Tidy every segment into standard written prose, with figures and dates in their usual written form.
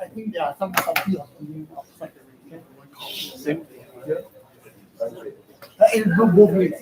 I think there are some copy of you outside the region. Same. It go both ways.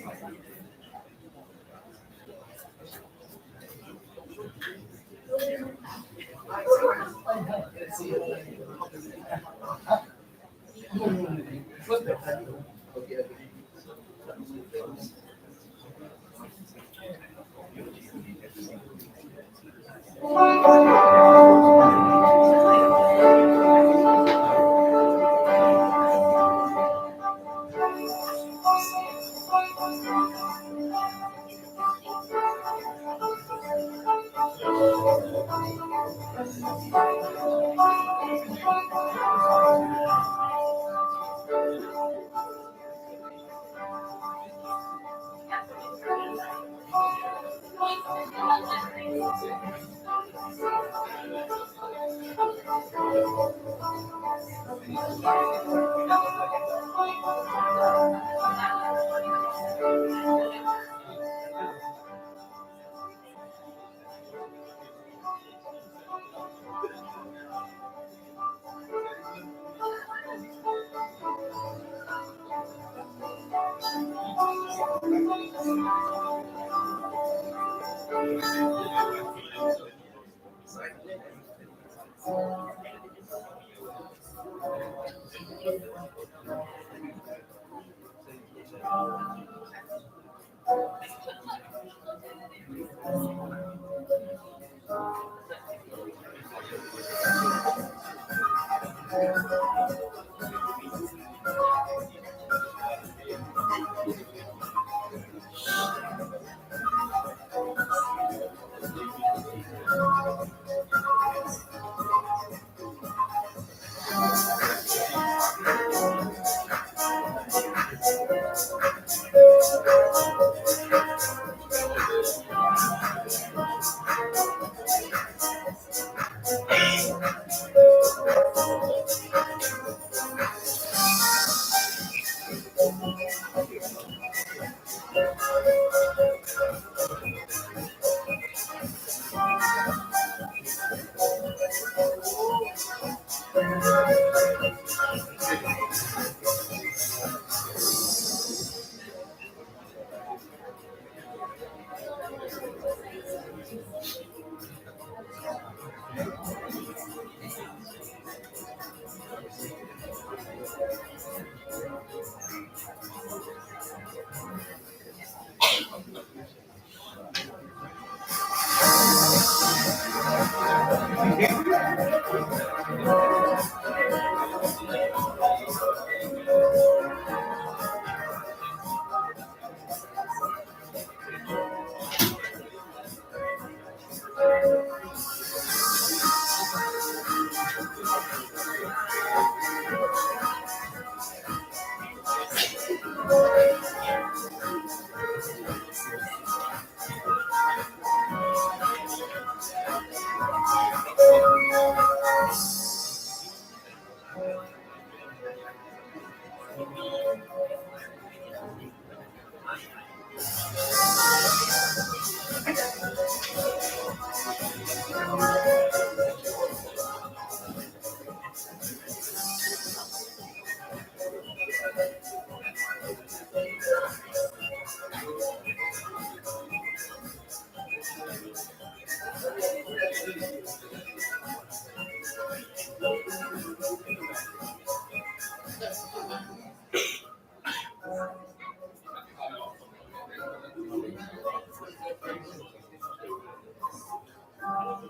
Good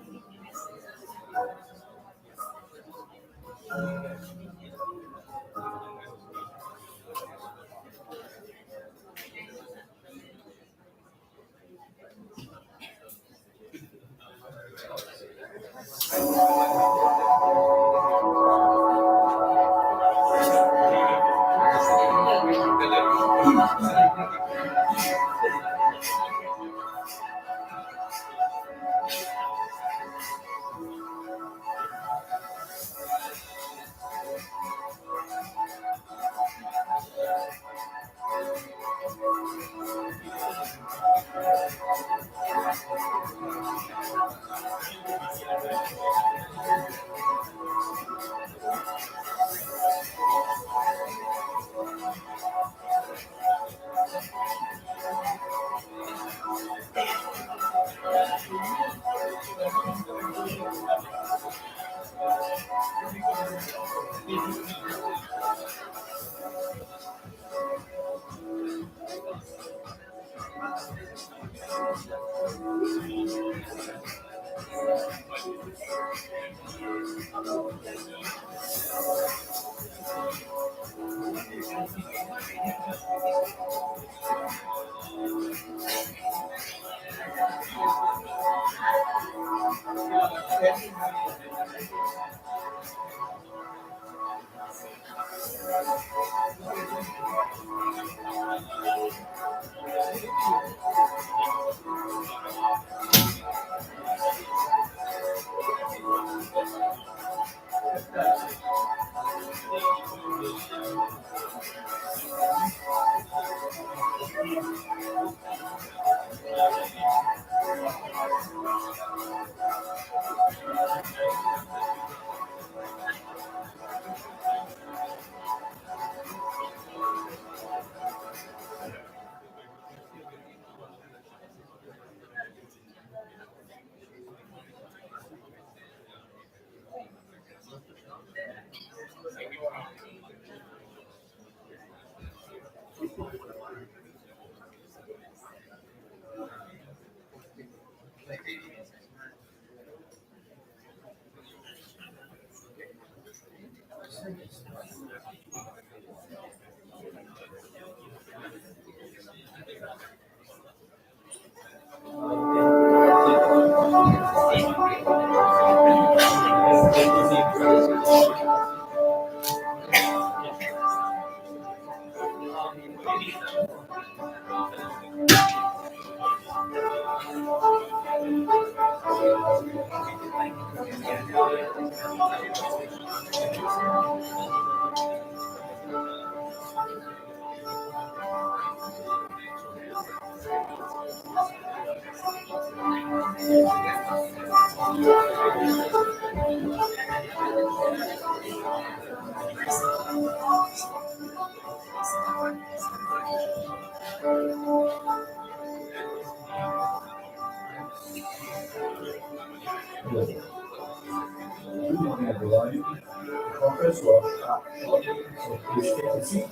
morning, everyone. The conference was up. So please take a seat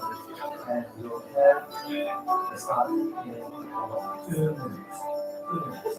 and we'll have the start in about 2 minutes. 2 minutes.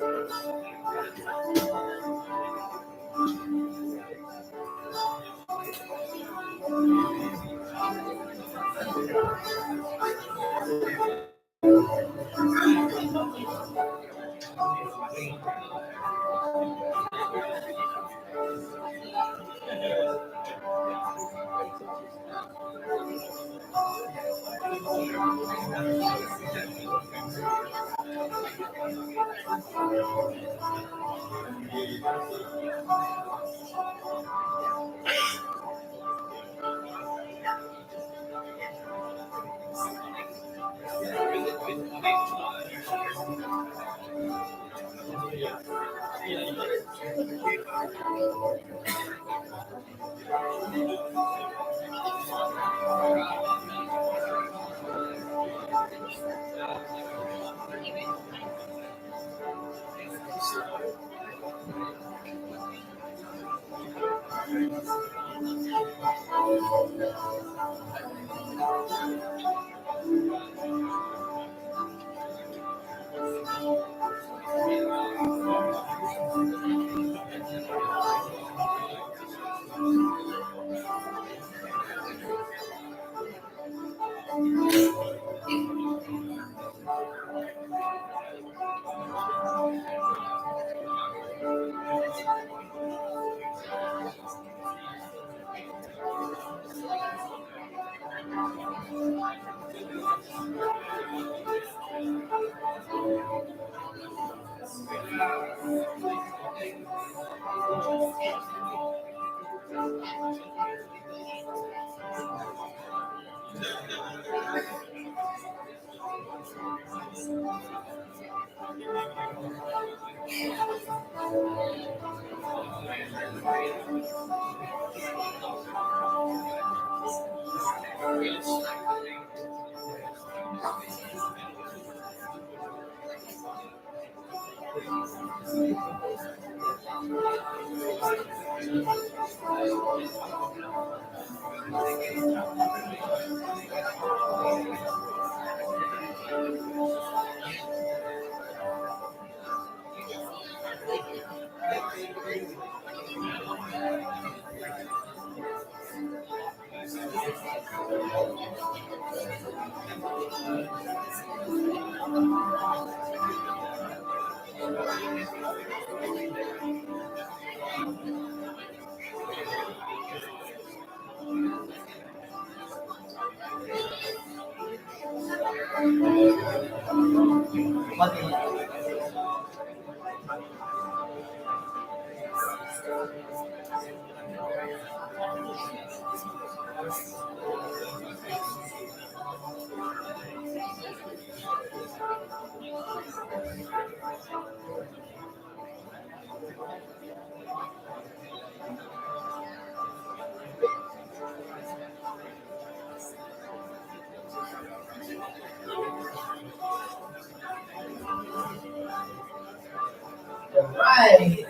Alright.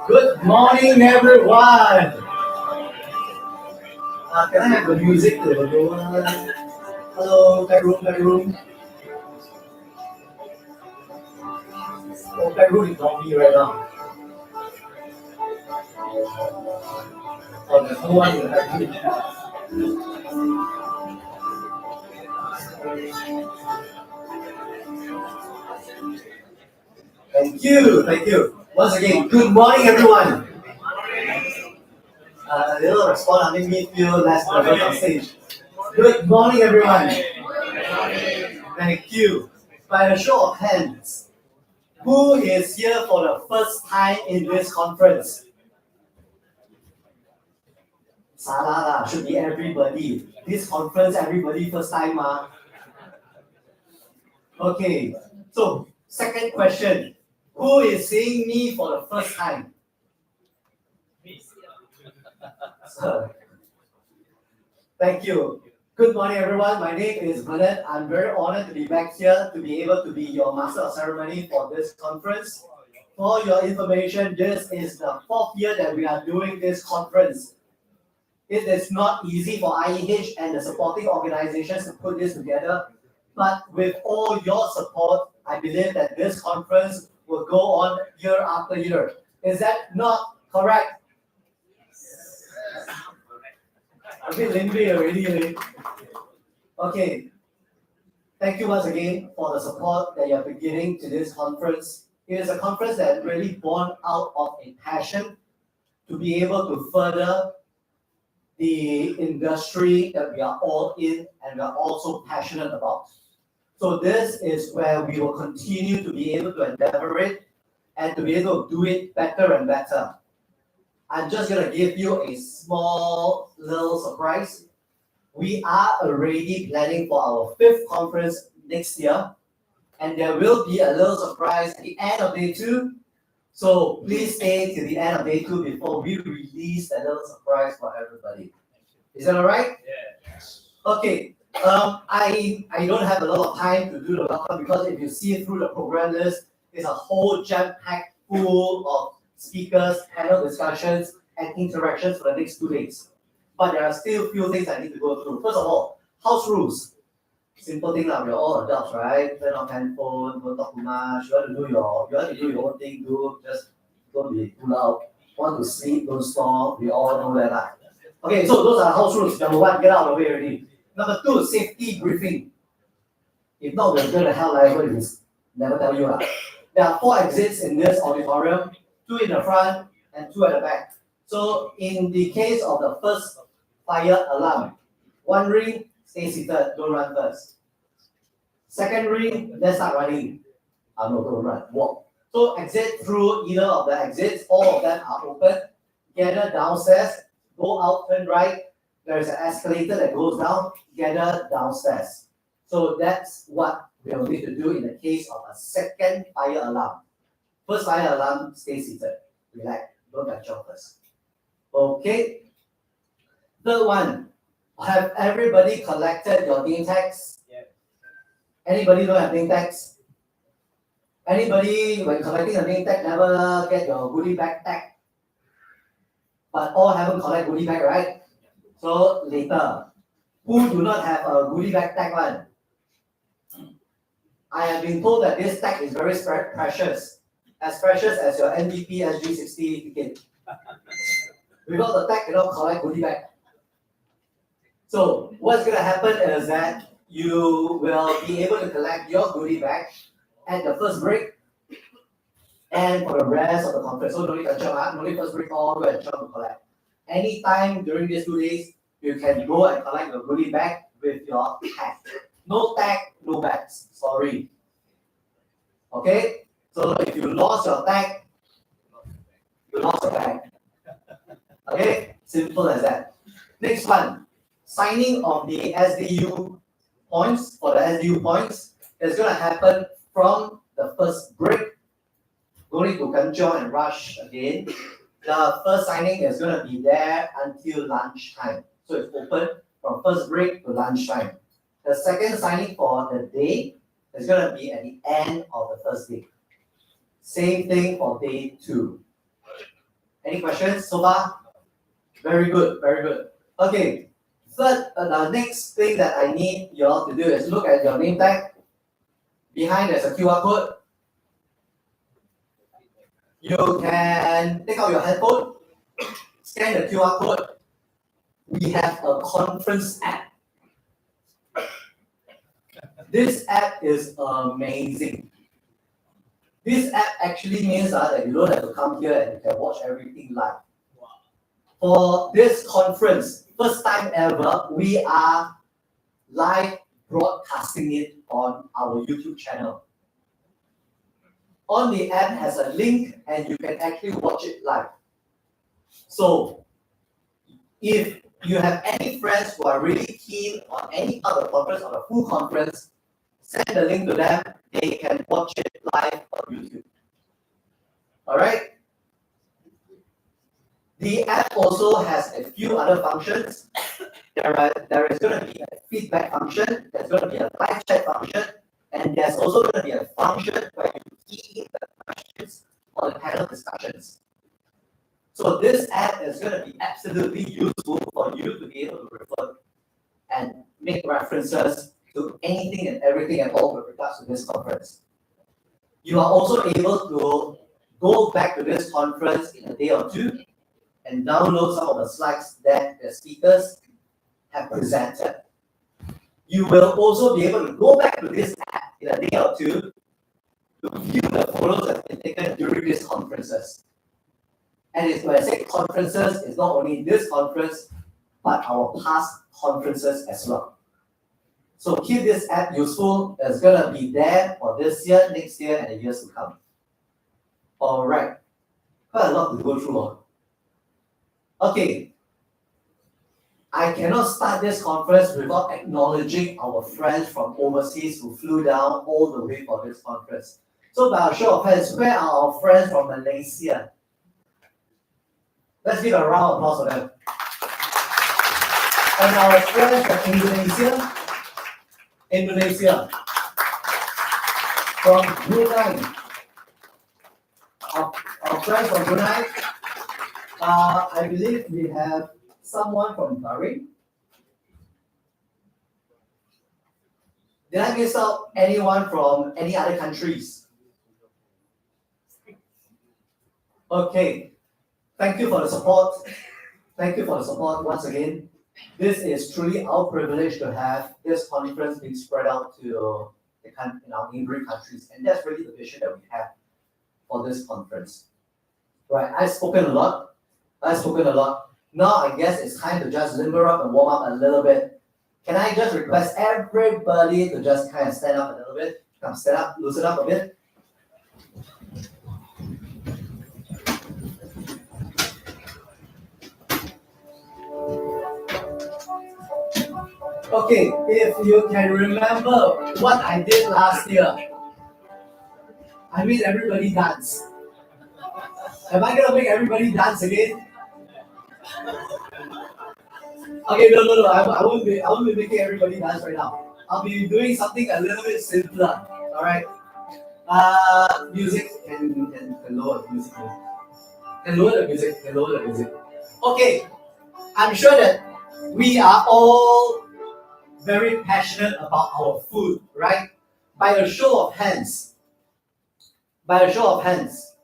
Good morning, everyone. Can I have the music to everyone? Hello, bedroom. Oh, bedroom is not me right now. Oh, there's no one in the bedroom. Thank you. Once again, good morning, everyone. A little response made me feel less nervous on stage. Good morning, everyone. Thank you. By a show of hands, who is here for the first time in this conference? Salah should be everybody. This conference, everybody first time. Okay, so second question. Who is seeing me for the first time? Thank you. Good morning, everyone. My name is Bernard. I'm very honored to be back here to be able to be your master of ceremony for this conference. For your information, this is the 4th year that we are doing this conference. It is not easy for IEH and the supporting organizations to put this together, but with all your support, I believe that this conference will go on year after year. Is that not correct? A bit limby already. Okay. Thank you once again for the support that you have been giving to this conference. It is a conference that really born out of a passion to be able to further the industry that we are all in and we are also passionate about. So this is where we will continue to be able to endeavor it and to be able to do it better and better. I'm just going to give you a small little surprise. We are already planning for our 5th conference next year, and there will be a little surprise at the end of day 2. So please stay till the end of day 2 before we release a little surprise for everybody. Is that all right? Yeah. Okay. I don't have a lot of time to do the welcome because if you see through the program list, it's a whole jam-packed full of speakers, panel discussions, and interactions for the next 2 days. But there are still a few things I need to go through. First of all, house rules. Simple thing we're all adults, right? Turn off handphone, don't talk too much. You want to do your own thing, just don't be too loud. Want to sleep, don't stop. We all know that. Okay, so those are house rules. Number 1, get out of the way already. Number 2, safety briefing. If not, we're going to hell liable if we never tell you. There are 4 exits in this auditorium, 2 in the front and 2 at the back. So in the case of the first fire alarm, 1 ring, stay seated, don't run first. 2nd ring, let's start running. No, don't run, walk. So exit through either of the exits, all of them are open. Gather downstairs, go out, turn right. There's an escalator that goes down, gather downstairs. So that's what we'll need to do in the case of a second fire alarm. First fire alarm, stay seated, relax, don't touch your first. Okay. Third one, have everybody collected your name tags? Yeah. Anybody don't have name tags? Anybody, when collecting a name tag, never get your goodie bag tag? But all haven't collected goodie bag, right? So later, who do not have a goodie bag tag one? I have been told that this tag is very precious, as precious as your MVP SG60 ticket. Without the tag, you cannot collect goodie bag. So what's going to happen is that you will be able to collect your goodie bag at the first break and for the rest of the conference. So no need to jump, no need first break all the way and jump to collect. Anytime during these 2 days, you can go and collect your goodie bag with your tag. No tag, no bags. Sorry. Okay? So if you lost your tag, you lost your bag. Okay? Simple as that. Next one. Signing of the SDU points, for the SDU points, is going to happen from the first break. Going to Kanchong and rush again. The first signing is going to be there until lunchtime. So it's open from first break to lunchtime. The second signing for the day is going to be at the end of the first day. Same thing for day 2. Any questions so far? Very good, very good. Okay. Third, the next thing that I need you all to do is look at your name tag. Behind there's a QR code. You can take out your headphone, scan the QR code. We have a conference app. This app is amazing. This app actually means that you don't have to come here and you can watch everything live. For this conference, first time ever, we are live broadcasting it on our YouTube channel. On the app has a link and you can actually watch it live. So if you have any friends who are really keen on any other conference or a full conference, send the link to them. They can watch it live on YouTube. All right. The app also has a few other functions. There is going to be a feedback function. There's going to be a live chat function. And there's also going to be a function where you key in the questions or the panel discussions. So this app is going to be absolutely useful for you to be able to refer and make references to anything and everything at all with regards to this conference. You are also able to go back to this conference in a day or two and download some of the slides that the speakers have presented. You will also be able to go back to this app in a day or two to view the photos that have been taken during these conferences. And when I say conferences, it's not only this conference, but our past conferences as well. So keep this app useful. It's going to be there for this year, next year, and the years to come. All right. Quite a lot to go through. Okay. I cannot start this conference without acknowledging our friends from overseas who flew down all the way for this conference. So by a show of hands, where are our friends from Malaysia? Let's give a round of applause for them. And our friends from Indonesia, from Brunei, our friends from Brunei, I believe we have someone from Bahrain. Did I miss out anyone from any other countries? Okay. Thank you for the support. Thank you for the support once again. This is truly our privilege to have this conference being spread out to in our neighboring countries. And that's really the vision that we have for this conference. Right, I've spoken a lot. Now I guess it's time to just limber up and warm up a little bit. Can I just request everybody to just kind of stand up a little bit? Come stand up, loosen up a bit. Okay, if you can remember what I did last year, I made everybody dance. Am I gonna make everybody dance again? Okay, no. I won't be making everybody dance right now. I'll be doing something a little bit simpler. All right. Music can lower the music. Can lower the music. Can lower the music. Okay. I'm sure that we are all very passionate about our food, right? By a show of hands. By a show of hands,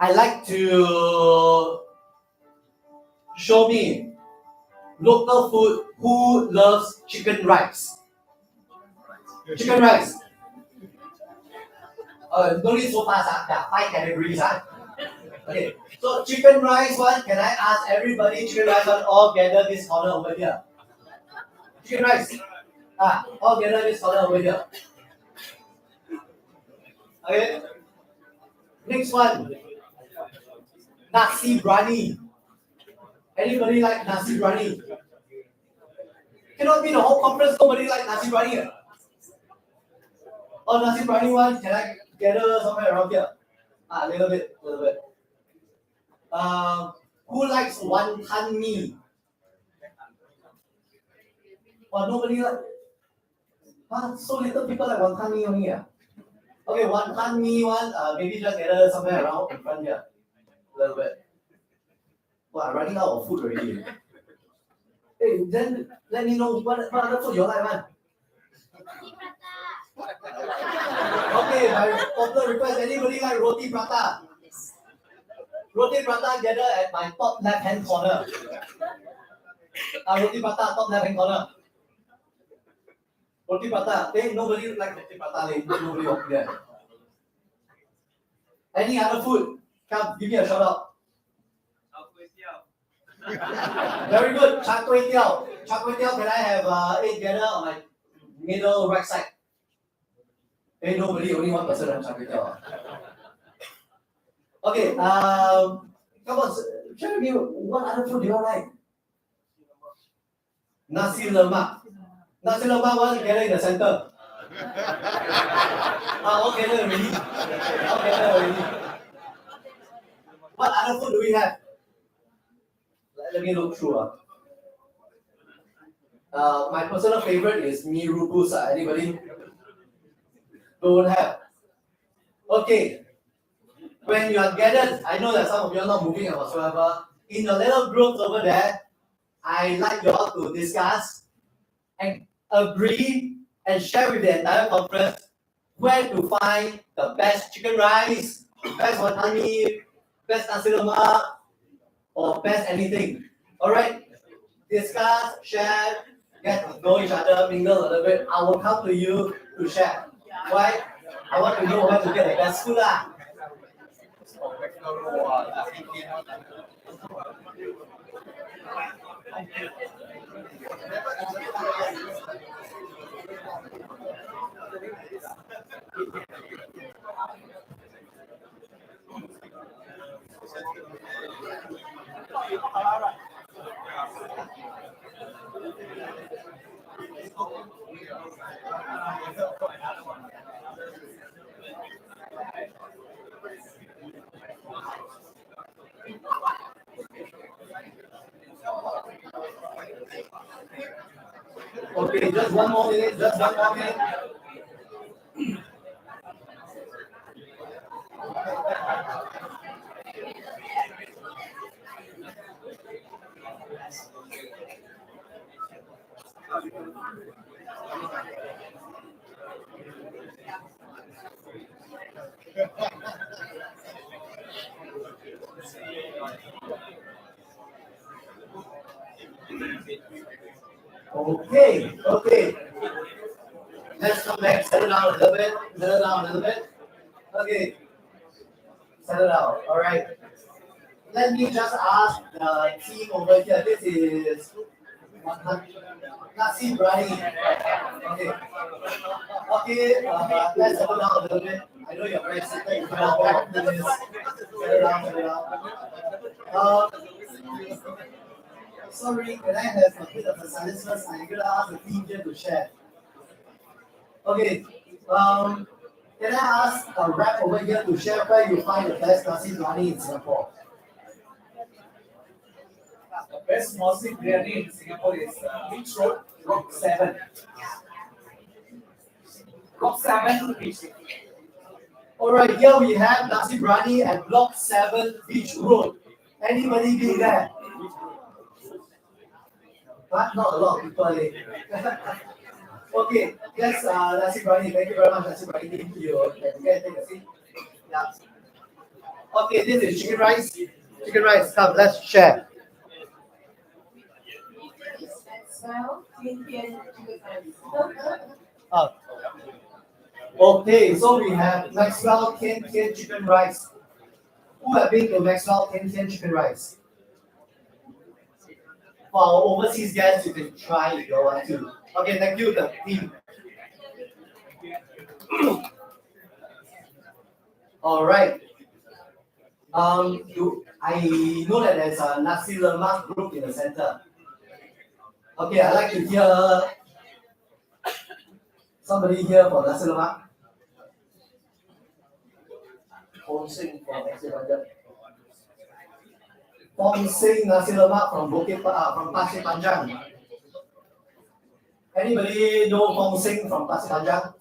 I like to show me local food who loves chicken rice. Chicken rice. Don't need so fast. There are 5 categories. Okay. So chicken rice one. Can I ask everybody chicken rice one all gather this corner over here? Chicken rice. All gather this corner over here. Okay. Next one. Nasi briyani. Anybody like nasi briyani? Cannot be the whole conference. Nobody like nasi briyani. Oh, nasi briyani one. Can I gather somewhere around here? A little bit. Who likes wonton mee? Oh, nobody like. So little people like wonton mee only. Okay, wonton mee one. Maybe just gather somewhere around in front here. A little bit. Well, I'm running out of food already. Hey, then let me know what other food you like, man. Okay, by popular request, anybody like roti prata? Roti prata gather at my top left hand corner. Roti prata, top left hand corner. Roti prata. Hey, nobody like roti prata. Nobody over there. Any other food? Come, give me a shout out. Very good. Char kway teow. Char kway teow, can I have 8 gather on my middle right side? Hey, nobody, only one person on char kway teow. Okay, come on, share with me what other food do you like? Nasi lemak. Nasi lemak one gather in the center. All gather already. All gather already. What other food do we have? Let me look through. My personal favorite is mee rebus. Anybody? Don't have. Okay. When you are gathered, I know that some of you are not moving or whatsoever. In the little groups over there, I like you all to discuss and agree and share with the entire conference where to find the best chicken rice, best wonton mee, best nasi lemak, or best anything. Alright? Discuss, share, get to know each other, mingle a little bit. I will come to you to share. Why? I want to know where to get the best food. Okay, just one more minute, just one more minute. Okay. Let's come back, settle down a little bit. Okay, settle down. All right. Let me just ask the team over here. This is nasi briyani. Okay, let's settle down a little bit. I know you're very excited. You know what this is. Settle down. Sorry, can I have a bit of a silence first? I'm gonna ask the team here to share. Okay. Can I ask a rep over here to share where you find the best nasi biryani in Singapore? The best nasi biryani in Singapore is Beach Road, Block 7. Block 7, Beach. Alright, here we have nasi biryani at Block 7 Beach Road. Anybody been there? But not a lot of people. Okay, yes, nasi biryani. Thank you very much, nasi biryani team. You can take a seat. Yeah. Okay, this is chicken rice. Chicken rice, come, let's share. Oh. Okay, so we have Maxwell Tian Tian chicken rice. Who have been to Maxwell Tian Tian chicken rice? For our overseas guests, you can try if you want to. Okay, thank you, the team. All right. I know that there's a nasi lemak group in the center. Okay, I'd like to hear somebody here for nasi lemak. Fong Sing from Pasir Panjang. Fong Sing nasi lemak from from Pasir Panjang. Anybody know Fong Sing from Pasir Panjang?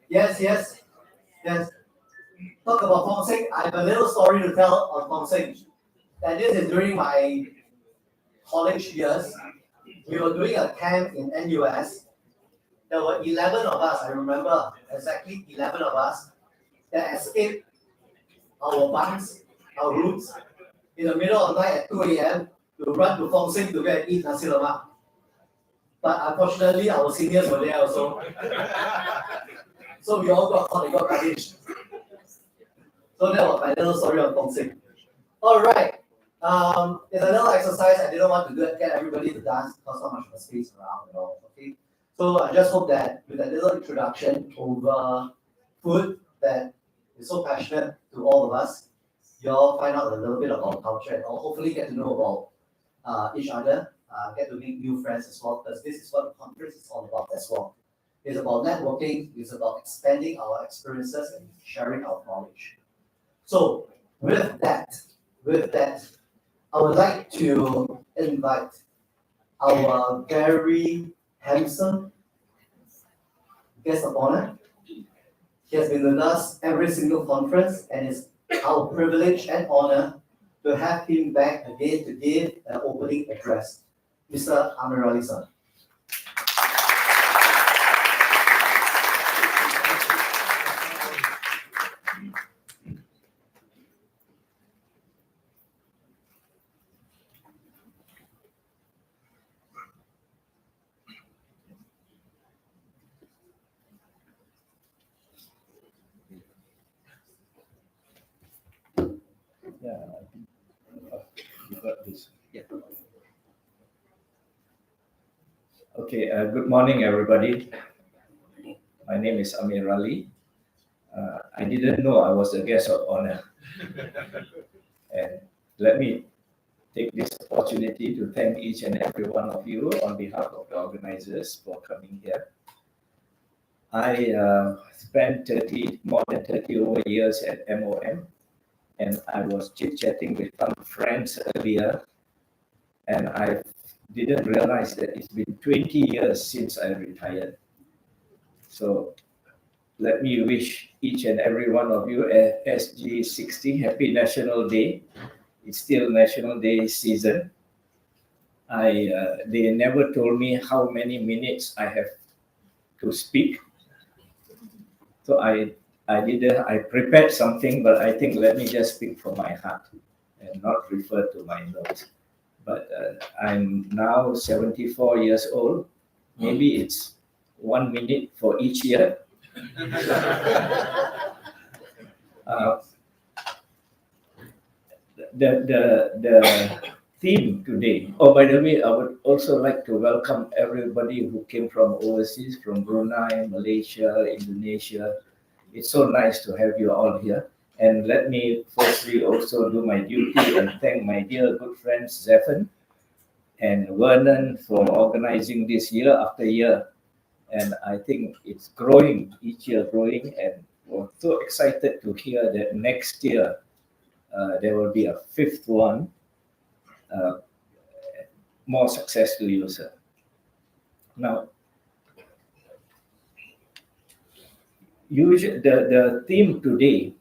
Yes. Talk about Fong Sing. I have a little story to tell on Fong Sing. And this is during my college years. We were doing a camp in NUS. There were 11 of us, I remember exactly 11 of us, that escaped our bunks, our rooms, in the middle of the night at 2 a.m. to run to Fong Sing to go and eat nasi lemak. But unfortunately, our seniors were there also. So we all got caught and got punished. So that was my little story on Fong Sing. All right. It's a little exercise. I didn't want to get everybody to dance because so much of a space around and all. Okay. So I just hope that with a little introduction over food that is so passionate to all of us, you all find out a little bit about culture and hopefully get to know about each other, get to make new friends as well, because this is what the conference is all about as well. It's about networking, it's about expanding our experiences and sharing our knowledge. So with that, I would like to invite our very handsome guest of honor. He has been with us every single conference, and it's our privilege and honor to have him back again to give an opening address. Mr. Amirali sir. You got this. Yeah. Okay. Good morning, everybody. My name is Amir Ali. I didn't know I was a guest of honor, and let me take this opportunity to thank each and every one of you on behalf of the organizers for coming here. I spent more than 30 over years at MOM, and I was chit-chatting with some friends earlier, and I didn't realize that it's been 20 years since I retired. So let me wish each and every one of you a SG60 Happy National Day. It's still National Day season. They never told me how many minutes I have to speak. So I prepared something, but I think let me just speak from my heart and not refer to my notes. But I'm now 74 years old. Maybe it's 1 minute for each year. The theme today. Oh, by the way, I would also like to welcome everybody who came from overseas, from Brunei, Malaysia, Indonesia. It's so nice to have you all here. And let me firstly also do my duty and thank my dear good friend Zephan and Vernon for organizing this year after year. And I think it's growing, each year growing, and we're so excited to hear that next year there will be a fifth one. More success to you, sir. Now, usually the theme today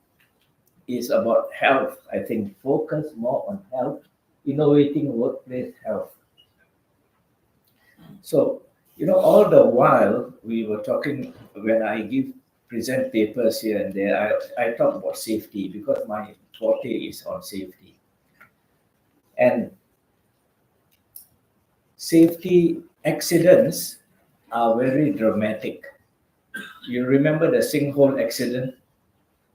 is about health. I think focus more on health, innovating workplace health. So, all the while we were talking, when I present papers here and there, I talk about safety because my forte is on safety. And safety accidents are very dramatic. You remember the sinkhole accident?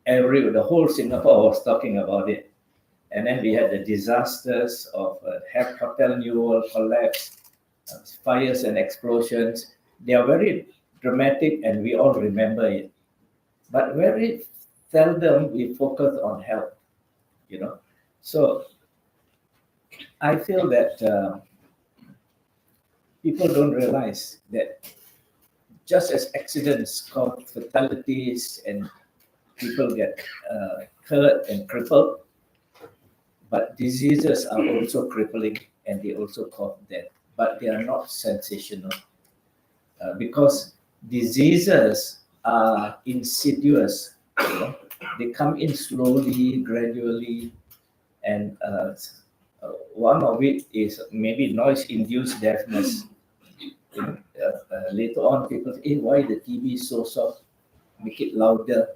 The whole Singapore was talking about it. And then we had the disasters of Hotel New World collapse, fires and explosions. They are very dramatic and we all remember it. But very seldom we focus on health, So I feel that people don't realize that just as accidents cause fatalities and people get hurt and crippled, but diseases are also crippling and they also cause death, but they are not sensational because diseases are insidious. They come in slowly, gradually, and one of it is maybe noise-induced deafness. Later on, people say, hey, why the TV is so soft? Make it louder.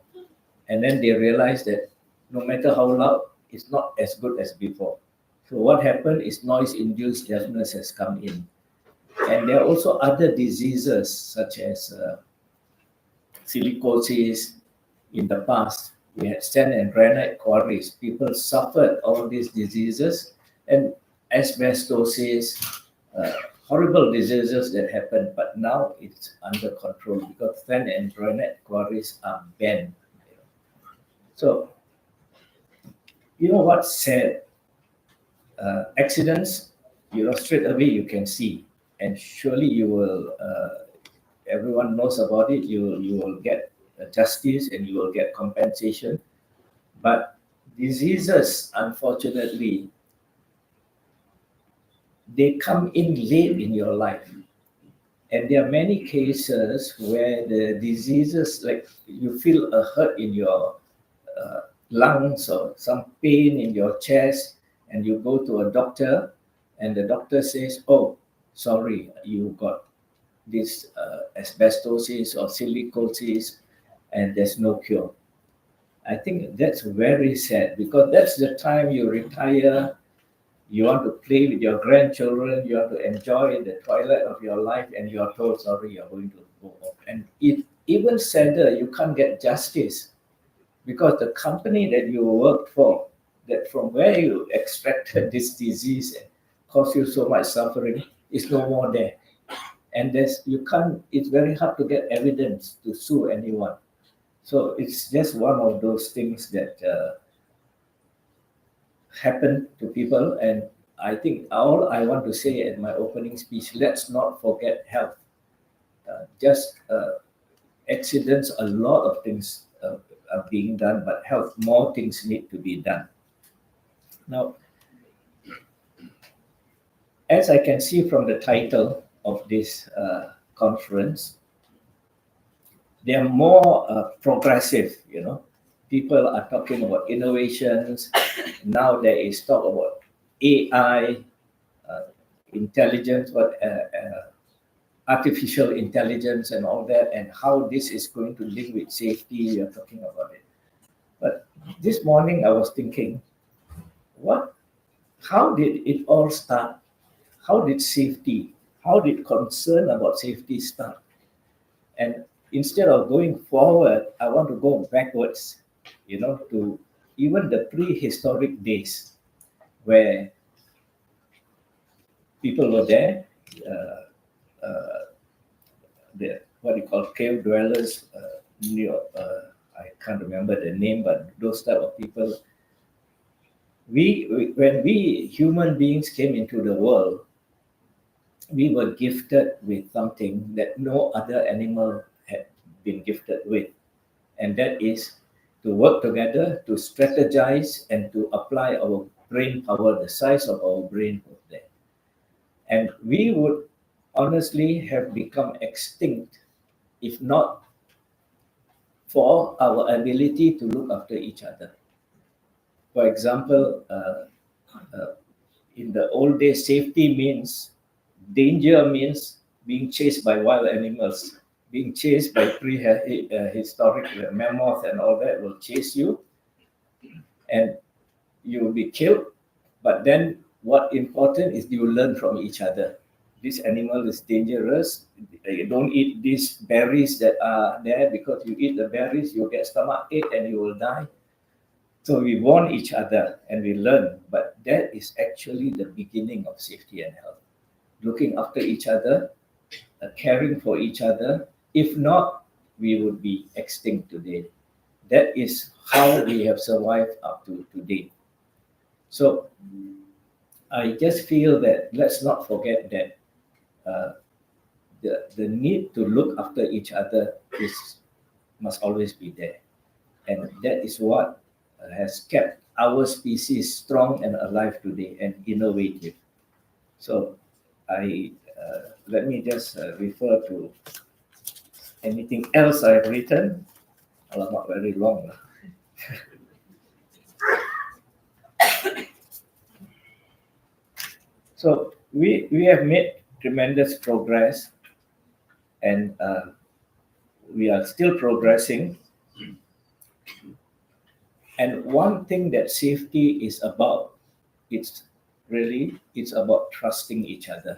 And then they realize that no matter how loud, it's not as good as before. So what happened is noise-induced deafness has come in. And there are also other diseases such as silicosis. In the past, we had sand and granite quarries. People suffered all these diseases and asbestosis, horrible diseases that happened, but now it's under control because sand and granite quarries are banned. So, what's sad? Accidents, straight away you can see, and surely you will. Everyone knows about it. You will get justice and you will get compensation. But diseases, unfortunately, they come in late in your life. And there are many cases where the diseases, like you feel a hurt in your lungs or some pain in your chest, and you go to a doctor, and the doctor says, oh, sorry, you got this asbestosis or silicosis, and there's no cure. I think that's very sad because that's the time you retire. You want to play with your grandchildren, you want to enjoy the twilight of your life, and you are told, sorry, you're going to go off. And even sadder, you can't get justice because the company that you worked for, that from where you extracted this disease and caused you so much suffering, is no more there. And it's very hard to get evidence to sue anyone. So it's just one of those things that happen to people. And I think all I want to say at my opening speech, let's not forget health. Just accidents, a lot of things are being done, but health, more things need to be done. Now, as I can see from the title of this conference, they are more progressive, People are talking about innovations. Now there is talk about AI, intelligence, artificial intelligence and all that, and how this is going to link with safety. You're talking about it. But this morning I was thinking, how did it all start? How did concern about safety start? And instead of going forward, I want to go backwards, to even the prehistoric days where people were there, what you call cave dwellers, I can't remember the name, but those type of people. When we human beings came into the world, we were gifted with something that no other animal had been gifted with, and that is to work together, to strategize, and to apply our brain power, the size of our brain was there. And we would honestly have become extinct if not for our ability to look after each other. For example, in the old days, safety means danger means being chased by wild animals, being chased by prehistoric mammoth and all that will chase you, and you will be killed. But then, what important is you learn from each other. This animal is dangerous. You don't eat these berries that are there because you eat the berries, you get stomach ache and you will die. So we warn each other and we learn, but that is actually the beginning of safety and health. Looking after each other, caring for each other. If not, we would be extinct today. That is how we have survived up to today. So I just feel that let's not forget that the need to look after each other must always be there. And that is what has kept our species strong and alive today and innovative. So I let me just refer to anything else I've written. Well, not very long. So we have made tremendous progress, and we are still progressing. And one thing that safety is about, it's about trusting each other.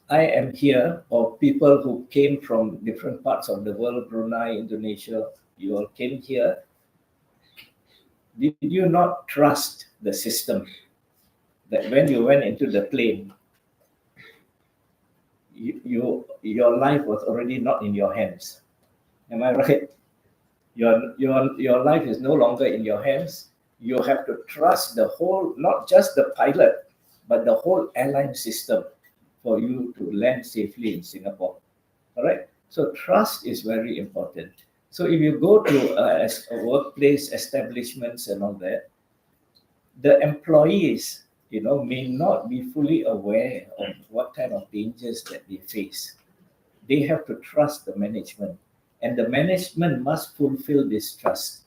I am here, or people who came from different parts of the world, Brunei, Indonesia, you all came here. Did you not trust the system that when you went into the plane, your life was already not in your hands? Am I right? Your life is no longer in your hands. You have to trust the whole, not just the pilot, but the whole airline system for you to land safely in Singapore. All right. So trust is very important. So if you go to a workplace establishments and all that, the employees, may not be fully aware of what kind of dangers that they face. They have to trust the management, and the management must fulfill this trust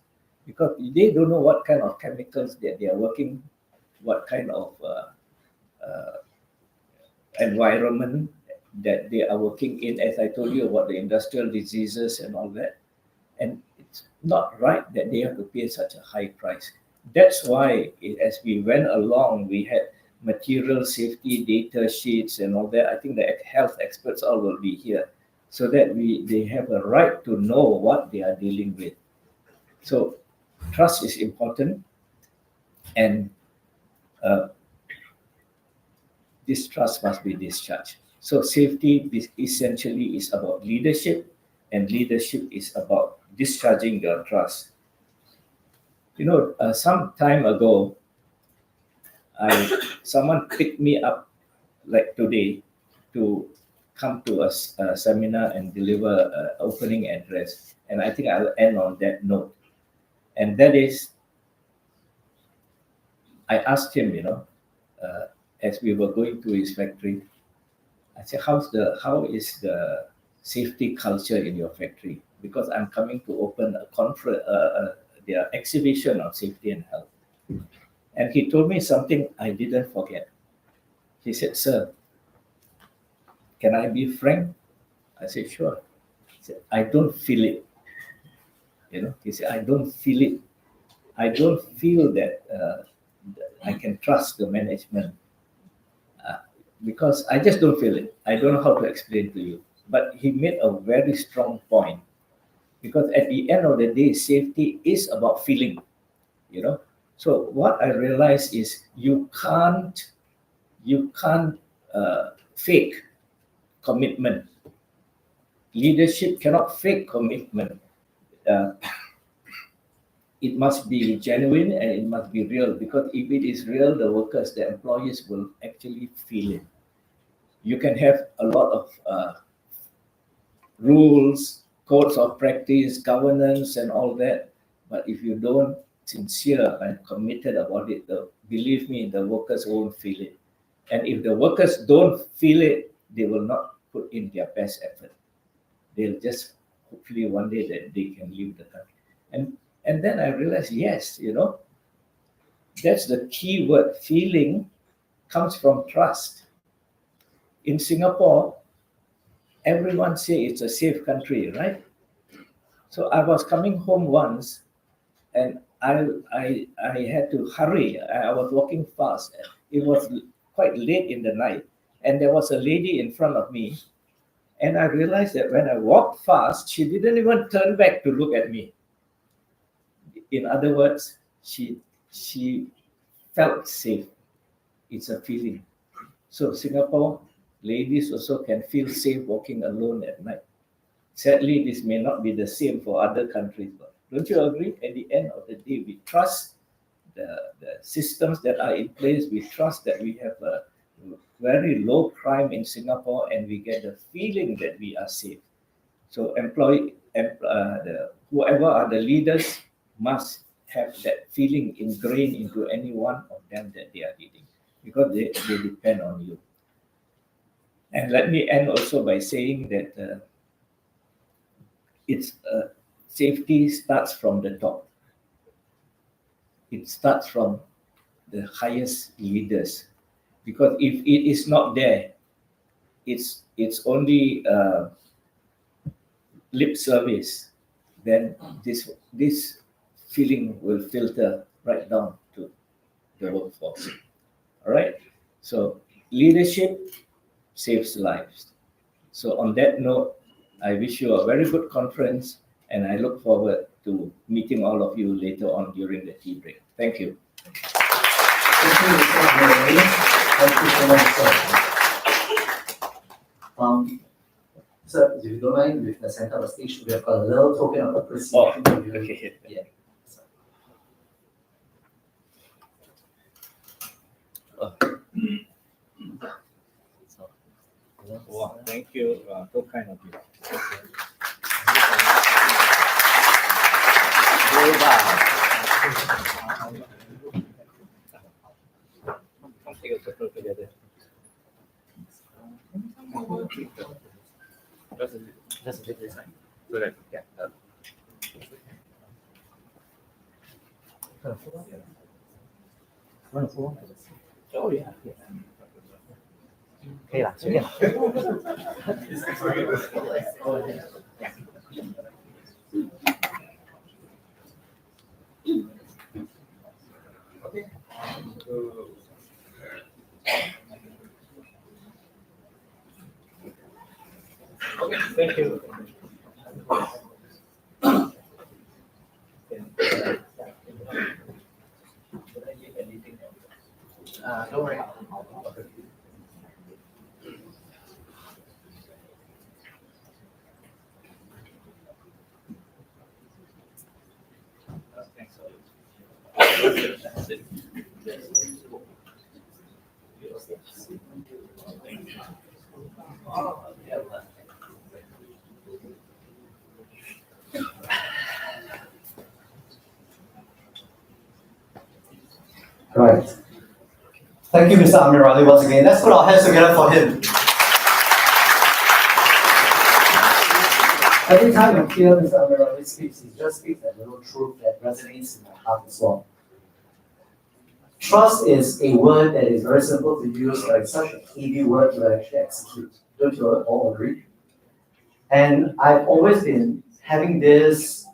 because they don't know what kind of chemicals that they are working, what kind of environment that they are working in. As I told you about the industrial diseases and all that, and it's not right that they have to pay such a high price. That's why, as we went along, we had material safety data sheets and all that. I think the health experts all will be here, so that they have a right to know what they are dealing with. So trust is important, and this trust must be discharged. So safety essentially is about leadership, and leadership is about discharging your trust. Some time ago, someone picked me up like today to come to a seminar and deliver an opening address. And I think I'll end on that note. And that is, I asked him, as we were going to his factory, I said, how is the safety culture in your factory? Because I'm coming to open a conference, their exhibition on safety and health. And he told me something I didn't forget. He said, "Sir, can I be frank?" I said, "Sure." He said, "I don't feel it." He said, "I don't feel it. I don't feel that I can trust the management because I just don't feel it. I don't know how to explain to you." But he made a very strong point because at the end of the day, safety is about feeling. So what I realized is you can't fake commitment. Leadership cannot fake commitment. it must be genuine and it must be real, because if it is real, the workers, the employees will actually feel it. You can have a lot of rules, codes of practice, governance, and all that, but if you don't sincere and committed about it, believe me, the workers won't feel it. And if the workers don't feel it, they will not put in their best effort. They'll just hopefully one day that they can leave the country. And then I realized, yes, that's the key word. Feeling comes from trust. In Singapore, everyone say it's a safe country, right? So I was coming home once, and I had to hurry. I was walking fast. It was quite late in the night, and there was a lady in front of me, and I realized that when I walked fast, she didn't even turn back to look at me. In other words, she felt safe. It's a feeling. So Singapore ladies also can feel safe walking alone at night. Sadly, this may not be the same for other countries, but don't you agree? At the end of the day, we trust the systems that are in place. We trust that we have a very low crime in Singapore, and we get the feeling that we are safe. So whoever are the leaders must have that feeling ingrained into any one of them that they are leading, because they depend on you. And let me end also by saying that safety starts from the top. It starts from the highest leaders, because if it is not there, it's only lip service. Then this feeling will filter right down to the workforce. All right. So leadership saves lives. So on that note, I wish you a very good conference, and I look forward to meeting all of you later on during the tea break. Thank you. Thank you, Mr. Murray. Thank you so much, sir. Sir, if you don't mind, with the center of the stage, we have got a little token of appreciation. Okay. Yeah. Wow, thank you. So kind of you. Come take a photo together. Just a bit this time. So that, yeah. Oh yeah. 可以啦，随便啦。Okay, thank you. Don't worry. Right. Thank you, Mr. Amirali, once again. Let's put our hands together for him. Every time I hear Mr. Amirali speaks, he just speaks that little truth that resonates in my heart as well. Trust is a word that is very simple to use, but it's such a heavy word to actually execute. Don't you all agree? And I've always been having this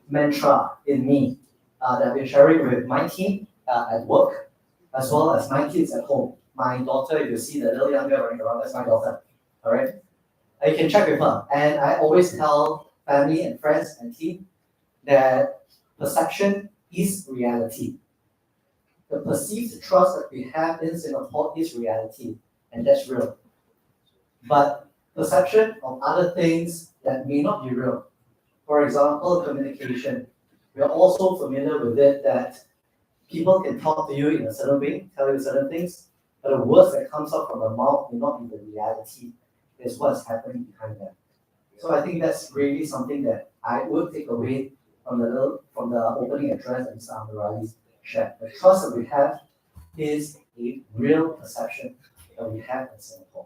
mantra in me that I've been sharing with my team at work, as well as my kids at home. My daughter, if you see the little young girl running around, that's my daughter. All right? You can check with her. And I always tell family and friends and team that perception is reality. The perceived trust that we have in Singapore is reality, and that's real. But perception of other things that may not be real, for example, communication, We are also familiar with it that people can talk to you in a certain way, tell you certain things, but the words that comes out from the mouth may not be the reality. It's what's happening behind them. So I think that's really something that I would take away from the opening address that Mr. Amirali shared. The trust that we have is a real perception that we have in Singapore.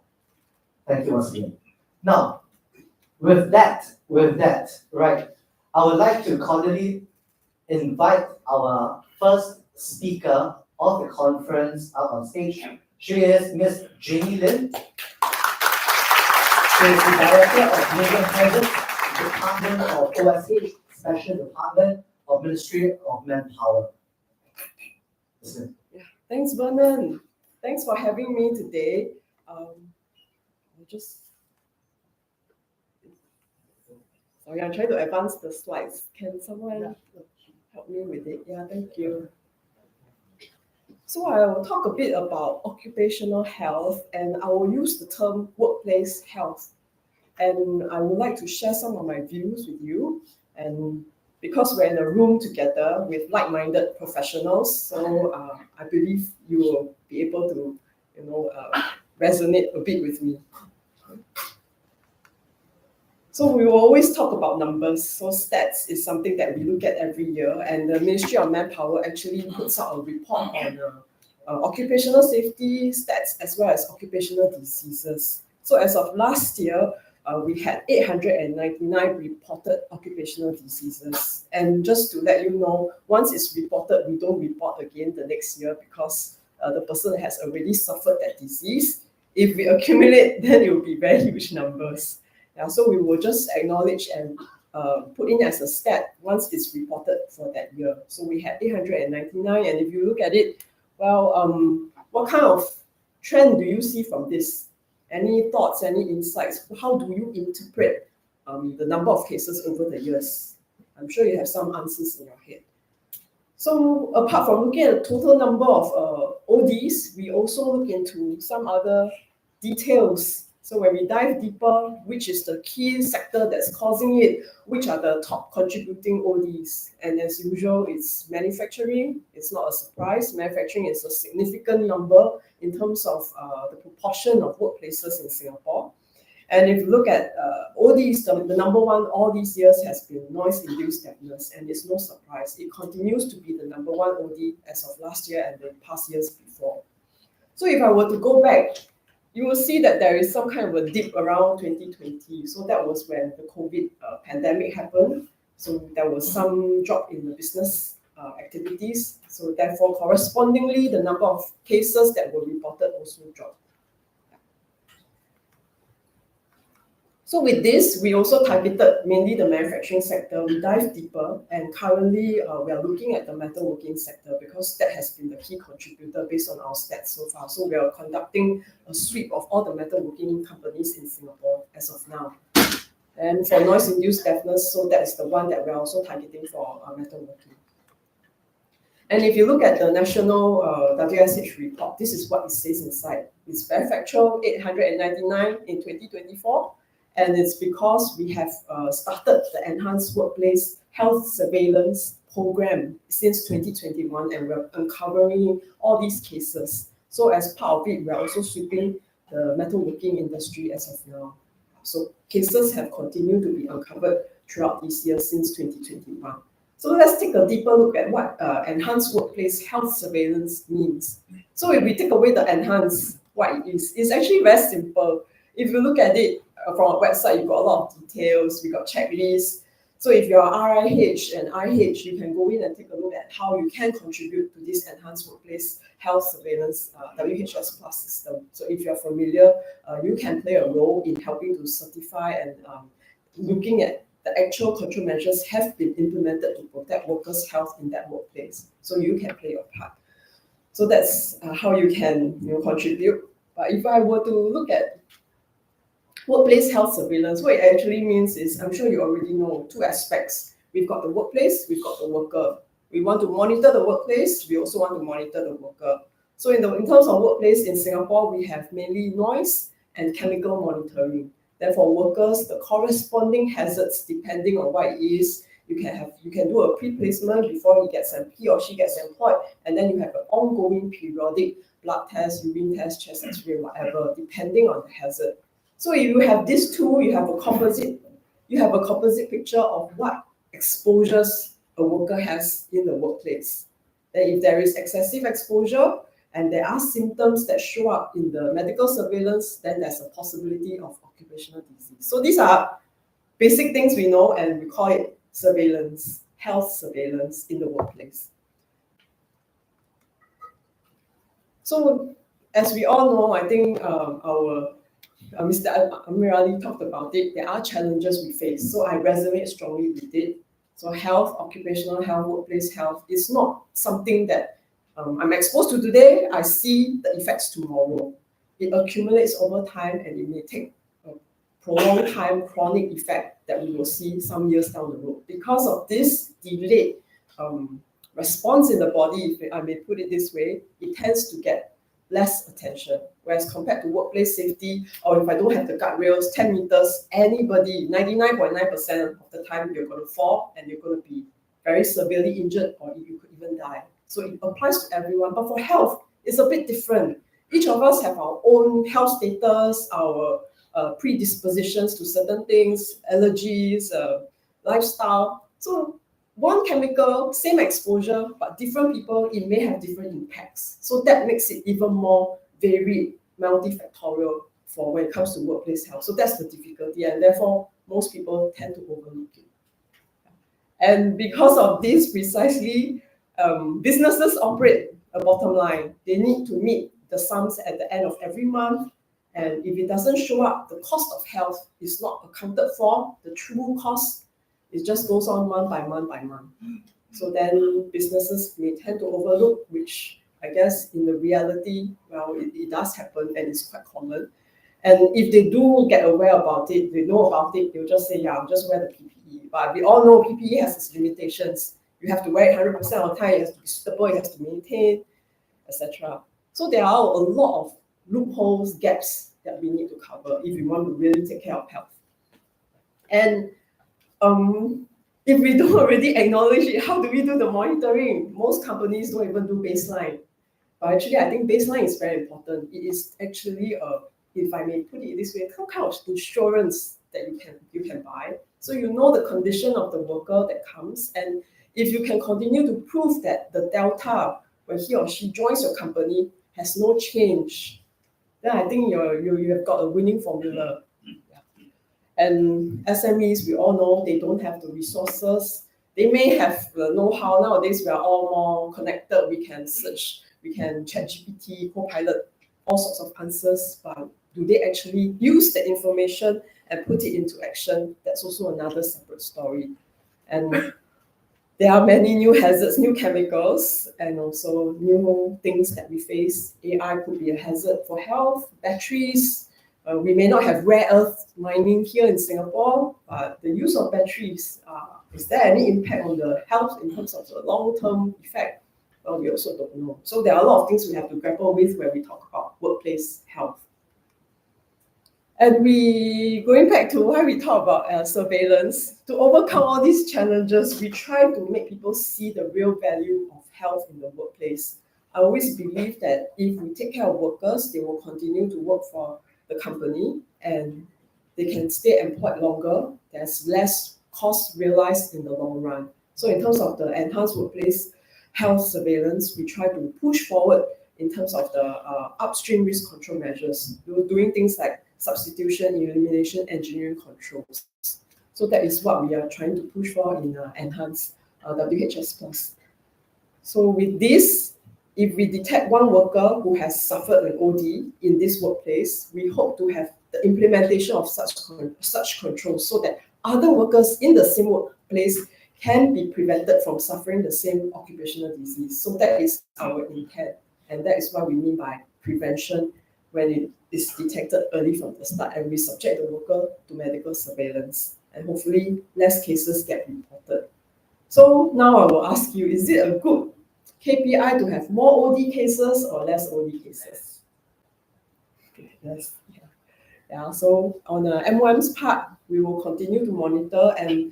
Thank you once again. Now, with that, right, I would like to cordially invite our first speaker of the conference up on stage. She is Ms. Jenny Lin. She is the Director of Media Presence, Department of OSH, Special Department of Ministry of Manpower. Yeah, thanks, Vernon. Thanks for having me today. Sorry, I'm trying to advance the slides. Can someone help me with it? Yeah, thank you. So I will talk a bit about occupational health, and I will use the term workplace health. And I would like to share some of my views with you. And because we're in a room together with like-minded professionals, so I believe you will be able to, resonate a bit with me. So we will always talk about numbers. So stats is something that we look at every year, and the Ministry of Manpower actually puts out a report on occupational safety stats as well as occupational diseases. So as of last year, we had 899 reported occupational diseases. And just to let you know, once it's reported, we don't report again the next year because the person has already suffered that disease. If we accumulate, then it will be very huge numbers. Yeah, so we will just acknowledge and put in as a stat once it's reported for that year. So we had 899, and if you look at it, well, what kind of trend do you see from this? Any thoughts, any insights? How do you interpret the number of cases over the years? I'm sure you have some answers in your head. So apart from looking at the total number of ODs, we also look into some other details. So when we dive deeper, which is the key sector that's causing it, which are the top contributing ODs? And as usual, it's manufacturing. It's not a surprise. Manufacturing is a significant number in terms of the proportion of workplaces in Singapore. And if you look at ODs, the number one all these years has been noise-induced deafness, and it's no surprise. It continues to be the number one OD as of last year and the past years before. So if I were to go back, you will see that there is some kind of a dip around 2020. So that was when the COVID pandemic happened. So there was some drop in the business activities. So therefore, correspondingly, the number of cases that were reported also dropped. So with this, we also targeted mainly the manufacturing sector. We dive deeper, and currently we are looking at the metalworking sector because that has been the key contributor based on our stats so far. So we are conducting a sweep of all the metalworking companies in Singapore as of now. And for noise-induced deafness, so that is the one that we are also targeting for metalworking. And if you look at the national WSH report, this is what it says inside. It's very factual, 899 in 2024. And it's because we have started the Enhanced Workplace Health Surveillance Program since 2021, and we're uncovering all these cases. So as part of it, we're also sweeping the metalworking industry as of now. So cases have continued to be uncovered throughout this year since 2021. So let's take a deeper look at what Enhanced Workplace Health Surveillance means. So if we take away the enhanced, what it is, it's actually very simple. If you look at it, from our website, you've got a lot of details, we got checklists. So if you're RIH and IH, you can go in and take a look at how you can contribute to this Enhanced Workplace Health Surveillance WHS Plus system. So if you're familiar, you can play a role in helping to certify and looking at the actual control measures have been implemented to protect workers' health in that workplace. So you can play your part. So that's how you can contribute. But if I were to look at workplace health surveillance, what it actually means is, I'm sure you already know, two aspects. We've got the workplace, we've got the worker. We want to monitor the workplace, we also want to monitor the worker. So in terms of workplace in Singapore, we have mainly noise and chemical monitoring. Then for workers, the corresponding hazards, depending on what it is, You can do a pre-placement before he or she gets employed, and then you have an ongoing periodic blood test, urine test, chest X-ray, whatever, depending on the hazard. So if you have these two, you have a composite picture of what exposures a worker has in the workplace. Then if there is excessive exposure and there are symptoms that show up in the medical surveillance, then there's a possibility of occupational disease. So these are basic things we know, and we call it surveillance, health surveillance in the workplace. So as we all know, I think our Mr. Amir Ali talked about it. There are challenges we face, so I resonate strongly with it. So health, occupational health, workplace health is not something that I'm exposed to today. I see the effects tomorrow. It accumulates over time, and it may take a prolonged time, chronic effect that we will see some years down the road. Because of this delayed response in the body, if I may put it this way, it tends to get less attention. Whereas compared to workplace safety, or if I don't have the guardrails, 10 meters, anybody, 99.9% of the time, you're going to fall and you're going to be very severely injured, or you could even die. So it applies to everyone. But for health, it's a bit different. Each of us have our own health status, our predispositions to certain things, allergies, lifestyle. So one chemical, same exposure, but different people, it may have different impacts. So that makes it even more varied, multifactorial for when it comes to workplace health. So that's the difficulty, and therefore most people tend to overlook it. And because of this, precisely, businesses operate a bottom line. They need to meet the sums at the end of every month. And if it doesn't show up, the cost of health is not accounted for, the true cost. It just goes on month by month by month. So then businesses may tend to overlook, which I guess in the reality, well, it does happen and it's quite common. And if they do get aware about it, they know about it, they'll just say, yeah, I'll just wear the PPE. But we all know PPE has its limitations. You have to wear it 100% of the time, it has to be suitable, it has to maintain, etc. So there are a lot of loopholes, gaps that we need to cover if we want to really take care of health. And if we don't already acknowledge it, how do we do the monitoring? Most companies don't even do baseline. But actually, I think baseline is very important. It is actually if I may put it this way, some kind of insurance that you can buy. So you know the condition of the worker that comes, and if you can continue to prove that the delta when he or she joins your company has no change, then I think you have got a winning formula. And SMEs, we all know they don't have the resources. They may have the know-how. Nowadays, we are all more connected. We can search, we can chat GPT, Copilot, all sorts of answers. But do they actually use the information and put it into action? That's also another separate story. And there are many new hazards, new chemicals, and also new things that we face. AI could be a hazard for health, batteries. We may not have rare earth mining here in Singapore, but the use of batteries, is there any impact on the health in terms of the long-term effect? Well, we also don't know. So there are a lot of things we have to grapple with when we talk about workplace health. And going back to why we talk about surveillance, to overcome all these challenges, we try to make people see the real value of health in the workplace. I always believe that if we take care of workers, they will continue to work for the company and they can stay employed longer. There's less cost realized in the long run. So in terms of the enhanced workplace health surveillance, we try to push forward in terms of the upstream risk control measures. We're doing things like substitution, elimination, engineering controls. So that is what we are trying to push for in enhanced WHS Plus. So with this, if we detect one worker who has suffered an OD in this workplace, we hope to have the implementation of such controls so that other workers in the same workplace can be prevented from suffering the same occupational disease. So that is our intent. And that is what we mean by prevention when it is detected early from the start and we subject the worker to medical surveillance. And hopefully less cases get reported. So now I will ask you, is it a good KPI to have more OD cases or less OD cases? Okay, yes. Yeah, so on the MOM's part, we will continue to monitor, and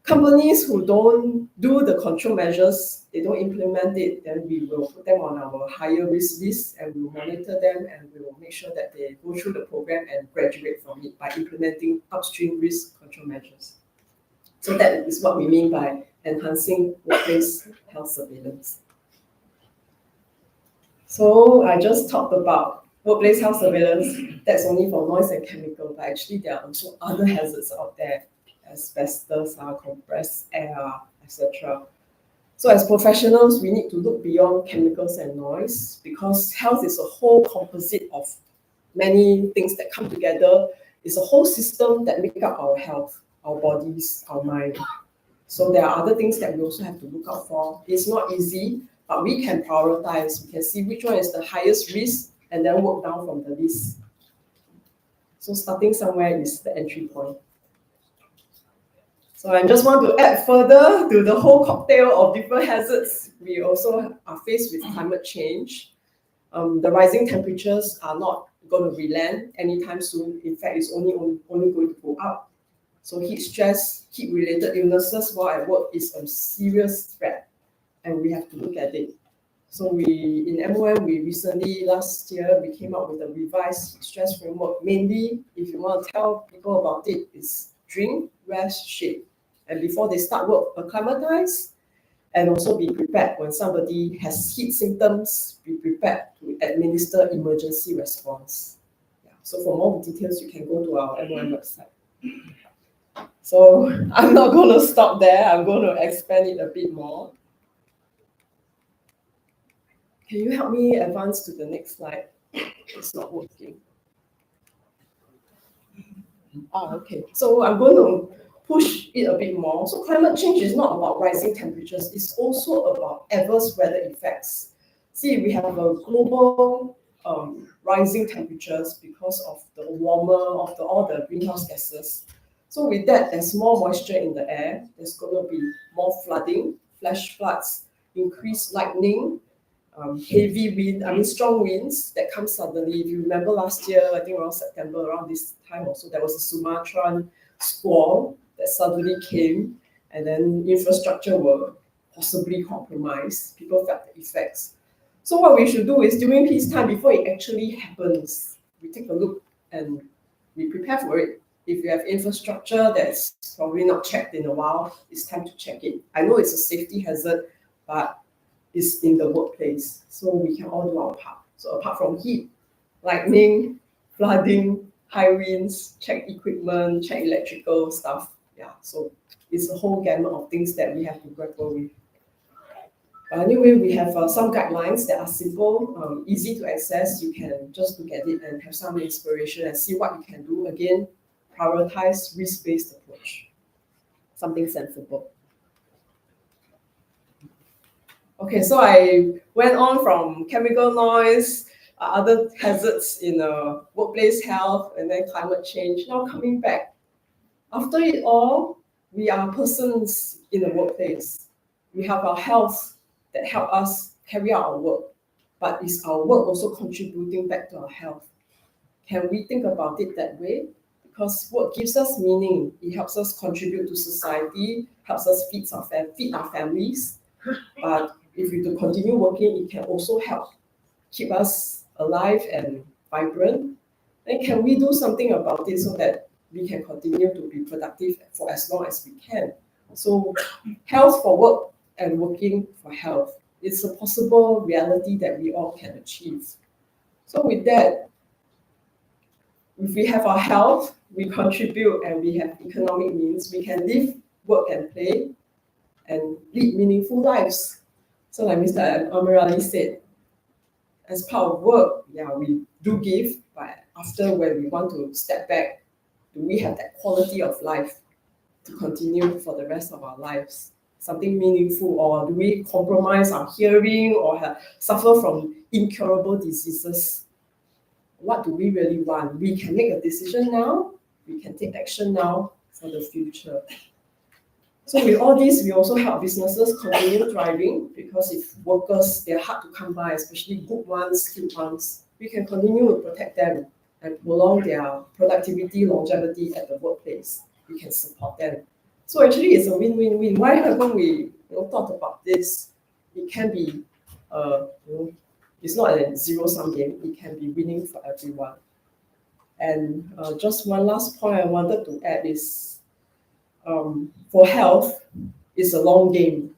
companies who don't do the control measures, they don't implement it, then we will put them on our higher risk list and we will monitor them and we will make sure that they go through the program and graduate from it by implementing upstream risk control measures. So that is what we mean by enhancing workplace health surveillance. So I just talked about workplace health surveillance. That's only for noise and chemical, but actually there are also other hazards out there, asbestos, compressed air, etc. So as professionals, we need to look beyond chemicals and noise because health is a whole composite of many things that come together. It's a whole system that make up our health, our bodies, our mind. So there are other things that we also have to look out for. It's not easy, but we can prioritize. We can see which one is the highest risk and then work down from the list. So starting somewhere is the entry point. So I just want to add further to the whole cocktail of different hazards. We also are faced with climate change. The rising temperatures are not going to relent anytime soon. In fact, it's only going to go up. So heat stress, heat-related illnesses while at work is a serious threat, and we have to look at it. So in MOM, we recently, last year, we came up with a revised heat stress framework. Mainly, if you want to tell people about it, is drink, rest, shake. And before they start work, acclimatize, and also be prepared when somebody has heat symptoms, be prepared to administer emergency response. Yeah. So for more details, you can go to our MOM website. So I'm not going to stop there. I'm going to expand it a bit more. Can you help me advance to the next slide? It's not working. Okay. So I'm going to push it a bit more. So climate change is not about rising temperatures. It's also about adverse weather effects. See, we have a global rising temperatures because of the warmer, of all the greenhouse gases. So with that, there's more moisture in the air. There's going to be more flooding, flash floods, increased lightning, heavy wind, strong winds that come suddenly. If you remember last year, I think around September, around this time also, there was a Sumatran squall that suddenly came, and then infrastructure were possibly compromised. People felt the effects. So what we should do is during peacetime, before it actually happens, we take a look and we prepare for it. If you have infrastructure that's probably not checked in a while, it's time to check it. I know it's a safety hazard, but it's in the workplace, so we can all do our part. So apart from heat, lightning, flooding, high winds, check equipment, check electrical stuff. Yeah, so it's a whole gamut of things that we have to grapple with. But anyway, we have some guidelines that are simple, easy to access. You can just look at it and have some inspiration and see what you can do. Again, prioritize risk-based approach, something sensible. Okay, so I went on from chemical noise, other hazards in workplace health, and then climate change. Now coming back, after it all, we are persons in the workplace. We have our health that help us carry out our work, but is our work also contributing back to our health? Can we think about it that way? Because work gives us meaning. It helps us contribute to society, helps us feed our families. But if we do continue working, it can also help keep us alive and vibrant. And can we do something about it so that we can continue to be productive for as long as we can? So health for work and working for health is a possible reality that we all can achieve. So with that, if we have our health, we contribute and we have economic means, we can live, work and play and lead meaningful lives. So like Mr. Amirali said, as part of work, yeah, we do give, but after when we want to step back, do we have that quality of life to continue for the rest of our lives? Something meaningful, or do we compromise our hearing or suffer from incurable diseases? What do we really want? We can make a decision now, we can take action now for the future. So with all this, we also help businesses continue thriving, because if workers, they're hard to come by, especially good ones, skilled ones, we can continue to protect them and prolong their productivity, longevity at the workplace. We can support them. So actually, it's a win-win-win. Why haven't we thought about this? It can be, it's not a zero-sum game. It can be winning for everyone. And just one last point I wanted to add is, for health, it's a long game.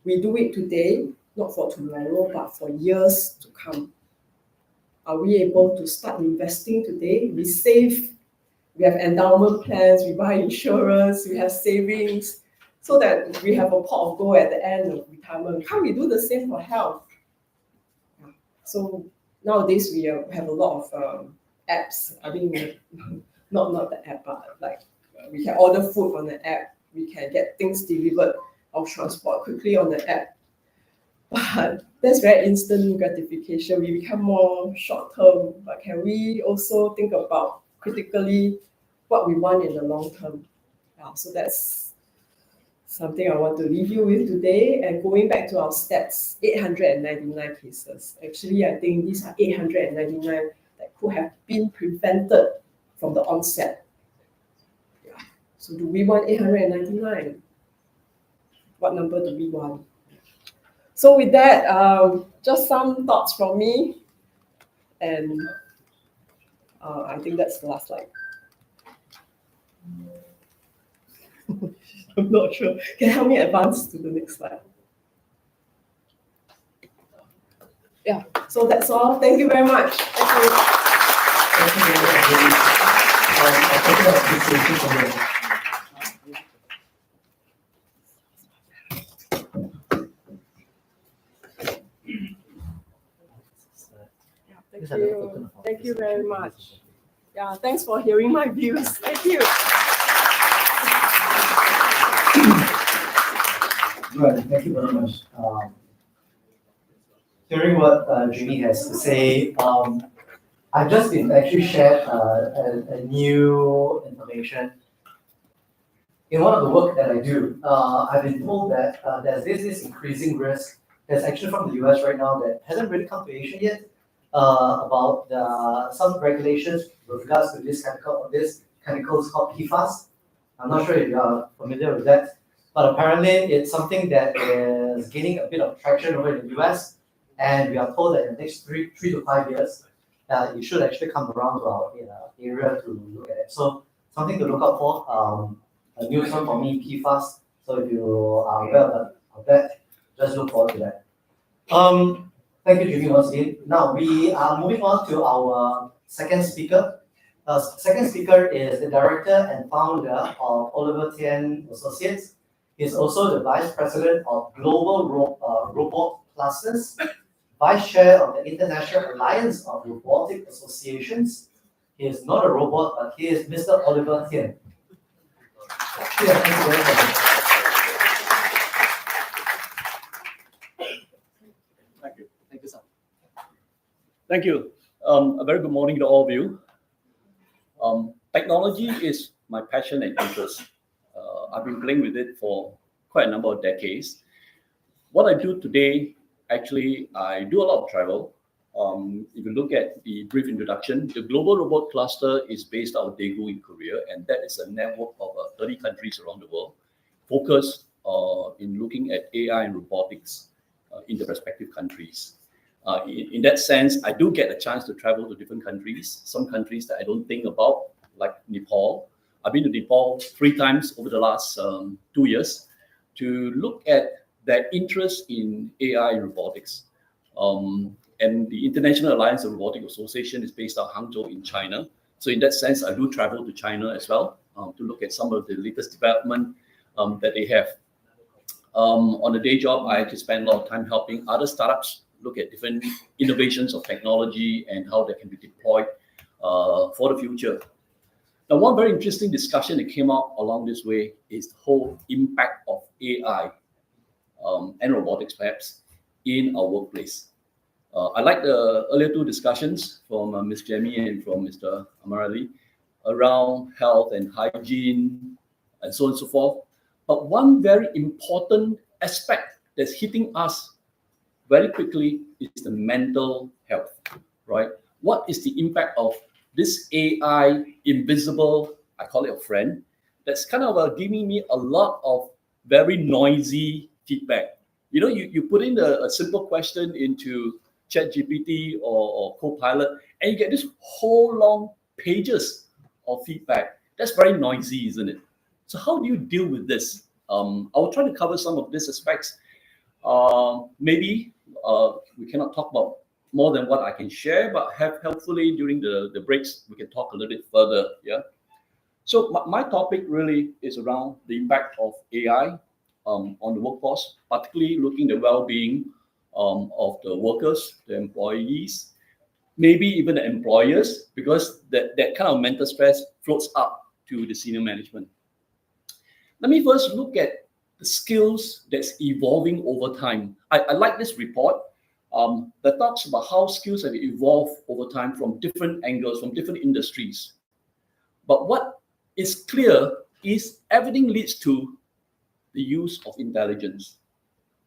We do it today, not for tomorrow, but for years to come. Are we able to start investing today? We save, we have endowment plans, we buy insurance, we have savings, so that we have a pot of gold at the end of retirement. Can't we do the same for health? So nowadays we have a lot of apps. I mean, not the app, but like we can order food on the app. We can get things delivered of transport quickly on the app. But that's very instant gratification. We become more short term. But can we also think about critically what we want in the long term? So that's something I want to leave you with today. And going back to our stats, 899 cases. Actually, I think these are 899 that could have been prevented from the onset. Yeah. So do we want 899? What number do we want? So with that, just some thoughts from me. And I think that's the last slide. I'm not sure. Can you help me advance to the next slide? Yeah, so that's all. Thank you very much. Thank you. Thank you very much. I take appreciation from you. Thank you. Thank you very much. Yeah, thanks for hearing my views. Thank you. Right, thank you very much. Hearing what Jimmy has to say, I've just been actually shared a new information. In one of the work that I do, I've been told that there's this increasing risk that's actually from the US right now that hasn't really come to Asia yet, about some regulations with regards to this chemicals called PFAS. I'm not sure if you are familiar with that, but apparently it's something that is gaining a bit of traction over in the US, and we are told that in the next three to 5 years, it should actually come around to our area to look at it. So something to look out for. A new term for me, PFAS. So if you are aware of that, just look forward to that. Thank you, Jimmy, once again. Now we are moving on to our second speaker. Second speaker is the director and founder of Oliver Tian Associates. He's also the vice president of Global Robot Clusters, vice chair of the International Alliance of Robotic Associations. He is not a robot, but he is Mr. Oliver Tian. Yeah, thank you very much. Thank you. Thank you, sir. Thank you. A very good morning to all of you. Technology is my passion and interest. I've been playing with it for quite a number of decades. What I do today, actually, I do a lot of travel. If you look at the brief introduction, the Global Robot Cluster is based out of Daegu in Korea, and that is a network of 30 countries around the world, focused in looking at AI and robotics in the respective countries. In that sense, I do get a chance to travel to different countries, some countries that I don't think about, like Nepal. I've been to Nepal 3 times over the last 2 years to look at their interest in AI and robotics. And the International Alliance of Robotic Association is based out of Hangzhou in China. So in that sense, I do travel to China as well to look at some of the latest development that they have. On a day job, I actually spend a lot of time helping other startups look at different innovations of technology and how they can be deployed for the future. Now, one very interesting discussion that came out along this way is the whole impact of AI and robotics, perhaps, in our workplace. I like the earlier 2 discussions from Ms. Jamie and from Mr. Amarali around health and hygiene and so on and so forth. But one very important aspect that's hitting us very quickly is the mental health, right? What is the impact of this AI invisible, I call it a friend, that's kind of giving me a lot of very noisy feedback. You put in a simple question into ChatGPT or Copilot, and you get this whole long pages of feedback. That's very noisy, isn't it? So how do you deal with this? I will try to cover some of these aspects. Maybe we cannot talk about more than what I can share, but helpfully during the breaks, we can talk a little bit further. Yeah. So my topic really is around the impact of AI on the workforce, particularly looking at the well-being of the workers, the employees, maybe even the employers, because that kind of mental stress floats up to the senior management. Let me first look at the skills that's evolving over time. I like this report that talks about how skills have evolved over time from different angles, from different industries. But what is clear is everything leads to the use of intelligence,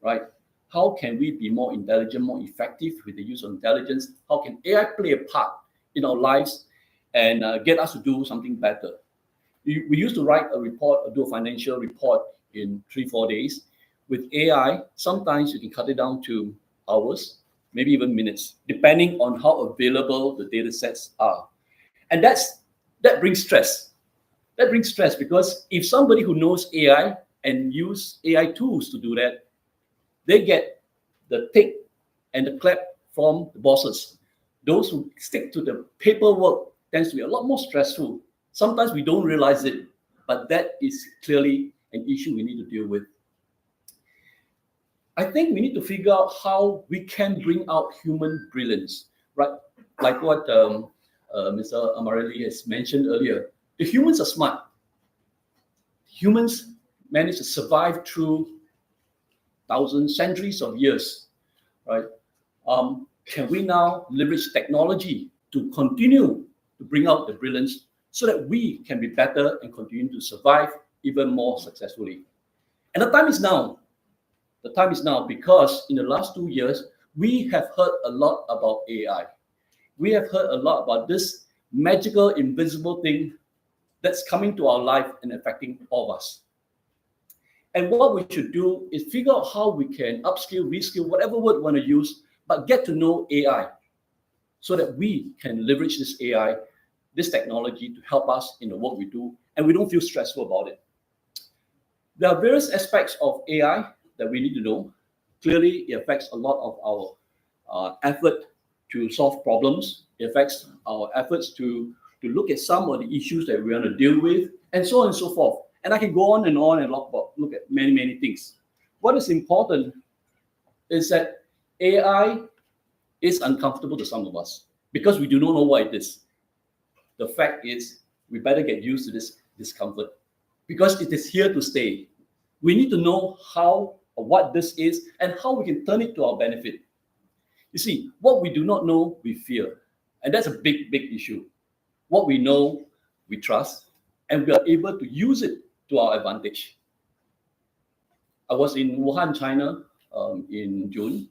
right? How can we be more intelligent, more effective with the use of intelligence? How can AI play a part in our lives and get us to do something better? We used to write a report, do a financial report in 3-4 days. With AI, sometimes you can cut it down to hours, maybe even minutes, depending on how available the data sets are. And that brings stress. That brings stress because if somebody who knows AI and use AI tools to do that, they get the tick and the clap from the bosses. Those who stick to the paperwork tends to be a lot more stressful. Sometimes we don't realize it, but that is clearly an issue we need to deal with. I think we need to figure out how we can bring out human brilliance, right? Like what Mr. Amarelli has mentioned earlier. The humans are smart. Humans manage to survive through thousands, centuries of years, right? Can we now leverage technology to continue to bring out the brilliance so that we can be better and continue to survive even more successfully? And the time is now. The time is now because in the last 2 years, we have heard a lot about AI. We have heard a lot about this magical, invisible thing that's coming to our life and affecting all of us. And what we should do is figure out how we can upskill, reskill, whatever word we want to use, but get to know AI so that we can leverage this AI, this technology to help us in the work we do, and we don't feel stressful about it. There are various aspects of AI that we need to know. Clearly, it affects a lot of our effort to solve problems. It affects our efforts to look at some of the issues that we want to deal with, and so on and so forth. And I can go on and look at many, many things. What is important is that AI is uncomfortable to some of us because we do not know what it is. The fact is, we better get used to this discomfort because it is here to stay. We need to know how or what this is and how we can turn it to our benefit. You see, what we do not know, we fear. And that's a big, big issue. What we know, we trust, and we are able to use it to our advantage. I was in Wuhan, China in June,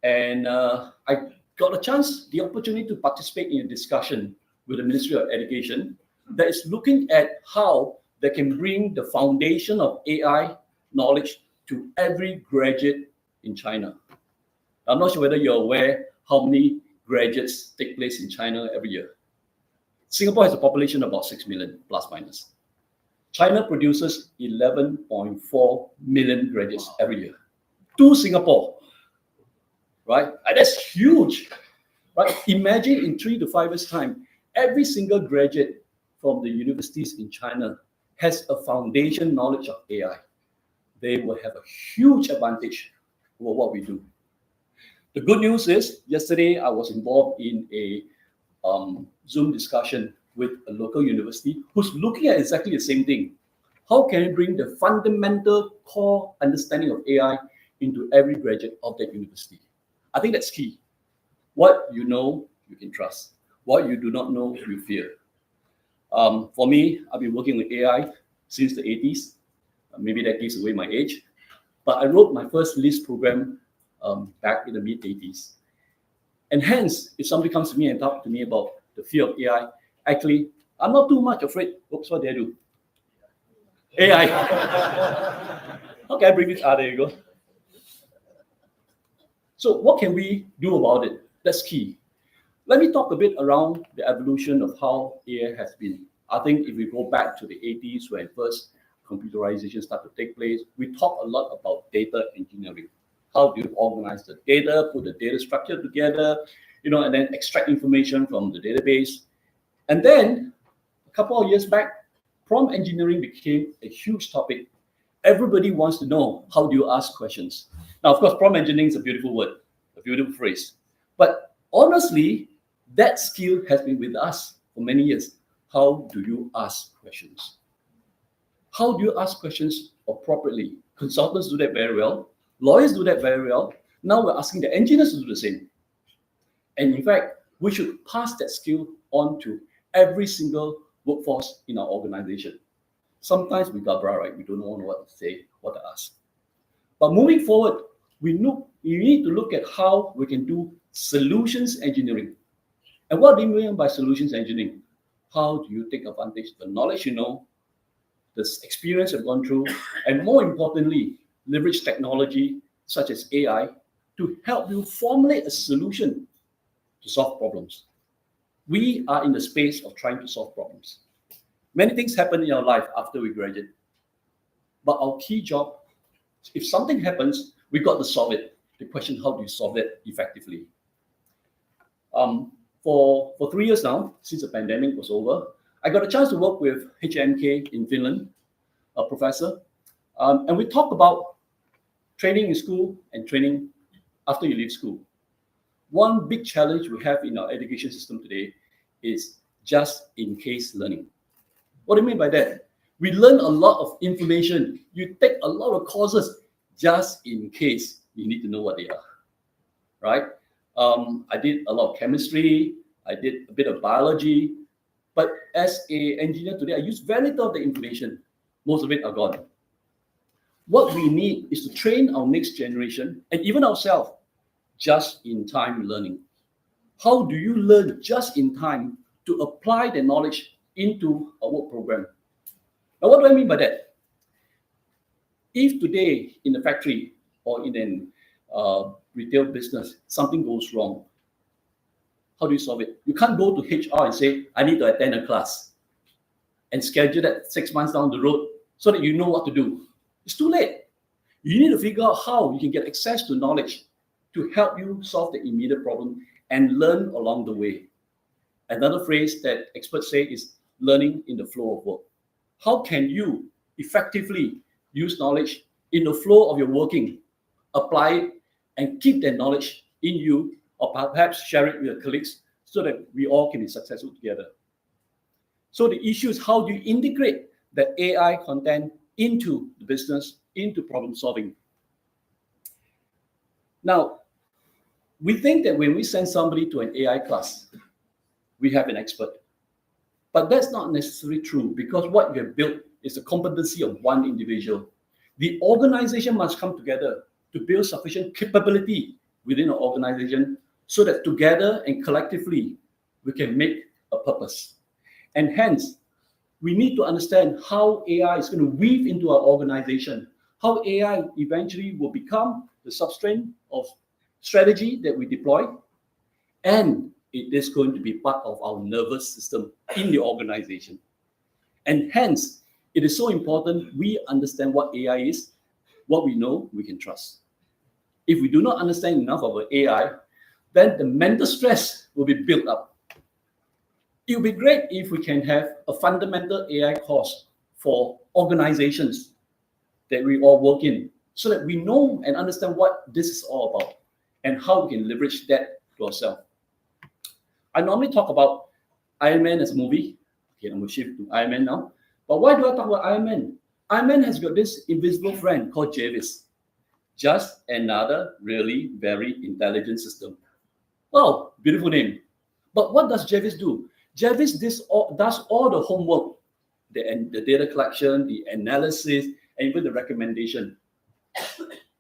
and I got a chance, the opportunity to participate in a discussion with the Ministry of Education that is looking at how they can bring the foundation of AI knowledge to every graduate in China. I'm not sure whether you're aware how many graduates take place in China every year. Singapore has a population of about 6 million, plus minus. China produces 11.4 million graduates every year to Singapore, right? And that's huge, right? Imagine in 3 to 5 years' time, every single graduate from the universities in China has a foundation knowledge of AI. They will have a huge advantage over what we do. The good news is, yesterday I was involved in a Zoom discussion with a local university who's looking at exactly the same thing. How can we bring the fundamental core understanding of AI into every graduate of that university? I think that's key. What you know, you can trust. What you do not know, you fear. For me, I've been working with AI since the 80s. Maybe that gives away my age. But I wrote my first LIST program back in the mid-80s. And hence, if somebody comes to me and talks to me about the fear of AI, actually, I'm not too much afraid. Oops, what did I do? AI. How can I bring this? There you go. So what can we do about it? That's key. Let me talk a bit around the evolution of how AI has been. I think if we go back to the 80s when first computerization started to take place, we talk a lot about data engineering. How do you organize the data, put the data structure together, and then extract information from the database. And then a couple of years back, prompt engineering became a huge topic. Everybody wants to know, how do you ask questions? Now, of course, prompt engineering is a beautiful word, a beautiful phrase. But honestly, that skill has been with us for many years. How do you ask questions? How do you ask questions appropriately? Consultants do that very well. Lawyers do that very well. Now we're asking the engineers to do the same. And in fact, we should pass that skill on to every single workforce in our organization. Sometimes we gabra, right? We don't know what to say, what to ask. But moving forward, we need to look at how we can do solutions engineering. And what do you mean by solutions engineering? How do you take advantage of the knowledge you know, the experience you've gone through, and more importantly, leverage technology such as AI to help you formulate a solution to solve problems. We are in the space of trying to solve problems. Many things happen in our life after we graduate. But our key job, if something happens, we got to solve it. The question, how do you solve it effectively? For 3 years now, since the pandemic was over, I got a chance to work with HMK in Finland, a professor, and we talked about training in school and training after you leave school. One big challenge we have in our education system today is just-in-case learning. What do you mean by that? We learn a lot of information. You take a lot of courses just in case you need to know what they are, right? I did a lot of chemistry. I did a bit of biology. But as an engineer today, I use very little of the information. Most of it are gone. What we need is to train our next generation and even ourselves just-in-time learning. How do you learn just in time to apply the knowledge into a work program? Now, what do I mean by that? If today in the factory or in a retail business, something goes wrong, how do you solve it? You can't go to HR and say, I need to attend a class and schedule that 6 months down the road so that you know what to do. It's too late. You need to figure out how you can get access to knowledge to help you solve the immediate problem and learn along the way. Another phrase that experts say is learning in the flow of work. How can you effectively use knowledge in the flow of your working, apply it, and keep that knowledge in you, or perhaps share it with your colleagues so that we all can be successful together? So the issue is, how do you integrate the AI content into the business, into problem solving? Now, we think that when we send somebody to an AI class, we have an expert. But that's not necessarily true, because what you have built is the competency of one individual. The organization must come together to build sufficient capability within an organization so that together and collectively we can make a purpose. And hence, we need to understand how AI is going to weave into our organization, how AI eventually will become the substrate of strategy that we deploy, and it is going to be part of our nervous system in the organization. And hence, it is so important we understand what AI is, what we know we can trust. If we do not understand enough of AI, then the mental stress will be built up. It would be great if we can have a fundamental AI course for organizations that we all work in, so that we know and understand what this is all about and how we can leverage that to ourselves. I normally talk about Iron Man as a movie. Okay, I'm going to shift to Iron Man now. But why do I talk about Iron Man? Iron Man has got this invisible friend called Jarvis. Just another really very intelligent system. Oh, beautiful name. But what does Jarvis do? Jarvis does all the homework, the data collection, the analysis, and even the recommendation.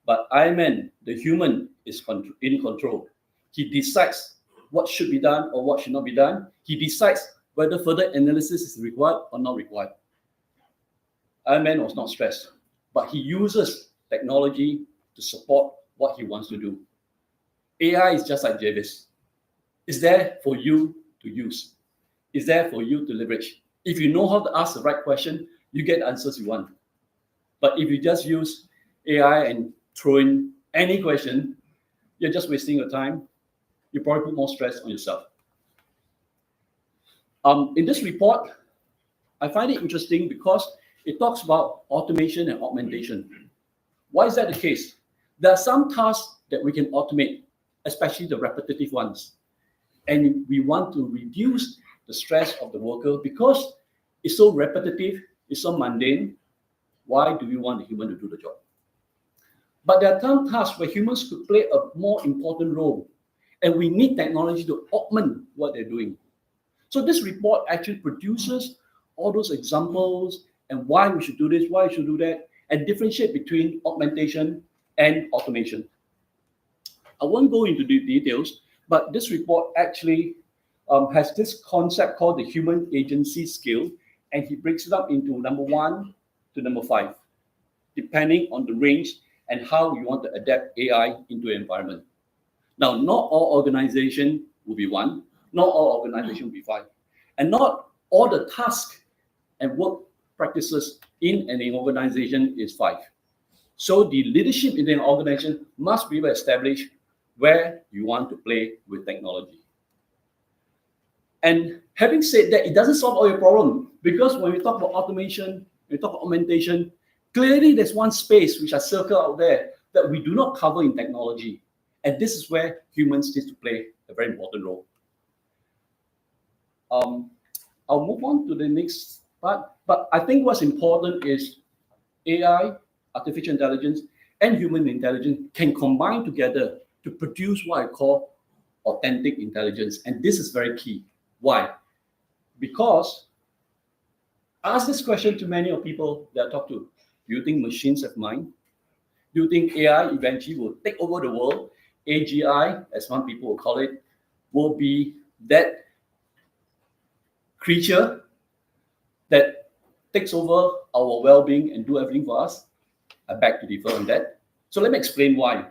But Iron Man, the human, is in control. He decides what should be done or what should not be done. He decides whether further analysis is required or not required. Iron Man was not stressed, but he uses technology to support what he wants to do. AI is just like Jarvis. It's there for you to use. It's there for you to leverage. If you know how to ask the right question, you get the answers you want. But if you just use AI and throw in any question, you're just wasting your time. You probably put more stress on yourself. In this report, I find it interesting because it talks about automation and augmentation. Why is that the case? There are some tasks that we can automate, especially the repetitive ones. And we want to reduce the stress of the worker because it's so repetitive, it's so mundane. Why do we want the human to do the job? But there are some tasks where humans could play a more important role, and we need technology to augment what they're doing. So this report actually produces all those examples and why we should do this, why we should do that, and differentiate between augmentation and automation. I won't go into the details, but this report actually has this concept called the human agency scale, and he breaks it up into number 1 to number 5, depending on the range and how you want to adapt AI into an environment. Now, not all organizations will be 1, not all organizations will be 5, and not all the tasks and work practices in an organization is 5. So the leadership in an organization must be able to establish where you want to play with technology. And having said that, it doesn't solve all your problems, because when we talk about automation, when we talk about augmentation, clearly there's one space which I circle out there that we do not cover in technology. And this is where humans need to play a very important role. I'll move on to the next part, but I think what's important is AI, artificial intelligence, and human intelligence can combine together to produce what I call authentic intelligence. And this is very key. Why? Because I ask this question to many of people that I talk to. Do you think machines have mind? Do you think AI eventually will take over the world? AGI, as some people will call it, will be that creature that takes over our well-being and do everything for us? I beg to differ on that. So let me explain why.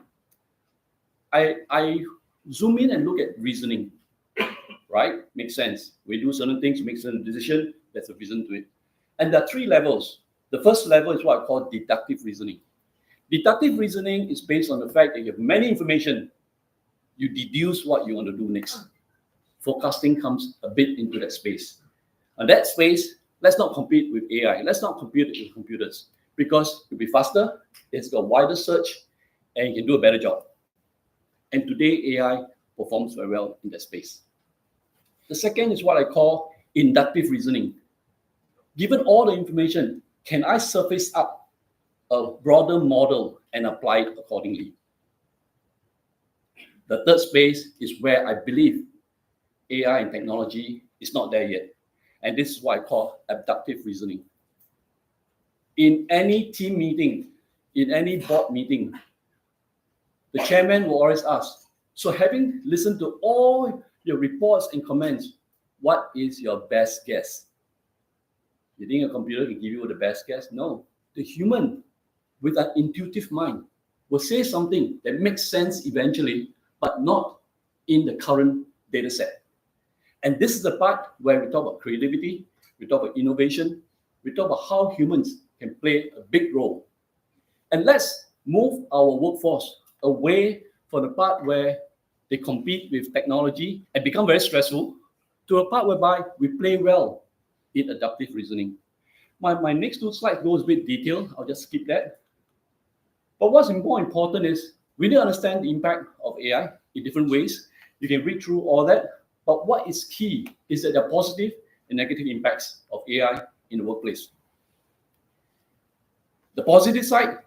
I zoom in and look at reasoning, right? Makes sense. We do certain things, make certain decisions, there's a reason to it. And there are 3 levels. The first level is what I call deductive reasoning. Deductive reasoning is based on the fact that you have many information. You deduce what you want to do next. Forecasting comes a bit into that space. And that space, let's not compete with AI. Let's not compete with computers, because it'll be faster, it's got wider search, and you can do a better job. And today, AI performs very well in that space. The second is what I call inductive reasoning. Given all the information, can I surface up a broader model and apply it accordingly? The third space is where I believe AI and technology is not there yet. And this is what I call abductive reasoning. In any team meeting, in any board meeting, the chairman will always ask, so having listened to all your reports and comments, what is your best guess? You think a computer can give you the best guess? No. The human with an intuitive mind will say something that makes sense eventually, but not in the current data set. And this is the part where we talk about creativity, we talk about innovation, we talk about how humans can play a big role. And let's move our workforce away from the part where they compete with technology and become very stressful, to a part whereby we play well in adaptive reasoning. My next 2 slides goes a bit detailed. I'll just skip that. But what's more important is we need to understand the impact of AI in different ways. You can read through all that. But what is key is that there are positive and negative impacts of AI in the workplace. The positive side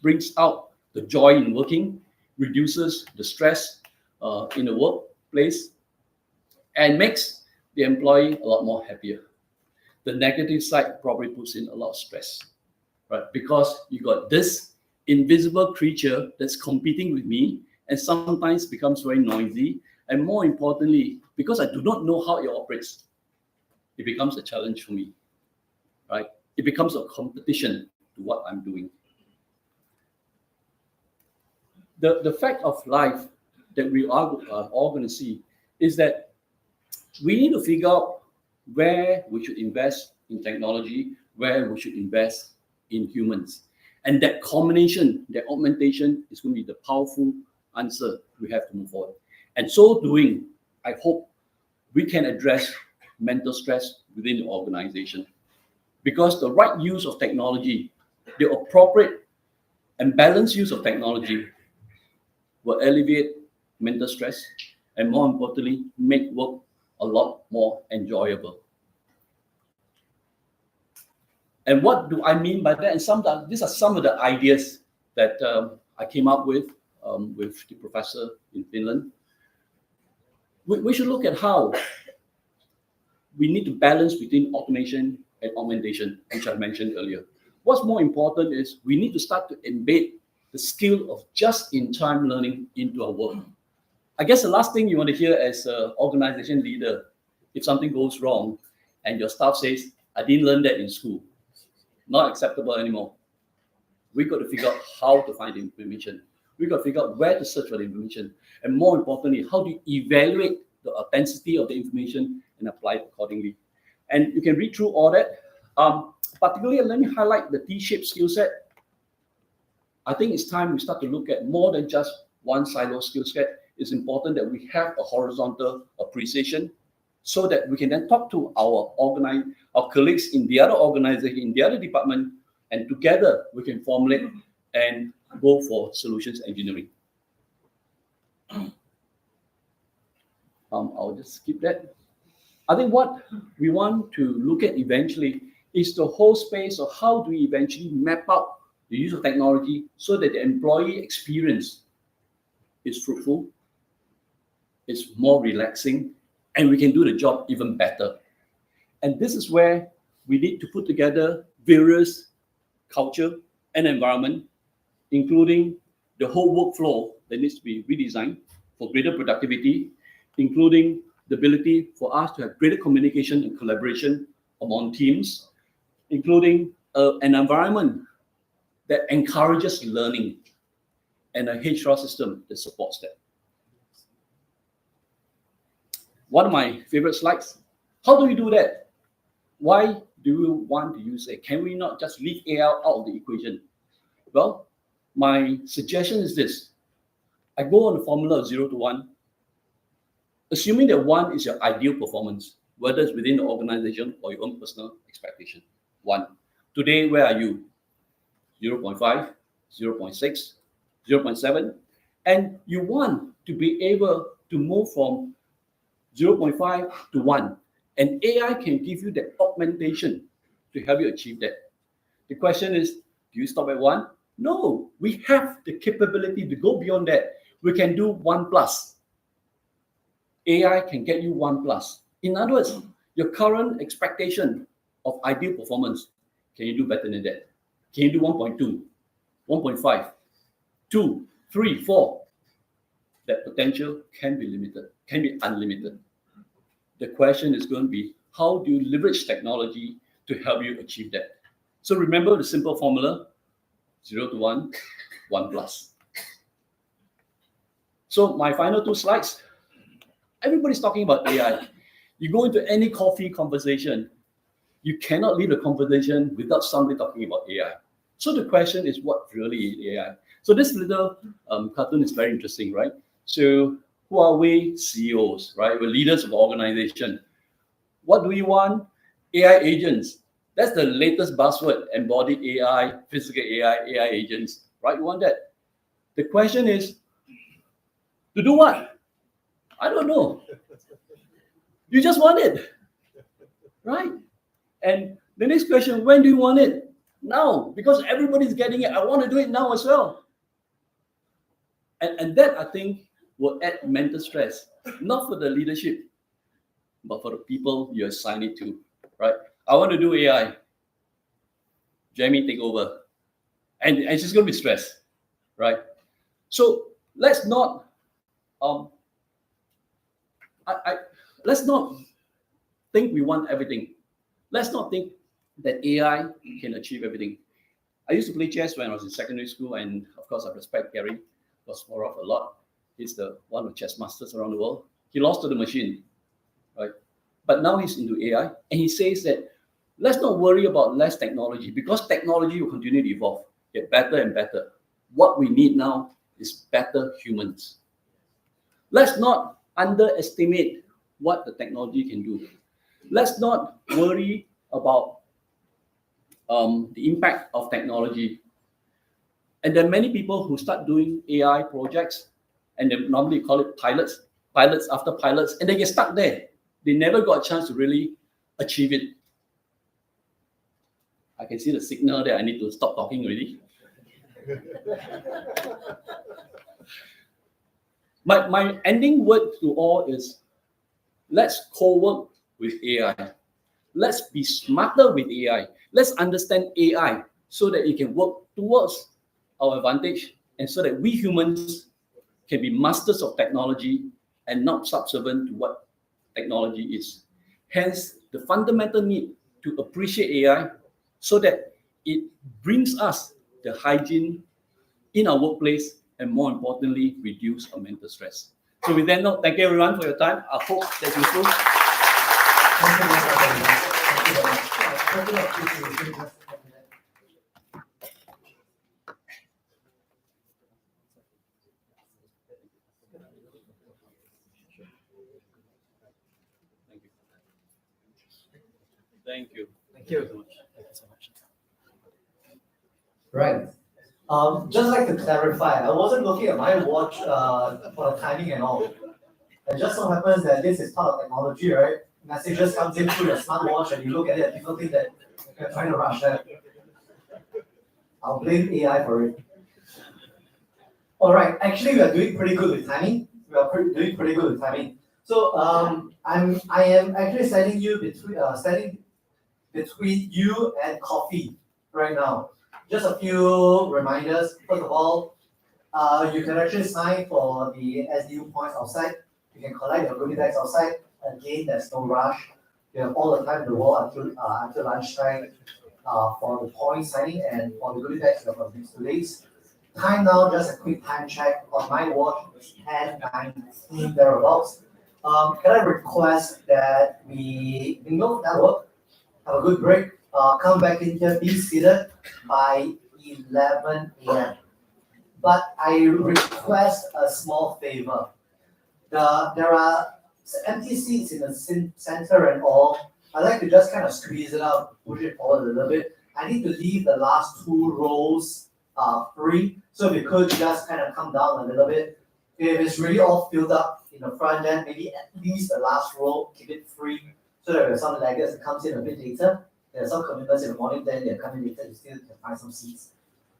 brings out the joy in working, reduces the stress in the workplace, and makes the employee a lot more happier. The negative side probably puts in a lot of stress, right? Because you got this invisible creature that's competing with me and sometimes becomes very noisy. And more importantly, because I do not know how it operates, it becomes a challenge for me, right? it becomes a competition to what I'm doing. The fact of life that we are all going to see is that we need to figure out where we should invest in technology, where we should invest in humans. And that combination, that augmentation is going to be the powerful answer we have to move forward. And so doing, I hope we can address mental stress within the organization. Because the right use of technology, the appropriate and balanced use of technology will alleviate mental stress and, more importantly, make work a lot more enjoyable. And what do I mean by that? And these are some of the ideas that I came up with the professor in Finland. We should look at how we need to balance between automation and augmentation, which I mentioned earlier. What's more important is we need to start to embed the skill of just-in-time learning into our work. I guess the last thing you want to hear as an organization leader, if something goes wrong and your staff says, I didn't learn that in school, not acceptable anymore. We got to figure out how to find the information. We got to figure out where to search for the information. And more importantly, how do you evaluate the authenticity of the information and apply it accordingly. And you can read through all that. Particularly, let me highlight the T-shaped skill set. I think it's time we start to look at more than just one silo skill set. It's important that we have a horizontal appreciation so that we can then talk to our colleagues in the other organization, in the other department, and together we can formulate and go for solutions engineering. I'll just skip that. I think what we want to look at eventually is the whole space of how do we eventually map out the use of technology so that the employee experience is fruitful, it's more relaxing, and we can do the job even better. And this is where we need to put together various culture and environment, including the whole workflow that needs to be redesigned for greater productivity, including the ability for us to have greater communication and collaboration among teams, including an environment that encourages learning and a HR system that supports that. One of my favorite slides. How do we do that? Why do we want to use it? Can we not just leave AI out of the equation? Well, my suggestion is this. I go on the formula of 0 to 1, assuming that 1 is your ideal performance, whether it's within the organization or your own personal expectation. 1. Today, where are you? 0.5, 0.6, 0.7. And you want to be able to move from 0.5 to 1. And AI can give you that augmentation to help you achieve that. The question is, do you stop at 1? No, we have the capability to go beyond that. We can do 1+. AI can get you 1+. In other words, your current expectation of ideal performance, can you do better than that? Can you do 1.2, 1.5, 2, 3, 4? That potential can be limited, can be unlimited. The question is going to be, how do you leverage technology to help you achieve that? So remember the simple formula, 0 to 1, 1+. So my final 2 slides, everybody's talking about AI. You go into any coffee conversation, you cannot leave a conversation without somebody talking about AI. So the question is, what really is AI? So this little cartoon is very interesting, right? So who are we? CEOs, right? We're leaders of organization. What do we want? AI agents. That's the latest buzzword, embodied AI, physical AI, AI agents, right? You want that. The question is, to do what? I don't know. You just want it, right? And the next question, when do you want it? Now, because everybody's getting it. I want to do it now as well. And that, I think, will add mental stress, not for the leadership, but for the people you're assigning it to, right? I want to do AI. Jamie, take over. And she's going to be stressed, right? So let's not, let's not think we want everything. Let's not think that AI can achieve everything. I used to play chess when I was in secondary school, and of course, I respect Gary Kasparov a lot. He's the one of the chess masters around the world. He lost to the machine, right? But now he's into AI, and he says that let's not worry about less technology because technology will continue to evolve, get better and better. What we need now is better humans. Let's not underestimate what the technology can do. Let's not worry about the impact of technology. And there are many people who start doing AI projects, and they normally call it pilots after pilots, and they get stuck there. They never got a chance to really achieve it. I can see the signal that I need to stop talking already. My ending word to all is, let's co-work with AI. Let's be smarter with AI. Let's understand AI so that it can work towards our advantage and so that we humans can be masters of technology and not subservient to what technology is. Hence, the fundamental need to appreciate AI so that it brings us the hygiene in our workplace and, more importantly, reduce our mental stress. So with that note, thank you everyone for your time. I hope that's useful. Thank you. Thank you so much. Thank you so much. Right. Just like to clarify, I wasn't looking at my watch for the timing and all. It just so happens that this is part of technology, right? Messages comes in through your smartwatch and you look at it and people think that you're trying to rush that. I'll blame AI for it. All right, actually we are doing pretty good with timing. Doing pretty good with timing. So I am actually standing between you and coffee right now. Just a few reminders. First of all, you can actually sign for the SDU points outside. You can collect your goodie bags outside. Again, there's no rush. You have all the time in the world until lunchtime for the point signing, and for the goodie bags, you have for these 2 days. Time now, just a quick time check on my watch, 10:19 thereabouts. Can I request that we mingle network, have a good break, come back in here, be seated by 11 a.m. But I request a small favor. There are empty seats in the center and all. I like to just kind of squeeze it out, push it forward a little bit. I need to leave the last 2 rows free. So if you could just kind of come down a little bit. If it's really all filled up in the front, then maybe at least the last row, keep it free. So that if some laggards that comes in a bit later, there are some commitments in the morning, then they're coming later, you still can find some seats.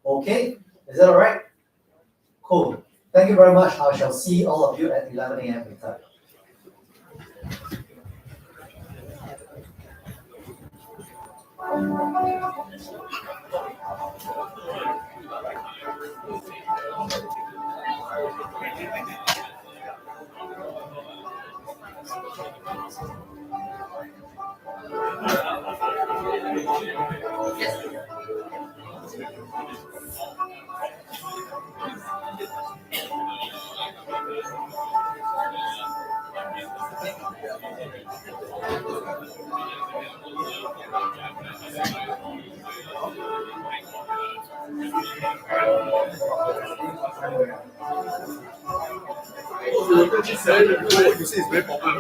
Okay, is that all right? Cool. Thank you very much. I shall see all of you at 11 a.m. later. You say it's very popular.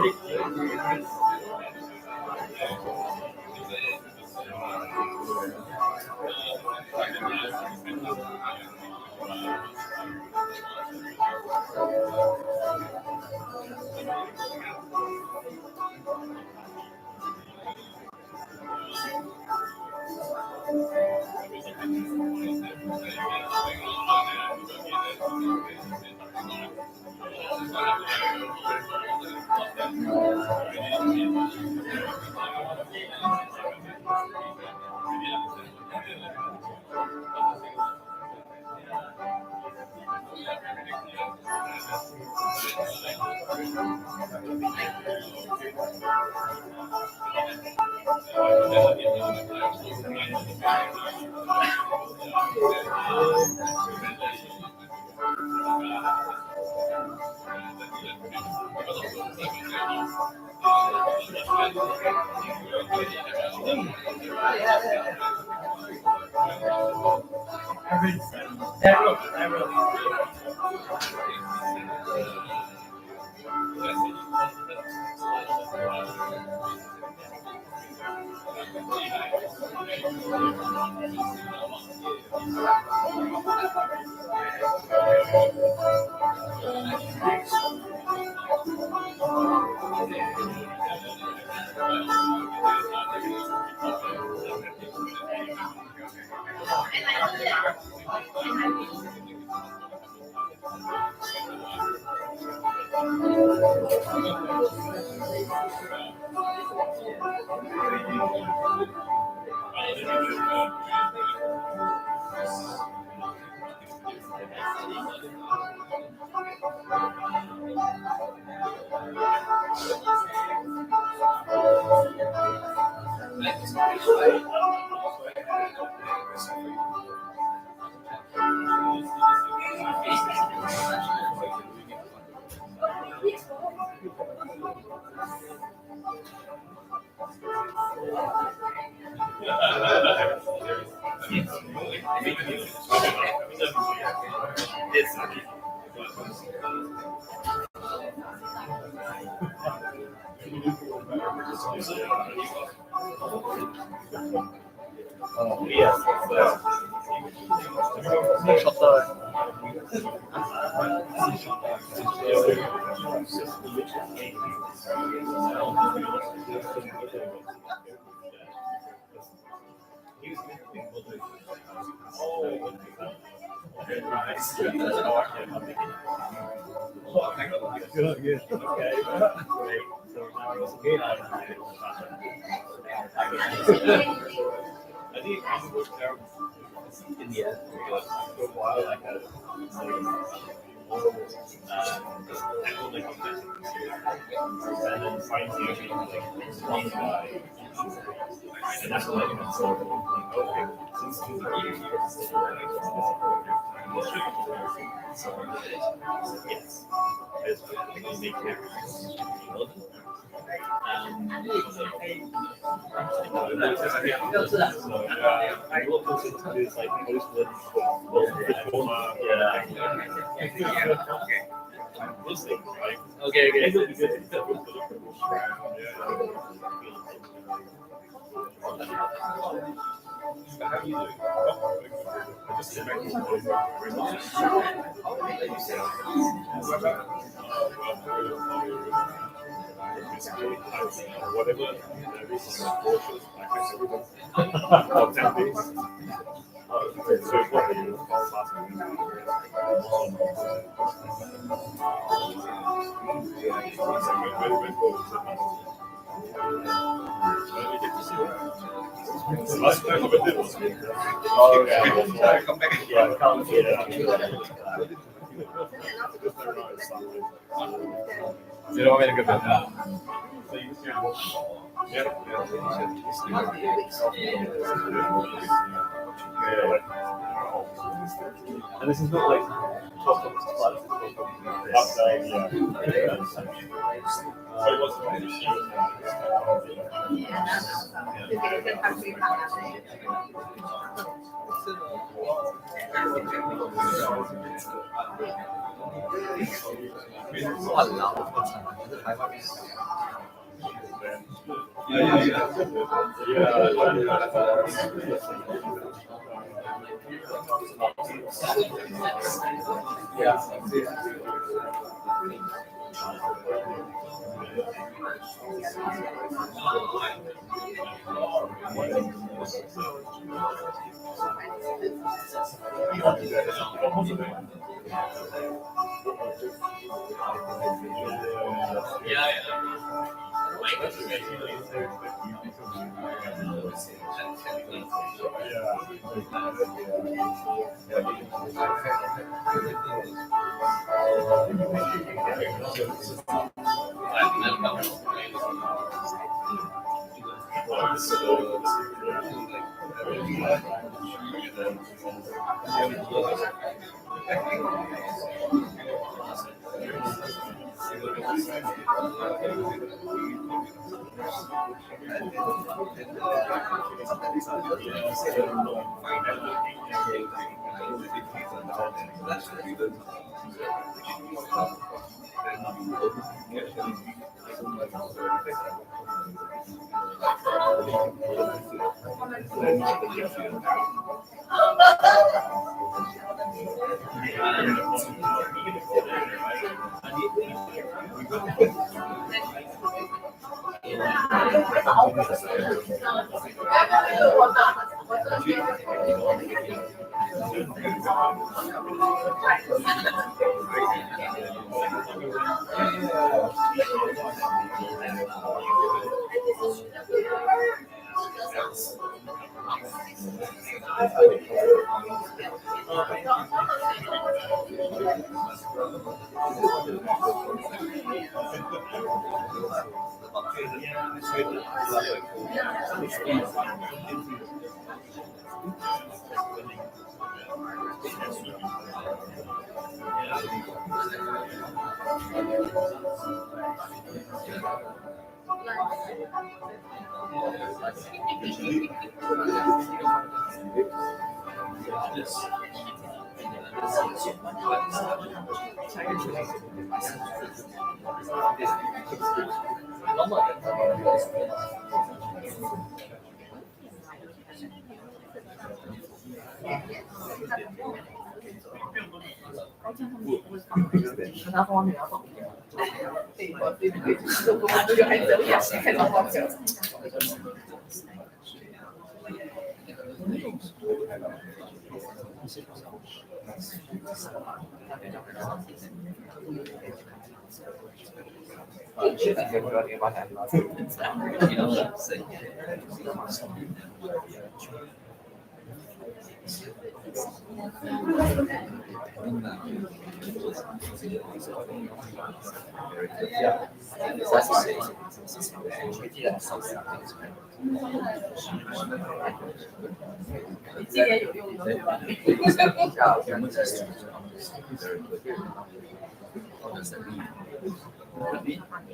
What does that mean?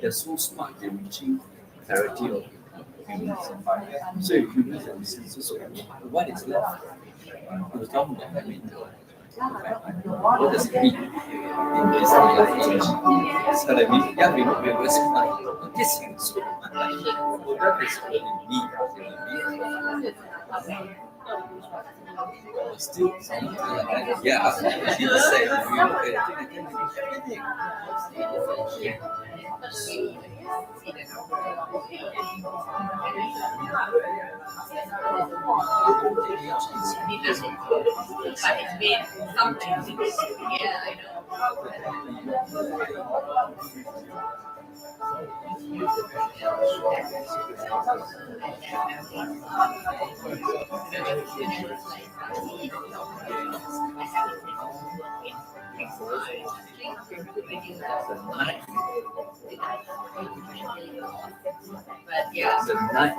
They're so smart, they're reaching parity of humans. So if humans are listening, so what is left? It was talking about what does it mean? It's what I mean. Yeah, we're smart. This is so much. What does it mean? Still, yeah, still the same. But yeah, the night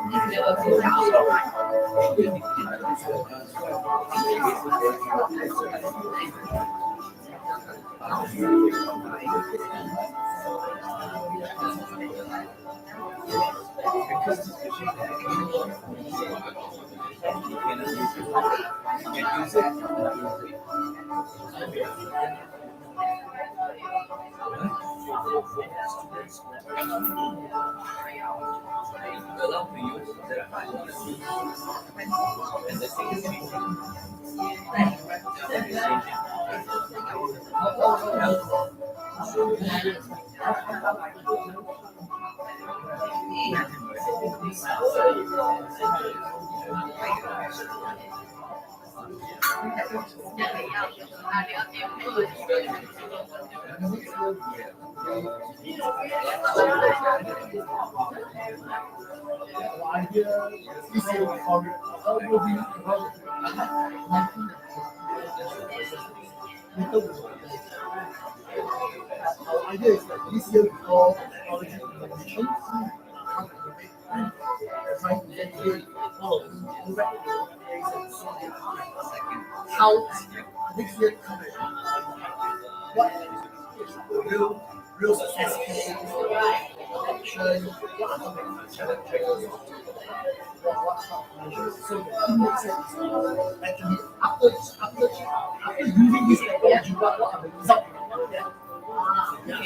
idea easier for algorithm our idea is like easier for information. Trying to get all of how next year coming, what real success case, action, what are the challenges, what kind of measures. So it makes sense. Actually, after using this technology, what are the results? Yeah.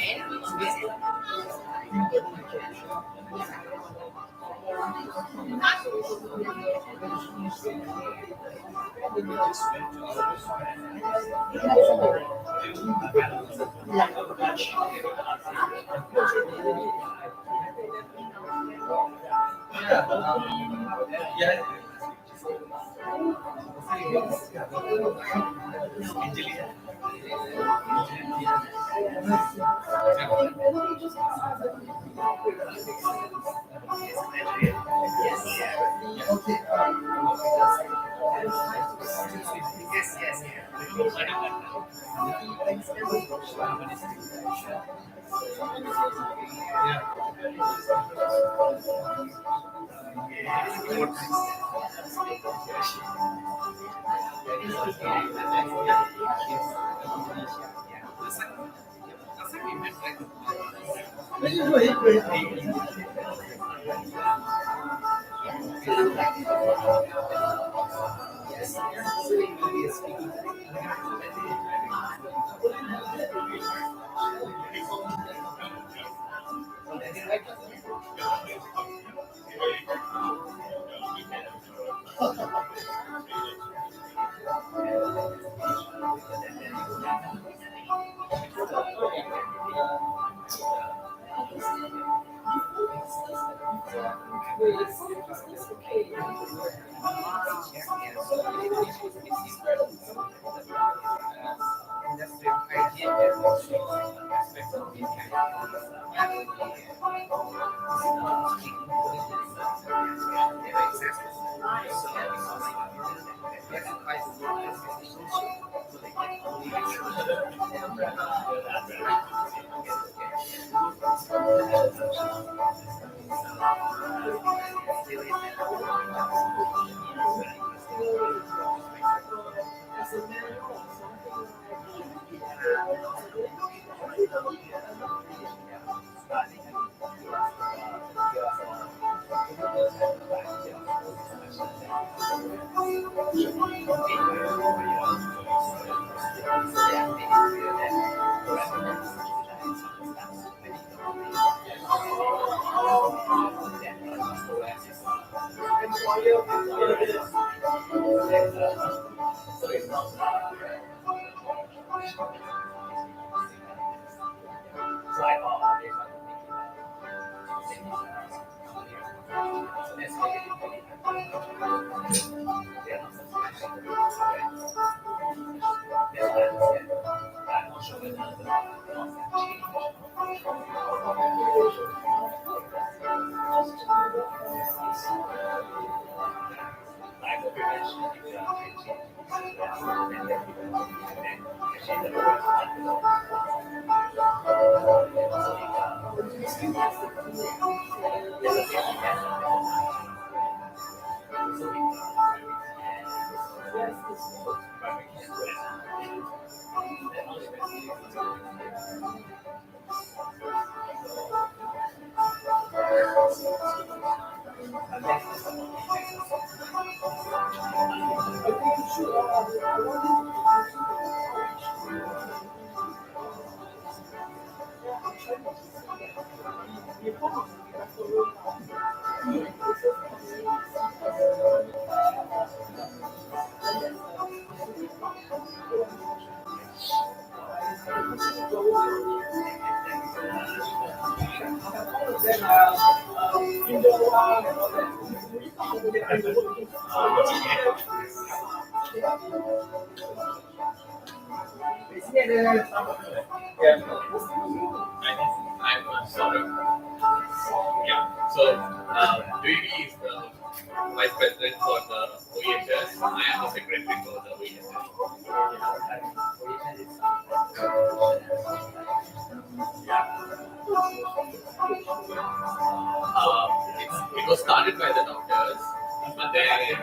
So that's okay. I'm sorry. Yeah. So, Dewey is the vice president for the OEHS. I am the secretary for the OEHS. It was started by the doctors, but then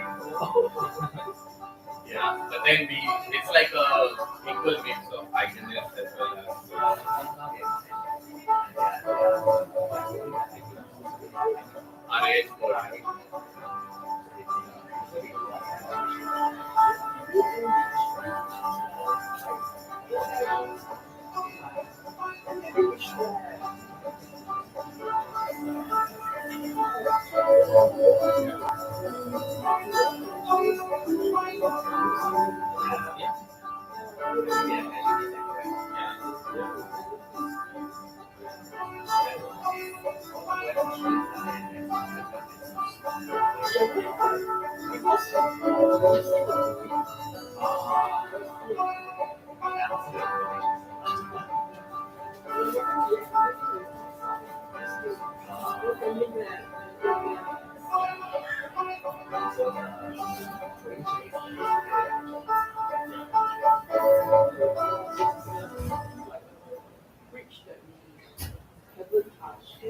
Yeah, but then it's like a equal mix of hygienists as well as RA sports.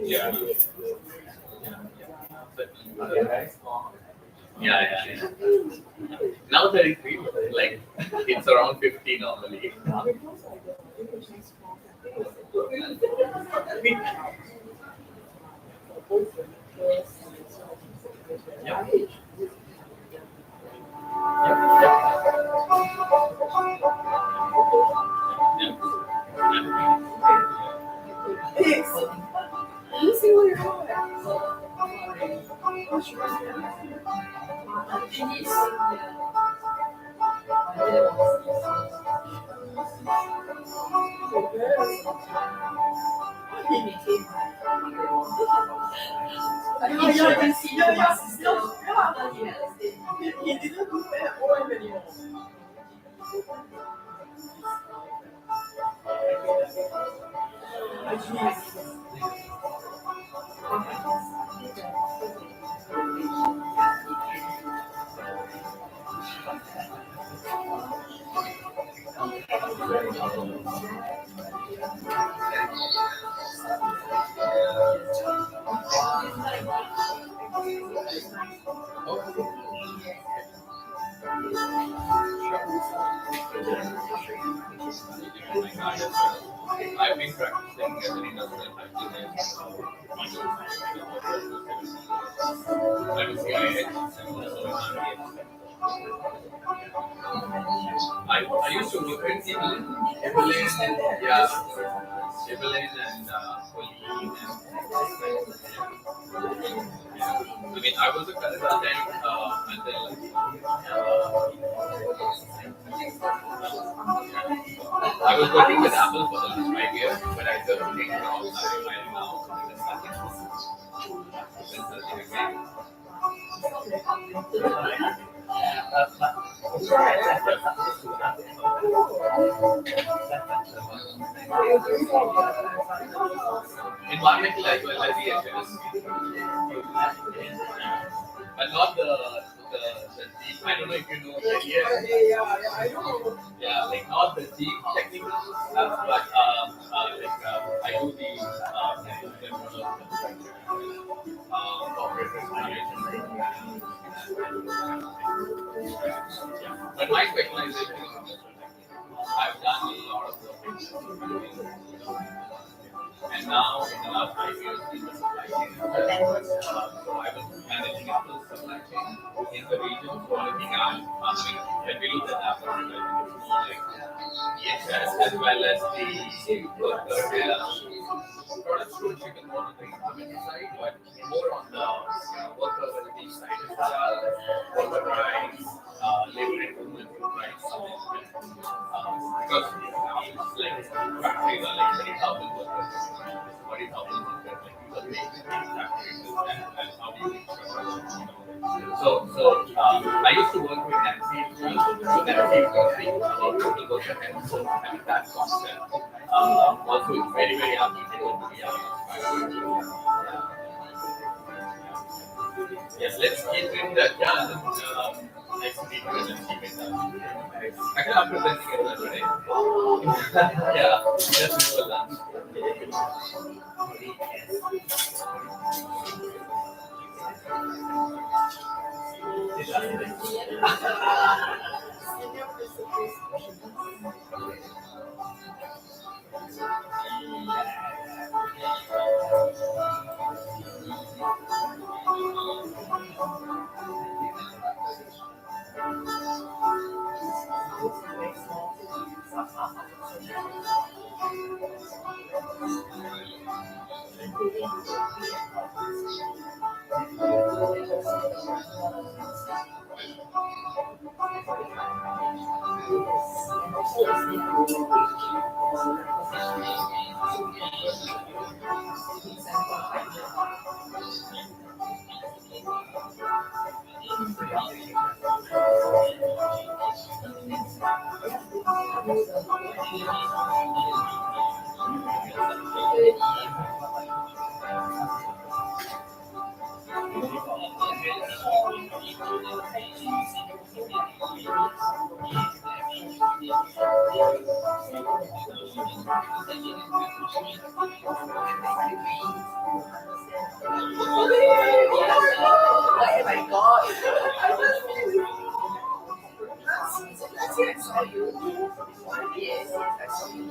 Yeah. Yeah, yeah, yeah. Now 33, like it's around 50 normally. Yeah. I've been practicing as an industrial hygienist. I'm a CIH and also an RDS. I used to work in Evelyn, yeah, Evelyn and Colleen I mean, I was a consultant until I was working with Apple for the last 5 years, but I just changed jobs. I'm now consulting again. Environmental as well as EHS, but not the deep. I don't know if you know the yeah, like not the deep technical stuff, but I do the corporate responsibility. But my specialization is industrial technique. I've done a lot of work. And now, in the last 5 years, in the supply chain, so I was managing Apple's supply chain in the region for looking at, when we look at Apple, I think it's more like EHS as well as the products which you can go on the implementation side, but more on the worker well-being side as well, worker rights, labor improvement rights, because like factories are like 30,000 workers, 40,000 workers, like these are big factories, and how do you I used to work with Nancy, so Nancy was speaking about total worker health, so and that concept also is very, very applicable to the Yes, let's keep it that next week and then keep it actually, I'm presenting it today. Yeah, just before lunch. Oh my god. Yes, I saw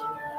you.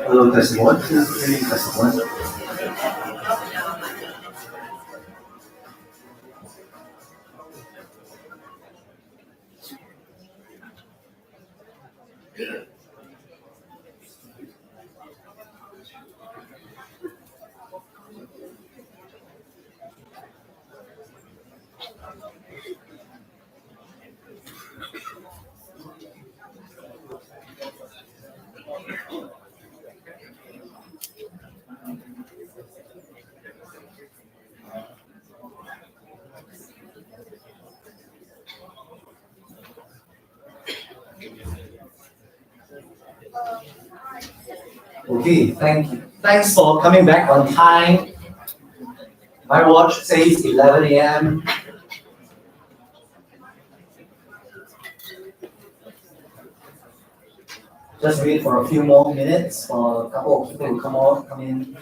Hello, testing one, two, three, testing one. Okay, thank you. Thanks for coming back on time. My watch says 11 a.m. Just wait for a few more minutes for a couple of people to come in.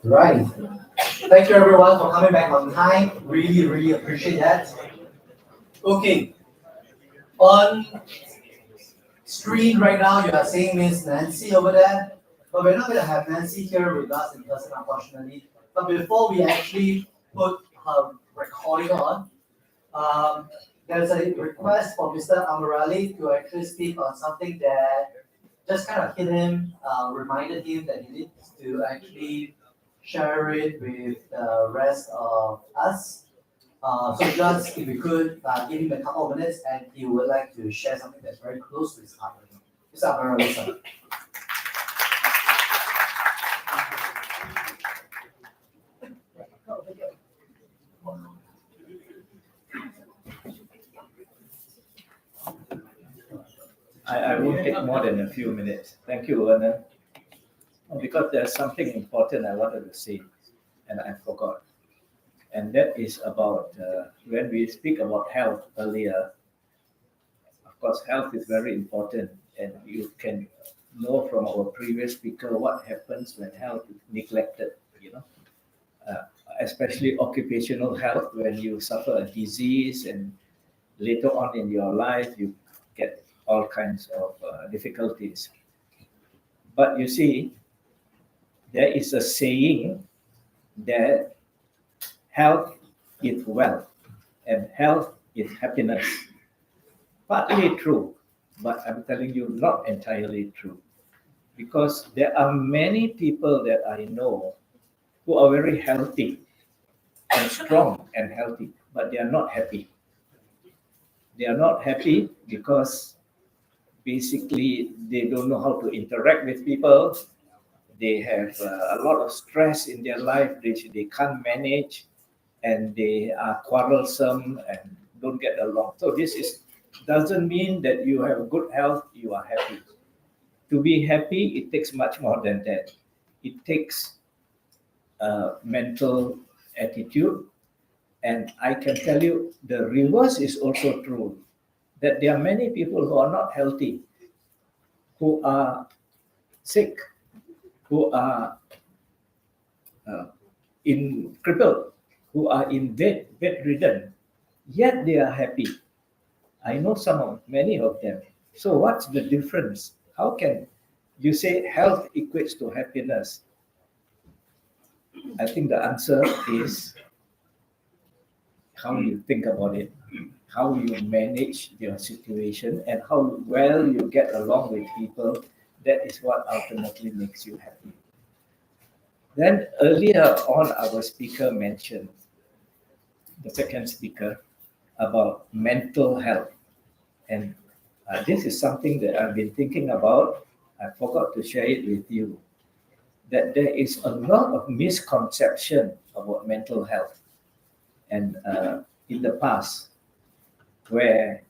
Right. Thank you everyone for coming back on time. Really, really appreciate that. Okay. On screen right now, you are seeing Miss Nancy over there, but we're not going to have Nancy here with us in person, unfortunately. But before we actually put her recording on, there's a request for Mr. Amarali to actually speak on something that just kind of hit him, reminded him that he needs to actually share it with the rest of us. So just if we could give him a couple of minutes and he would like to share something that's very close to his heart. Mr. Amarali, sir. I won't take more than a few minutes. Thank you, Vernon. Because there's something important I wanted to say and I forgot. And that is about when we speak about health earlier. Of course, health is very important, and you can know from our previous speaker what happens when health is neglected, especially occupational health, when you suffer a disease and later on in your life you get all kinds of difficulties. But you see, there is a saying that health is wealth and health is happiness. Partly true, but I'm telling you, not entirely true. Because there are many people that I know who are very healthy and strong and healthy, but they are not happy. They are not happy because basically they don't know how to interact with people. They have a lot of stress in their life, they can't manage, and they are quarrelsome and don't get along. So this doesn't mean that you have good health, you are happy. To be happy, it takes much more than that. It takes mental attitude. And I can tell you the reverse is also true, that there are many people who are not healthy, who are sick, who are crippled, who are in bedridden, yet they are happy. I know many of them. So what's the difference? How can you say health equates to happiness? I think the answer is how you think about it, how you manage your situation, and how well you get along with people. That is what ultimately makes you happy. Then earlier on, our speaker mentioned, the second speaker, about mental health. And this is something that I've been thinking about. I forgot to share it with you, that there is a lot of misconception about mental health. And in the past, where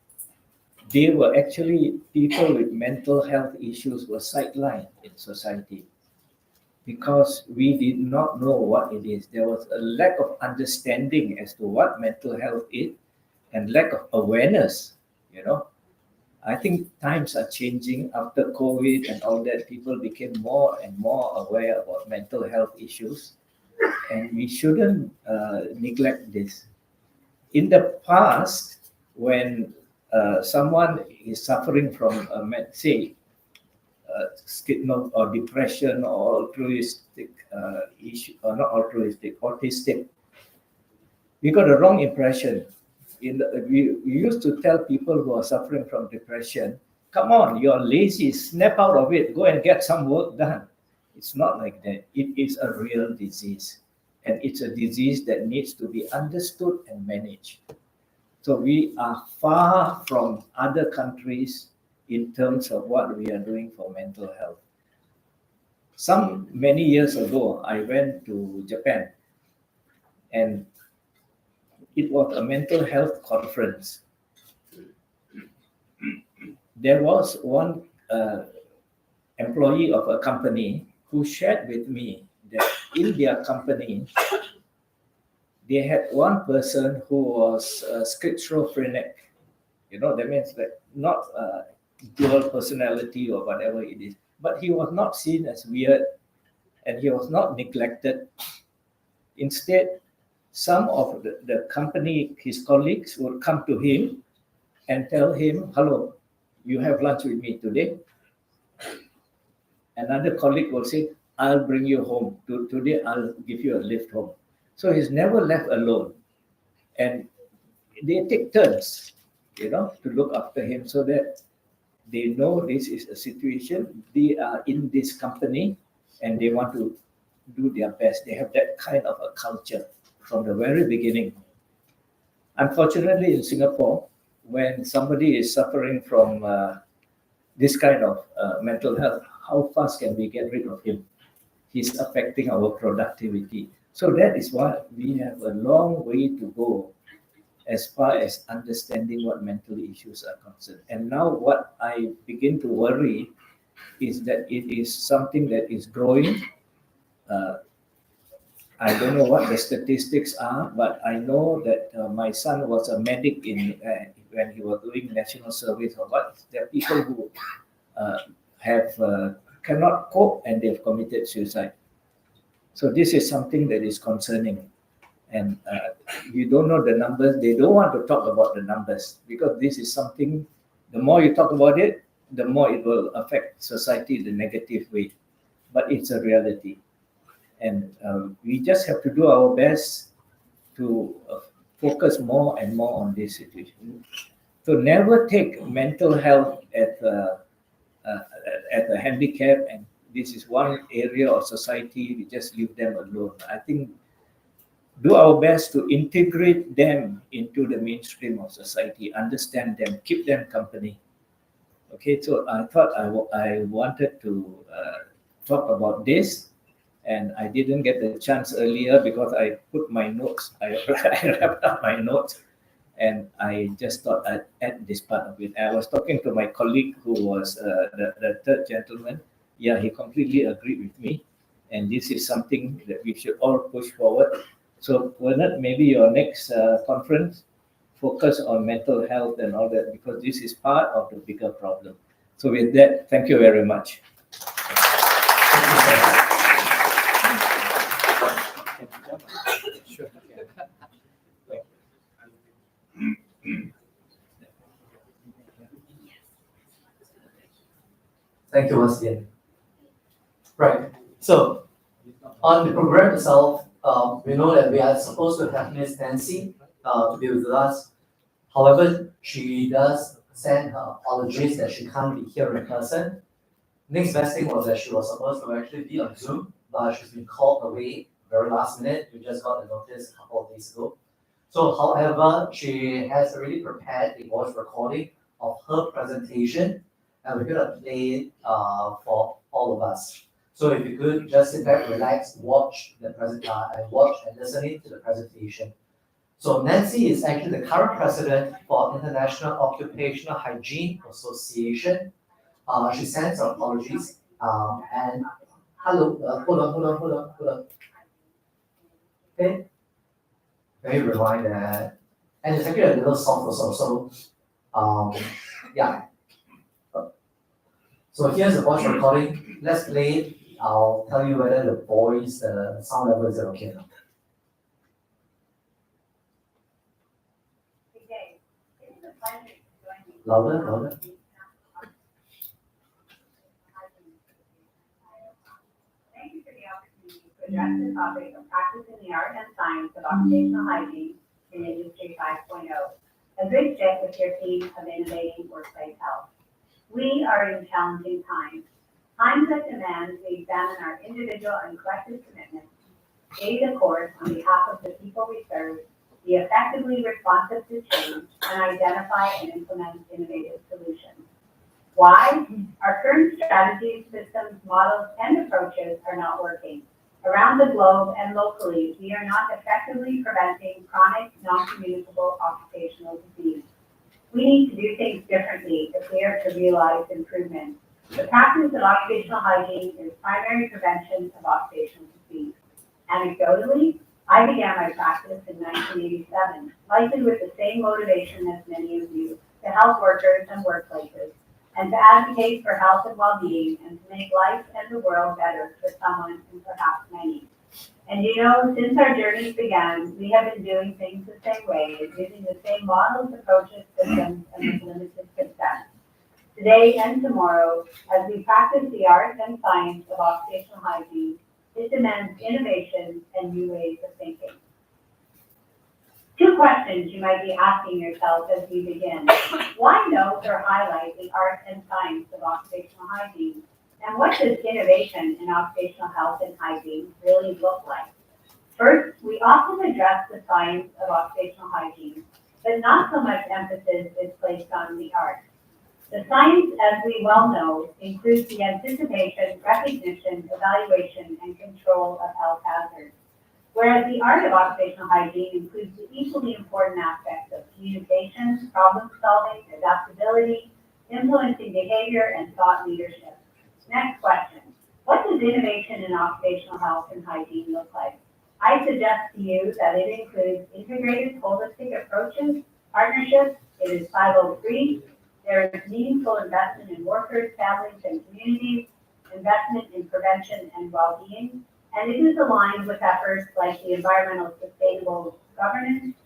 they were actually, people with mental health issues were sidelined in society because we did not know what it is. There was a lack of understanding as to what mental health is and lack of awareness, I think times are changing after COVID and all that. People became more and more aware about mental health issues, and we shouldn't neglect this. In the past, when someone is suffering from, say, or depression or altruistic issue, or not altruistic, autistic, we got a wrong impression. We used to tell people who are suffering from depression, come on, you're lazy, snap out of it, go and get some work done. It's not like that. It is a real disease, and it's a disease that needs to be understood and managed. So we are far from other countries in terms of what we are doing for mental health. Many years ago, I went to Japan, and it was a mental health conference. There was one employee of a company who shared with me that in their company, they had one person who was schizophrenic. That means that not dual personality or whatever it is, but he was not seen as weird and he was not neglected. Instead, some of the company, his colleagues, would come to him and tell him, "Hello, you have lunch with me today." Another colleague will say, "I'll bring you home. Today, I'll give you a lift home." So he's never left alone. And they take turns, to look after him so that they know this is a situation. They are in this company and they want to do their best. They have that kind of a culture from the very beginning. Unfortunately, in Singapore, when somebody is suffering from this kind of mental health, how fast can we get rid of him? He's affecting our productivity. So that is why we have a long way to go as far as understanding what mental issues are concerned. And now what I begin to worry is that it is something that is growing. I don't know what the statistics are, but I know that my son was a medic when he was doing national service or what. There are people who cannot cope and they've committed suicide. So this is something that is concerning. And you don't know the numbers. They don't want to talk about the numbers because this is something, the more you talk about it, the more it will affect society in the negative way. But it's a reality. And we just have to do our best to focus more and more on this situation. So never take mental health as a handicap, and this is one area of society, we just leave them alone. I think do our best to integrate them into the mainstream of society, understand them, keep them company. Okay, so I thought I wanted to talk about this, and I didn't get the chance earlier because I put my notes, I wrapped up my notes, and I just thought I'd add this part of it. I was talking to my colleague who was the third gentleman. Yeah, he completely agreed with me, and this is something that we should all push forward. So, Bernard, maybe your next conference focus on mental health and all that, because this is part of the bigger problem. So, with that, thank you very much. Thank you once again. Right. So on the program itself, we know that we are supposed to have Miss Nancy to be with us. However, she does send her apologies that she can't be here in person. Next best thing was that she was supposed to actually be on Zoom, but she's been called away very last minute. We just got the notice a couple of days ago. So, however, she has already prepared a voice recording of her presentation, and we're gonna play it for all of us. So, if you could just sit back, relax, watch the and listening to the presentation. So, Nancy is actually the current president for International Occupational Hygiene Association. She sends her apologies. And hello, hold on. Okay. Let me rewind that. And it's actually a little soft also. So, yeah. So here's the voice recording. Let's play it. I'll tell you whether the sound level is okay now. Louder. Thank you for the opportunity to address the topic of practicing the art and science of occupational hygiene in Industry 5.0, a good fit with your theme of innovating workplace health. We are in challenging times that demand we examine our individual and collective commitments, stay the course on behalf of the people we serve, be effectively responsive to change, and identify and implement innovative solutions. Why? Our current strategies, systems, models, and approaches are not working. Around the globe and locally, we are not effectively preventing chronic, non-communicable occupational disease. We need to do things differently if we are to realize improvement. The practice of occupational hygiene is primary prevention of occupational disease. Anecdotally, I began my practice in 1987, likely with the same motivation as many of you, to help workers and workplaces, and to advocate for health and well-being, and to make life and the world better for someone and perhaps many. And you know, since our journeys began, we have been doing things the same way, using the same models, approaches, systems, and with limited success. Today and tomorrow, as we practice the art and science of occupational hygiene, it demands innovation and new ways of thinking. Two questions you might be asking yourself as we begin. Why note or highlight the art and science of occupational hygiene? And what does innovation in occupational health and hygiene really look like? First, we often address the science of occupational hygiene, but not so much emphasis is placed on the art. The science, as we well know, includes the anticipation, recognition, evaluation, and control of health hazards. Whereas the art of occupational hygiene includes the equally important aspects of communication, problem solving, adaptability, influencing behavior, and thought leadership. Next question. What does innovation in occupational health and hygiene look like? I suggest to you that it includes integrated holistic approaches, partnerships, it is 503, there is meaningful investment in workers, families, and communities, investment in prevention and well-being, and it is aligned with efforts like the environmental sustainable governance,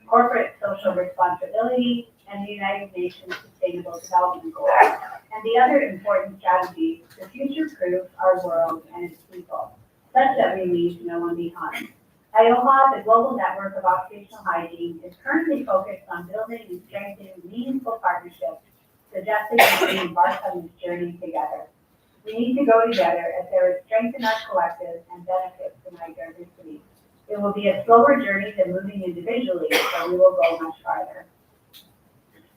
corporate social responsibility, and the United Nations Sustainable Development Goals, and the other important strategies to future-proof our world and its people, such that we leave no one behind. IOHA, the global network of occupational hygiene, is currently focused on building and strengthening meaningful partnerships, suggesting that we embark on this journey together. We need to go together as there is strength in our collective and benefits in our diversity. It will be a slower journey than moving individually, but we will go much farther.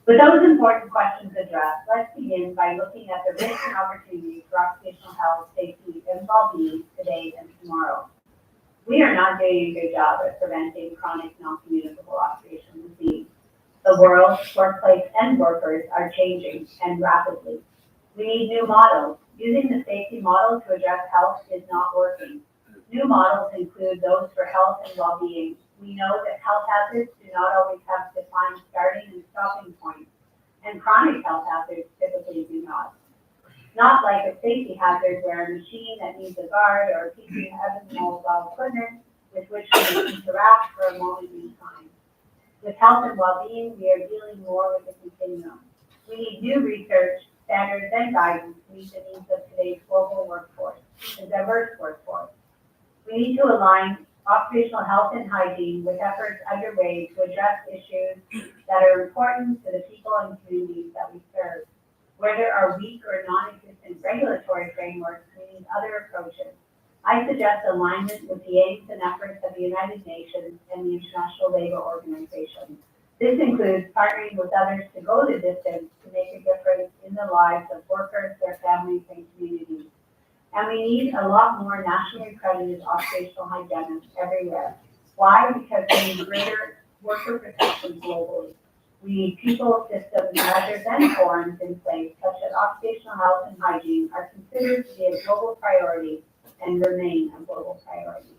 With those important questions addressed, let's begin by looking at the risks and opportunities for occupational health, safety, and well-being today and tomorrow. We are not doing a good job at preventing chronic non-communicable occupational disease. The world, workplace, and workers are changing, and rapidly. We need new models. Using the safety model to address health is not working. New models include those for health and well-being. We know that health hazards do not always have defined starting and stopping points, and chronic health hazards typically do not. Not like a safety hazard where a machine that needs a guard or a piece of heavy mobile equipment with which we interact for a moment in time. With health and well-being, we are dealing more with a continuum. We need new research, standards, and guidance to meet the needs of today's global workforce, a diverse workforce. We need to align occupational health and hygiene with efforts underway to address issues that are important to the people and communities that we serve. Where there are weak or non-existent regulatory frameworks, we need other approaches. I suggest alignment with the aims and efforts of the United Nations and the International Labour Organization. This includes partnering with others to go the distance to make a difference in the lives of workers, their families, and communities. And we need a lot more nationally accredited occupational hygienists everywhere. Why? Because we need greater worker protection globally. We need people, systems, measures, and forms in place such that occupational health and hygiene are considered to be a global priority and remain a global priority.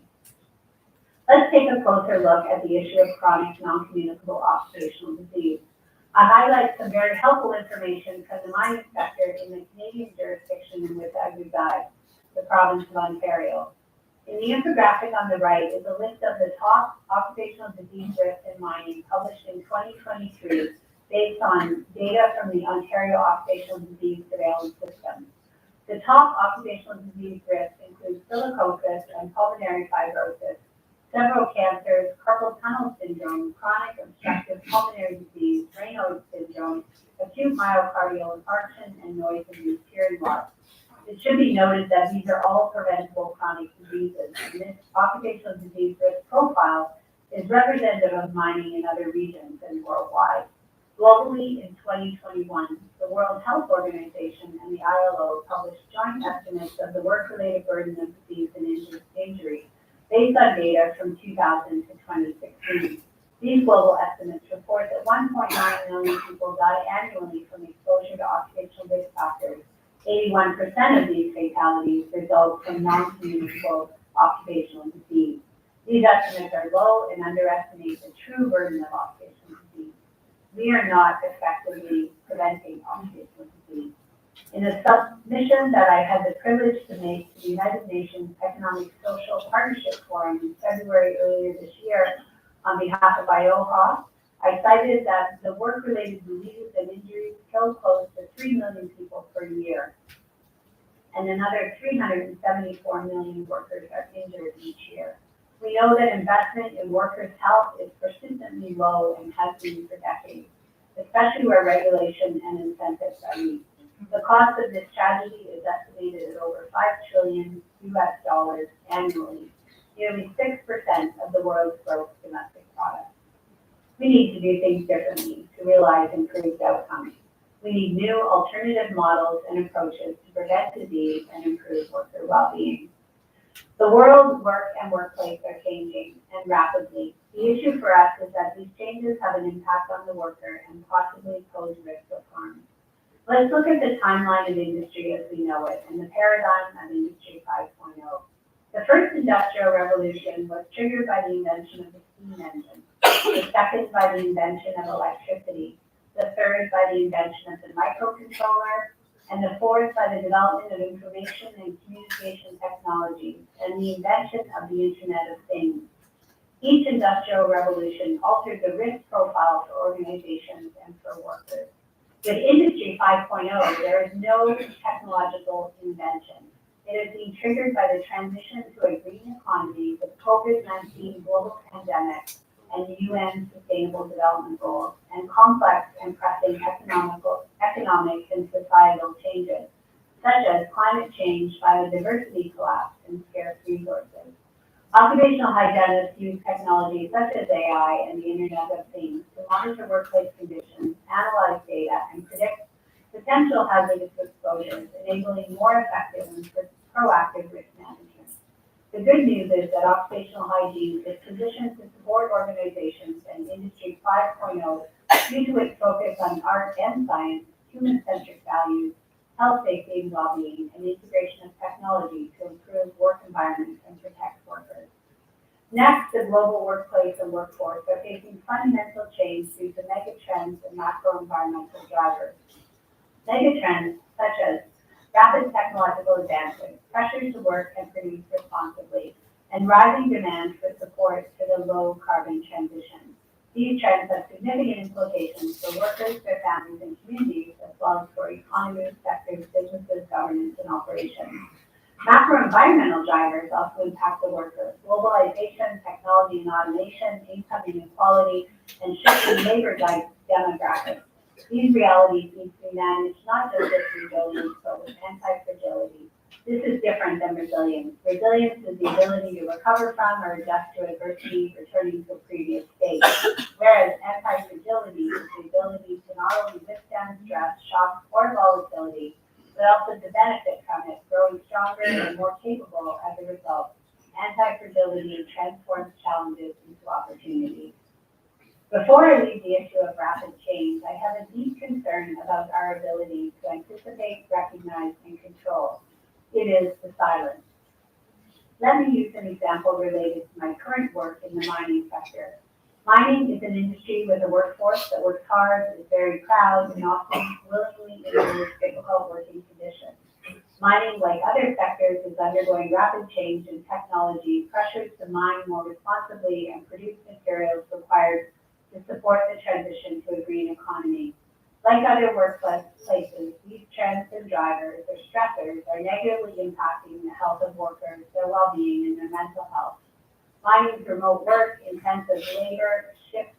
Let's take a closer look at the issue of chronic non-communicable occupational disease. I highlight some very helpful information from the mining sector in the Canadian jurisdiction in which I reside, the province of Ontario. In the infographic on the right is a list of the top occupational disease risks in mining published in 2023 based on data from the Ontario Occupational Disease Surveillance System. The top occupational disease risks include silicosis and pulmonary fibrosis, several cancers, carpal tunnel syndrome, chronic obstructive pulmonary disease, Raynaud's syndrome, acute myocardial infarction, and noise-induced hearing loss. It should be noted that these are all preventable chronic diseases, and this occupational disease risk profile is representative of mining in other regions and worldwide. Globally, in 2021, the World Health Organization and the ILO published joint estimates of the work-related burden of disease and injury based on data from 2000 to 2016. These global estimates report that 1.9 million people die annually from exposure to occupational risk factors. 81% of these fatalities result from non-communicable occupational disease. The These estimates are low and underestimate the true burden of occupational disease. We are not effectively preventing occupational disease. In a submission that I had the privilege to make to the United Nations Economic Social Partnership Forum in February earlier this year on behalf of IOHA, I cited that the work-related diseases and injuries kill close to 3 million people per year, and another 374 million workers are injured each year. We know that investment in workers' health is persistently low and has been for decades, especially where regulation and incentives are weak. The cost of this tragedy is estimated at over $5 trillion annually, nearly 6% of the world's gross domestic product. We need to do things differently to realize improved outcomes. We need new alternative models and approaches to prevent disease and improve worker well-being. The world, work, and workplace are changing, and rapidly. The issue for us is that these changes have an impact on the worker and possibly pose risk of harm. Let's look at the timeline of industry as we know it and the paradigm of Industry 5.0. The first industrial revolution was triggered by the invention of the steam engine, the second by the invention of electricity, the third by the invention of the microcontroller, and the fourth by the development of information and communication technologies and the invention of the Internet of Things. Each industrial revolution altered the risk profile for organizations and for workers. With Industry 5.0, there is no technological invention. It is being triggered by the transition to a green economy with COVID-19 global pandemic and UN Sustainable Development Goals, and complex and pressing economic and societal changes, such as climate change, biodiversity collapse, and scarce resources. Occupational hygienists use technologies such as AI and the Internet of Things to monitor workplace conditions, analyze data, and predict potential hazardous exposures, enabling more effective and proactive risk management. The good news is that occupational hygiene is positioned to support organizations and Industry 5.0 due to its focus on art and science, human-centric values, health, safety, and well-being, and integration of technology to improve work environments and protect workers. Next, the global workplace and workforce are facing fundamental change due to megatrends and macro-environmental drivers. Megatrends such as rapid technological advancements, pressure to work and produce responsibly, and rising demand for support for the low-carbon transition. These trends have significant implications for workers, their families, and communities, as well as for economies, sectors, businesses, governments, and operations. Macro-environmental drivers also impact the worker. Globalization, technology and automation, income inequality, and shifting labor demographics. These realities need to be managed not just with resilience, but with anti-fragility. This is different than resilience. Resilience is the ability to recover from or adjust to adversity, returning to a previous state. Whereas anti-fragility is the ability to not only withstand stress, shock, or volatility, but also to benefit from it, growing stronger and more capable as a result. Anti-fragility transforms challenges into opportunities. Before I leave the issue of rapid change, I have a deep concern about our ability to anticipate, recognize, and control. It is the silence. Let me use an example related to my current work in the mining sector. Mining is an industry with a workforce that works hard, is very proud, and often willingly endures difficult working conditions. Mining, like other sectors, is undergoing rapid change in technology, pressures to mine more responsibly and produce materials required to support the transition to a green economy. Like other workplaces, these trends and drivers or stressors are negatively impacting the health of workers, their well-being, and their mental health. Mining's remote work, intensive labor, shift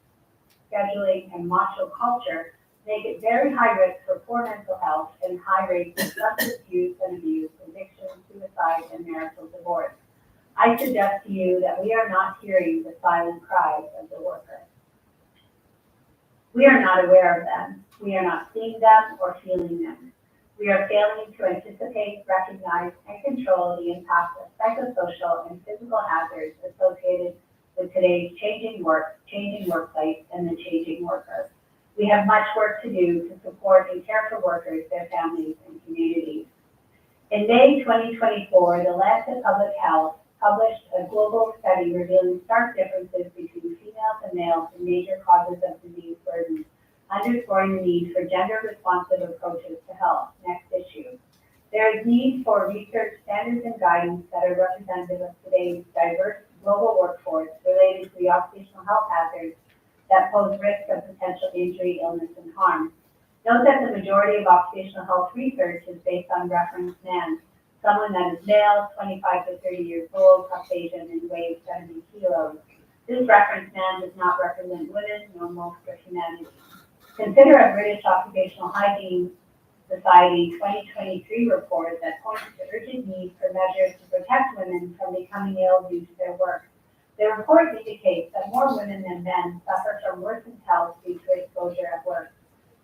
scheduling, and macho culture make it very high risk for poor mental health and high rates of substance use and abuse, addiction, suicide, and marital divorce. I suggest to you that we are not hearing the silent cries of the worker. We are not aware of them. We are not seeing them or feeling them. We are failing to anticipate, recognize, and control the impact of psychosocial and physical hazards associated with today's changing workplace, and the changing worker. We have much work to do to support and care for workers, their families, and communities. In May 2024, the Lancet Public Health published a global study revealing stark differences between females and males in major causes of disease burden, underscoring the need for gender-responsive approaches to health. Next issue. There is need for research standards and guidance that are representative of today's diverse global workforce related to the occupational health hazards that pose risk of potential injury, illness, and harm. Note that the majority of occupational health research is based on reference man, someone that is male, 25 to 30 years old, Caucasian, and weighs 70 kilos. This reference man does not represent women, nor most of humanity. Consider a British Occupational Hygiene Society 2023 report that points to urgent need for measures to protect women from becoming ill due to their work. The report indicates that more women than men suffer from worsened health due to exposure at work.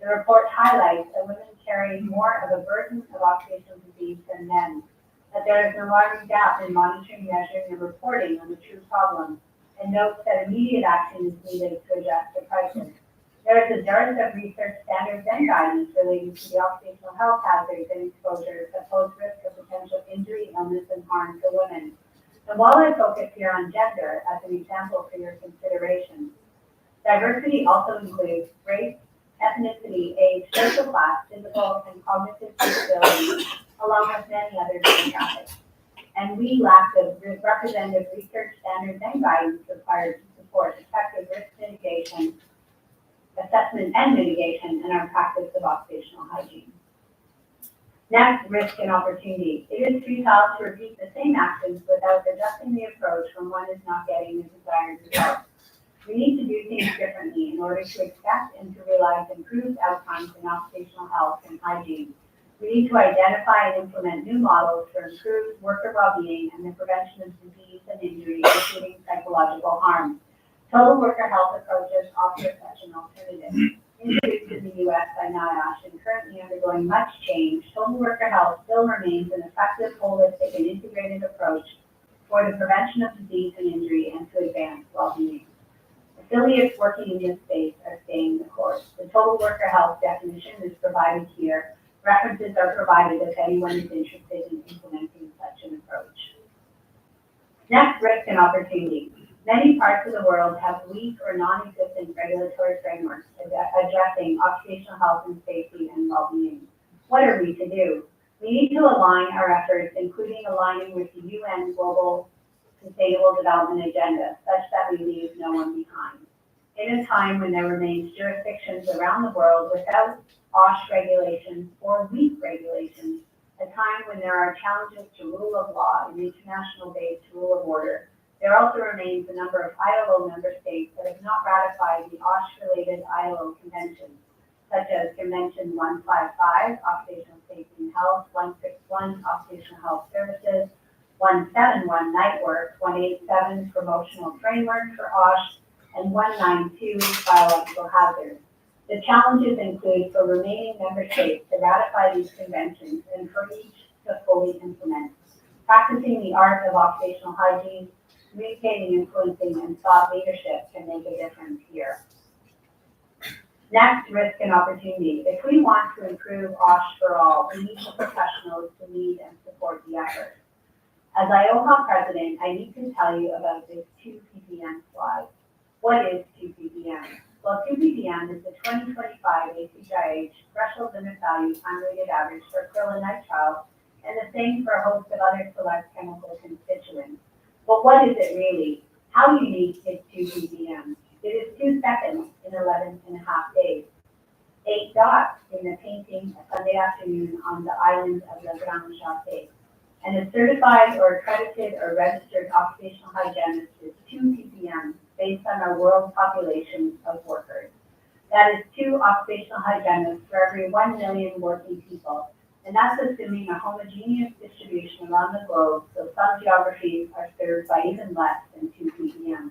The report highlights that women carry more of a burden of occupational disease than men, that there is an alarming gap in monitoring, measuring, and reporting on the true problem, and notes that immediate action is needed to address the crisis. There is a dearth of research standards and guidance relating to the occupational health hazards and exposures that pose risk of potential injury, illness, and harm to women. And while I focus here on gender as an example for your consideration, diversity also includes race, ethnicity, age, social class, physical, and cognitive disabilities, along with many other demographics. And we lack the representative research standards and guidance required to support effective risk mitigation, assessment and mitigation in our practice of occupational hygiene. Next, risk and opportunity. It is futile to repeat the same actions without adjusting the approach when one is not getting the desired results. We need to do things differently in order to expect and to realize improved outcomes in occupational health and hygiene. We need to identify and implement new models for improved worker well-being and the prevention of disease and injury, including psychological harm. Total worker health approaches offer such an alternative. Introduced in the US by NIOSH and currently undergoing much change, total worker health still remains an effective, holistic, and integrated approach for the prevention of disease and injury and to advance well-being. Affiliates working in this space are staying the course. The total worker health definition is provided here. References are provided if anyone is interested in implementing such an approach. Next, risk and opportunity. Many parts of the world have weak or non-existent regulatory frameworks addressing occupational health and safety and well-being. What are we to do? We need to align our efforts, including aligning with the UN Global Sustainable Development Agenda, such that we leave no one behind. In a time when there remains jurisdictions around the world without OSH regulations or weak regulations, a time when there are challenges to rule of law and international-based rule of order, there also remains a number of ILO member states that have not ratified the OSH-related ILO conventions, such as Convention 155, Occupational Safety and Health, 161, Occupational Health Services, 171, Night Work, 187, Promotional Framework for OSH, and 192, Biological Hazards. The challenges include for remaining member states to ratify these conventions and for each to fully implement. Practicing the art of occupational hygiene, communicating, influencing, and thought leadership can make a difference here. Next, risk and opportunity. If we want to improve OSH for all, we need the professionals to lead and support the effort. As IOHA president, I need to tell you about this 2 ppm slide. What is 2 ppm? Well, 2 ppm is the 2025 ACGIH threshold limit value time-weighted average for acrylonitrile, and the same for a host of other select chemical constituents. But what is it really? How unique is 2 ppm? It is 2 seconds in 11 and a half days. 8 dots in the painting a Sunday afternoon on the island of La Grande Jatte. And a certified or accredited or registered occupational hygienist is 2 ppm based on our world population of workers. That is 2 occupational hygienists for every 1 million working people. And that's assuming a homogeneous distribution around the globe, so some geographies are served by even less than 2 ppm.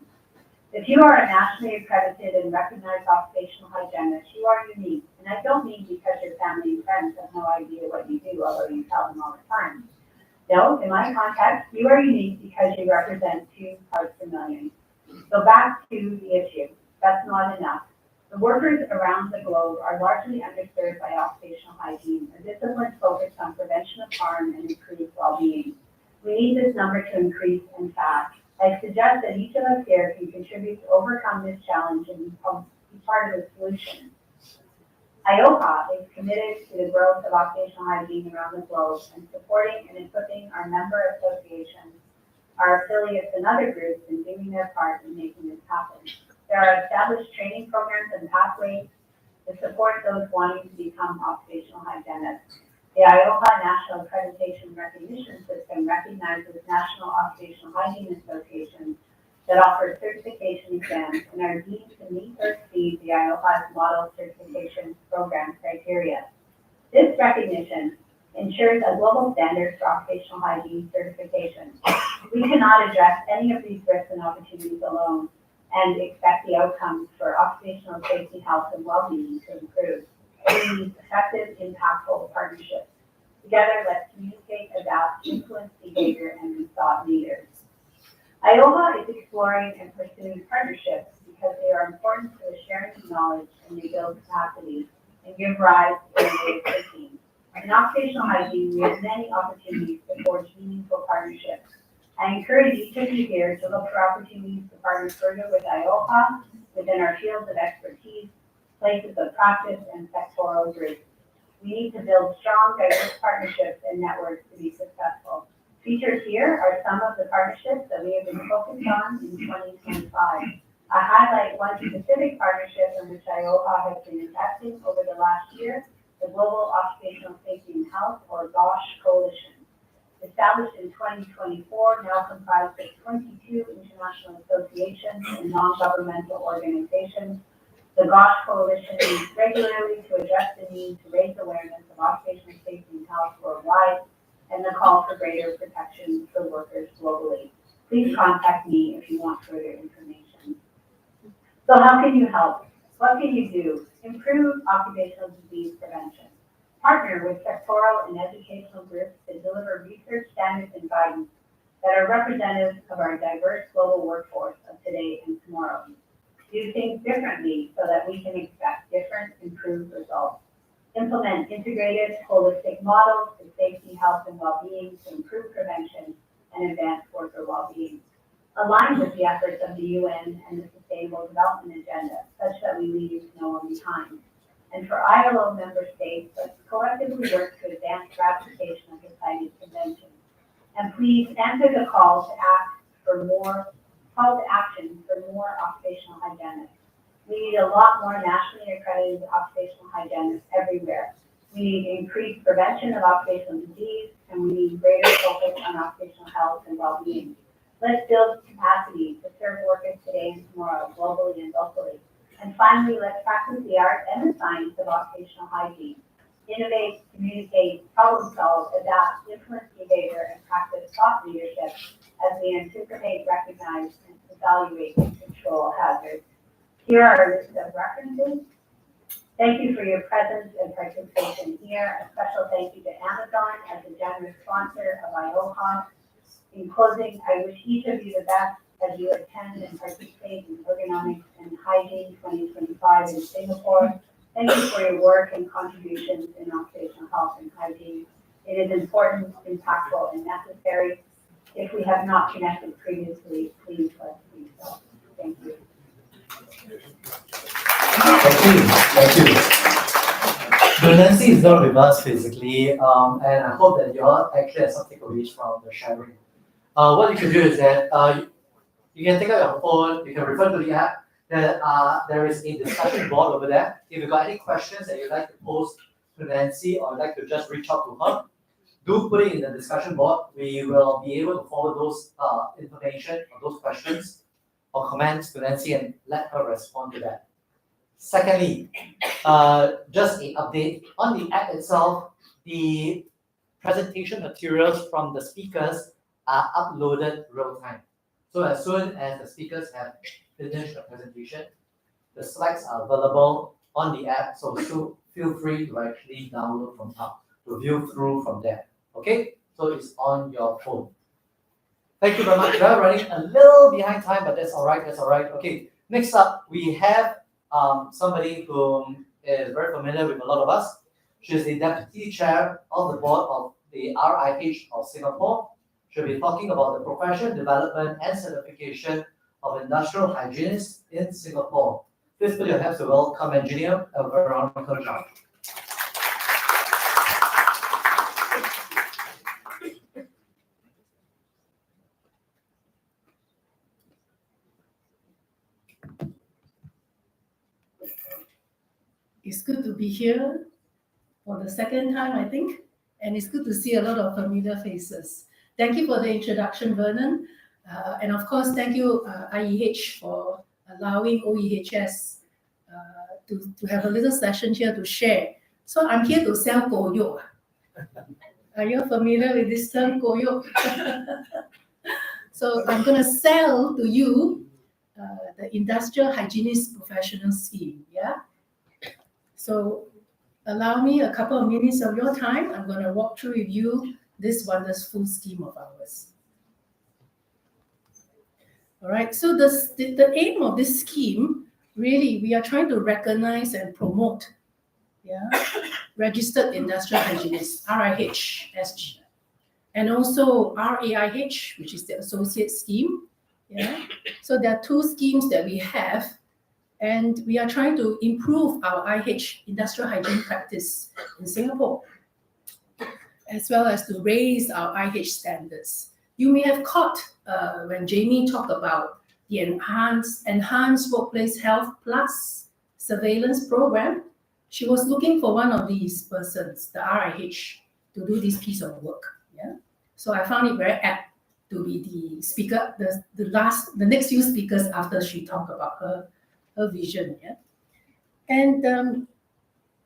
If you are a nationally accredited and recognized occupational hygienist, you are unique. And I don't mean because your family and friends have no idea what you do, although you tell them all the time. No, in my context, you are unique because you represent 2 parts per million. So back to the issue. That's not enough. The workers around the globe are largely underserved by occupational hygiene, a discipline focused on prevention of harm and improved well-being. We need this number to increase and fast. I suggest that each of us here can contribute to overcome this challenge and be part of the solution. IOHA is committed to the growth of occupational hygiene around the globe and supporting and equipping our member associations, our affiliates, and other groups in doing their part in making this happen. There are established training programs and pathways to support those wanting to become occupational hygienists. The IOHA National Accreditation Recognition System recognizes national occupational hygiene associations that offer certification exams and are deemed to meet or exceed the IOHA's model certification program criteria. This recognition ensures a global standard for occupational hygiene certification. We cannot address any of these risks and opportunities alone and expect the outcomes for occupational safety, health, and well-being to improve. We need effective, impactful partnerships. Together, let's communicate, adapt, influence behavior, and be thought leaders. IOHA is exploring and pursuing partnerships because they are important for the sharing of knowledge and they build capacity and give rise to innovative thinking. In occupational hygiene, we have many opportunities to forge meaningful partnerships. I encourage each of you here to look for opportunities to partner further with IOHA within our fields of expertise, places of practice, and sectoral groups. We need to build strong, diverse partnerships and networks to be successful. Featured here are some of the partnerships that we have been focused on in 2025. I highlight one specific partnership in which IOHA has been investing over the last year, the Global Occupational Safety and Health, or GOSH Coalition. Established in 2024, now comprised of 22 international associations and non-governmental organizations, the GOSH Coalition meets regularly to address the need to raise awareness of occupational safety and health worldwide and the call for greater protection for workers globally. Please contact me if you want further information. So how can you help? What can you do? Improve occupational disease prevention. Partner with sectoral and educational groups to deliver research standards and guidance that are representative of our diverse global workforce of today and tomorrow. Do things differently so that we can expect different, improved results. Implement integrated, holistic models for safety, health, and well-being to improve prevention and advance worker well-being. Align with the efforts of the UN and the Sustainable Development Agenda, such that we leave no one behind. And for ILO member states, let's collectively work to advance ratification of the CITES Convention. And please answer the call to action for more occupational hygienists. We need a lot more nationally accredited occupational hygienists everywhere. We need increased prevention of occupational disease, and we need greater focus on occupational health and well-being. Let's build capacity to serve workers today and tomorrow, globally and locally. And finally, let's practice the art and the science of occupational hygiene. Innovate, communicate, problem solve, adapt, influence behavior, and practice thought leadership as we anticipate, recognize, and evaluate and control hazards. Here are a list of references. Thank you for your presence and participation here. A special thank you to Amazon as a generous sponsor of IOHA. In closing, I wish each of you the best as you attend and participate in Ergonomics and Hygiene 2025 in Singapore. Thank you for your work and contributions in occupational health and hygiene. It is important, impactful, and necessary. If we have not connected previously, please let's do so. Thank you. Thank you. So Nancy is not with us physically, and I hope that you all actually have some takeaways from the sharing. What you can do is that you can take out your phone, you can refer to the app. There is a discussion board over there. If you've got any questions that you'd like to pose to Nancy or like to just reach out to her, do put it in the discussion board. We will be able to forward those information or those questions or comments to Nancy and let her respond to that. Secondly, just an update on the app itself. The presentation materials from the speakers are uploaded real time. So as soon as the speakers have finished the presentation, the slides are available on the app. So feel free to actually download from up to view through from there. Okay, so it's on your phone. Thank you very much. We are running a little behind time, but that's all right. That's all right. Okay, next up we have somebody who is very familiar with a lot of us. She's the deputy chair of the board of the RIH of Singapore. She'll be talking about the professional development and certification of industrial hygienists in Singapore. Please put your hands to welcome engineer Veronica Zhang. It's good to be here for the second time, I think, and it's good to see a lot of familiar faces. Thank you for the introduction, Vernon. And of course, thank you, IEH, for allowing OEHS to have a little session here to share. So I'm here to sell koyok. Are you familiar with this term, koyok? So I'm going to sell to you the Industrial Hygienist Professional Scheme, yeah? So allow me a couple of minutes of your time. I'm going to walk through with you this wonderful scheme of ours. All right, so the aim of this scheme, really, we are trying to recognize and promote registered industrial hygienists, RIH, SG, and also RAIH, which is the associate scheme. Yeah, so there are two schemes that we have, and we are trying to improve our IH, industrial hygiene practice in Singapore, as well as to raise our IH standards. You may have caught when Jamie talked about the enhanced workplace health plus surveillance program. She was looking for one of these persons, the RIH, to do this piece of work. Yeah, so I found it very apt to be the speaker, the next few speakers after she talked about her vision. Yeah, and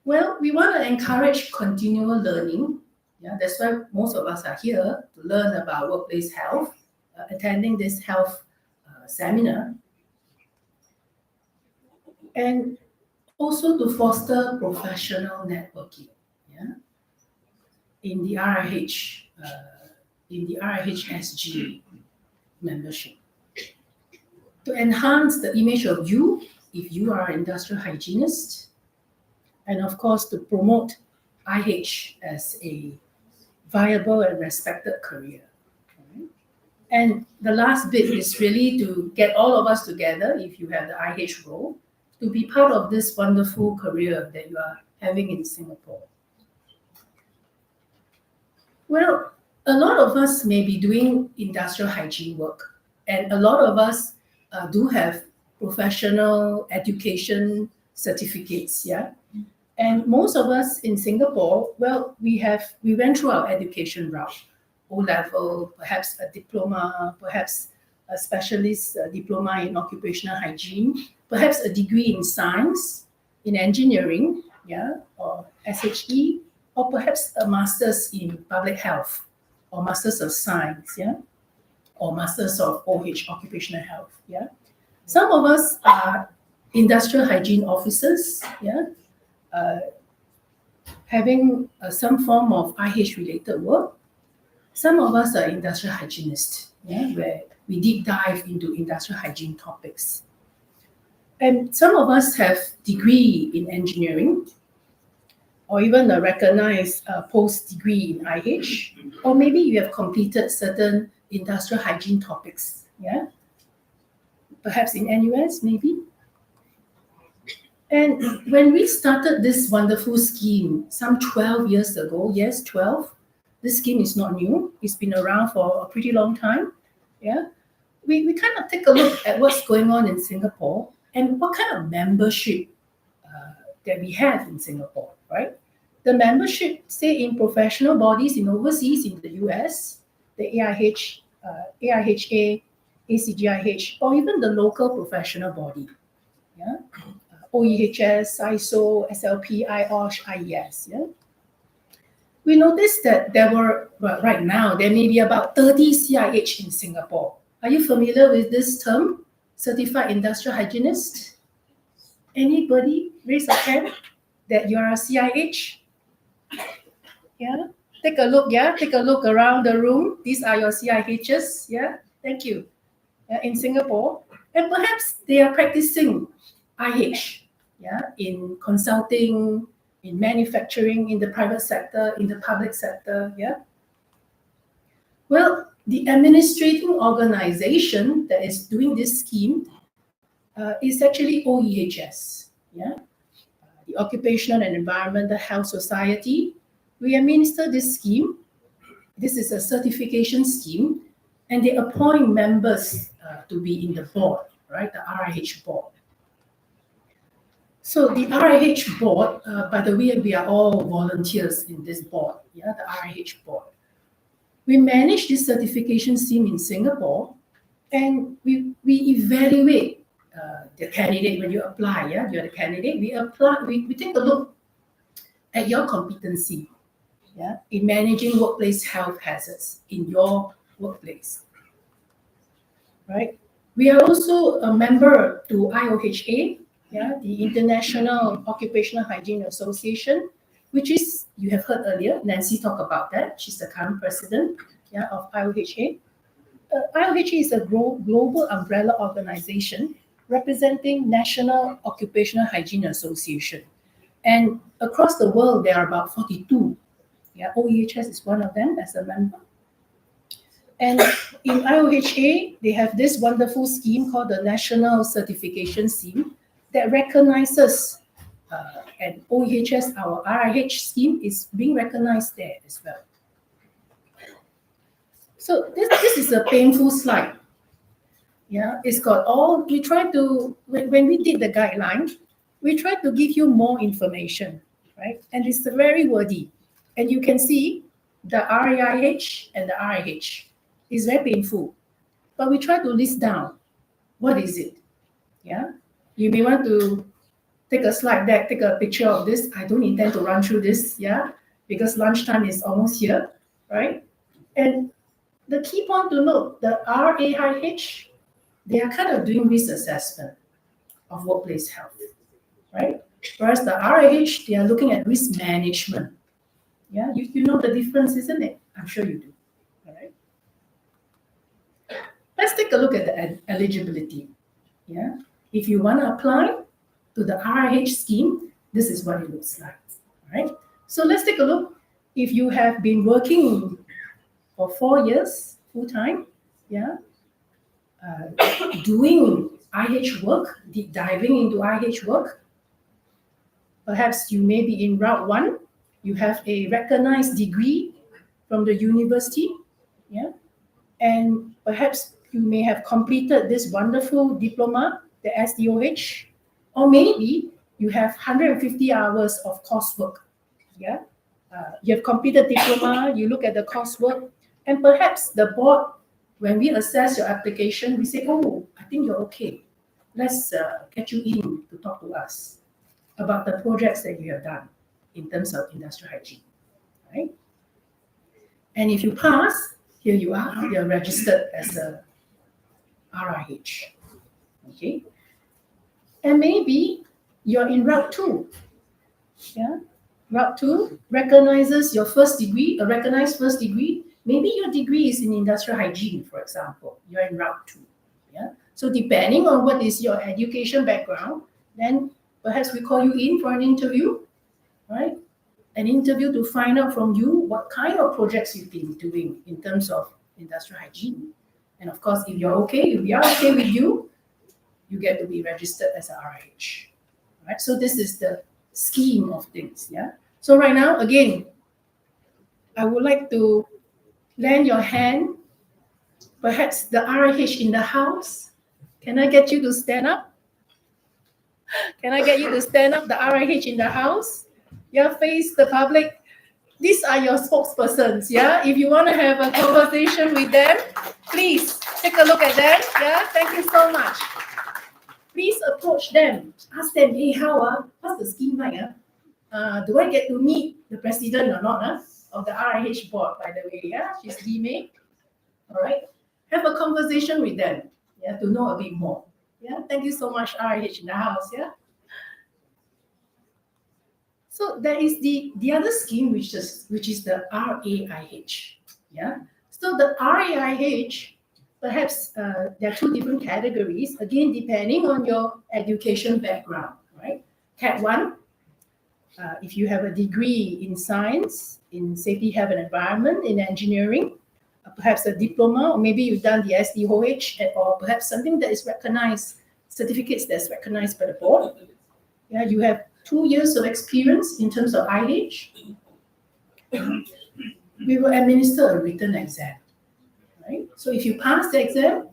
well, we want to encourage continual learning. Yeah, that's why most of us are here to learn about workplace health, attending this health seminar, and also to foster professional networking. Yeah, in the RIH, SG membership, to enhance the image of you if you are an industrial hygienist, and of course to promote IH as a viable and respected career. And the last bit is really to get all of us together, if you have the IH role, to be part of this wonderful career that you are having in Singapore. Well, a lot of us may be doing industrial hygiene work, and a lot of us do have professional education certificates, yeah? And most of us in Singapore, well, we went through our education route, O-level, perhaps a diploma, perhaps a specialist diploma in occupational hygiene, perhaps a degree in science, in engineering, yeah, or SHE, or perhaps a master's in public health, or master's of science, yeah, or master's of OH, occupational health, yeah. Some of us are industrial hygiene officers, yeah, having some form of IH-related work. Some of us are industrial hygienists, yeah, where we deep dive into industrial hygiene topics. And some of us have degree in engineering, or even a recognized post-degree in IH, or maybe you have completed certain industrial hygiene topics, yeah, perhaps in NUS, maybe. And when we started this wonderful scheme some 12 years ago, yes, 12, this scheme is not new. It's been around for a pretty long time. Yeah, we kind of take a look at what's going on in Singapore and what kind of membership that we have in Singapore, right? The membership, say in professional bodies in overseas, in the US, the AIH, AIHA, ACGIH, or even the local professional body, yeah, OEHS, ISO, SLP, IOSH, IES, yeah. We noticed that there were, well, right now, there may be about 30 CIH in Singapore. Are you familiar with this term, Certified Industrial Hygienist? Anybody raise a hand that you're a CIH? Yeah, take a look, yeah, take a look around the room. These are your CIHs, yeah, thank you. In Singapore, and perhaps they are practicing IH, yeah, in consulting, in manufacturing, in the private sector, in the public sector, yeah. Well, The administrating organization that is doing this scheme is actually OEHS, yeah, the Occupational and Environmental Health Society. We administer this scheme. This is a certification scheme, and they appoint members to be in the board, right? The RIH board. So the RIH board, by the way, we are all volunteers in this board, yeah, the RIH board. We manage this certification scheme in Singapore, and we evaluate the candidate when you apply. Yeah, you're the candidate. We take a look at your competency, yeah, in managing workplace health hazards in your workplace. Right. We are also a member to IOHA, yeah, the International Occupational Hygiene Association, which is, you have heard earlier, Nancy talked about that. She's the current president, yeah, of IOHA. IOHA is a global umbrella organization representing National Occupational Hygiene Association. And across the world, there are about 42. Yeah, OEHS is one of them as a member. And in IOHA, they have this wonderful scheme called the National Certification Scheme that recognizes, and OEHS, our RIH scheme, is being recognized there as well. So this is a painful slide. Yeah, it's got all, we try to, when we did the guideline, we try to give you more information, right? And it's very wordy. And you can see the RIH and the RIH. It's very painful, but we try to list down what is it. Yeah, you may want to take a slide deck, take a picture of this. I don't intend to run through this, yeah, because lunchtime is almost here, right? And the key point to note, the RAIH, they are kind of doing risk assessment of workplace health, right? Whereas the RAIH, they are looking at risk management. Yeah, you know the difference, isn't it? I'm sure you do. All right. Let's take a look at the eligibility. Yeah, if you want to apply to the RIH scheme, this is what it looks like. All right. So let's take a look. If you have been working for 4 years full time, yeah, doing IH work, deep diving into IH work, perhaps you may be in route 1. You have a recognized degree from the university, yeah, and perhaps you may have completed this wonderful diploma, the SDOH, or maybe you have 150 hours of coursework, yeah. You have completed diploma, you look at the coursework, and perhaps the board, when we assess your application, we say, oh, I think you're okay. Let's get you in to talk to us about the projects that you have done in terms of industrial hygiene, right? And if you pass, here you are, you're registered as a RIH, okay? And maybe you're in route 2, yeah? Route 2 recognizes your first degree, a recognized first degree. Maybe your degree is in industrial hygiene, for example. You're in route 2, yeah? So depending on what is your education background, then perhaps we call you in for an interview, right? An interview to find out from you what kind of projects you've been doing in terms of industrial hygiene. And of course, if you're okay, if we are okay with you, you get to be registered as an RIH. Right? So this is the scheme of things. Yeah. So right now, again, I would like to lend your hand, perhaps the RIH in the house. Can I get you to stand up? Can I get you to stand up, the RIH in the house? Yeah, face the public. These are your spokespersons, yeah? If you want to have a conversation with them, please take a look at them, yeah? Thank you so much. Please approach them. Ask them, hey, what's the scheme like? Do I get to meet the president or not of the RIH board, by the way, yeah? She's Lee May, all right? Have a conversation with them, yeah, to know a bit more. Yeah, thank you so much, RIH in the house, yeah? So there is the other scheme, which is the RAIH. Yeah. So the RAIH, perhaps there are 2 different categories. Again, depending on your education background, right? Cat 1, if you have a degree in science, in safety, health, and environment, in engineering, perhaps a diploma, or maybe you've done the SDOH, or perhaps something that is recognized, certificates that's recognized by the board. Yeah, you have 2 years of experience in terms of IH. We will administer a written exam, right? So if you pass the exam,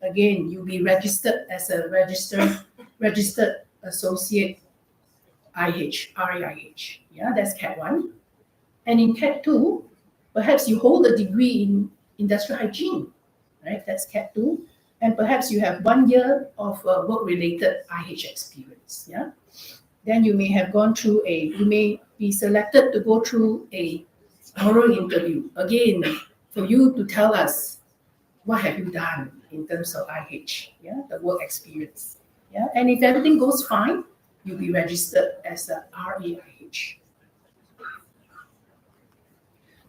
again, you'll be registered as a registered associate IH, RAIH. Yeah, that's CAT 1. And in CAT 2, perhaps you hold a degree in industrial hygiene, right? That's CAT 2. And perhaps you have 1 year of work-related IH experience, yeah? Then you may have gone through you may be selected to go through a oral interview. Again, for you to tell us, what have you done in terms of IH, yeah, the work experience, yeah? And if everything goes fine, you'll be registered as a RAIH.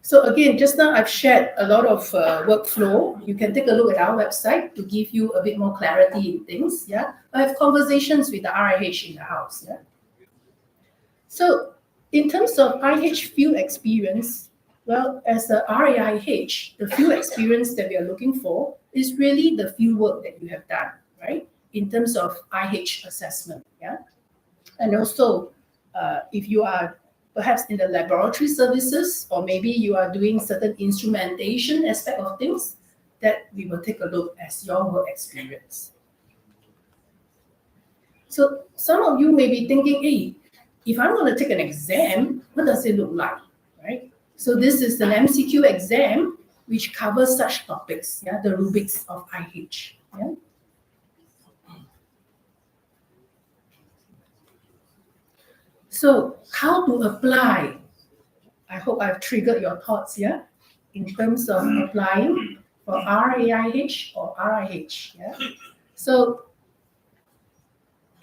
So again, just now I've shared a lot of workflow. You can take a look at our website to give you a bit more clarity in things, yeah? I have conversations with the RAIH in the house, yeah? So in terms of IH field experience, well, as a RAIH, the field experience that we are looking for is really the field work that you have done, right? In terms of IH assessment, yeah? And also, if you are perhaps in the laboratory services, or maybe you are doing certain instrumentation aspect of things, that we will take a look as your work experience. So some of you may be thinking, hey, if I'm going to take an exam, what does it look like, right? So this is an MCQ exam which covers such topics, yeah, the rubrics of IH, yeah. So how to apply? I hope I've triggered your thoughts here in terms of applying for RAIH or RIH, yeah. So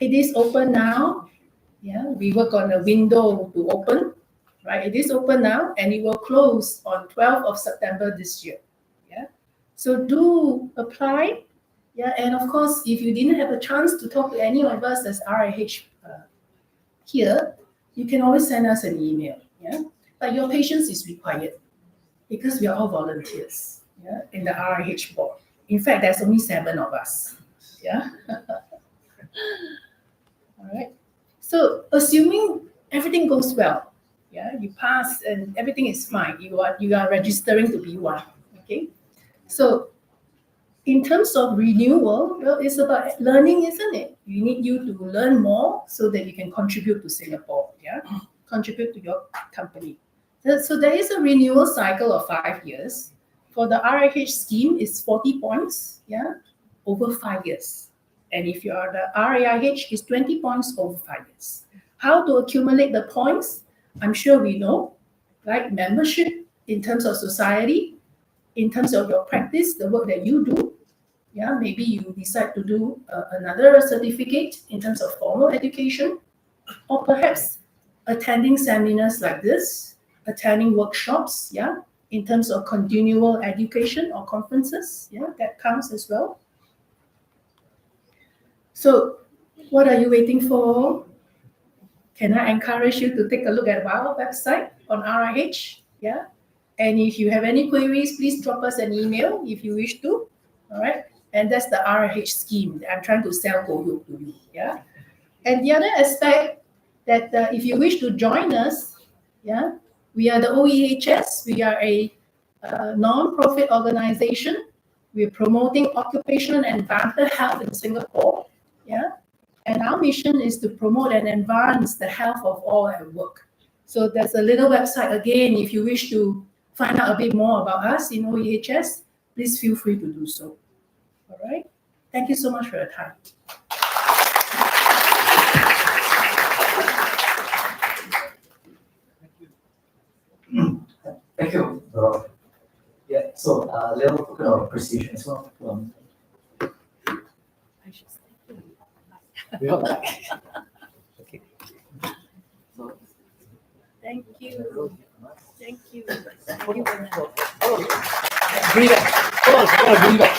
it is open now, yeah. We work on a window to open. Right, it is open now, and it will close on 12th of September this year. Yeah, so do apply. Yeah, and of course, if you didn't have a chance to talk to any of us as RIH here, you can always send us an email. Yeah, but your patience is required because we are all volunteers. Yeah, in the RIH board. In fact, there's only 7 of us. Yeah. All right. So assuming everything goes well. Yeah, you pass and everything is fine. You are registering to B1. Okay, so in terms of renewal, well, it's about learning, isn't it? You need you to learn more so that you can contribute to Singapore. Yeah, contribute to your company. So there is a renewal cycle of 5 years. For the RIH scheme, it's 40 points. Yeah, over 5 years. And if you are the RAIH, it's 20 points over 5 years. How to accumulate the points? I'm sure we know, right? Membership in terms of society, in terms of your practice, the work that you do. Yeah, maybe you decide to do another certificate in terms of formal education, or perhaps attending seminars like this, attending workshops, yeah, in terms of continual education or conferences, yeah, that counts as well. So what are you waiting for? Can I encourage you to take a look at our website on RIH? Yeah. And if you have any queries, please drop us an email if you wish to. All right. And that's the RIH scheme that I'm trying to sell to you. Yeah. And the other aspect that if you wish to join us, yeah, we are the OEHS. We are a non-profit organization. We're promoting occupational and environmental health in Singapore. Yeah. And our mission is to promote and advance the health of all at work. So there's a little website again. If you wish to find out a bit more about us in OEHS, please feel free to do so. All right. Thank you so much for your time. Thank you. Yeah, so little token of appreciation as well. Okay. So, Thank you. Thank you. Thank you very much. breathe back. Breathe back.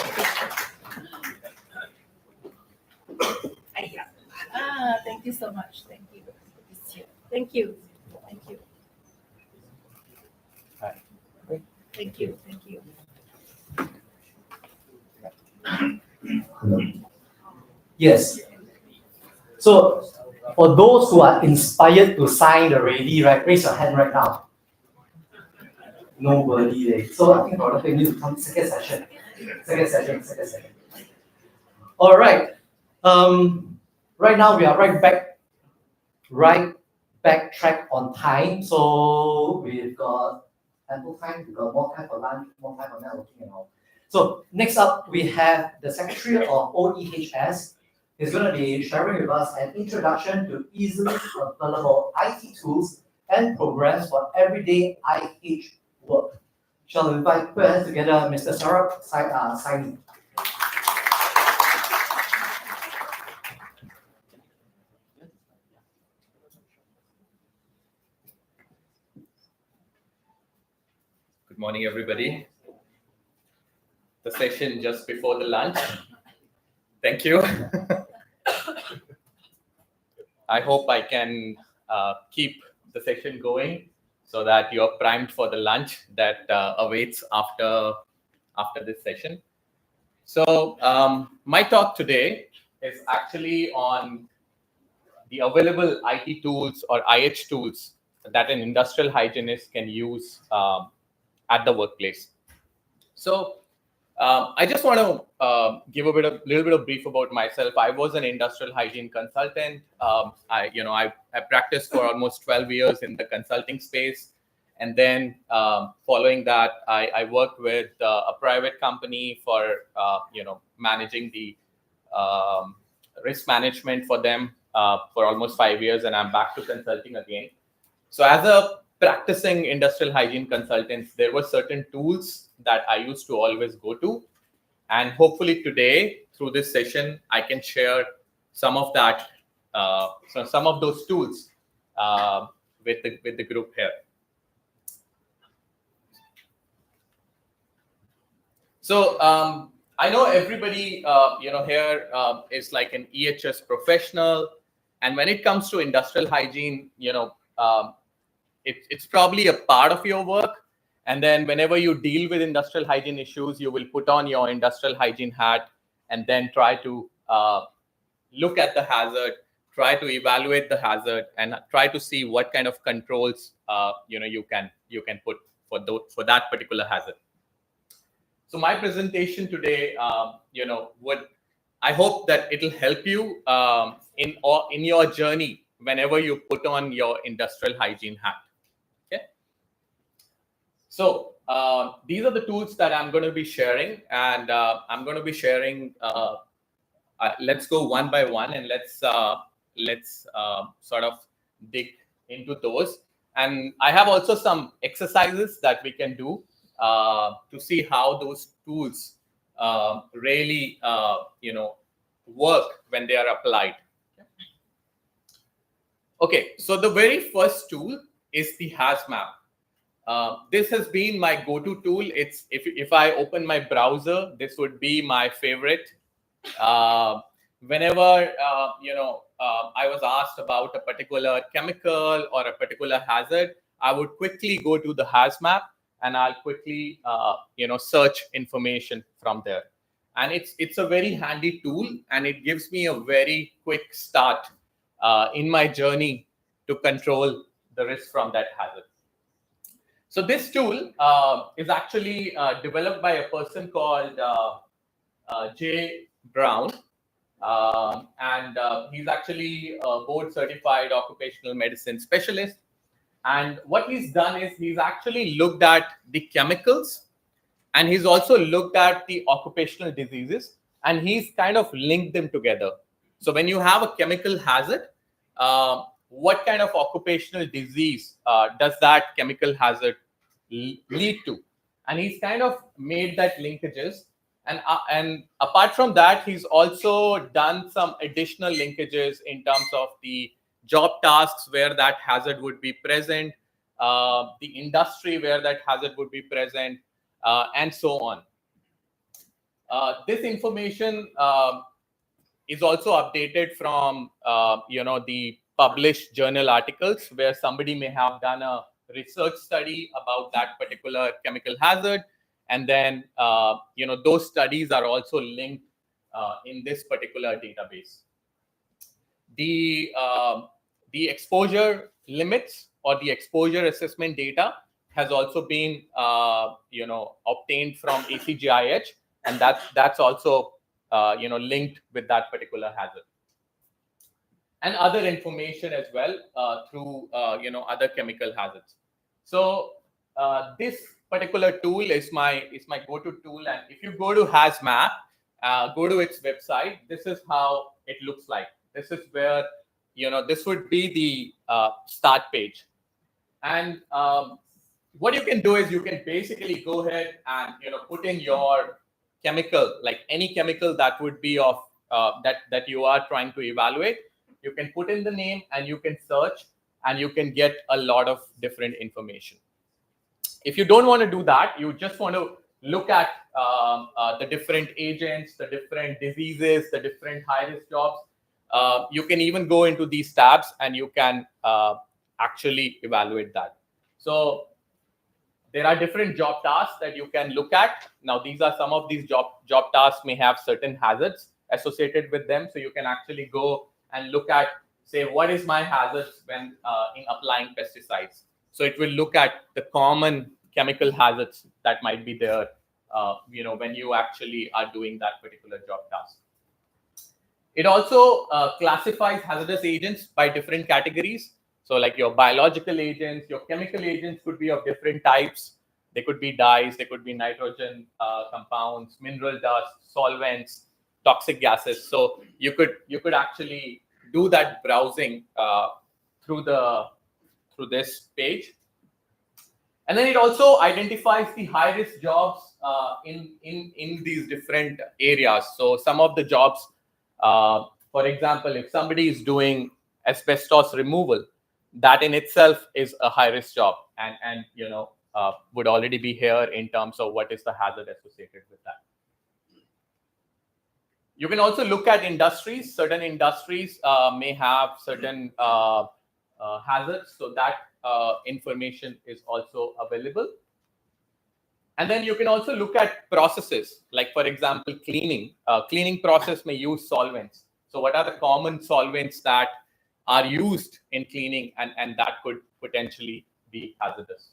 Thank you so much. Thank you. Thank you. Thank you. All right. Thank you. Thank you. Yes. So for those who are inspired to sign already, right, raise your hand right now. Nobody. So I think Dr. Peng needs to come second session. Second session. All right. Right now we are right back track on time. So we've got ample time. We've got more time for lunch, more time for networking and all. So next up, we have the Secretary of OEHS. He's going to be sharing with us an introduction to easily available IT tools and programs for everyday IH work. Shall we invite put hands together, Mr. Sarab Saini. Good morning, everybody. The session just before the lunch. Thank you. I hope I can keep the session going so that you're primed for the lunch that awaits after this session. So my talk today is actually on the available IT tools or IH tools that an industrial hygienist can use at the workplace. So I just want to give a little bit of brief about myself. I was an industrial hygiene consultant. I practiced for almost 12 years in the consulting space, and then following that, I worked with a private company for managing the risk management for them for almost 5 years, and I'm back to consulting again. So as a practicing industrial hygiene consultant, there were certain tools that I used to always go to. And hopefully today, through this session, I can share some of that, some of those tools with the group here. So I know everybody, here is like an EHS professional. And when it comes to industrial hygiene, it's probably a part of your work. And then whenever you deal with industrial hygiene issues, you will put on your industrial hygiene hat and then try to look at the hazard, try to evaluate the hazard, and try to see what kind of controls you can put for that particular hazard. So my presentation today, I hope that it'll help you in your journey whenever you put on your industrial hygiene hat. Okay. So these are the tools that I'm going to be sharing, and I'm going to be sharing. Let's go one by one, and let's sort of dig into those. And I have also some exercises that we can do to see how those tools really work when they are applied. Okay, so the very first tool is the HazMap. This has been my go-to tool. It's if I open my browser, this would be my favorite. Whenever I was asked about a particular chemical or a particular hazard, I would quickly go to the HazMap and I'll quickly search information from there. And it's a very handy tool, and it gives me a very quick start in my journey to control the risk from that hazard. So this tool is actually developed by a person called Jay Brown, and he's actually a board certified occupational medicine specialist. And what he's done is he's actually looked at the chemicals, and he's also looked at the occupational diseases, and he's kind of linked them together. So when you have a chemical hazard, what kind of occupational disease does that chemical hazard lead to? And he's kind of made that linkages. And apart from that, he's also done some additional linkages in terms of the job tasks where that hazard would be present, the industry where that hazard would be present, and so on. This information is also updated from the published journal articles where somebody may have done a research study about that particular chemical hazard, and then those studies are also linked in this particular database. The exposure limits or the exposure assessment data has also been obtained from ACGIH, and that's also linked with that particular hazard, and other information as well through other chemical hazards. So this particular tool is my go-to tool, and if you go to HazMap, go to its website, this is how it looks like. This is where this would be the start page, and what you can do is you can basically go ahead and put in your chemical, like any chemical that would be of that you are trying to evaluate. You can put in the name and you can search, and you can get a lot of different information. If you don't want to do that, you just want to look at the different agents, the different diseases, the different high-risk jobs. You can even go into these tabs and you can actually evaluate that. So there are different job tasks that you can look at. Now, these are some of these job tasks may have certain hazards associated with them. So you can actually go and look at, say, what is my hazards when in applying pesticides. So it will look at the common chemical hazards that might be there, when you actually are doing that particular job task. It also classifies hazardous agents by different categories. So like your biological agents, your chemical agents could be of different types. They could be dyes, they could be nitrogen compounds, mineral dust, solvents, toxic gases. So you could actually do that browsing through this page. And then it also identifies the high-risk jobs in these different areas. So some of the jobs, for example, if somebody is doing asbestos removal, that in itself is a high-risk job, and would already be here in terms of what is the hazard associated with that. You can also look at industries. Certain industries may have certain hazards, so that information is also available. And then you can also look at processes, like for example, cleaning. Cleaning process may use solvents. So what are the common solvents that are used in cleaning, and that could potentially be hazardous.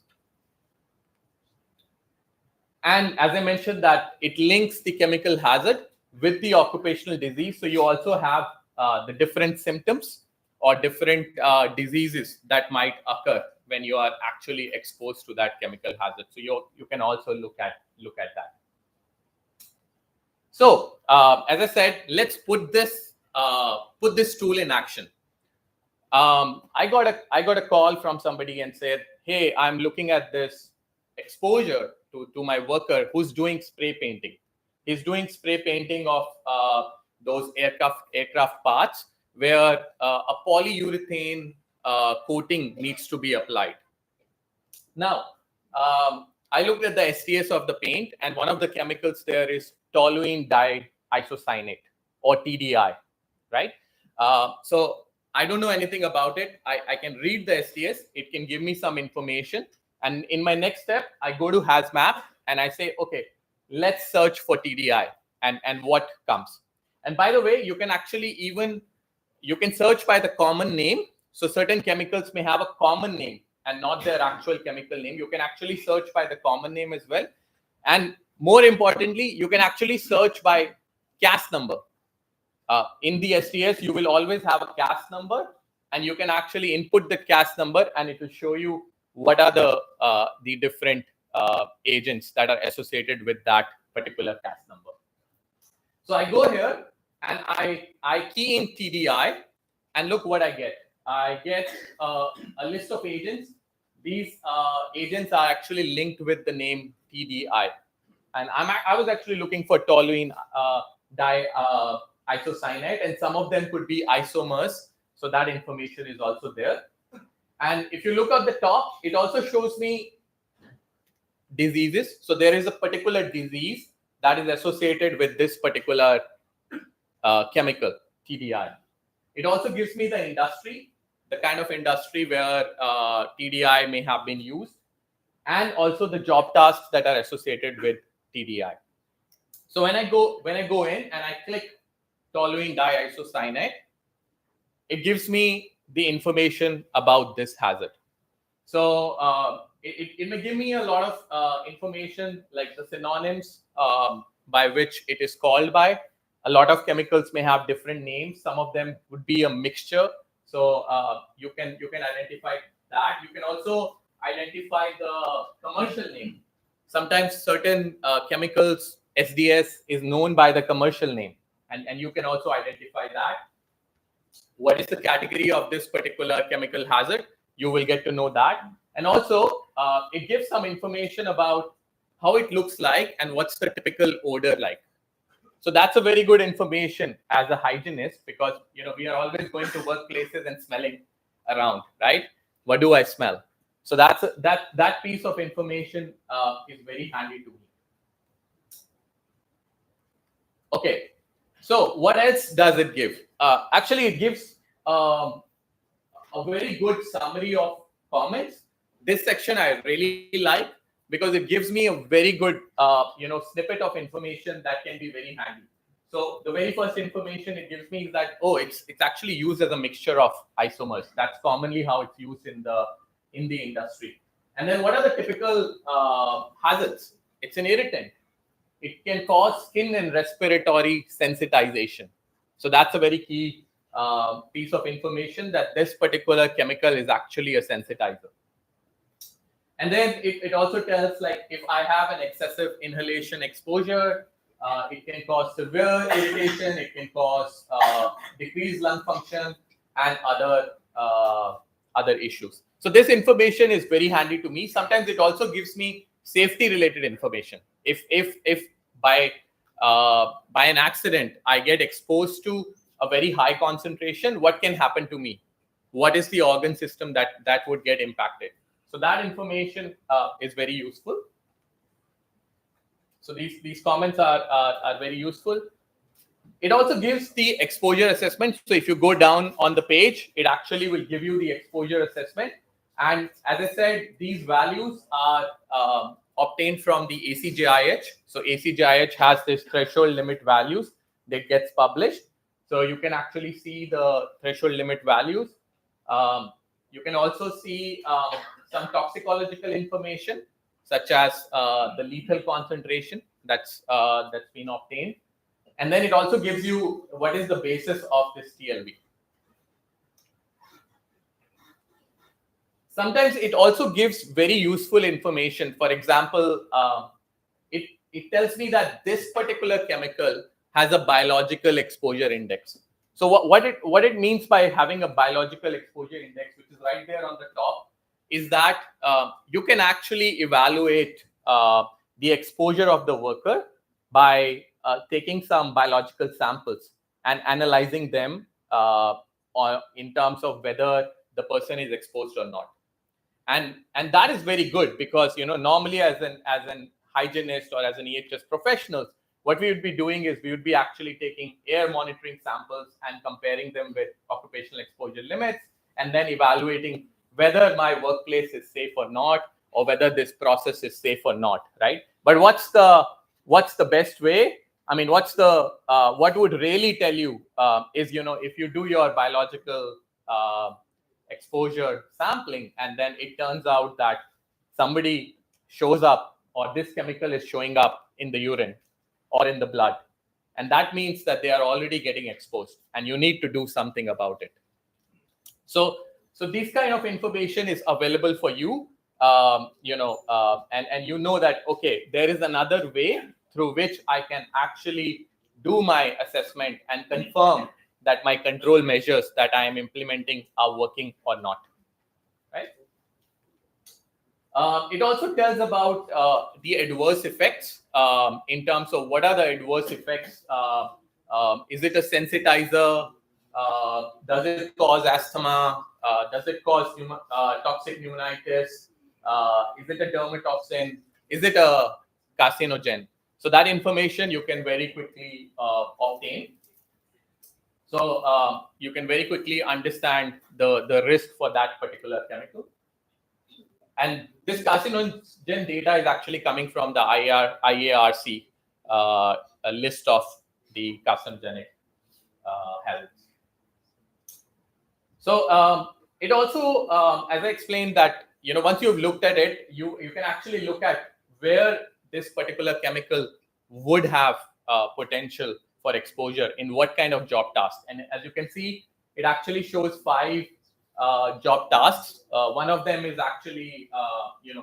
And as I mentioned, that it links the chemical hazard with the occupational disease. So you also have the different symptoms or different diseases that might occur when you are actually exposed to that chemical hazard. So you can also look at that. So as I said, let's put this tool in action. I got a call from somebody and said, hey, I'm looking at this exposure to my worker who's doing spray painting. He's doing spray painting of those aircraft parts where a polyurethane coating needs to be applied. Now, I looked at the STS of the paint, and one of the chemicals there is toluene diisocyanate, or TDI, right? So I don't know anything about it. I can read the STS. It can give me some information. And in my next step, I go to HazMap and I say, okay, let's search for TDI and what comes. And by the way, you can actually you can search by the common name. So certain chemicals may have a common name and not their actual chemical name. You can actually search by the common name as well. And more importantly, you can actually search by CAS number. In the STS, you will always have a CAS number, and you can actually input the CAS number, and it will show you what are the different agents that are associated with that particular CAS number. So I go here and I key in TDI, and look what I get. I get a list of agents. These agents are actually linked with the name TDI, and I was actually looking for toluene diisocyanate, and some of them could be isomers. So that information is also there. And if you look at the top, it also shows me diseases. So there is a particular disease that is associated with this particular chemical, TDI. It also gives me the industry, the kind of industry where TDI may have been used, and also the job tasks that are associated with TDI. So when I go in and I click toluene diisocyanate, it gives me the information about this hazard. So it may give me a lot of information like the synonyms by which it is called by. A lot of chemicals may have different names. Some of them would be a mixture. So you can identify that. You can also identify the commercial name. Sometimes certain chemicals, SDS is known by the commercial name, and you can also identify that. What is the category of this particular chemical hazard? You will get to know that. And also, it gives some information about how it looks like and what's the typical odor like. So that's a very good information as a hygienist, because we are always going to workplaces and smelling around, right? What do I smell? So that piece of information is very handy to me. Okay, so what else does it give? Actually, it gives a very good summary of comments. This section I really like because it gives me a very good snippet of information that can be very handy. So the very first information it gives me is that it's actually used as a mixture of isomers. That's commonly how it's used in the industry. And then what are the typical hazards? It's an irritant. It can cause skin and respiratory sensitization. So that's a very key piece of information, that this particular chemical is actually a sensitizer. And then it also tells, like, if I have an excessive inhalation exposure, it can cause severe irritation, it can cause decreased lung function and other issues. So this information is very handy to me. Sometimes it also gives me safety related information. If by an accident I get exposed to a very high concentration, what can happen to me? What is the organ system that would get impacted? So that information is very useful. So these comments are very useful. It also gives the exposure assessment. So if you go down on the page, it actually will give you the exposure assessment. And as I said, these values are obtained from the ACJIH. So ACJIH has this threshold limit values that gets published. So you can actually see the threshold limit values. You can also see some toxicological information, such as the lethal concentration that's been obtained. And then it also gives you what is the basis of this TLV. Sometimes it also gives very useful information. For example, it tells me that this particular chemical has a biological exposure index. So what it means by having a biological exposure index, which is right there on the top, is that you can actually evaluate the exposure of the worker by taking some biological samples and analyzing them in terms of whether the person is exposed or not. And that is very good, because normally as an hygienist or as an EHS professionals, what we would be doing is we would be actually taking air monitoring samples and comparing them with occupational exposure limits, and then evaluating whether my workplace is safe or not, or whether this process is safe or not, right? But what's the best way? I mean, what would really tell you is, if you do your biological exposure sampling, and then it turns out that somebody shows up, or this chemical is showing up in the urine or in the blood, and that means that they are already getting exposed and you need to do something about it. So this kind of information is available for you, and you know that, okay, there is another way through which I can actually do my assessment and confirm that my control measures that I am implementing are working or not, right? It also tells about the adverse effects in terms of what are the adverse effects. Is it a sensitizer? Does it cause asthma? Does it cause toxic pneumonitis? Is it a dermatoxin? Is it a carcinogen? So that information you can very quickly obtain. So you can very quickly understand the risk for that particular chemical. And this carcinogen data is actually coming from the IARC a list of the carcinogenic hazards. So it also, as I explained, that once you've looked at it, you can actually look at where this particular chemical would have potential for exposure in what kind of job task. And as you can see, it actually shows 5 job tasks. One of them is actually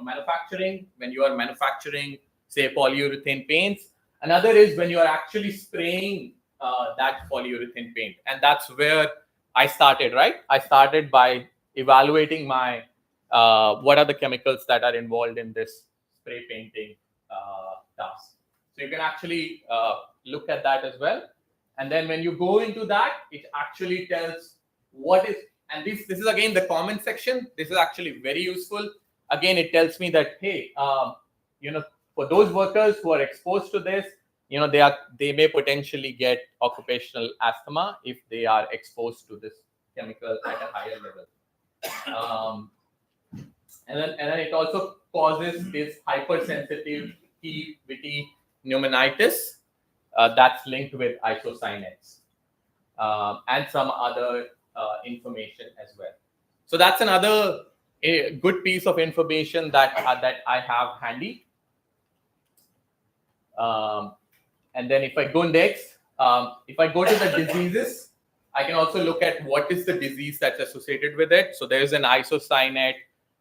manufacturing, when you are manufacturing, say, polyurethane paints. Another is when you are actually spraying that polyurethane paint, and that's where I started, right? I started by evaluating my what are the chemicals that are involved in this spray painting task. So you can actually look at that as well. And then when you go into that, it actually tells what is, and this is again the comment section. This is actually very useful. Again, it tells me that, hey, for those workers who are exposed to this, they may potentially get occupational asthma if they are exposed to this chemical at a higher level. And then it also causes this hypersensitivity pneumonitis that's linked with isocyanates and some other information as well. So that's another good piece of information that I have handy. And then if I go next, if I go to the diseases, I can also look at what is the disease that's associated with it. So there's an isocyanate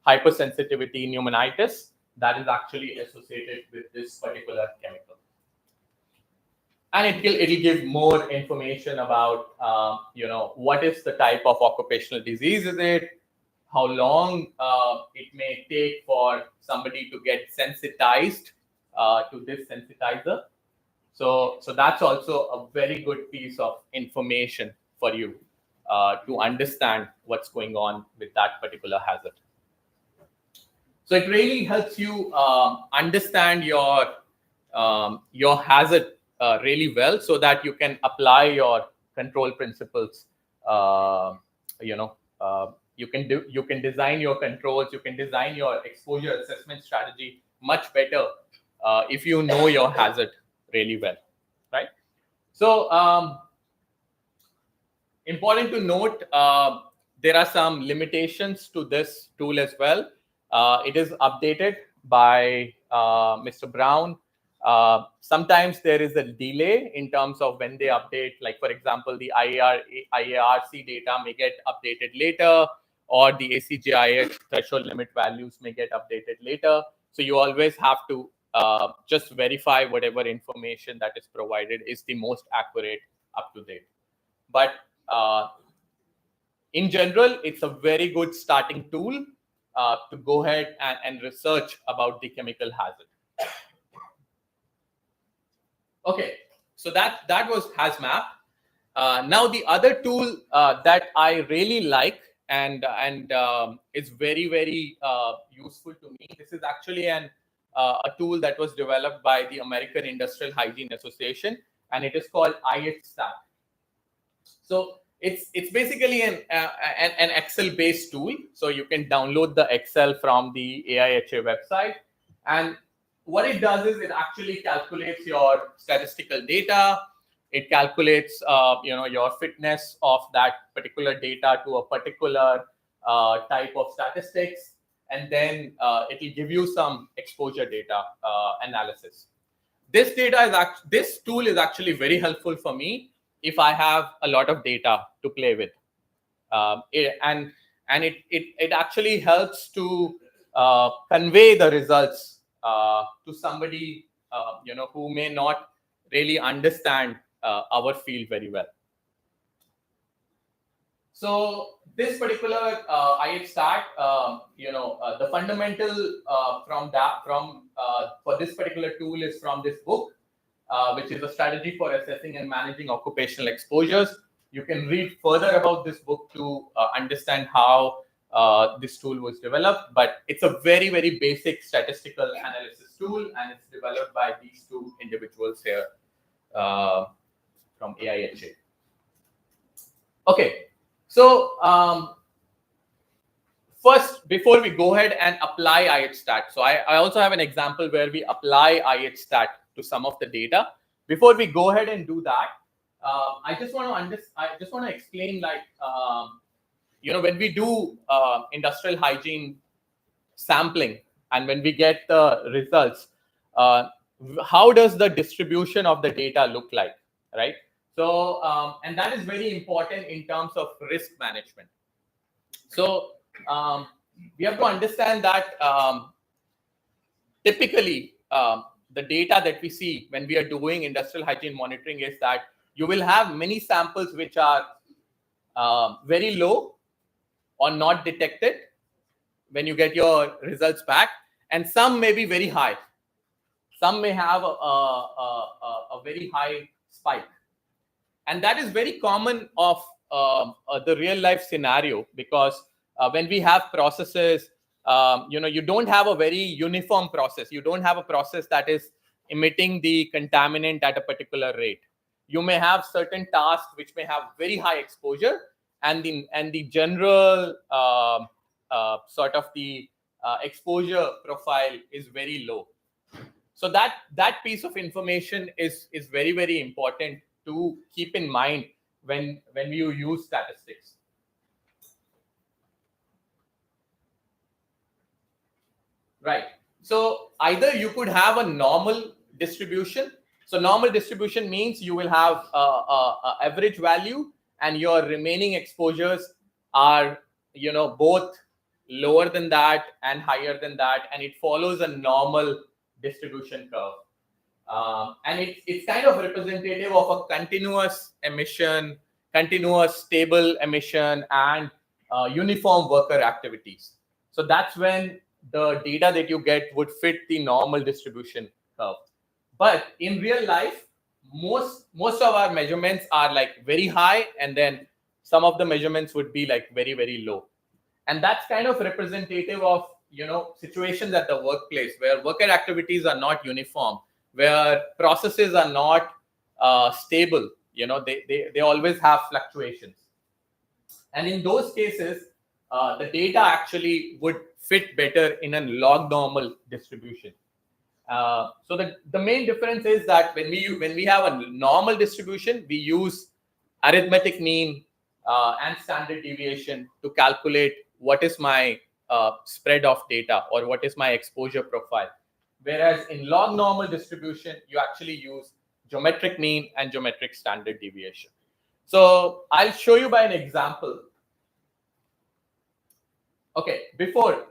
hypersensitivity pneumonitis that is actually associated with this particular chemical. And it'll give more information about, what is the type of occupational disease is it, how long it may take for somebody to get sensitized to this sensitizer. So that's also a very good piece of information for you to understand what's going on with that particular hazard. So it really helps you understand your hazard really well, so that you can apply your control principles. You can design your controls, you can design your exposure assessment strategy much better if you know your hazard really well, right? So important to note, there are some limitations to this tool as well. It is updated by Mr. Brown. Sometimes there is a delay in terms of when they update. Like, for example, the IARC data may get updated later, or the ACGIH threshold limit values may get updated later. So you always have to just verify whatever information that is provided is the most accurate, up to date. But in general, it's a very good starting tool to go ahead and research about the chemical hazard. Okay, so that was HazMap. Now the other tool that I really like and is very, very useful to me. This is actually a tool that was developed by the American Industrial Hygiene Association, and it is called IHStat. So it's basically an Excel-based tool. So you can download the Excel from the AIHA website, and what it does is it actually calculates your statistical data. It calculates, your fitness of that particular data to a particular type of statistics, and then it will give you some exposure data analysis. This tool is actually very helpful for me if I have a lot of data to play with, and it actually helps to convey the results to somebody who may not really understand our field very well. So this particular IHStat, the fundamental for this particular tool is from this book, which is a strategy for assessing and managing occupational exposures. You can read further about this book to understand how this tool was developed, but it's a very, very basic statistical analysis tool, and it's developed by these two individuals here from AIHA. Okay, so first, before we go ahead and apply IHStat, so I also have an example where we apply IHStat to some of the data. Before we go ahead and do that, I just want to explain, like, when we do industrial hygiene sampling and when we get the results, how does the distribution of the data look like, right? So, and that is very important in terms of risk management. So, we have to understand that typically the data that we see when we are doing industrial hygiene monitoring is that you will have many samples which are very low or not detected when you get your results back, and some may be very high. Some may have a very high spike. And that is very common of the real life scenario, because when we have processes, you don't have a very uniform process. You don't have a process that is emitting the contaminant at a particular rate. You may have certain tasks which may have very high exposure, and the general sort of the exposure profile is very low. So that piece of information is very, very important to keep in mind when you use statistics. Right. So either you could have a normal distribution. So normal distribution means you will have a average value, and your remaining exposures are, both lower than that and higher than that, and it follows a normal distribution curve. And it's kind of representative of a continuous emission, continuous stable emission, and uniform worker activities. So that's when the data that you get would fit the normal distribution curve. But in real life, most of our measurements are like very high, and then some of the measurements would be like very, very low. And that's kind of representative of, situations at the workplace where worker activities are not uniform, where processes are not stable. They always have fluctuations. And in those cases, the data actually would fit better in a log normal distribution. So the main difference is that when we have a normal distribution, we use arithmetic mean and standard deviation to calculate what is my spread of data, or what is my exposure profile. Whereas in log normal distribution, you actually use geometric mean and geometric standard deviation. So I'll show you by an example. Okay, before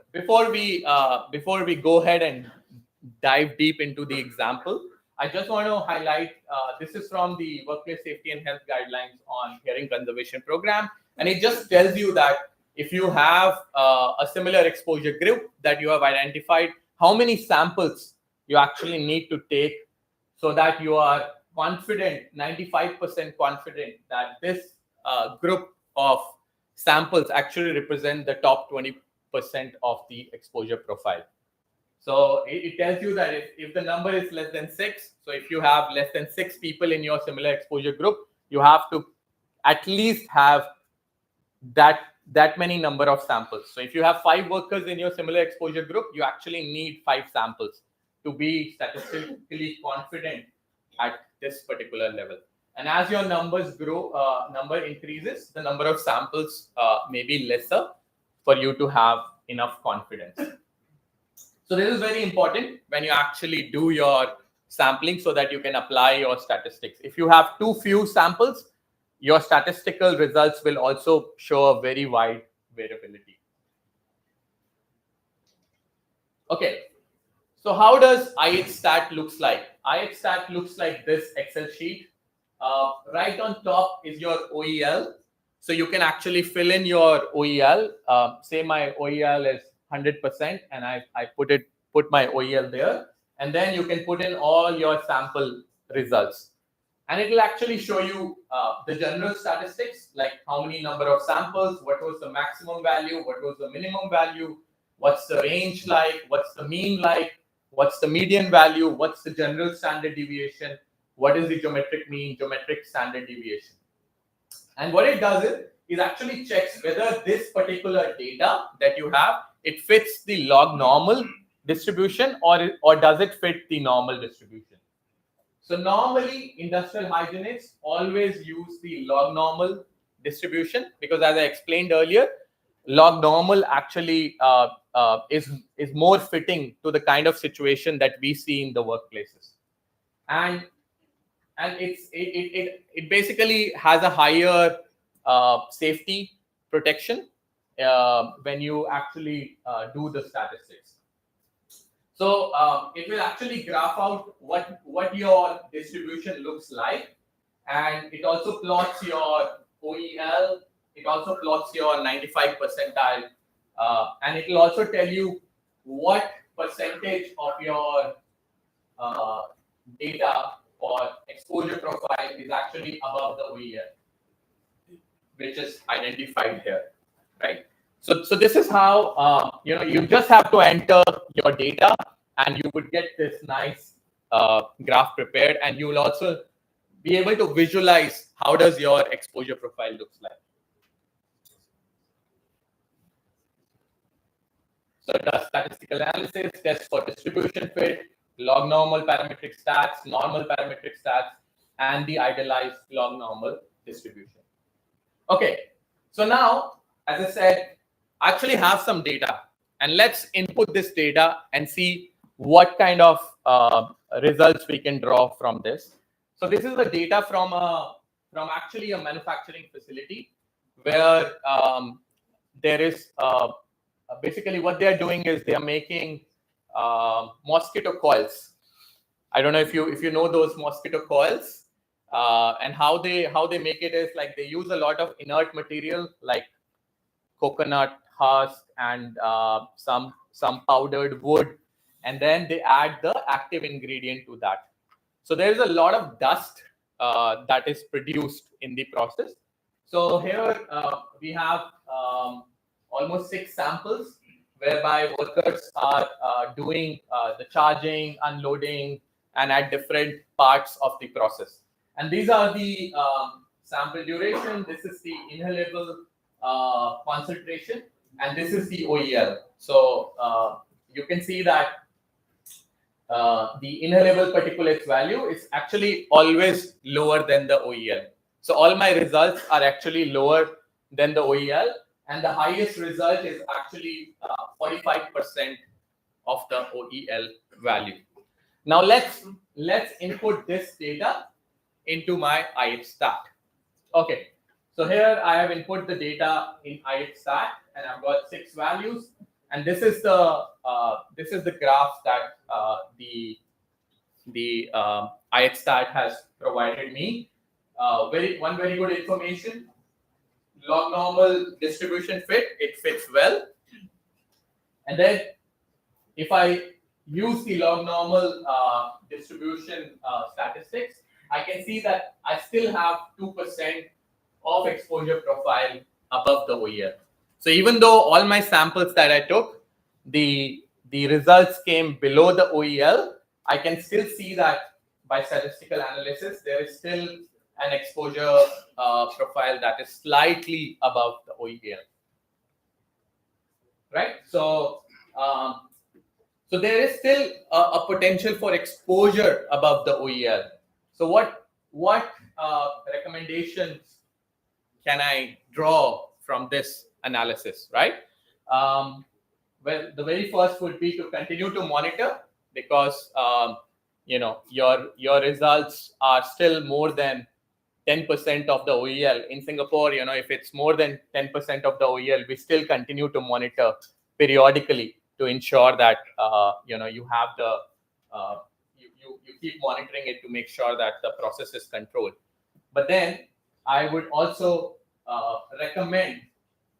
we go ahead and dive deep into the example, I just want to highlight, this is from the Workplace Safety and Health Guidelines on Hearing Conservation Program. And it just tells you that if you have a similar exposure group that you have identified, how many samples you actually need to take so that you are confident, 95% confident, that this group of samples actually represent the top 20% of the exposure profile. So it tells you that if the number is less than 6, so if you have less than 6 people in your similar exposure group, you have to at least have that many number of samples. So if you have 5 workers in your similar exposure group, you actually need 5 samples to be statistically confident at this particular level. And as your numbers grow, number increases, the number of samples may be lesser for you to have enough confidence. So this is very important when you actually do your sampling, so that you can apply your statistics. If you have too few samples, your statistical results will also show a very wide variability. Okay, so how does IHStat looks like? IHStat looks like this Excel sheet. Right on top is your OEL. So you can actually fill in your OEL. Say my OEL is 100%, and I put my OEL there, and then you can put in all your sample results. And it will actually show you the general statistics, like how many number of samples, what was the maximum value, what was the minimum value, what's the range like, what's the mean like, what's the median value, what's the general standard deviation, what is the geometric mean, geometric standard deviation. And what it does is, is actually checks whether this particular data that you have, it fits the log normal distribution or does it fit the normal distribution. So normally industrial hygienists always use the log normal distribution because, as I explained earlier, log normal actually is more fitting to the kind of situation that we see in the workplaces, and it basically has a higher safety protection when you actually do the statistics. So it will actually graph out what your distribution looks like, and it also plots your OEL. It also plots your 95 percentile, and it will also tell you what percentage of your data or exposure profile is actually above the OEL, which is identified here, right? So this is how you just have to enter your data, and you would get this nice graph prepared, and you will also be able to visualize how does your exposure profile looks like. So it does statistical analysis, tests for distribution fit, log normal parametric stats, normal parametric stats, and the idealized log normal distribution. Okay, so now, as I said, I actually have some data, and let's input this data and see what kind of results we can draw from this. So this is the data from actually a manufacturing facility where there is basically what they are doing is they are making mosquito coils. I don't know if you know those mosquito coils. And how they make it is like they use a lot of inert material like coconut husk and some powdered wood, and then they add the active ingredient to that. So there is a lot of dust that is produced in the process. So here we have almost 6 samples whereby workers are doing the charging, unloading, and at different parts of the process. And these are the sample duration. This is the inhalable concentration, and this is the OEL. So you can see that the inhalable particulates value is actually always lower than the OEL. So all my results are actually lower than the OEL, and the highest result is actually 45% of the OEL value. Now let's input this data into my IHStat. Okay, so here I have input the data in IHStat, and I've got 6 values, and this is the graph that the IHStat has provided me. Very good information. Log normal distribution fit, it fits well, and then if I use the log normal distribution statistics, I can see that I still have 2% of exposure profile above the OEL. So even though all my samples that I took, the results came below the OEL, I can still see that by statistical analysis, there is still an exposure profile that is slightly above the OEL. Right? So there is still a potential for exposure above the OEL. So what recommendations can I draw from this analysis, right? Well, the very first would be to continue to monitor, because your results are still more than 10% of the OEL. In Singapore, if it's more than 10% of the OEL, we still continue to monitor periodically to ensure that you have the you keep monitoring it to make sure that the process is controlled. But then I would also recommend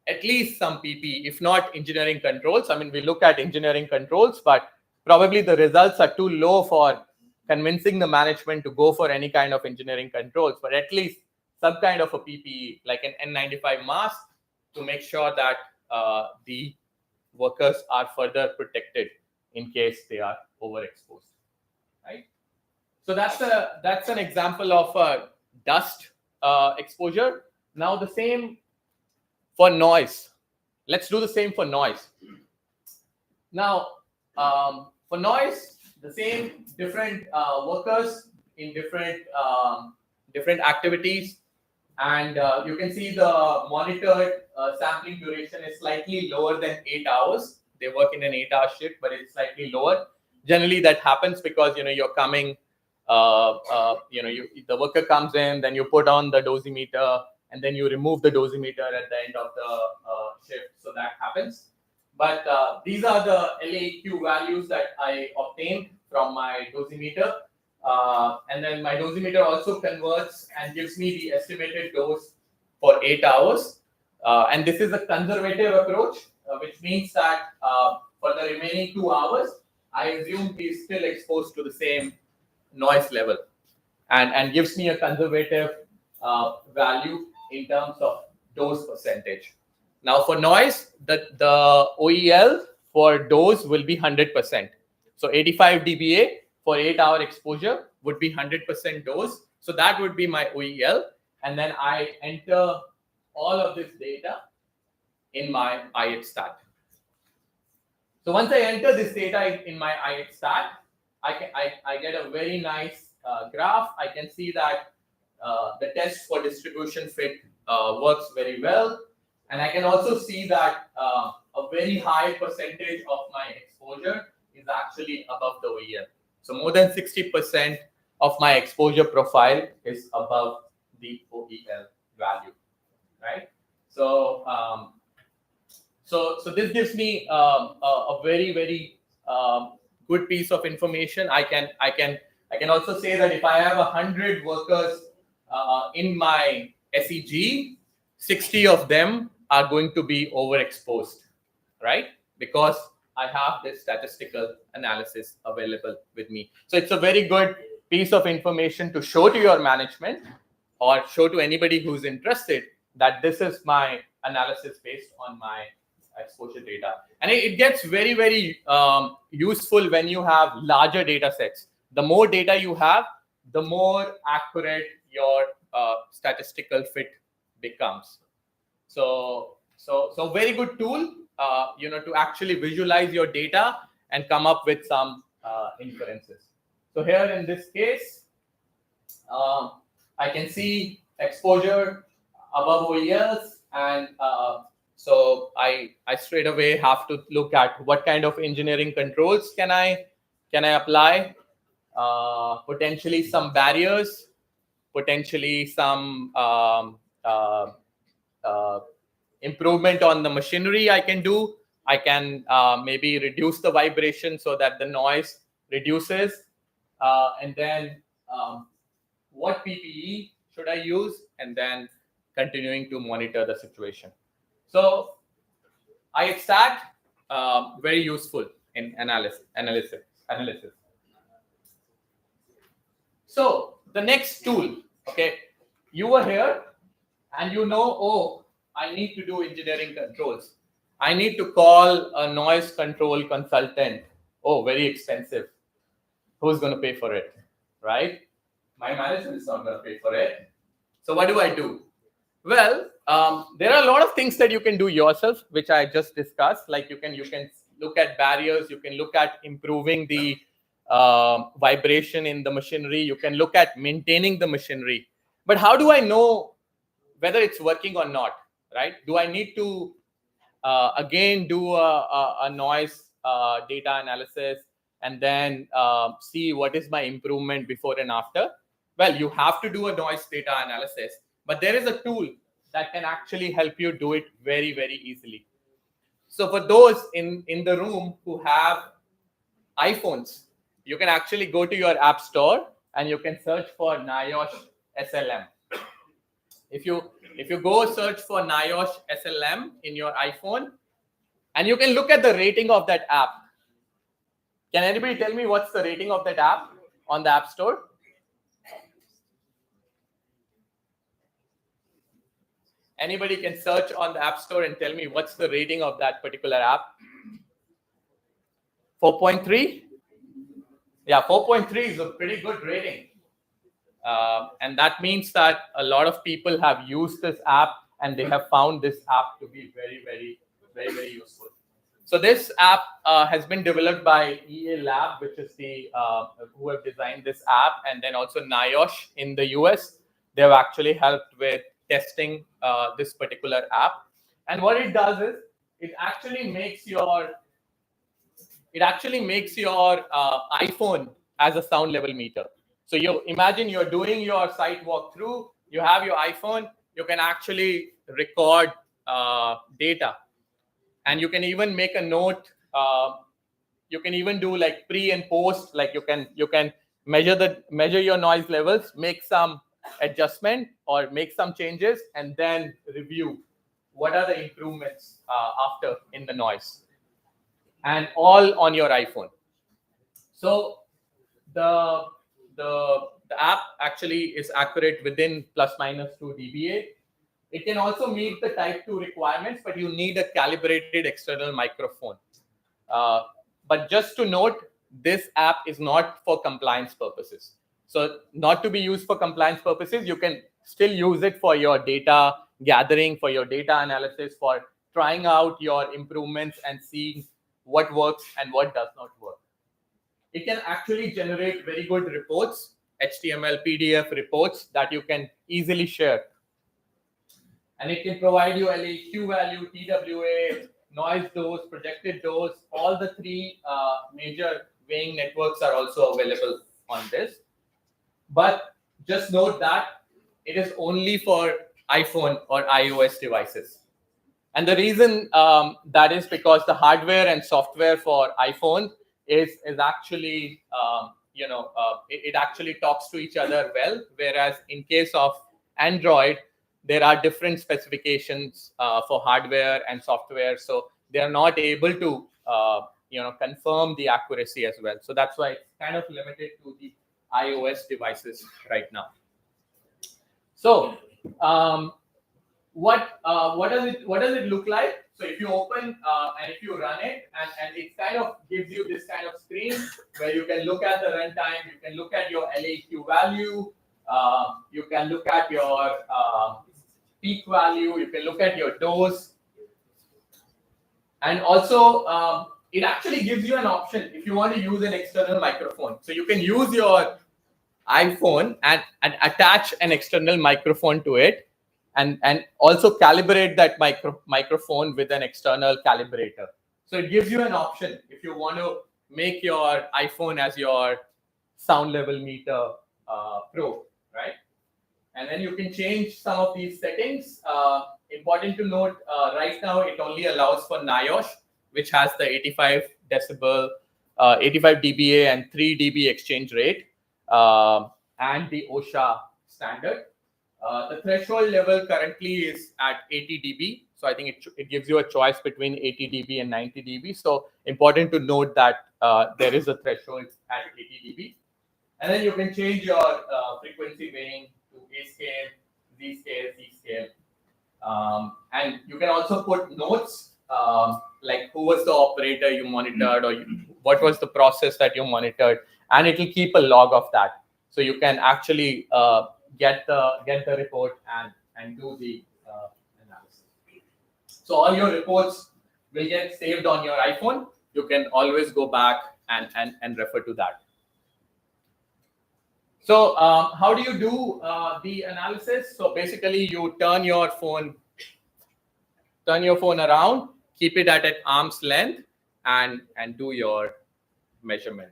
at least some PP, if not engineering controls. I mean, we look at engineering controls, but probably the results are too low for convincing the management to go for any kind of engineering controls, but at least some kind of a PPE, like an N95 mask, to make sure that the workers are further protected in case they are overexposed, right? So that's an example of dust exposure. Now the same for noise, let's do the same for noise. Now, for noise, the same, different workers in different activities, and you can see the monitored sampling duration is slightly lower than 8 hours. They work in an 8-hour shift, but it's slightly lower. Generally, that happens because you're coming. The worker comes in, then you put on the dosimeter, and then you remove the dosimeter at the end of the shift. So that happens. But these are the LAEQ values that I obtained from my dosimeter. And then my dosimeter also converts and gives me the estimated dose for 8 hours. And this is a conservative approach, which means that for the remaining 2 hours, I assume he's still exposed to the same noise level, and gives me a conservative value in terms of dose percentage. Now for noise, the OEL for dose will be 100%. So 85 dBA for 8-hour exposure would be 100% dose. So that would be my OEL. And then I enter all of this data in my IHStat. So once I enter this data in my IHStat, I get a very nice graph. I can see that the test for distribution fit works very well. And I can also see that a very high percentage of my exposure is actually above the OEL. So more than 60% of my exposure profile is above the OEL value, right? So so this gives me a very, very good piece of information. I can also say that if I have 100 workers in my SEG, 60 of them are going to be overexposed, right? Because I have this statistical analysis available with me. So it's a very good piece of information to show to your management or show to anybody who's interested that this is my analysis based on my exposure data. And it gets very, very useful when you have larger data sets. The more data you have, the more accurate your statistical fit becomes. So very good tool, to actually visualize your data and come up with some inferences. So here in this case, I can see exposure above OELs, and so I straight away have to look at what kind of engineering controls can I apply, potentially some barriers, potentially some improvement on the machinery I can do. I can maybe reduce the vibration so that the noise reduces, and then what PPE should I use, and then continuing to monitor the situation. So IHStat, very useful in analysis. So the next tool, okay, you were here and oh, I need to do engineering controls. I need to call a noise control consultant. Oh, very expensive. Who's going to pay for it, right? My management is not going to pay for it. So what do? Well, there are a lot of things that you can do yourself, which I just discussed. Like you can look at barriers. You can look at improving the vibration in the machinery. You can look at maintaining the machinery. But how do I know whether it's working or not, right? Do I need to again do a noise data analysis and then see what is my improvement before and after? Well, you have to do a noise data analysis, but there is a tool that can actually help you do it very, very easily. So for those in the room who have iPhones, you can actually go to your app store and you can search for NIOSH SLM. If you go search for NIOSH SLM in your iPhone, and you can look at the rating of that app. Can anybody tell me what's the rating of that app on the App Store? Anybody can search on the App Store and tell me what's the rating of that particular app? 4.3? Yeah, 4.3 is a pretty good rating. And that means that a lot of people have used this app and they have found this app to be very useful. So this app has been developed by EA Lab, which is the who have designed this app, and then also NIOSH in the US. They have actually helped with testing this particular app. And what it does is it actually makes your iPhone as a sound level meter. So you imagine you're doing your site walkthrough, you have your iPhone, you can actually record data, and you can even make a note. You can even do like pre and post. Like you can measure your noise levels, make some adjustment or make some changes, and then review what are the improvements after in the noise, and all on your iPhone. So the app actually is accurate within plus minus 2 dBA. It can also meet the type 2 requirements, but you need a calibrated external microphone. But just to note, this app is not for compliance purposes. So not to be used for compliance purposes, you can still use it for your data gathering, for your data analysis, for trying out your improvements and seeing what works and what does not work. It can actually generate very good reports, HTML, PDF reports that you can easily share. And it can provide you LAQ value, TWA, noise dose, projected dose. All the three major weighing networks are also available on this. But just note that it is only for iPhone or iOS devices. And the reason that is because the hardware and software for iPhone is actually, it actually talks to each other well. Whereas in case of Android, there are different specifications for hardware and software. So they are not able to, confirm the accuracy as well. So that's why it's kind of limited to the iOS devices right now. So what does it look like? So if you open and if you run it, and it kind of gives you this kind of screen where you can look at the runtime, you can look at your LAQ value, you can look at your peak value, you can look at your dose, and also it actually gives you an option if you want to use an external microphone. So you can use your iPhone and attach an external microphone to it, and also calibrate that microphone with an external calibrator. So it gives you an option if you want to make your iPhone as your sound level meter pro, right? And then you can change some of these settings. Important to note, right now it only allows for NIOSH, which has the 85 decibel, 85 dBA and 3 dB exchange rate, and the OSHA standard. The threshold level currently is at 80 dB. So I think it gives you a choice between 80 dB and 90 dB. So important to note that there is a threshold at 80 dB. And then you can change your frequency weighing to A scale, Z scale, C scale. And you can also put notes like who was the operator you monitored, or what was the process that you monitored, and it will keep a log of that. So you can actually get the report and do the analysis. So all your reports will get saved on your iPhone. You can always go back and refer to that. So how do you do the analysis? So basically, you turn your phone around, keep it at an arm's length, and do your measurement.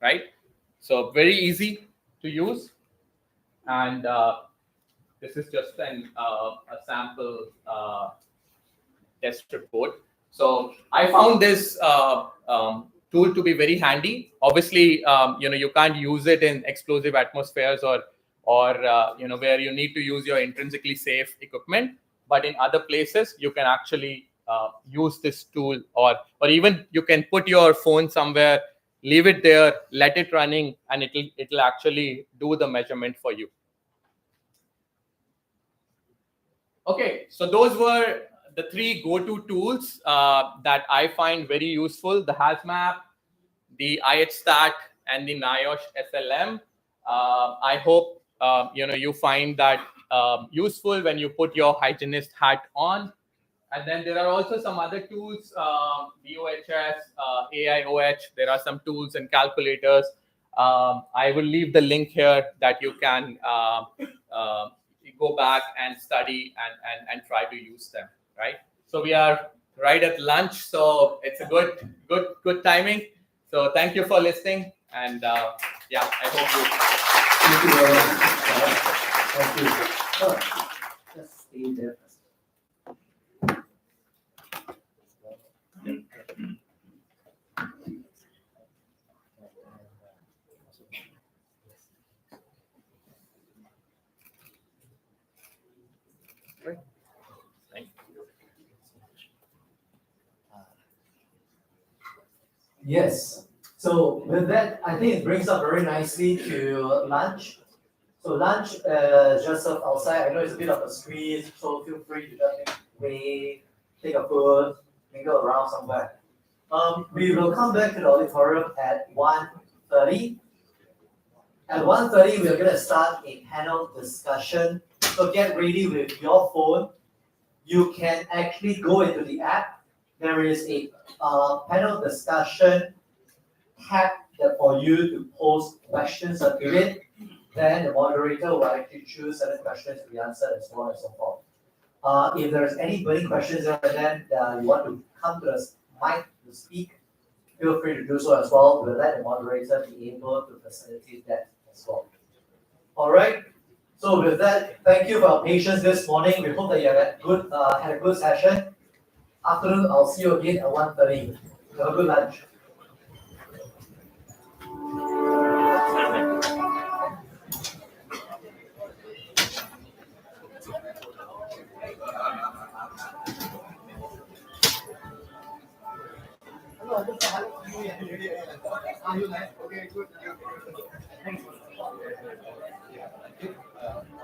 Right? So very easy to use, and this is just a sample test report. So I found this tool to be very handy. Obviously, you can't use it in explosive atmospheres or where you need to use your intrinsically safe equipment. But in other places, you can actually use this tool, or even you can put your phone somewhere, leave it there, let it running, and it'll actually do the measurement for you. Okay, so those were the three go-to tools that I find very useful: the HazMap, the IHStat, and the NIOSH SLM. I hope you find that useful when you put your hygienist hat on. And then there are also some other tools, BOHS, AIOH. There are some tools and calculators. I will leave the link here that you can go back and study and try to use them, right? So we are right at lunch, so it's a good timing. So thank you for listening, and yeah, I hope you. Thank you very much. Thank you. Just stay there. Yes. So with that, I think it brings up very nicely to lunch. So lunch just served outside. I know it's a bit of a squeeze, so feel free to just take a food, mingle around somewhere. We will come back to the auditorium at 1:30. At 1:30, we are going to start a panel discussion. So get ready with your phone. You can actually go into the app. There is a panel discussion tab for you to post questions to it. Then the moderator will actually choose certain questions to be answered and so on and so forth. If there's any burning questions and then you want to come to the mic to speak, feel free to do so as well. We'll let the moderator be able to facilitate that as well. All right. So with that, thank you for your patience this morning. We hope that you had a good session. Afternoon, I'll see you again at 1:30. Have a good lunch. Okay, good. Thanks.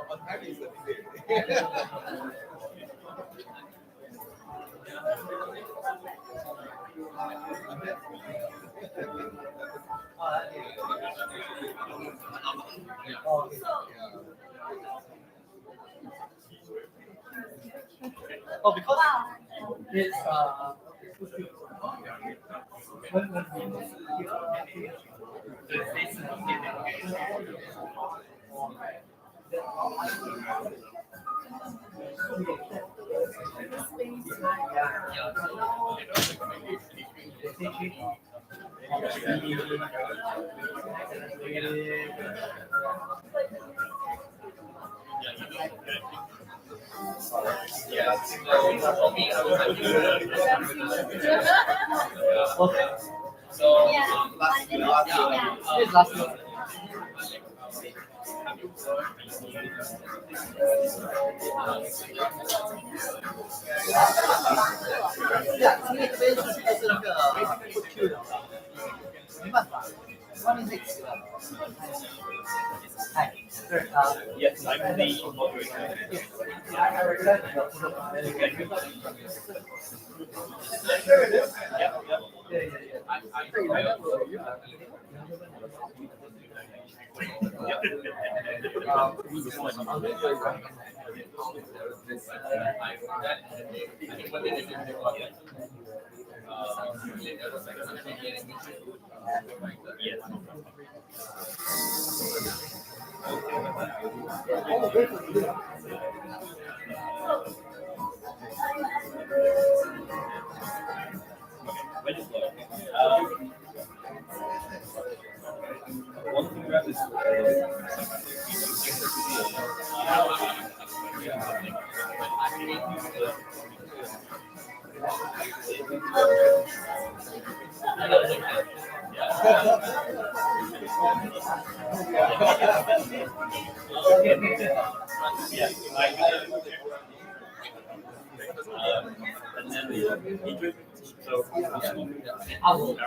On time is Oh, because it's yeah, so for me, I was okay. So last year. Yeah, 因为这边就是那个不 Q 的，没办法，外面是死的。哎，对啊。Yes, I'm the moderator. I represent Sure it is. Yeah. One thing about this and then so I will.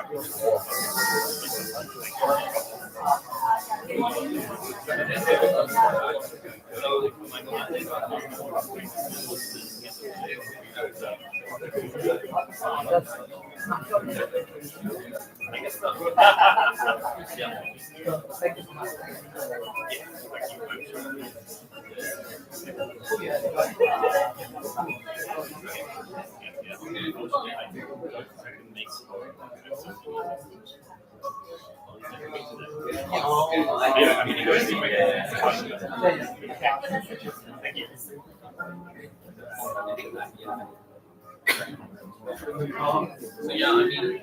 So yeah, I mean,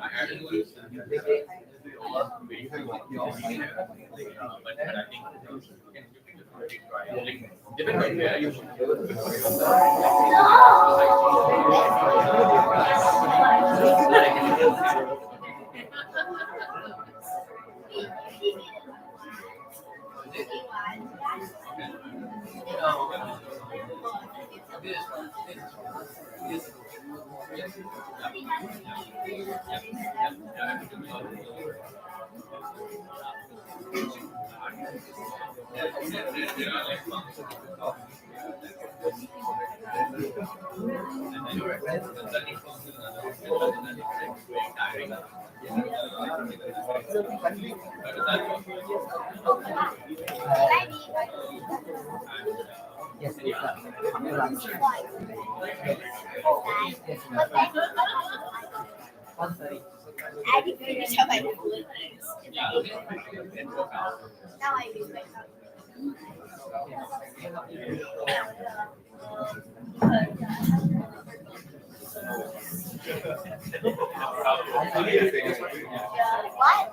I had to understand that, but I think depending on where you I didn't finish all my food. Now I will wake up. What?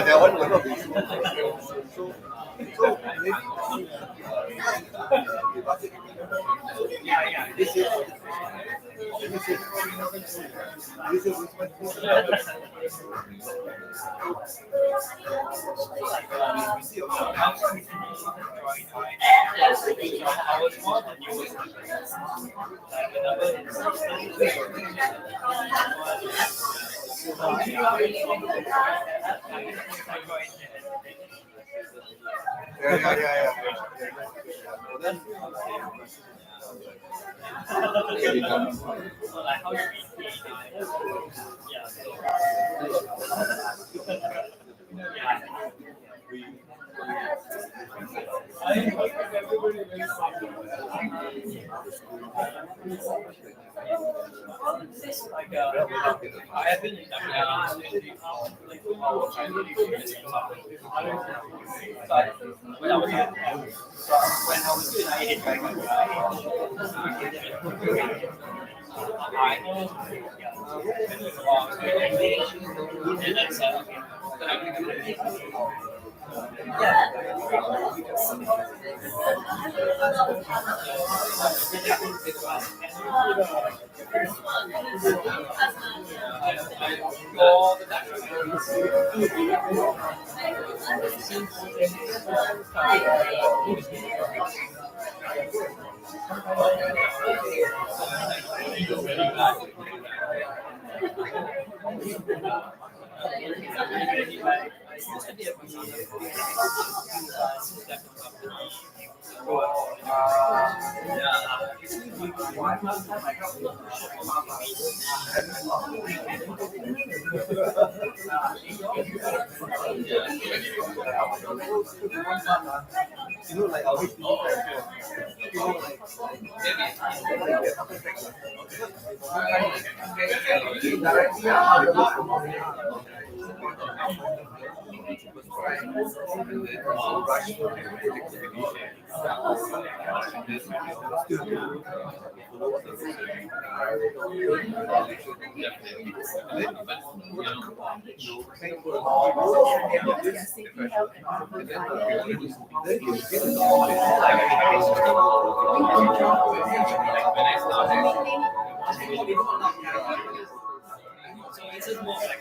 That one will not be. This is. Like I have been in when I was in So it's just more like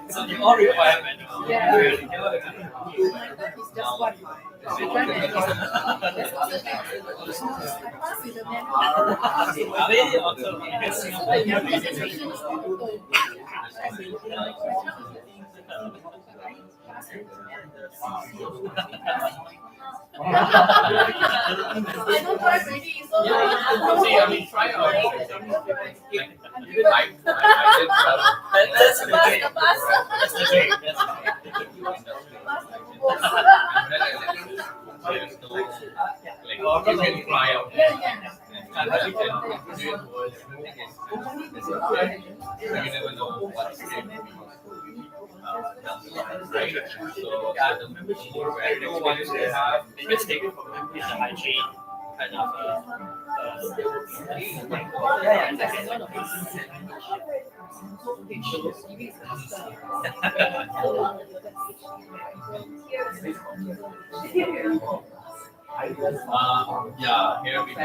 So they all require manual. Yeah. It's just one. See, I mean, try out. That's the thing. Like, you can try out. And then you can do it towards you never know what's going to be down the line, right? So, the membership where they want to have, they just take it from the hygiene kind of yeah, here we go.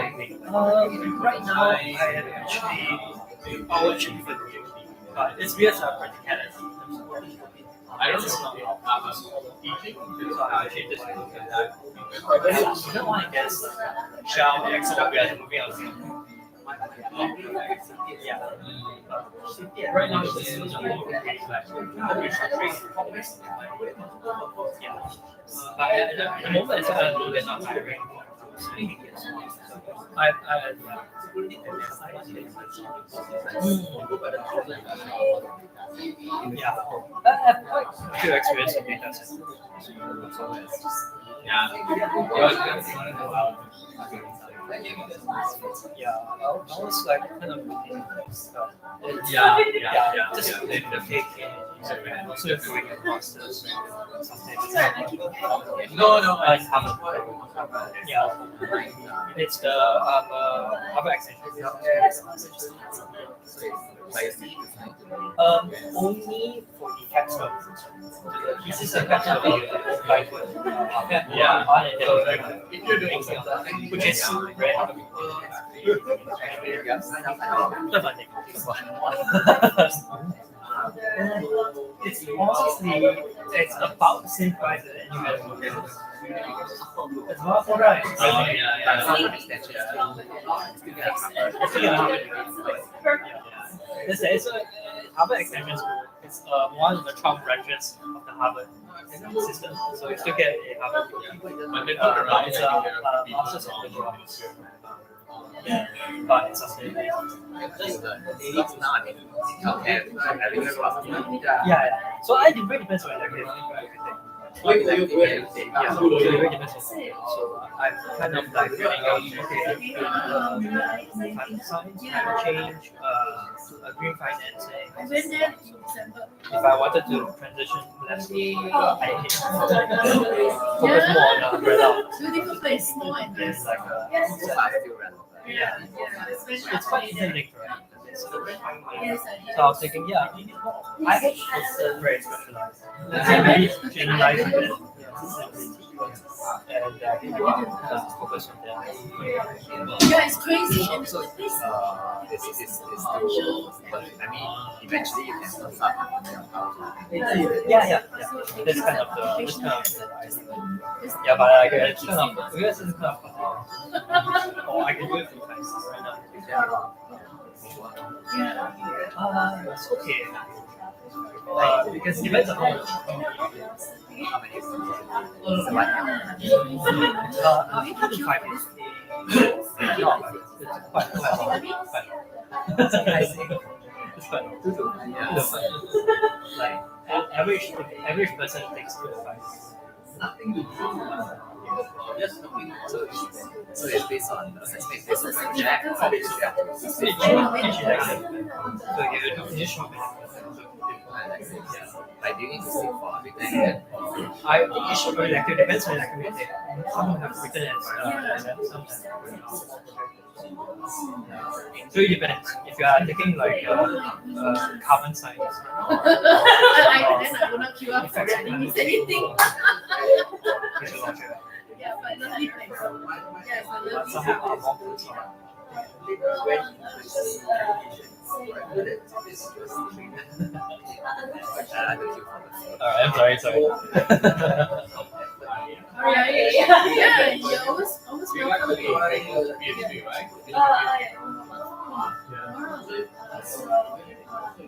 Right now, I am actually our chief for but it's because of practicality. I don't know. Teaching, so I actually just look at that. You don't want to get shell the extra we are moving on. Yeah. Right now, it's just yeah. But at the moment, we're not hiring. Yeah, I have quite a few experience in data centers. Yeah. Yeah, I was like kind of Yeah. just in the cake and also doing a master's something. No, I haven't. Yeah, it's the Harvard extension. Only for the capstone. This is a capstone like if you're doing something, which is rare. It's honestly, it's about the same price as any other model. It's about right. It's a Harvard extension school. It's one of the 12 branches of the Harvard system. So you still get a Harvard degree. It's a master's of economics. Yeah, but it's sustainable. Yeah. So it really depends on everything. Yeah, it really depends on. So I'm kind of like figuring out climate science, climate change, green financing. If I wanted to transition less to focus more on umbrella. Beautiful place, small and There's like it's quite interlinked, right? So I was thinking, I hope it's very specialized. Very generalized a bit. And focus on that. Yeah, it's crazy. And So it's but I mean, eventually you can start something. Yeah. That's kind of the yeah, but like it's kind of because it's kind of or I can do it full time right now. It's okay. Because it depends on how much. How many? Up to 5 years. No, it's quite long. It's quite long. Like average person takes 2 to 5 years. Nothing to do. So it's based on assessment, based on project, or based on So you do finish one. like do you need to sit for everything? I think it should be elective, depends on elective. Some have written and some have. So it depends. If you are taking like carbon science, I will not queue up for running means anything. it's a lot cheaper. Yeah, but lovely place. Yes, I love Some are more personal. I'm sorry. Sorry, Yeah, you always You welcome like me. PhD, right?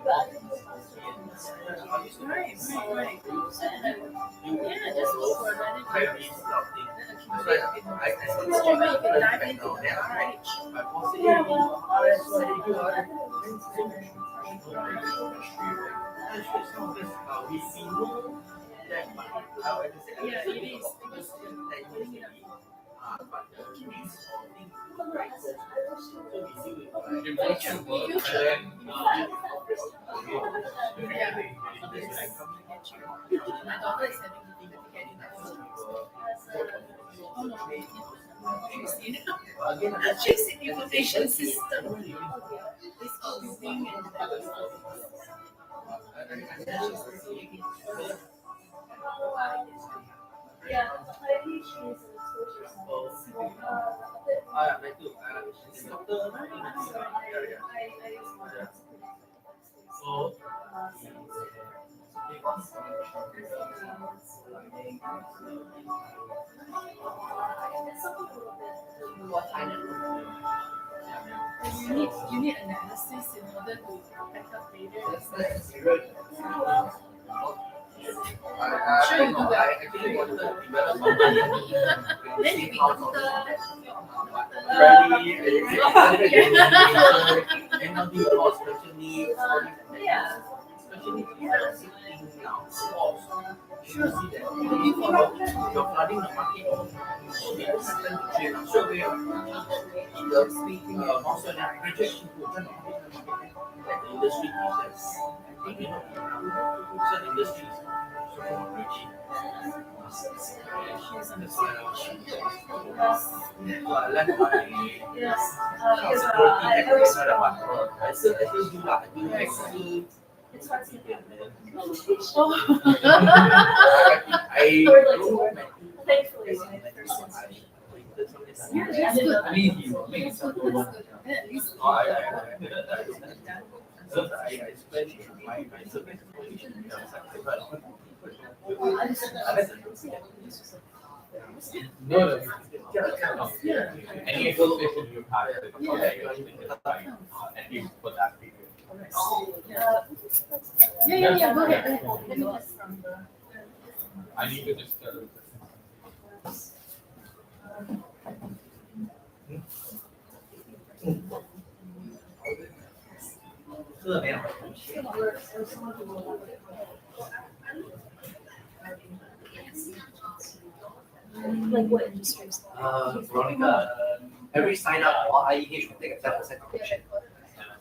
Right. Yeah, just look for another career. Straight away you can dive into the RH. Yeah, it is. Emotion work and then My daughter is having difficulty getting that food. Oh no, she's in information system. It's computing and you need analysis in order to back up failure. Sure, you do well. Then you become yeah. That's good. At least any expectation you have, at least for that period. yeah, go ahead. I need to just Like what industries? Veronica, every sign up for IEH will take a 10% commission.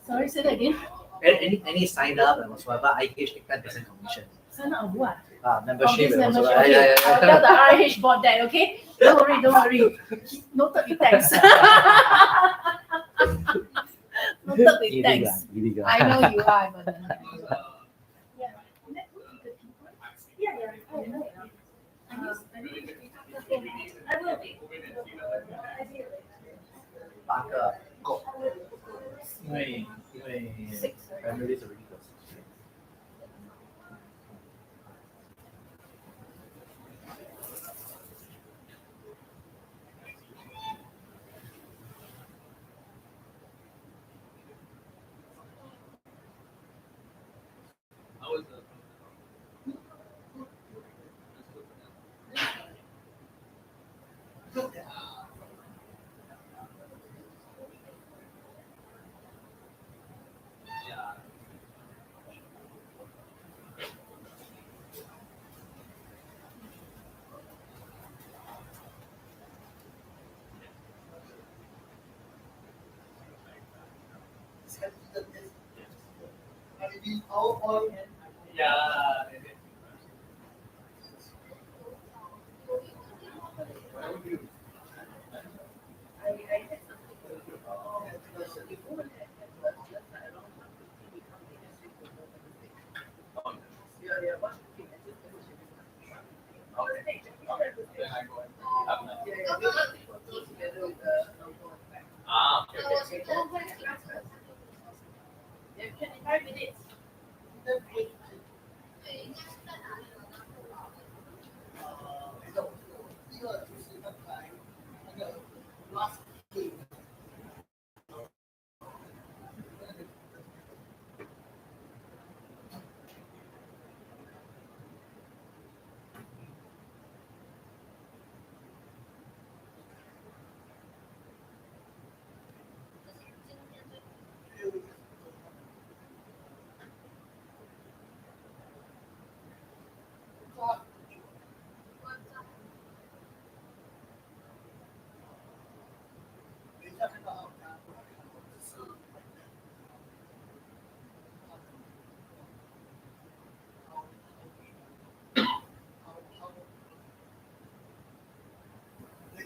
Sorry, say that again. Any sign up and whatsoever, IEH take 10% commission. Sign up of what? Membership and membership. whatsoever. Okay, I'll tell the RH board that, okay? Don't worry. Noted with thanks. Noted with thanks. Illegal. I know you are, but I will be. Parker, go. Families already close.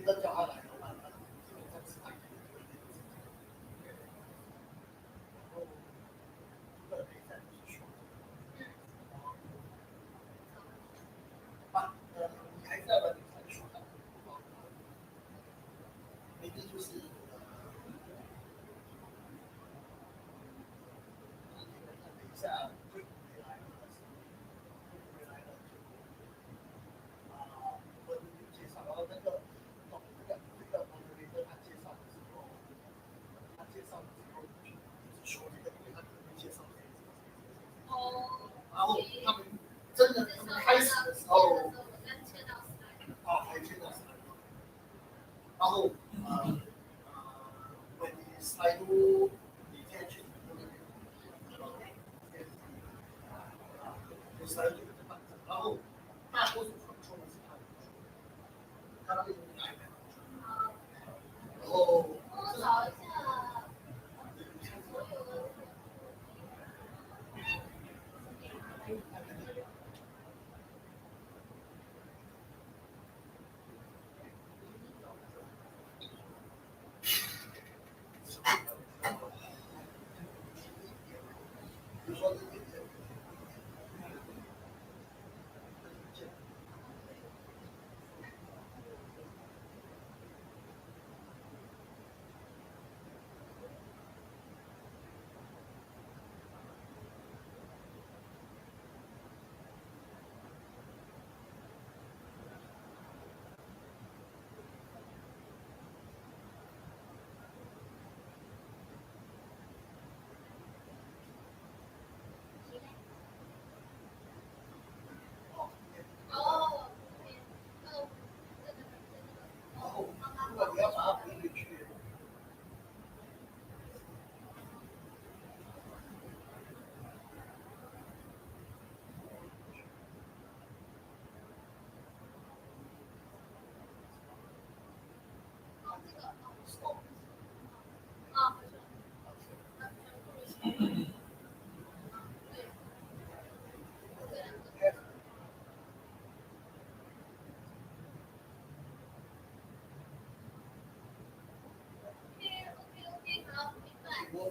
现在叫他来的话，你还是要把你传输的，明天就是等一下会回来了，回来了我介绍，然后这个我们跟他介绍的时候，他介绍的时候说这个，因为他可能介绍然后他们真的开始的时候，还签到然后when he slide to detention，slide to 然后大多数传送的是他那边有改的，然后。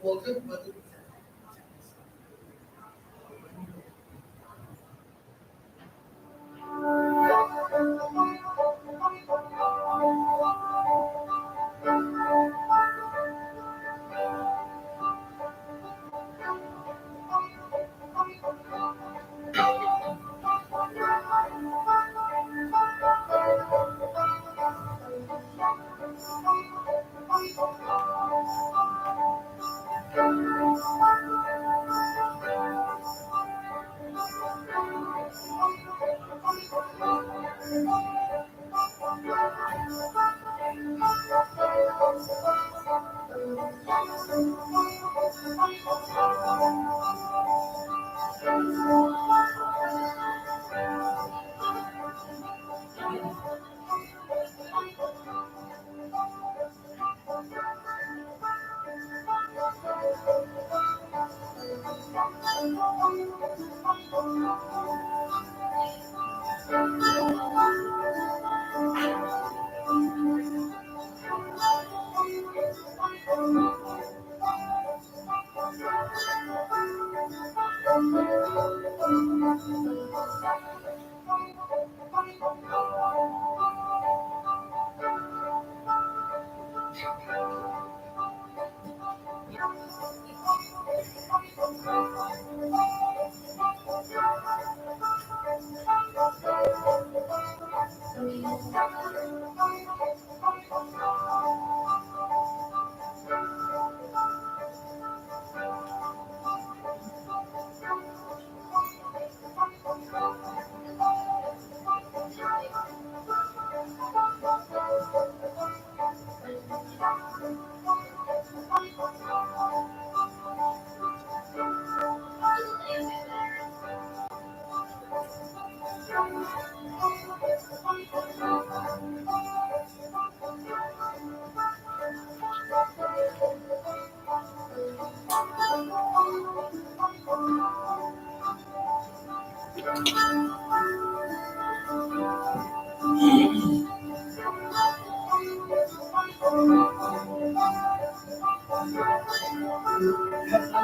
我跟我的。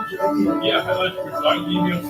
Yeah, hello, good morning.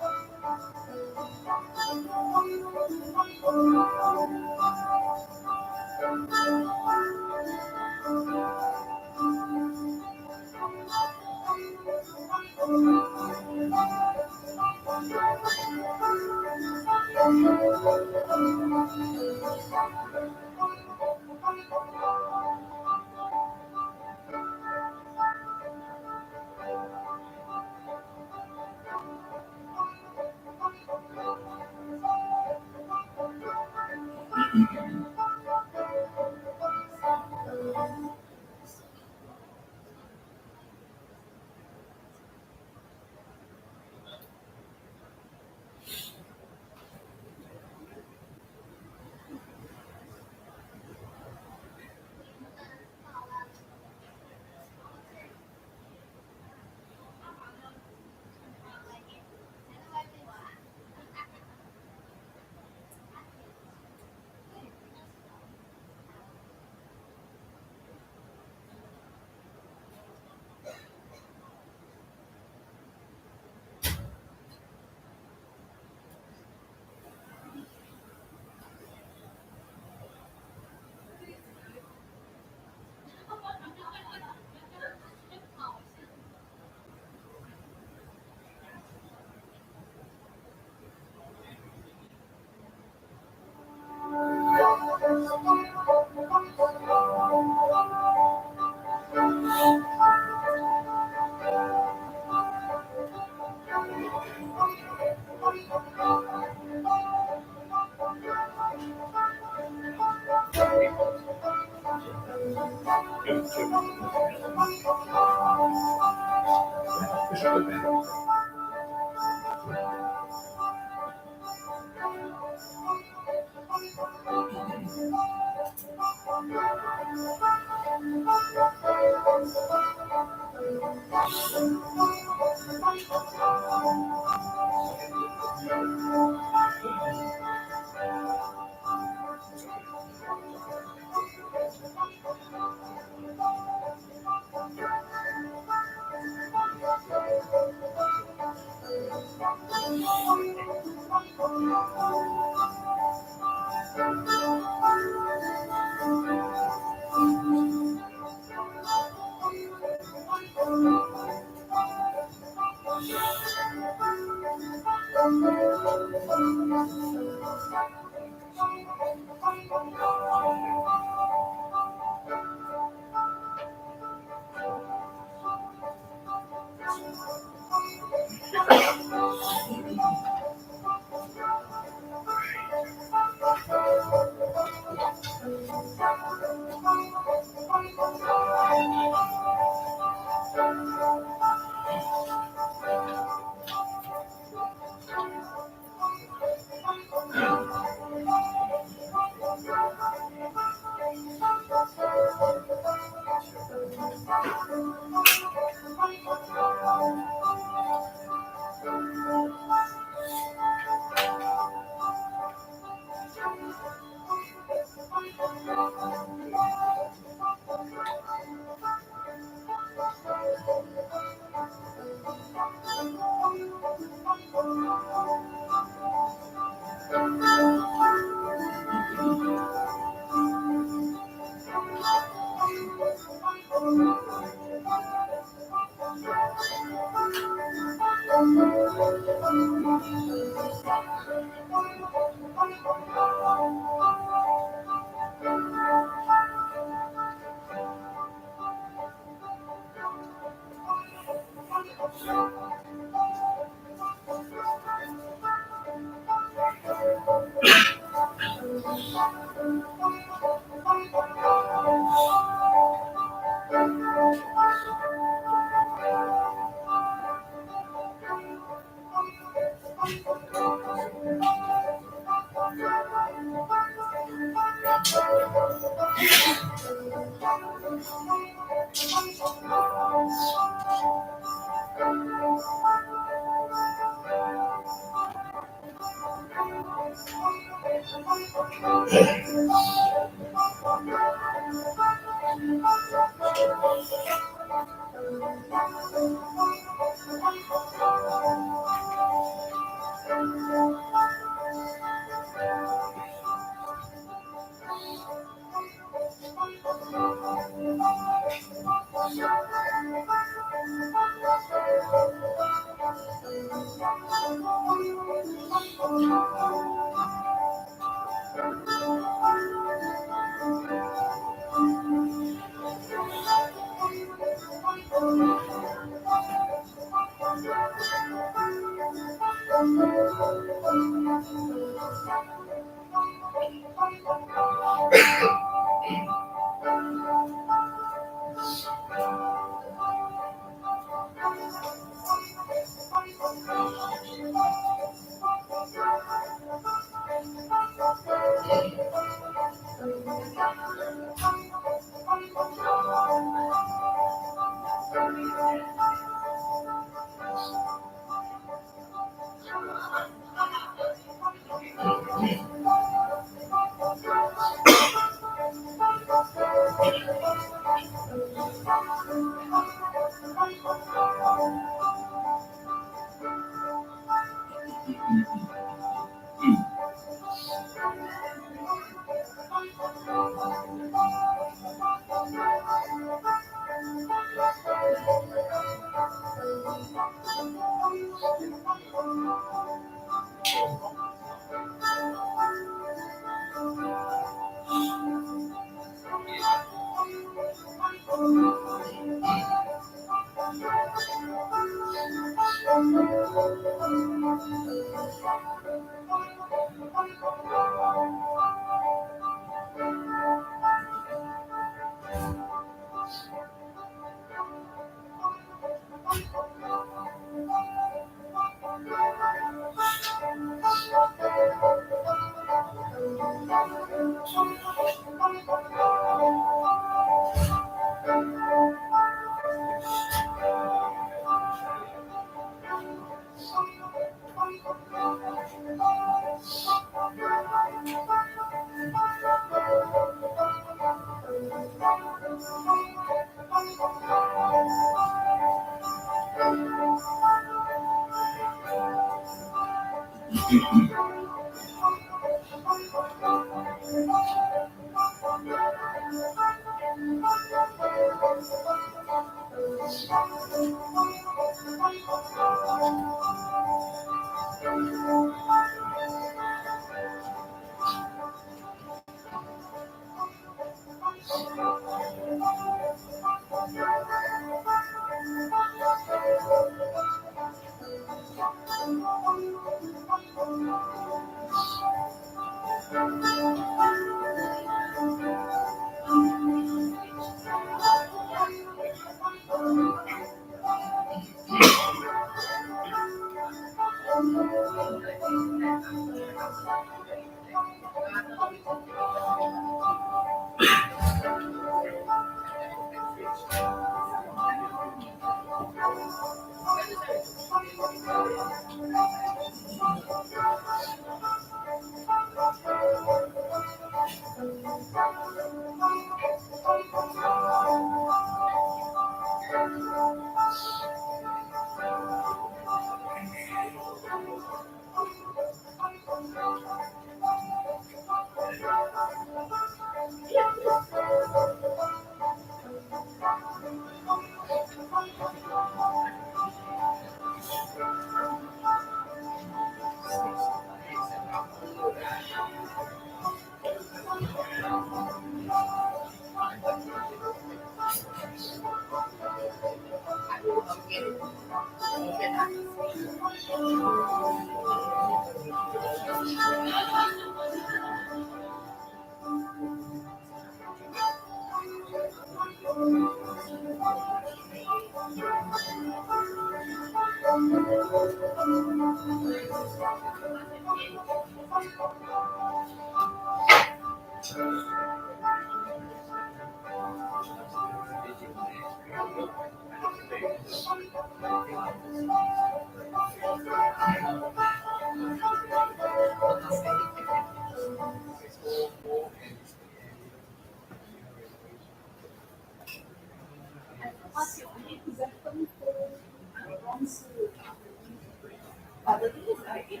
But the thing is, like, in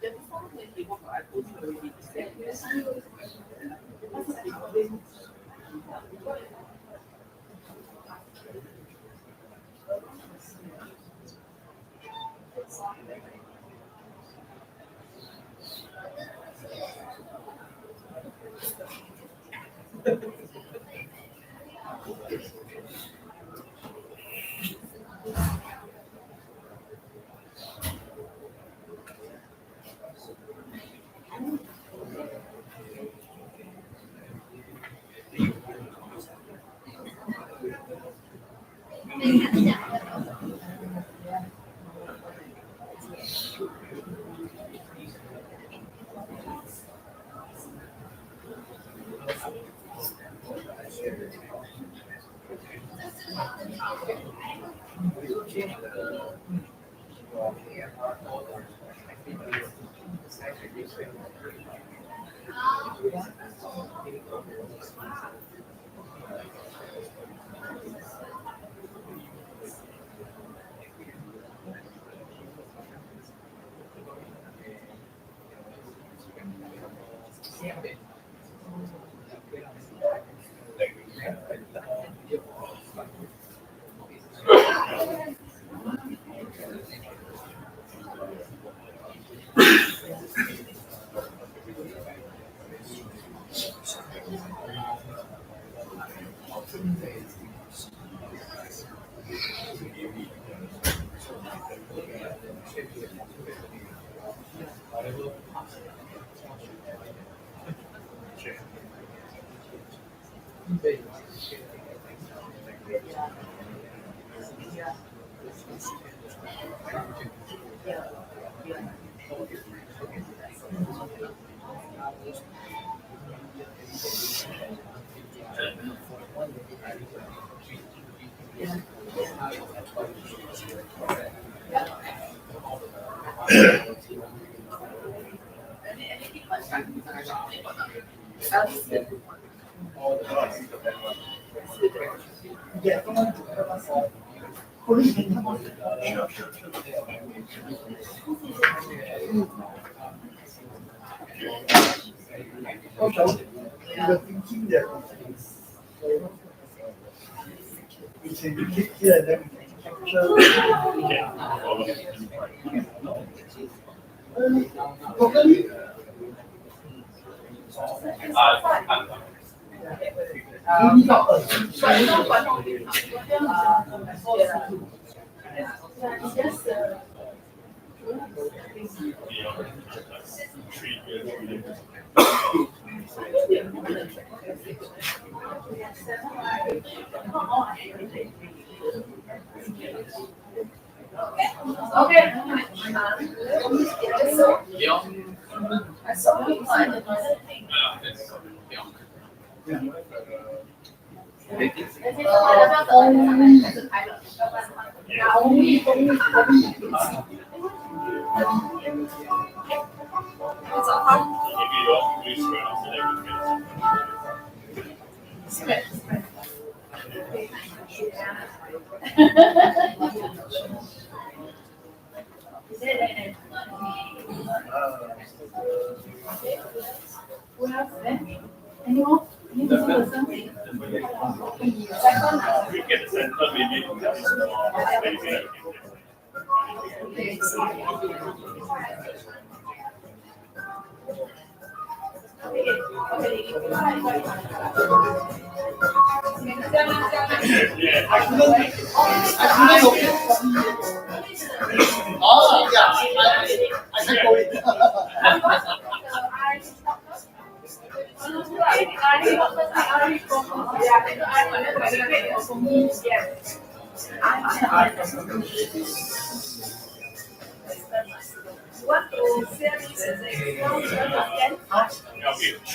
the before when they walk out, I told you already, is that The thinking that we can click here and then capture. Totally. Anyone? Oh, yeah, I can go in.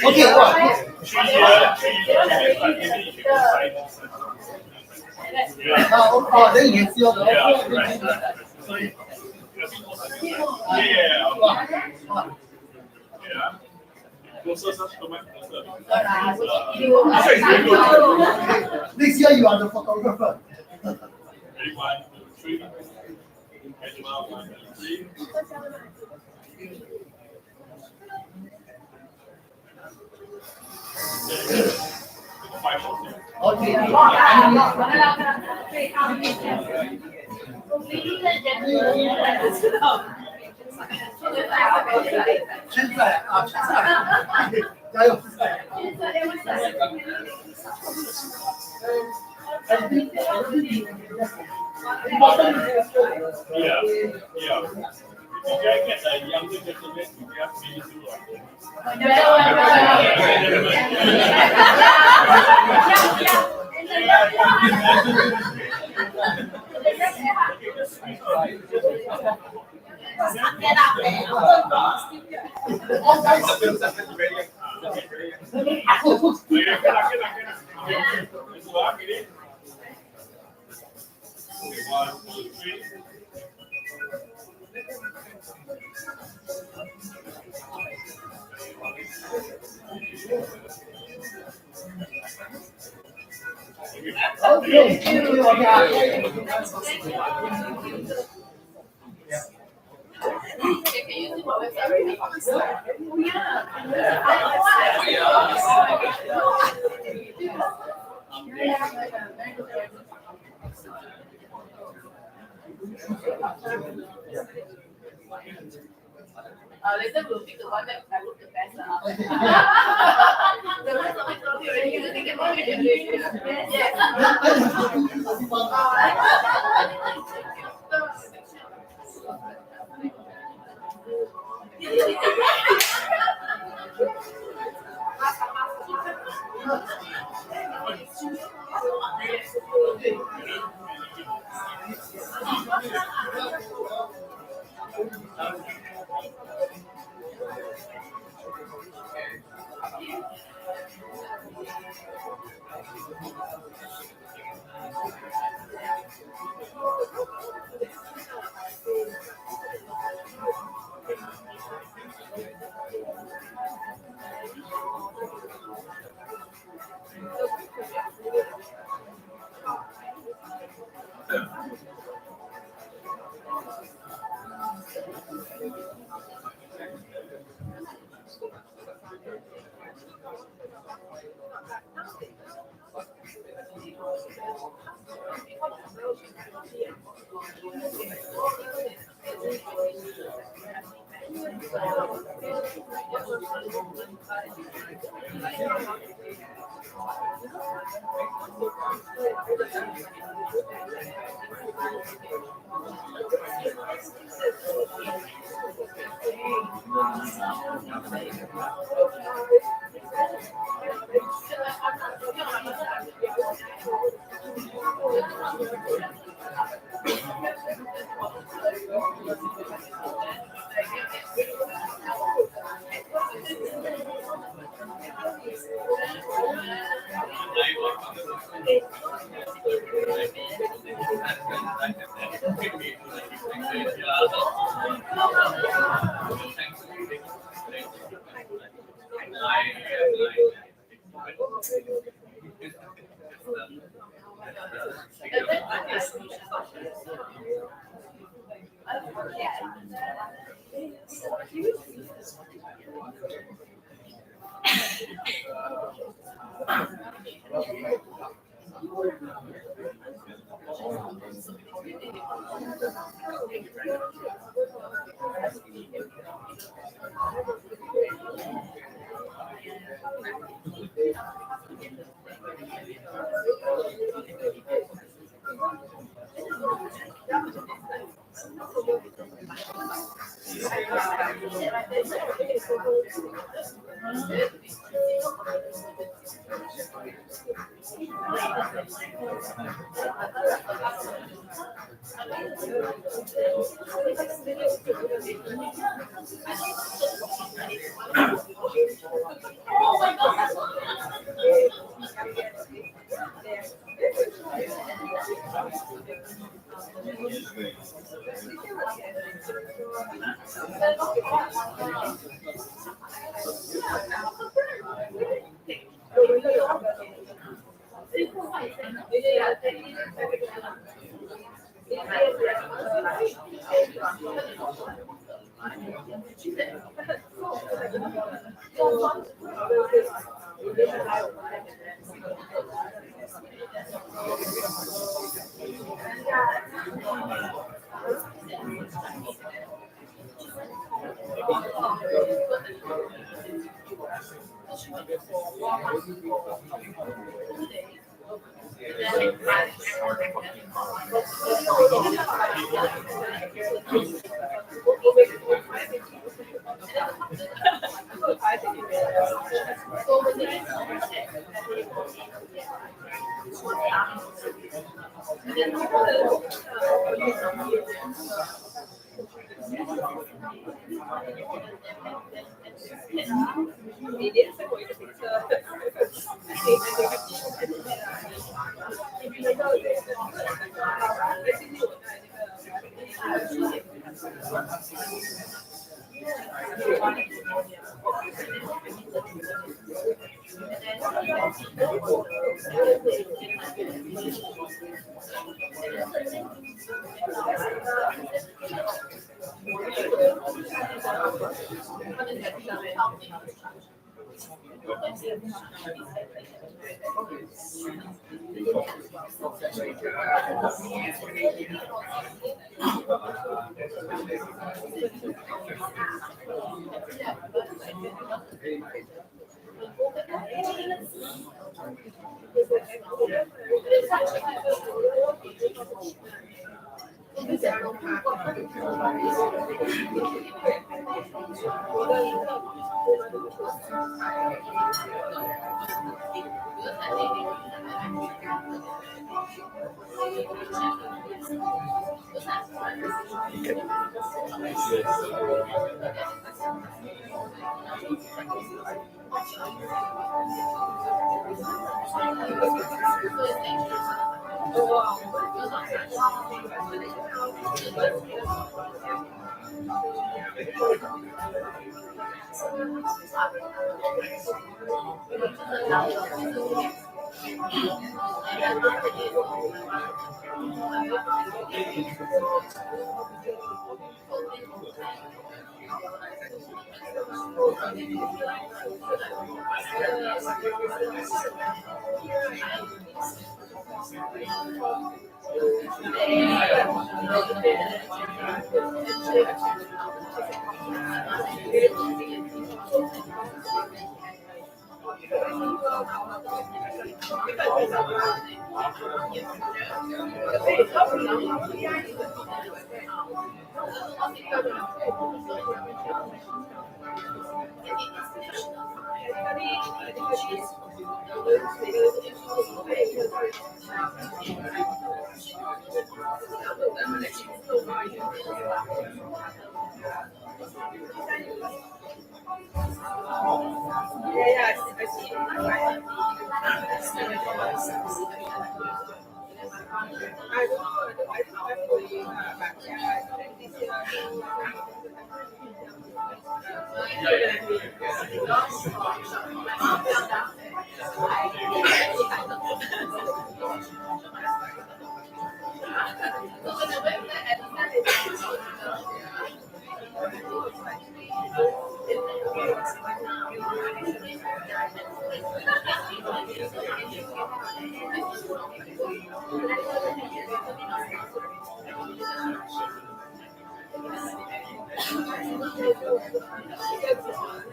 Okay, oh, then you can see all the. Sorry. Next year you are the photographer. Okay. Okay, thank you. Later we'll pick the one that I look the best. The rest of it will be already using it for the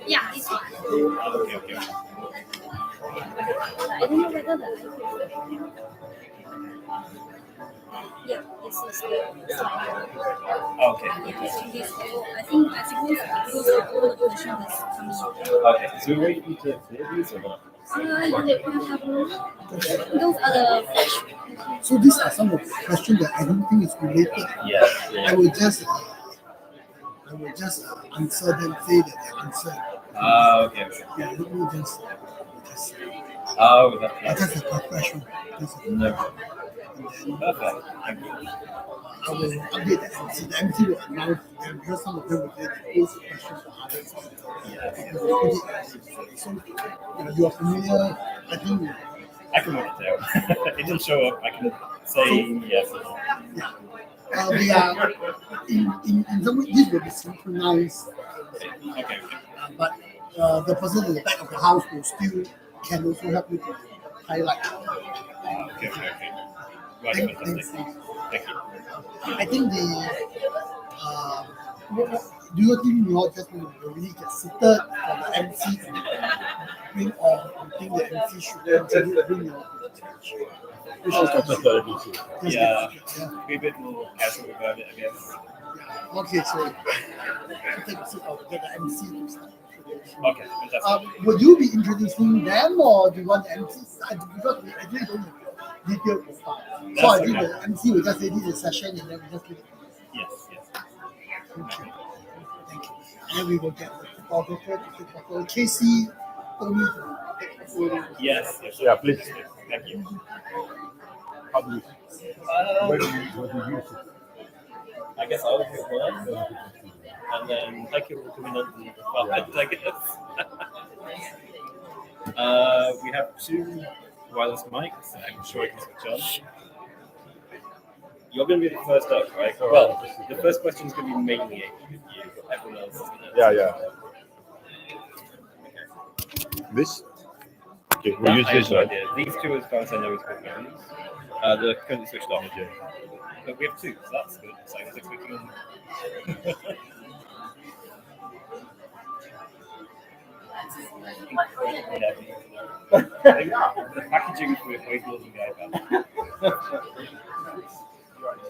Yeah, this one. Okay, okay. I don't know whether the yeah, this is the slide. Okay. This, I think I suppose because all the question has come in. Okay. So we're waiting to fill these or not? Those are the fresh. So these are some of the questions that I don't think is related. Yes. I will just answer them, say that they're answered. Okay. Yeah, let me just Oh, that's just a question. no. And then Perfect. Thank you. I will update the MC. The MC will announce them because some of them will get pose questions for others. And we'll put it as so you are familiar. I think I can work it out. It didn't show up. I can say yes. they are in some way this will be synchronized. Okay. But the person in the back of the house will still can also help you to highlight. Okay. Right, Thanks. Thank you. I think do you think you all just will really get seated for the MC to bring on? You think the MC should actually bring your Yeah. Be a bit more casual about it, I guess. Okay, so take a seat or get the MC to start. Okay, fantastic. Would you be introducing them or do you want the MC? Because we actually don't have detailed profile. So I think the MC will just say this is a session and then we just leave it. Yes. Thank you. And then we will get the photographer to take photo. Casey told me to take photo. Yes. Yeah, please. Thank you. How do you where do you use it? I guess I'll pick one. And then thank you for coming on the podcast, I guess. We have 2 wireless mics. I'm sure I can switch on. You're going to be the first up, right? Well, the first question is going to be mainly you, but everyone else is going to... Yeah. This? Okay, we'll use this one. These 2 as far as I know is good ones. They're currently switched on. But we have 2, so that's good. So I was expecting them. The packaging for it way more than the iPad.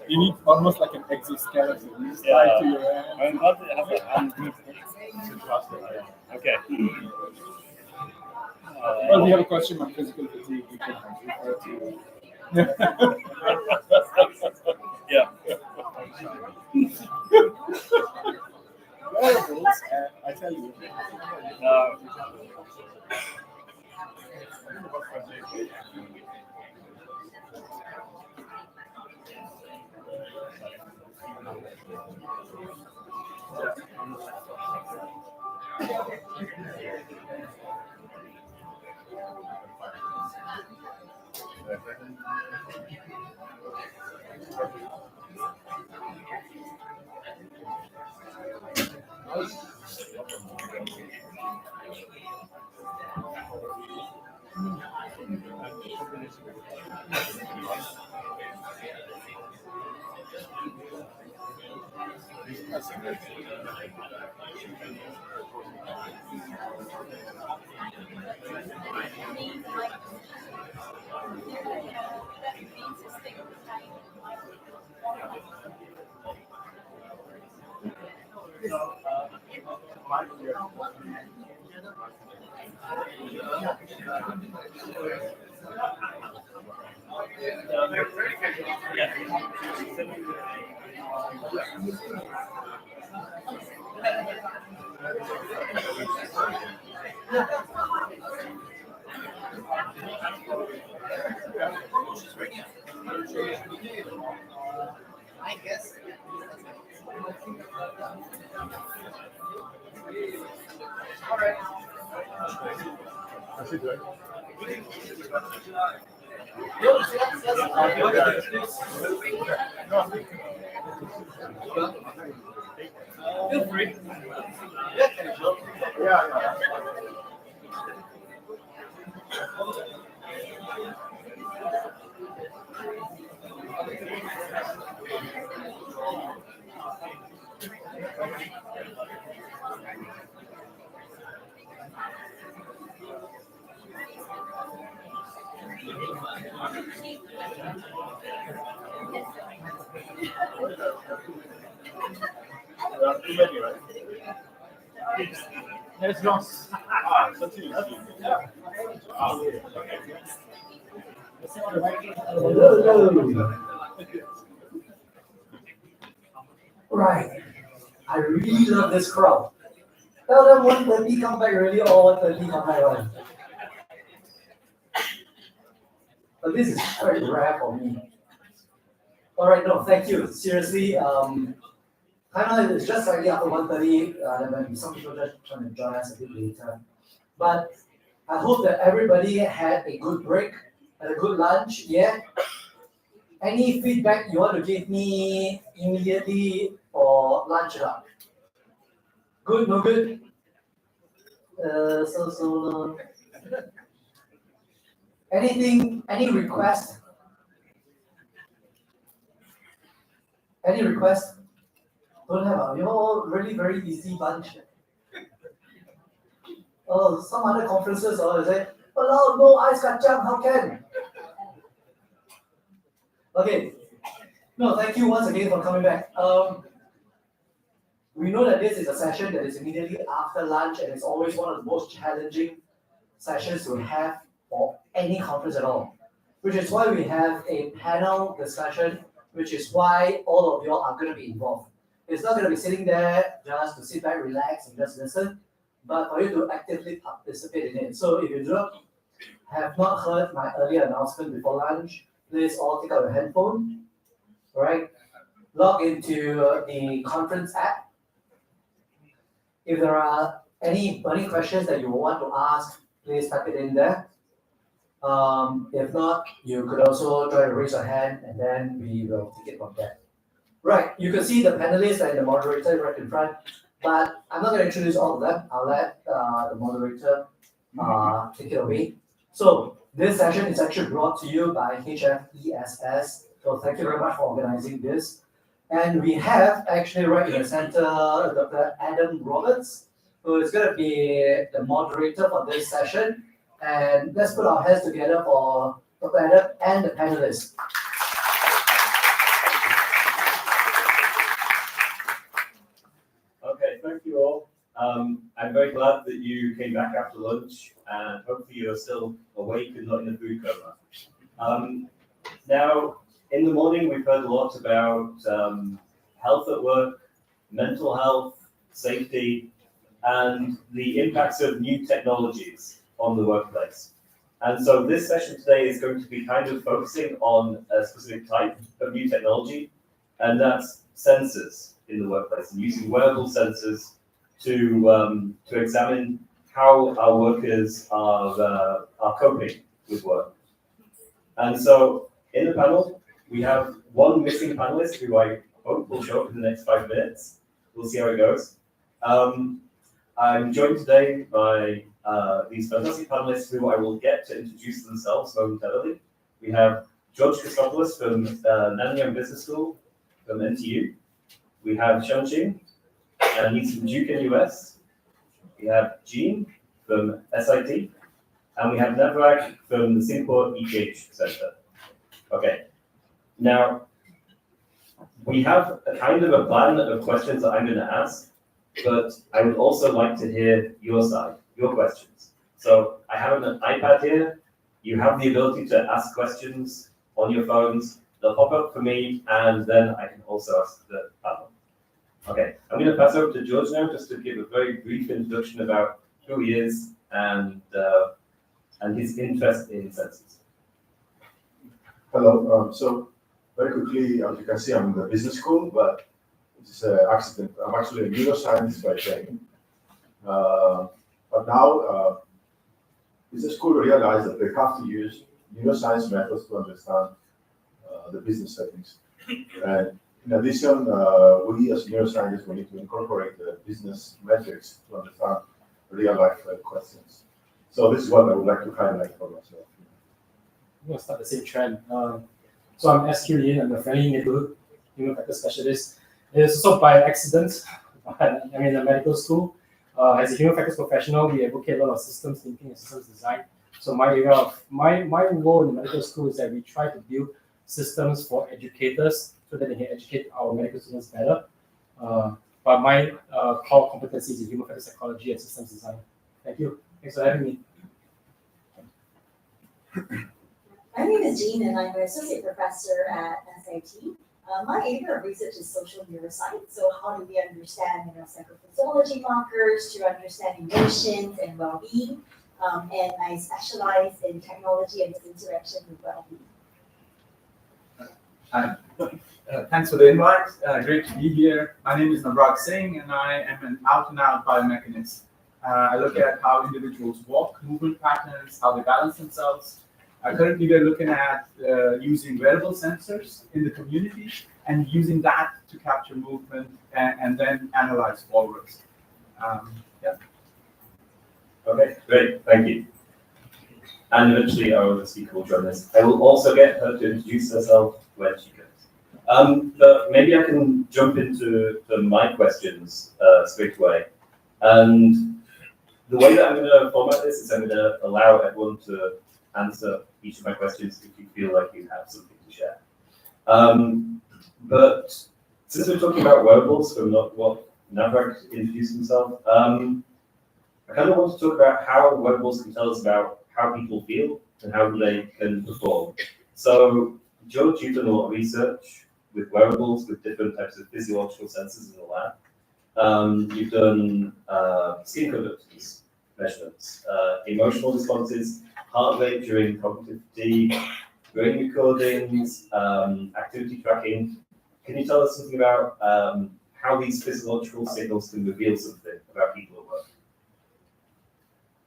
You need almost like an exoskeleton. You just tie to your hand. I'm glad that it has a hand movement. Okay. Well, we have a question on physical fatigue. We can refer to. Yeah. Wearables, I tell you. I guess. All right. That's it, right? Feel free. Yeah. Too many, right? Let's go. Continue. Right. I really love this crowd. Tell them 1:30 come back early or 1:30 come back early. But this is very rare for me. All right, no, thank you. Seriously, kind of it's just slightly after 1:30. There might be some people just trying to join us a bit later. But I hope that everybody had a good break, had a good lunch. Yeah. Any feedback you want to give me immediately for lunch? Good, no good? So. Anything, any request? Any request? Don't have, you're all really very easy bunch. Oh, some other conferences, is it? Oh, no ice kacang, how can? Okay. No, thank you once again for coming back. We know that this is a session that is immediately after lunch and it's always one of the most challenging sessions to have for any conference at all, which is why we have a panel discussion, which is why all of you all are going to be involved. It's not going to be sitting there just to sit back, relax, and just listen, but for you to actively participate in it. So if you have not heard my earlier announcement before lunch, please all take out your handphone, right? Log into the conference app. If there are any burning questions that you want to ask, please type it in there. If not, you could also try to raise your hand and then we will take it from there. Right, you can see the panelists and the moderator right in front, but I'm not going to introduce all of them. I'll let the moderator take it away. So this session is actually brought to you by HFESS. So thank you very much for organizing this. And we have actually right in the center, Dr. Adam Roberts, who is going to be the moderator for this session. And let's put our hands together for Dr. Adam and the panelists. Okay, thank you all. I'm very glad that you came back after lunch, and hopefully you're still awake and not in the food coma. Now, in the morning, we've heard a lot about health at work, mental health, safety, and the impacts of new technologies on the workplace. And so this session today is going to be kind of focusing on a specific type of new technology, and that's sensors in the workplace, and using wearable sensors to examine how our workers are coping with work. And so in the panel, we have one missing panelist who I hope will show up in the next 5 minutes. We'll see how it goes. I'm joined today by these fantastic panelists who I will get to introduce themselves momentarily. We have George Christopoulos from Nanyang Business School from NTU. We have Shang-Ching, and he's from Duke in US. We have Jean from SIT, and we have Navraj from the Singapore ETH Center. Okay, now we have a kind of a plan of questions that I'm going to ask, but I would also like to hear your side, your questions. So I have an iPad here. You have the ability to ask questions on your phones. They'll pop up for me, and then I can also ask the panel. Okay, I'm going to pass over to George now, just to give a very brief introduction about who he is and his interest in sensors. Hello. So very quickly, as you can see, I'm in the business school, but it's an accident. I'm actually a neuroscientist by training. But now, business school realized that they have to use neuroscience methods to understand the business settings. And in addition, we as neuroscientists, we need to incorporate the business metrics to understand real-life questions. So this is what I would like to highlight for myself. I'm going to start the same trend. So I'm SQ Lin, I'm a friendly neighborhood human factor specialist. It's also by accident. I'm in a medical school. As a human factors professional, we advocate a lot of systems thinking and systems design. So my area of my role in medical school is that we try to build systems for educators so that they can educate our medical students better. But my core competency is in human factor psychology and systems design. Thank you. Thanks for having me. My name is Jean, and I'm an associate professor at SIT. My area of research is social neuroscience. So how do we understand, psychophysiology markers to understand emotions and well-being? And I specialize in technology and its interaction with well-being. Hi. Thanks for the invite. Great to be here. My name is Navraj Singh, and I am an out-and-out biomechanist. I look at how individuals walk, movement patterns, how they balance themselves. Currently, we're looking at using wearable sensors in the community and using that to capture movement and then analyze forwards. Yeah. Okay, great, thank you. And eventually our speaker will join us. I will also get her to introduce herself when she comes. But maybe I can jump into my questions straight away. And the way that I'm going to format this is I'm going to allow everyone to answer each of my questions if you feel like you have something to share. But since we're talking about wearables from what Navraj introduced himself, I kind of want to talk about how wearables can tell us about how people feel and how they can perform. So, George, you've done a lot of research with wearables, with different types of physiological sensors in the lab. You've done skin conductance measurements, emotional responses, heart rate during cognitive fatigue, brain recordings, activity tracking. Can you tell us something about how these physiological signals can reveal something about people at work?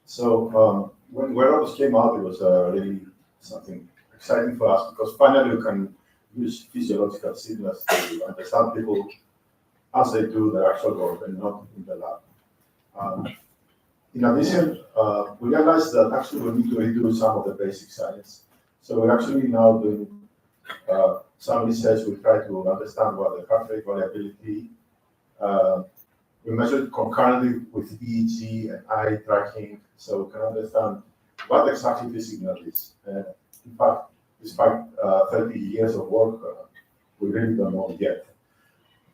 So when wearables came out, it was really something exciting for us because finally we can use physiological signals to understand people as they do their actual work and not in the lab. In addition, we realized that actually we need to redo some of the basic science. So we're actually now doing some research. We try to understand what the heart rate variability. We measure it concurrently with EEG and eye tracking, so we can understand what exactly the signal is. In fact, despite 30 years of work, we really don't know yet.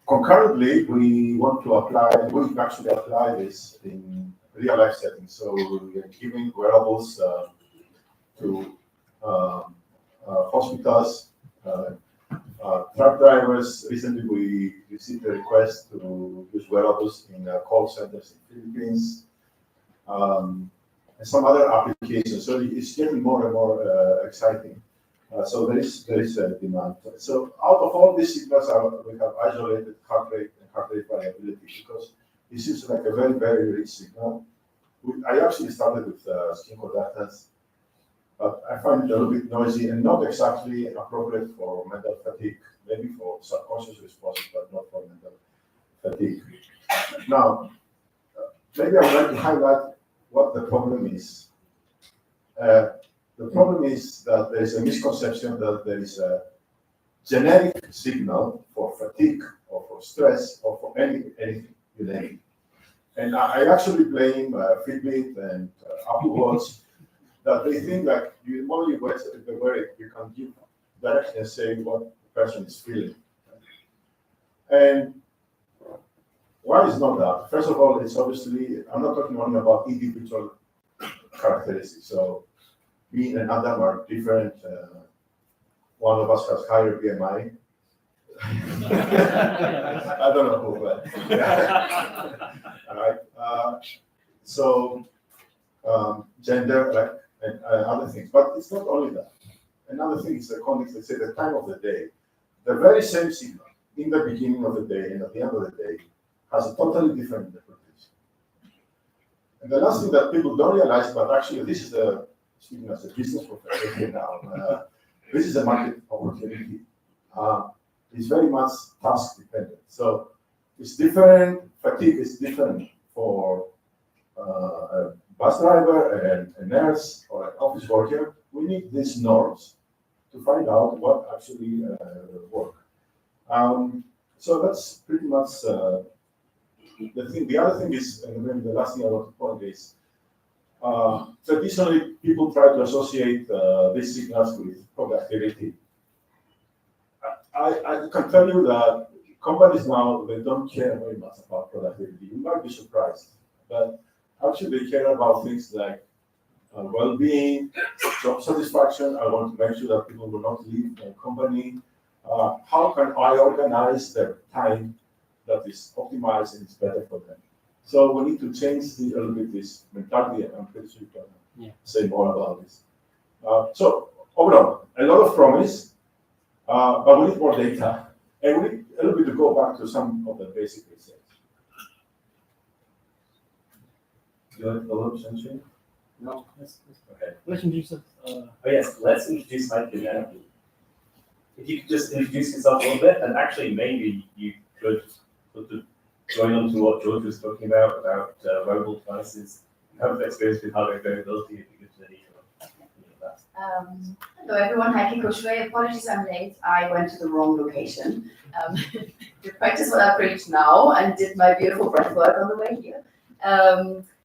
Concurrently, we want to apply, we actually apply this in real life settings. So we are giving wearables to hospitals, truck drivers. Recently, we received a request to use wearables in call centers in the Philippines, and some other applications. So it's getting more and more exciting. So there is a demand. So out of all these signals, we have isolated heart rate and heart rate variability because this is like a very, very rich signal. I actually started with skin conductance, but I find it a little bit noisy and not exactly appropriate for mental fatigue, maybe for subconscious responses, but not for mental fatigue. Now, maybe I would like to highlight what the problem is. The problem is that there is a misconception that there is a generic signal for fatigue or for stress or for anything, you name it. And I actually blame Fitbit and Apple Watch that they think that the more you wear it, you can give direction and say what the person is feeling. And why is not that? First of all, it's obviously, I'm not talking only about individual characteristics. So me and Adam are different. One of us has higher BMI. I don't know who, but yeah. All right. So gender, like, and other things. But it's not only that. Another thing is the context, let's say the time of the day. The very same signal in the beginning of the day and at the end of the day has a totally different interpretation. And the last thing that people don't realize, but actually this is the, speaking as a business professional now, this is a market opportunity. It's very much task dependent. So it's different, fatigue is different for a bus driver and a nurse or an office worker. We need these norms to find out what actually work. So that's pretty much the thing. The other thing is, and maybe the last thing I want to point is, traditionally people try to associate these signals with productivity. I can tell you that companies now, they don't care very much about productivity. You might be surprised, but actually they care about things like well-being, job satisfaction. I want to make sure that people will not leave the company. How can I organize their time that is optimized and is better for them? So we need to change a little bit this mentality, and I'm pretty sure you can say more about this. So overall, a lot of promise, but we need more data, and we need a little bit to go back to some of the basic research. Do you want to follow up, Sunshine? No, yes. Okay. Let's introduce yes, let's introduce Mike now. If you could just introduce yourself a little bit, and actually maybe you could sort of join on to what George was talking about wearable devices. Have experience with hardware variability if you could that. Hello everyone, Heike Kushway. Apologies I'm late. I went to the wrong location. To practice what I preach now and did my beautiful breath work on the way here.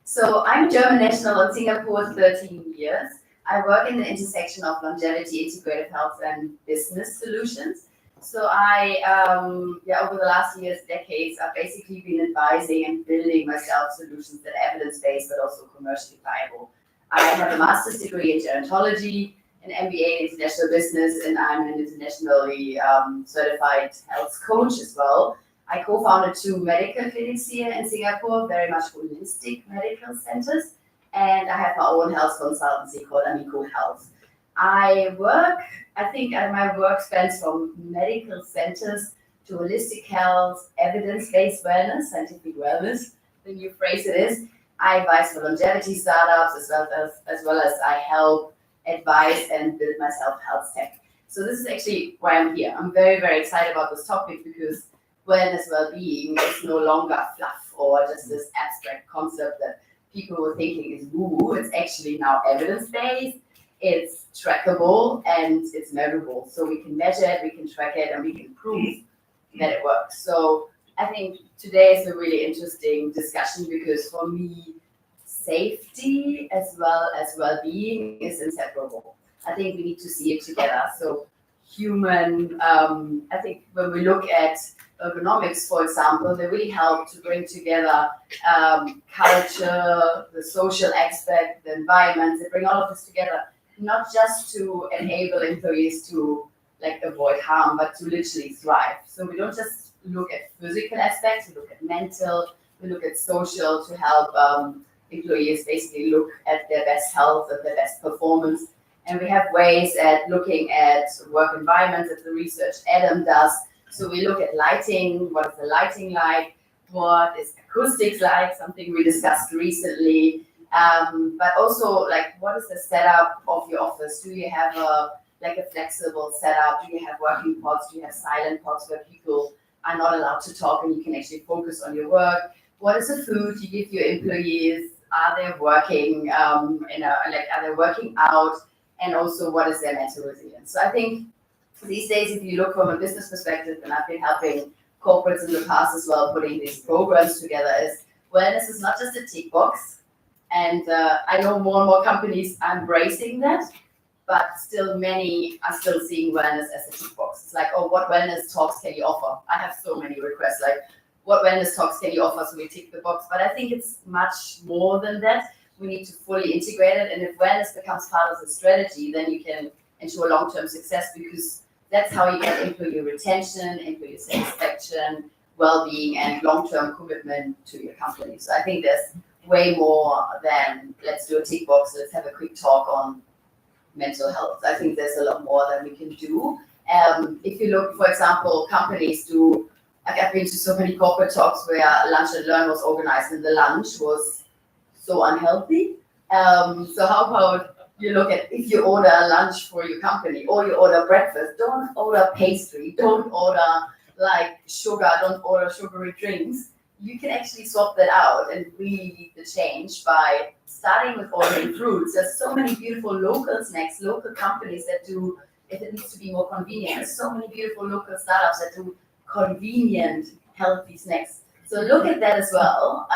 So I'm a German national in Singapore 13 years. I work in the intersection of longevity, integrative health, and business solutions. So I, over the last years, decades, I've basically been advising and building myself solutions that are evidence-based, but also commercially viable. I have a master's degree in gerontology, an MBA in international business, and I'm an internationally certified health coach as well. I co-founded 2 medical clinics here in Singapore, very much holistic medical centers, and I have my own health consultancy called Amico Health. I think my work spans from medical centers to holistic health, evidence-based wellness, scientific wellness, the new phrase it is. I advise for longevity startups as well as I help advise and build myself health tech. So this is actually why I'm here. I'm very, very excited about this topic because wellness, well-being is no longer fluff or just this abstract concept that people were thinking is woo. It's actually now evidence-based, it's trackable, and it's measurable. So we can measure it, we can track it, and we can prove that it works. So I think today is a really interesting discussion because for me, safety as well as well-being is inseparable. I think we need to see it together. So human, I think when we look at ergonomics, for example, they really help to bring together culture, the social aspect, the environment. They bring all of this together, not just to enable employees to avoid harm, but to literally thrive. So we don't just look at physical aspects, we look at mental, we look at social to help employees basically look at their best health and their best performance. And we have ways at looking at work environments that the research Adam does. So we look at lighting, what is the lighting like, what is acoustics like, something we discussed recently. But also, like, what is the setup of your office? Do you have a flexible setup? Do you have working pods? Do you have silent pods where people are not allowed to talk and you can actually focus on your work? What is the food you give your employees? Are they working? Are they working out? And also, what is their mental resilience? So I think these days, if you look from a business perspective, and I've been helping corporates in the past as well, putting these programs together, is wellness is not just a tick box. And I know more and more companies are embracing that, but still many are still seeing wellness as a tick box. It's like, oh, what wellness talks can you offer? I have so many requests, like, what wellness talks can you offer? So we tick the box. But I think it's much more than that. We need to fully integrate it. And if wellness becomes part of the strategy, then you can ensure long-term success, because that's how you get employee retention, employee satisfaction, well-being, and long-term commitment to your company. So I think there's way more than let's do a tick box, let's have a quick talk on mental health. I think there's a lot more that we can do. If you look, for example, companies do, like, I've been to so many corporate talks where lunch and learn was organized and the lunch was so unhealthy. So how about you look at, if you order a lunch for your company or you order breakfast, don't order pastry, don't order like sugar, don't order sugary drinks. You can actually swap that out and really lead the change by starting with ordering fruits. There's so many beautiful local snacks, local companies that do, if it needs to be more convenient, there's so many beautiful local startups that do convenient, healthy snacks. So look at that as well,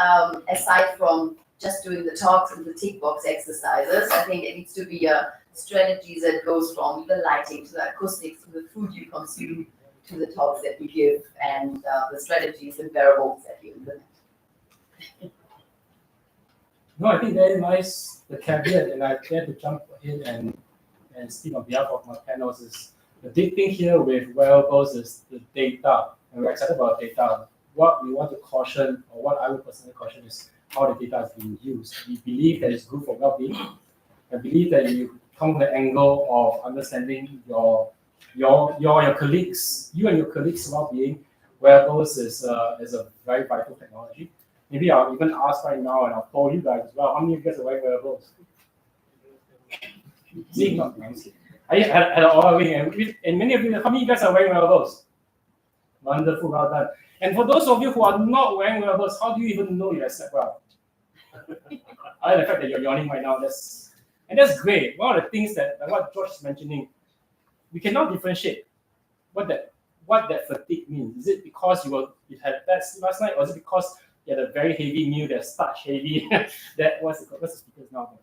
aside from just doing the talks and the tick box exercises. I think it needs to be a strategy that goes from the lighting to the acoustics to the food you consume to the talks that you give and the strategies and variables that you implement. No, I think very nice, the caveat, and I dare to jump in and speak on behalf of my panels, is the big thing here with wearables is the data. And we're excited about data. What we want to caution, or what I would personally caution, is how the data is being used. We believe that it's good for well-being. I believe that you come from the angle of understanding your colleagues, you and your colleagues' well-being. Wearables is a very vital technology. Maybe I'll even ask right now, and I'll poll you guys as well. How many of you guys are wearing wearables? See, not nice. I had all of you, and many of you, how many of you guys are wearing wearables? Wonderful, well done. And for those of you who are not wearing wearables, how do you even know you slept well? I like the fact that you're yawning right now. That's great. One of the things that, like what George is mentioning, we cannot differentiate what that fatigue means. Is it because you had that last night, or is it because you had a very heavy meal that's starch heavy? What's the speakers now?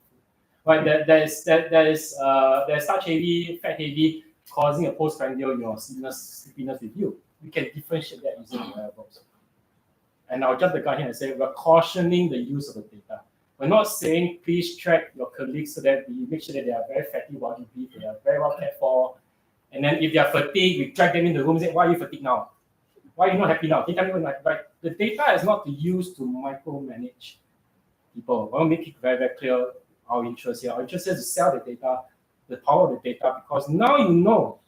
Right, that is starch heavy, fat heavy, causing a postprandial, sleepiness with you. We can differentiate that using wearables. And I'll jump the gun here and say we're cautioning the use of the data. We're not saying please track your colleagues so that we make sure that they are very fatty while you breathe, they are very well cared for. And then if they are fatigued, we drag them in the room and say, why are you fatigued now? Why are you not happy now? Can you tell me when, right? The data is not to use to micromanage people. I want to make it very, very clear our interest here. Our interest is to sell the data, the power of the data, because now you know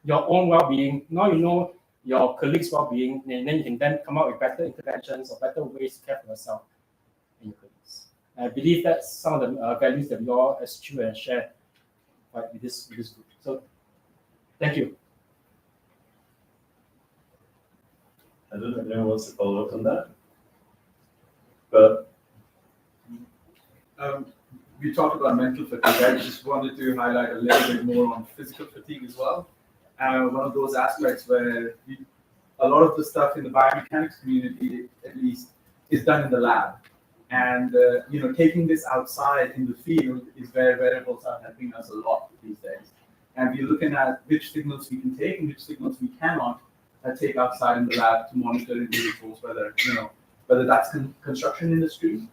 your own well-being, now you know your colleagues' well-being, and then you can then come up with better interventions or better ways to care for yourself and your colleagues. And I believe that's some of the values that we all eschew and share, right, with this group. So, thank you. I don't know if anyone wants to follow up on that, but we talked about mental fatigue. I just wanted to highlight a little bit more on physical fatigue as well. One of those aspects where a lot of the stuff in the biomechanics community, at least, is done in the lab. And taking this outside in the field is where wearables are helping us a lot these days. And we're looking at which signals we can take and which signals we cannot take outside in the lab to monitor individuals, whether that's construction industry,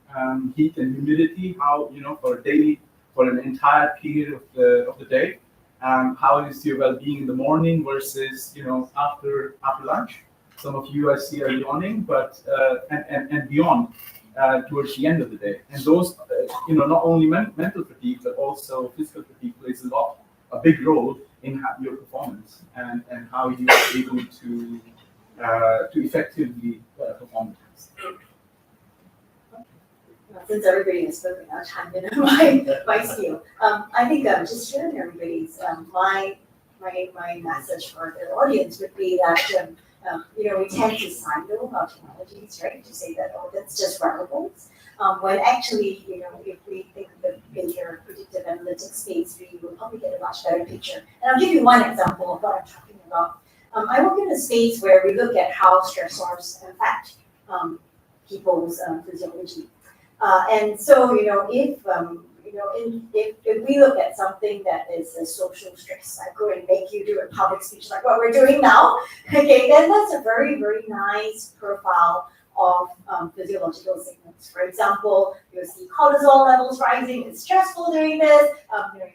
heat and humidity, how for an entire period of the day. How is your well-being in the morning versus after lunch? Some of you I see are yawning, but and beyond towards the end of the day. And those not only mental fatigue but also physical fatigue plays a big role in your performance and how you are able to effectively perform. since everybody has spoken, I'll chime in on my spiel. I think just sharing everybody's my message for the audience would be that we tend to silo about technologies, right? To say that that's just wearables. When actually, if we think of the bigger predictive analytics space, we will probably get a much better picture. And I'll give you one example of what I'm talking about. I work in a space where we look at how stressors affect people's physiology. And so, if we look at something that is a social stress, I go and make you do a public speech like what we're doing now, okay, then that's a very, very nice profile of physiological signals. For example, you'll see cortisol levels rising, it's stressful doing this,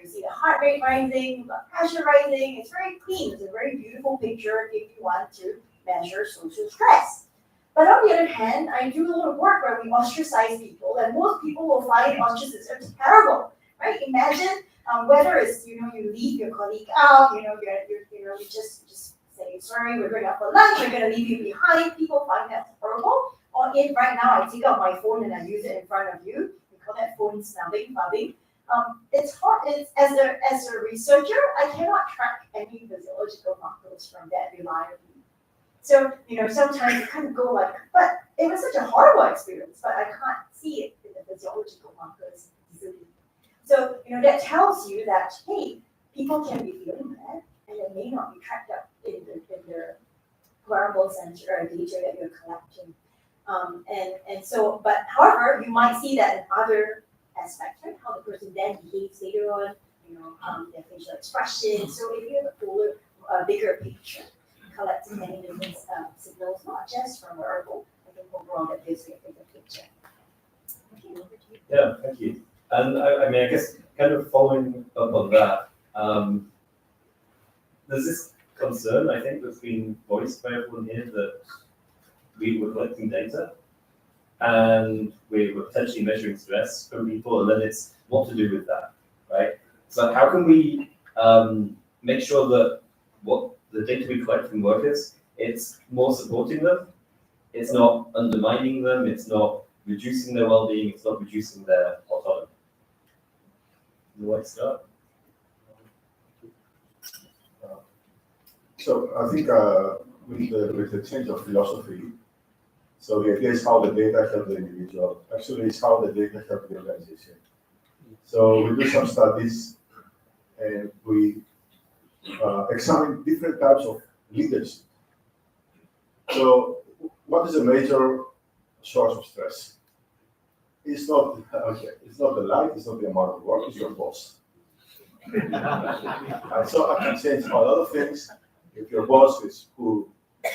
you see the heart rate rising, blood pressure rising, it's very clean, it's a very beautiful picture if you want to measure social stress. But on the other hand, I do a lot of work where we ostracize people, and most people will find ostracism terrible, right? Imagine whether it's you leave your colleague out, you just say sorry, we're going out for lunch, we're going to leave you behind. People find that horrible. Or if right now I take out my phone and I use it in front of you, we call that phone smelling, loving. It's hard. It's as a researcher, I cannot track any physiological markers from that reliably. So, sometimes you kind of go like, but it was such a horrible experience, but I can't see it in the physiological markers easily. So, that tells you that, hey, people can be feeling bad, and it may not be tracked up in their wearable sensor or data that you're collecting. And so, but however, you might see that in other aspects, right? How the person then behaves later on, their facial expression. So if you have a fuller, bigger picture, collecting many different signals, not just from wearable, I think overall that gives you a bigger picture. Okay, over to you. Yeah, thank you. And I guess kind of following up on that, there's this concern, I think, that's been voiced by everyone here that we were collecting data and we were potentially measuring stress from people, and then it's what to do with that, right? So how can we make sure that what the data we collect from workers, it's more supporting them, it's not undermining them, it's not reducing their well-being, it's not reducing their autonomy? Let's start. So I think with the change of philosophy, so the idea is how the data help the individual. Actually, it's how the data help the organization. So we do some studies and we examine different types of leadership. So what is a major source of stress? It's not it's not the light, it's not the amount of work, it's your boss. And so I can change a lot of things. If your boss is who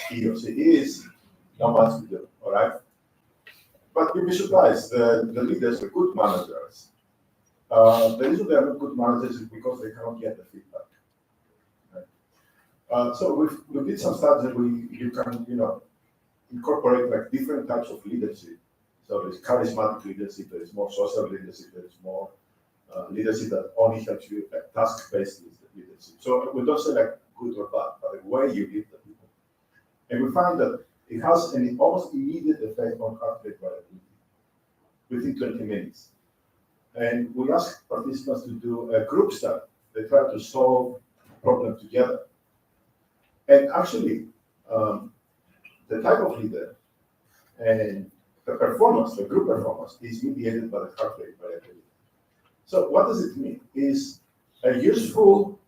he or she is, not much to do, all right? But you'll be surprised, the leaders, the good managers, the reason they are not good managers is because they cannot get the feedback. Right? So we did some studies that you can, incorporate like different types of leadership. So there's charismatic leadership, there's more social leadership, there's more leadership that only helps you, like task-based leadership. So we don't say like good or bad, but the way you lead the people. And we find that it has an almost immediate effect on heart rate variability within 20 minutes. And we ask participants to do a group study. They try to solve problems together. And actually, the type of leader and the performance, the group performance, is mediated by the heart rate variability. So what does it mean? It's a useful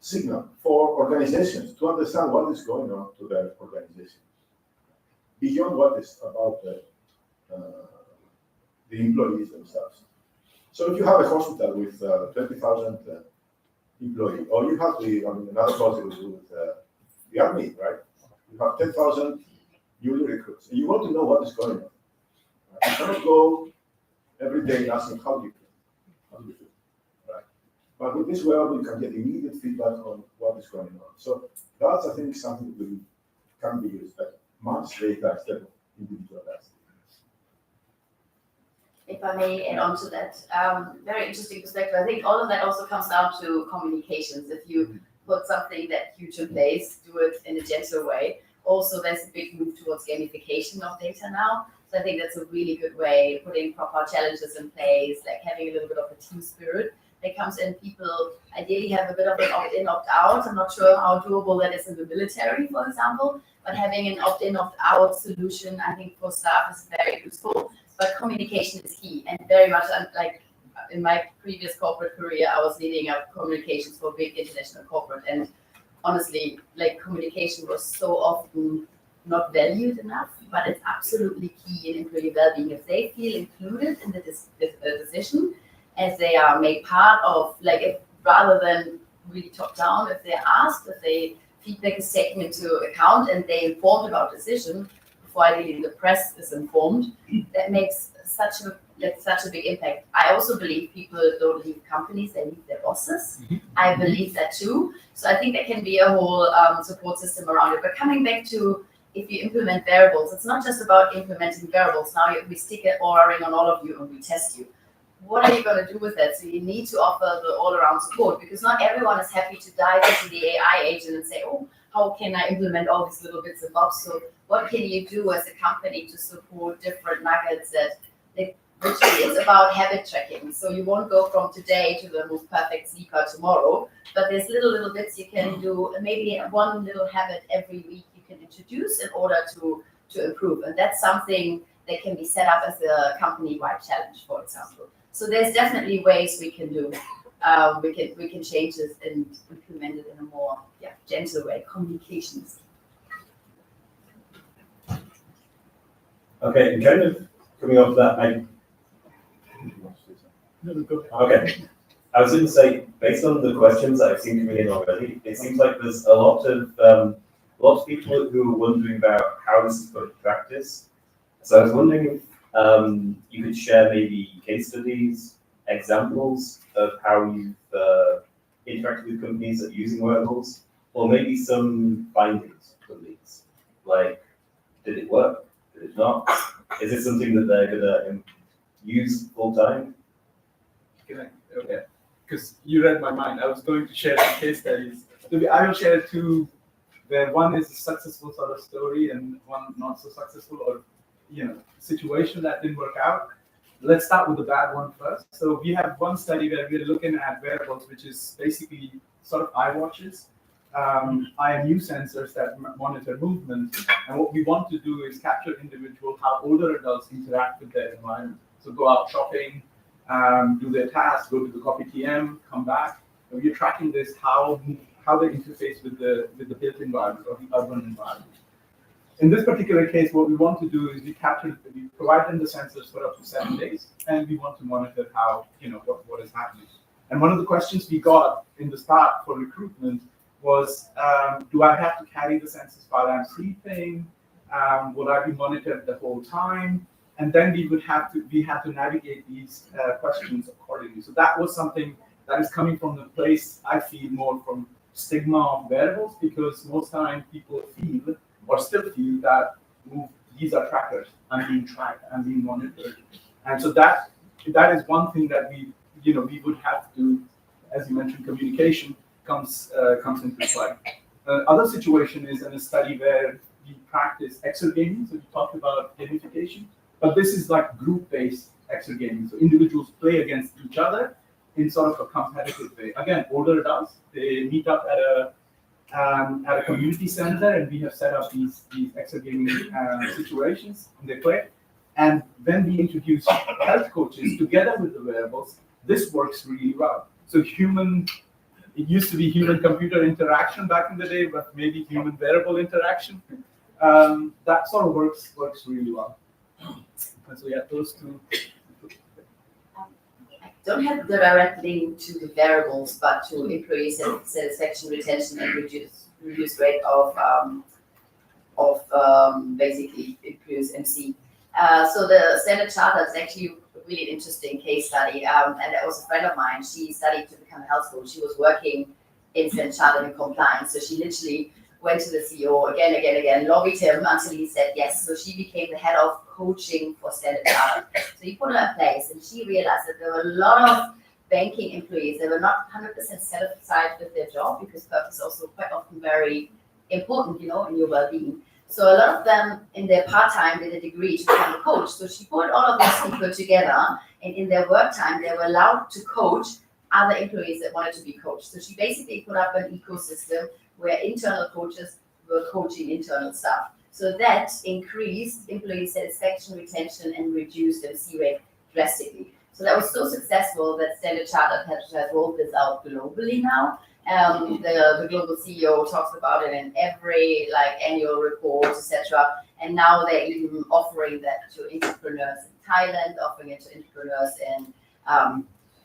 signal for organizations to understand what is going on to their organization, beyond what is about the employees themselves. So if you have a hospital with 20,000 employees, or you have another hospital with the army, right? You have 10,000 newly recruits, and you want to know what is going on. Right? You cannot go every day asking how do you feel, right? But with this wearable, you can get immediate feedback on what is going on. So that's, I think, something that can be used, like much data instead of individual data. If I may add on to that, very interesting perspective. I think all of that also comes down to communications. If you put something that huge in place, do it in a gentle way. Also, there's a big move towards gamification of data now. So I think that's a really good way, putting proper challenges in place, like having a little bit of a team spirit that comes in. People ideally have a bit of an opt-in, opt-out. I'm not sure how doable that is in the military, for example, but having an opt-in, opt-out solution, I think for staff is very useful. But communication is key, and very much like in my previous corporate career, I was leading up communications for big international corporate, and honestly, like communication was so often not valued enough, but it's absolutely key in employee well-being. If they feel included in the decision, as they are made part of, like, if rather than really top down, if they're asked, if they feedback is taken into account and they informed about decision before ideally the press is informed, that makes such a big impact. I also believe people don't leave companies, they leave their bosses. I believe that too. So I think there can be a whole support system around it. But coming back to, if you implement variables, it's not just about implementing variables. Now we stick an O-ring on all of you and we test you. What are you going to do with that? So you need to offer the all-around support, because not everyone is happy to dive into the AI agent and say, oh, how can I implement all these little bits and bobs? So what can you do as a company to support different nuggets that literally it's about habit tracking. So you won't go from today to the most perfect sleeper tomorrow, but there's little bits you can do, and maybe one little habit every week you can introduce in order to improve. And that's something that can be set up as a company-wide challenge, for example. So there's definitely ways we can do. We can change this and implement it in a more gentle way. Communications. Okay, and kind of coming off that, okay. I was going to say, based on the questions that I've seen coming in already, it seems like there's a lot of people who are wondering about how this is put in practice. So I was wondering if you could share maybe case studies, examples of how you've interacted with companies that are using wearables, or maybe some findings from these. Like, did it work? Did it not? Is it something that they're going to use full time? Okay, because you read my mind. I was going to share some case studies. I will share two, where one is a successful sort of story and one not so successful, or situation that didn't work out. Let's start with the bad one first. So we have one study where we're looking at wearables, which is basically sort of eye watches, IMU sensors that monitor movement. And what we want to do is capture individual, how older adults interact with their environment. So go out shopping, do their tasks, go to the coffee TM, come back. And we're tracking this, how they interface with the built environment or the urban environment. In this particular case, what we want to do is we provide them the sensors for up to 7 days, and we want to monitor how, what is happening. And one of the questions we got in the start for recruitment was, do I have to carry the sensors while I'm sleeping? Will I be monitored the whole time? And then we had to navigate these questions accordingly. So that was something that is coming from the place, I feel, more from stigma of wearables, because most time people feel or still feel that these are trackers. I'm being tracked, I'm being monitored. And so that is one thing that we would have to, as you mentioned, communication comes into play. Other situation is in a study where we practice exergaming. So we talked about gamification, but this is like group-based exergaming. So individuals play against each other in sort of a competitive way. Again, older adults, they meet up at a community center, and we have set up these exergaming situations, and they play. And when we introduce health coaches together with the wearables, this works really well. So it used to be human-computer interaction back in the day, but maybe human-wearable interaction. That sort of works really well. And so yeah, those two. Don't have the direct link to the variables, but to employee satisfaction, retention, and reduced rate of basically employees MC. So the Standard Chartered is actually a really interesting case study, and that was a friend of mine. She studied to become a health coach. She was working in Standard Chartered in compliance, so she literally went to the CEO again, lobbied him until he said yes. So she became the head of coaching for Standard Chartered. So he put her in place, and she realized that there were a lot of banking employees that were not 100% satisfied with their job, because purpose is also quite often very important, in your well-being. So a lot of them in their part-time did a degree to become a coach. So she put all of these people together, and in their work time, they were allowed to coach other employees that wanted to be coached. So she basically put up an ecosystem where internal coaches were coaching internal staff. So that increased employee satisfaction, retention, and reduced MC rate drastically. So that was so successful that Standard Chartered has rolled this out globally now. The global CEO talks about it in every annual report, etc. And now they're even offering that to entrepreneurs in Thailand, offering it to entrepreneurs in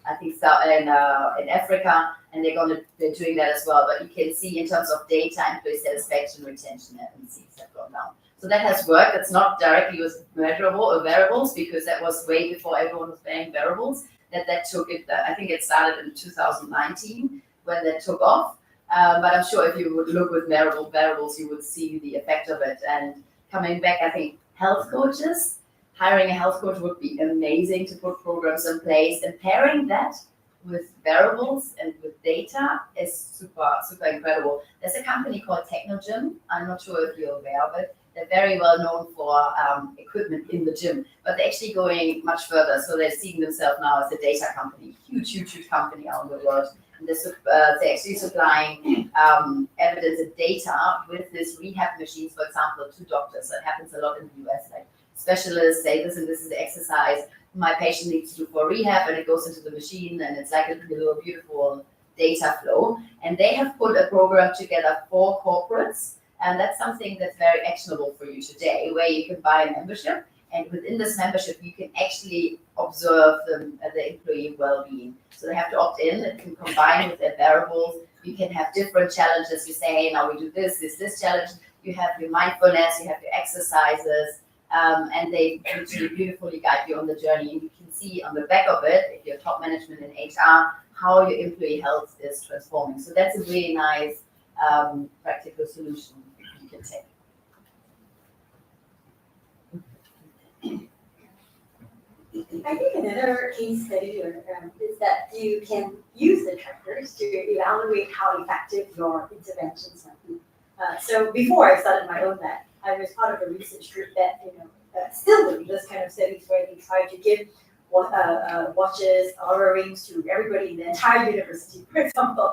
I think in Africa, and they're doing that as well. But you can see in terms of data, employee satisfaction, retention, and MCs have gone down. So that has worked. It's not directly with measurable or variables, because that was way before everyone was paying variables. That took it. I think it started in 2019 when that took off. But I'm sure if you would look with variables, you would see the effect of it. And coming back, I think health coaches. Hiring a health coach would be amazing to put programs in place, and pairing that with variables and with data is super, super incredible. There's a company called Technogym. I'm not sure if you're aware of it. They're very well known for equipment in the gym, but they're actually going much further. So they're seeing themselves now as a data company, huge company out in the world. And they're actually supplying evidence and data with this rehab machines, for example, to doctors. That happens a lot in the US. Specialists say this and this is the exercise my patient needs to do for rehab, and it goes into the machine, and it's like a little beautiful data flow. And they have put a program together for corporates, and that's something that's very actionable for you today, where you can buy a membership, and within this membership you can actually observe the employee well-being. So they have to opt in. It can combine with their variables. You can have different challenges. You say, hey, now we do this challenge. You have your mindfulness, you have your exercises. And they actually beautifully guide you on the journey. And you can see on the back of it, if you're top management in HR, how your employee health is transforming. So that's a really nice practical solution you can take. I think another case study is that you can use the trackers to evaluate how effective your interventions might be. So before I started my own lab, I was part of a research group that still doing this kind of studies where they try to give watches, Oura rings to everybody in the entire university, for example,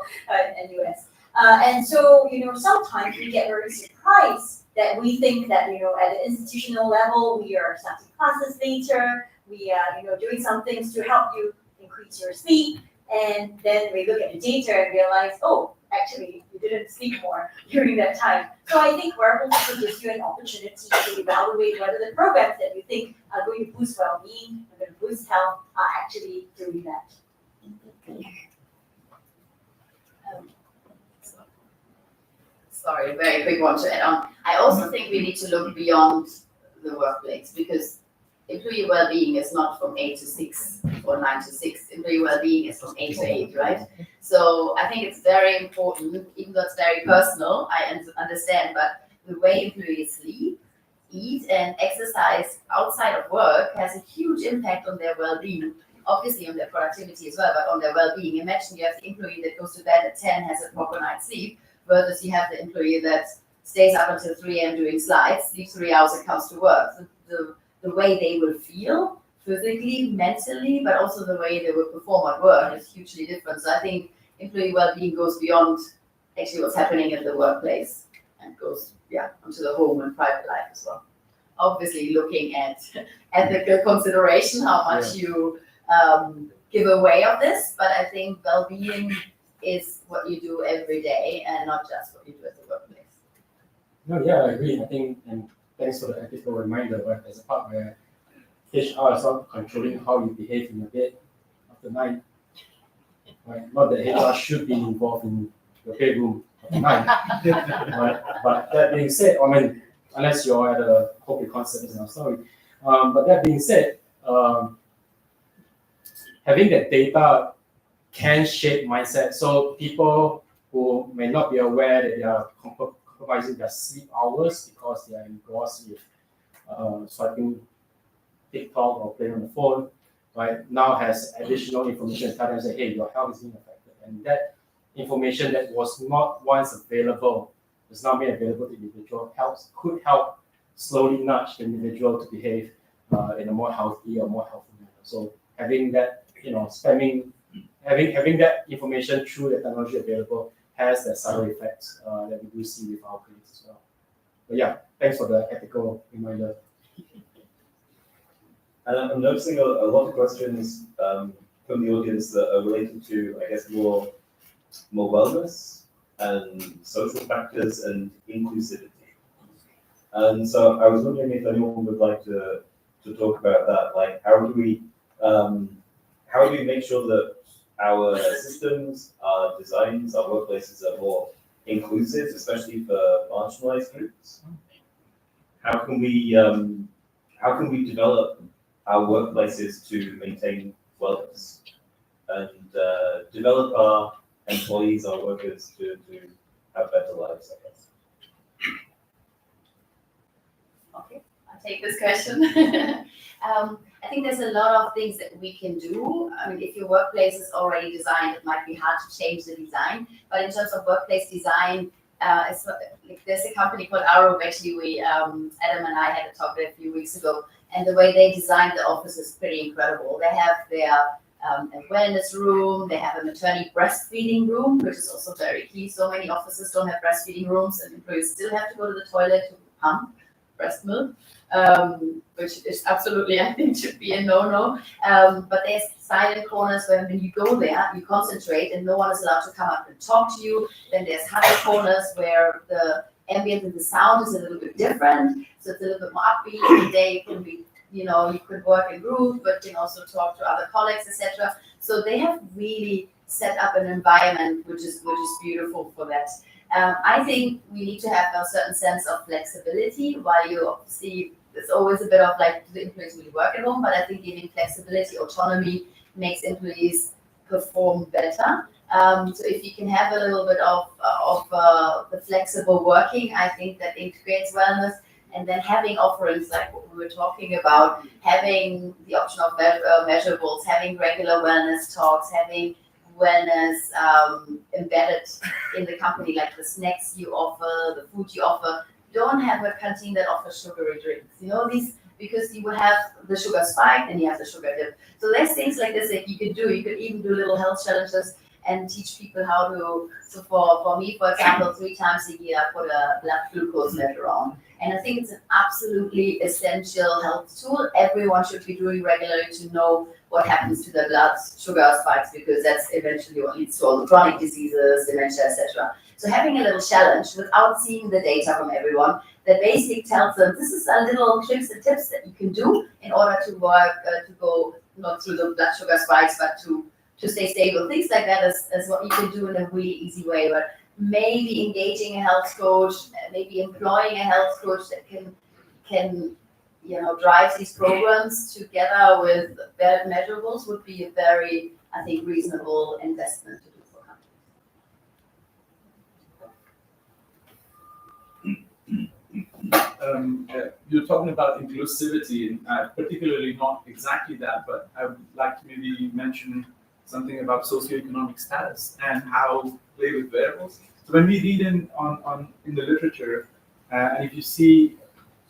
in the US. And so sometimes we get very surprised that we think that at the institutional level we are starting classes later, we are doing some things to help you increase your sleep, and then we look at the data and realize, oh, actually, you didn't sleep more during that time. So I think wearables also gives you an opportunity to evaluate whether the programs that you think are going to boost well-being, are going to boost health, are actually doing that. Sorry, very quick one to add on. I also think we need to look beyond the workplace, because employee well-being is not from 8 to 6 or 9 to 6. Employee well-being is from 8 to 8, right? So I think it's very important, even though it's very personal, I understand, but the way employees sleep, eat, and exercise outside of work has a huge impact on their well-being. Obviously on their productivity as well, but on their well-being. Imagine you have the employee that goes to bed at 10, has a proper night's sleep, versus you have the employee that stays up until 3 a.m. doing slides, sleeps 3 hours and comes to work. So the way they will feel physically, mentally, but also the way they will perform at work is hugely different. So I think employee well-being goes beyond actually what's happening in the workplace and goes onto the home and private life as well. Obviously looking at ethical consideration, how much you give away of this, but I think well-being is what you do every day and not just what you do at the workplace. No, yeah, I agree. I think, and thanks for the ethical reminder, but there's a part where HR is not controlling how you behave in your bed of the night. Right? Not that HR should be involved in your bedroom of the night. but that being said, I mean, unless you're at a corporate concert, is another story. But that being said, having that data can shape mindset. So people who may not be aware that they are compromising their sleep hours because they are engrossed with swiping TikTok or playing on the phone, right, now has additional information telling them, hey, your health is being affected. And that information that was not once available is not made available to the individual could help slowly nudge the individual to behave in a more healthy or more helpful manner. So having that, having that information through the technology available has that subtle effects that we do see with our clients as well. But yeah, thanks for the ethical reminder. And I'm noticing a lot of questions from the audience that are related to, I guess, more wellness and social factors and inclusivity. And so I was wondering if anyone would like to talk about that. Like, how do we make sure that our systems, our designs, our workplaces are more inclusive, especially for marginalized groups? How can we develop our workplaces to maintain wellness and develop our employees, our workers to have better lives, I guess? Okay, I'll take this question. I think there's a lot of things that we can do. I mean, if your workplace is already designed, it might be hard to change the design. But in terms of workplace design, there's a company called Arup. Actually, Adam and I had a talk there a few weeks ago, and the way they designed the office is pretty incredible. They have their a wellness room, they have a maternity breastfeeding room, which is also very key. So many offices don't have breastfeeding rooms, and employees still have to go to the toilet to pump breast milk, which is absolutely, I think, should be a no-no. But there's silent corners where when you go there, you concentrate and no one is allowed to come up and talk to you. Then there's huddle corners where the ambient and the sound is a little bit different. So it's a little bit more upbeat. The day can be, you could work in group, but can also talk to other colleagues, etc. So they have really set up an environment which is beautiful for that. I think we need to have a certain sense of flexibility. While you obviously, there's always a bit of like, do the employees really work at home? But I think giving flexibility, autonomy makes employees perform better. So if you can have a little bit of the flexible working, I think that integrates wellness. And then having offerings like what we were talking about, having the option of measurables, having regular wellness talks, having wellness embedded in the company, like the snacks you offer, the food you offer. Don't have a canteen that offers sugary drinks. These, because you will have the sugar spike and you have the sugar dip. So there's things like this that you could do. You could even do little health challenges and teach people how to. So for me, for example, 3 times a year, I put a blood glucose measure on. And I think it's an absolutely essential health tool. Everyone should be doing regularly to know what happens to the blood sugar spikes, because that's eventually what leads to all the chronic diseases, dementia, etc. So having a little challenge without seeing the data from everyone that basically tells them this is a little tricks and tips that you can do in order to work, to go not through the blood sugar spikes, but to stay stable. Things like that is what you can do in a really easy way. But maybe engaging a health coach, maybe employing a health coach that can drive these programs together with better measurables would be a very, I think, reasonable investment to do for companies. You're talking about inclusivity, and particularly not exactly that, but I would like to maybe mention something about socioeconomic status and how play with variables. So when we read in the literature, and if you see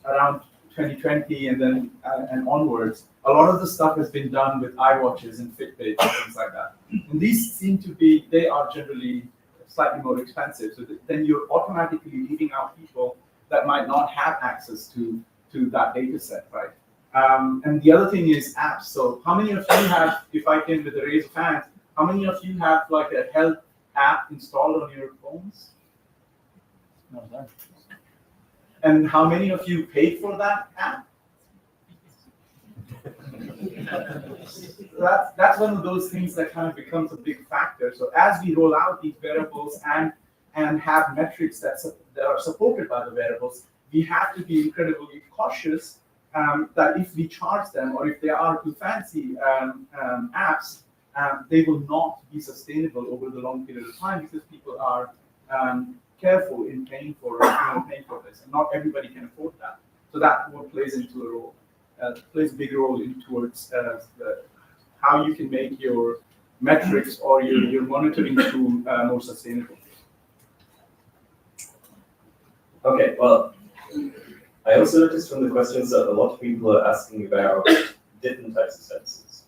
around 2020 and then and onwards, a lot of the stuff has been done with iWatches and Fitbit and things like that. And these seem to be, they are generally slightly more expensive. So then you're automatically leaving out people that might not have access to that data set, right? And the other thing is apps. So how many of you have, if I can with a raise of hands, how many of you have like a health app installed on your phones? No, no. And how many of you paid for that app? That's one of those things that kind of becomes a big factor. So as we roll out these wearables and have metrics that are supported by the wearables, we have to be incredibly cautious that if we charge them or if they are too fancy apps, they will not be sustainable over the long period of time because people are careful in paying for this, and not everybody can afford that. So that what plays into a role, plays a big role in towards how you can make your metrics or your monitoring tool more sustainable. Okay, well, I also noticed from the questions that a lot of people are asking about different types of sensors.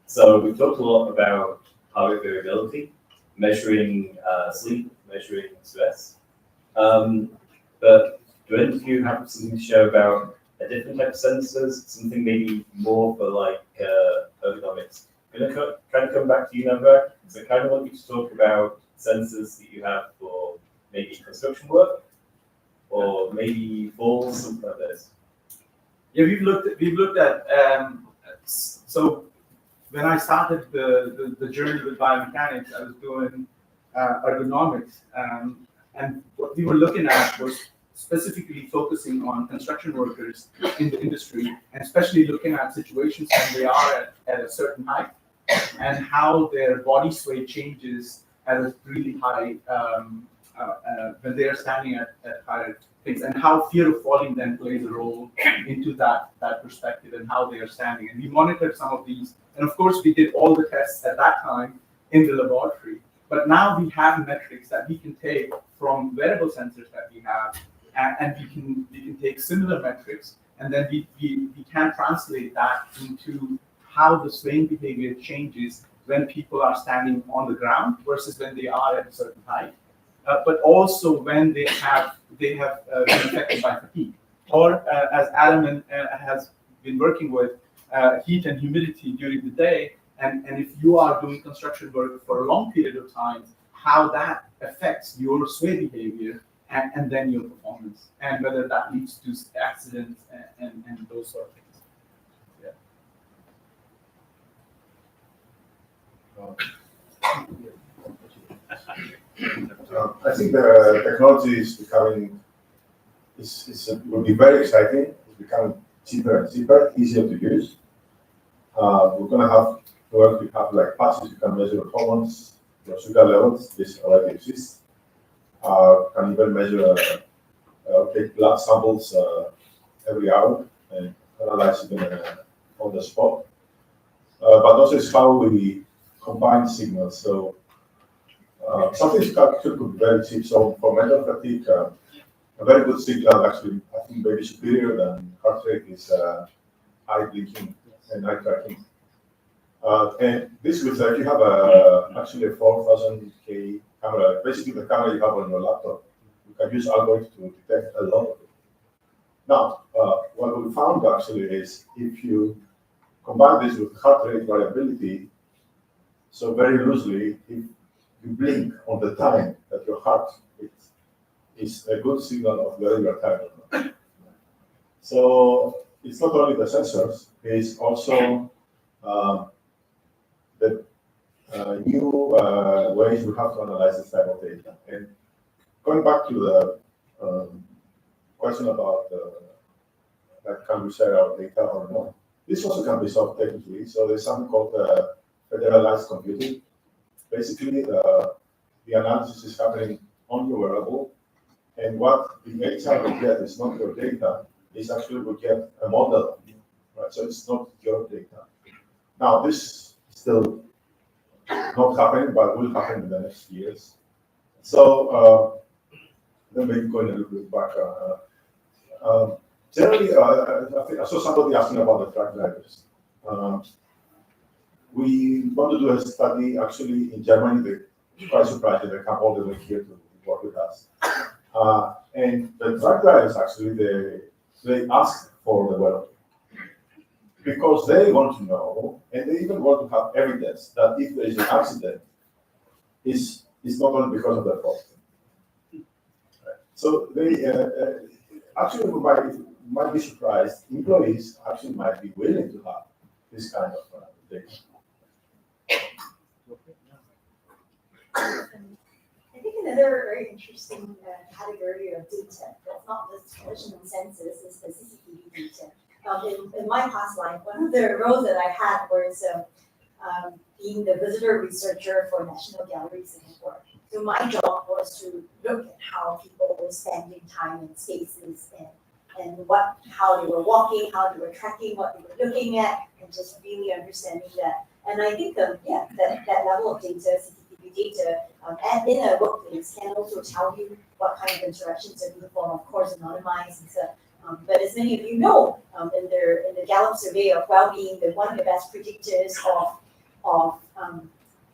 So we talked a lot about heart rate variability, measuring sleep, measuring stress. But do any of you have something to share about a different type of sensors, something maybe more for like ergonomics? I'm going to kind of come back to you, Navra, because I kind of want you to talk about sensors that you have for maybe construction work, or maybe falls, something like this. Yeah, we've looked at so when I started the journey with biomechanics, I was doing ergonomics, and what we were looking at was specifically focusing on construction workers in the industry, and especially looking at situations when they are at a certain height and how their body sway changes at a really high when they are standing at higher things, and how fear of falling then plays a role into that perspective and how they are standing. And we monitored some of these, and of course we did all the tests at that time in the laboratory. But now we have metrics that we can take from wearable sensors that we have, and we can take similar metrics, and then we can translate that into how the swaying behavior changes when people are standing on the ground versus when they are at a certain height. But also when they have been affected by fatigue, or as Adam has been working with, heat and humidity during the day, and if you are doing construction work for a long period of time, how that affects your sway behavior and then your performance, and whether that leads to accidents and those sort of things. I think the technology is becoming, will be very exciting. It's becoming cheaper and cheaper, easier to use. We're going to have work, we have like patches, you can measure hormones, your sugar levels, this already exists. Can even measure, take blood samples every hour and analyze it on the spot. But also it's how we combine signals. So something could be very cheap. So for mental fatigue, a very good signal, actually, I think maybe superior than heart rate, is eye blinking and eye tracking. And this with if you have actually a 4000K camera, basically the camera you have on your laptop, you can use algorithms to detect a lot of it. Now, what we found actually is if you combine this with heart rate variability, so very loosely, if you blink on the time that your heart beats, is a good signal of whether you're tired or not. So it's not only the sensors, it's also the new ways we have to analyze this type of data. And going back to the question about can we share our data or not, this also can be solved technically. So there's something called federalized computing. Basically, the analysis is happening on your wearable, and what the HR will get is not your data, it's actually will get a model, right? So it's not your data. Now, this is still not happening, but will happen in the next years. So, then maybe going a little bit back. Generally, I saw somebody asking about the truck drivers. We want to do a study actually in Germany. They're quite surprised they come all the way here to work with us. And the truck drivers actually, they ask for the wearable because they want to know, and they even want to have evidence that if there is an accident, it's not only because of their fault. Right. So they actually might be surprised. Employees actually might be willing to have this kind of data. I think another very interesting category of data that's not just collision and sensors is the CCTV data. In my past life, one of the roles that I had was being the visitor researcher for National Gallery Singapore. So my job was to look at how people were spending time in spaces and how they were walking, how they were tracking, what they were looking at, and just really understanding that. And I think that level of data, CCTV data and in a workplace can also tell you what kind of interactions are being performed, of course, anonymized and stuff. But as many of you know, in the Gallup survey of well-being, one of the best predictors of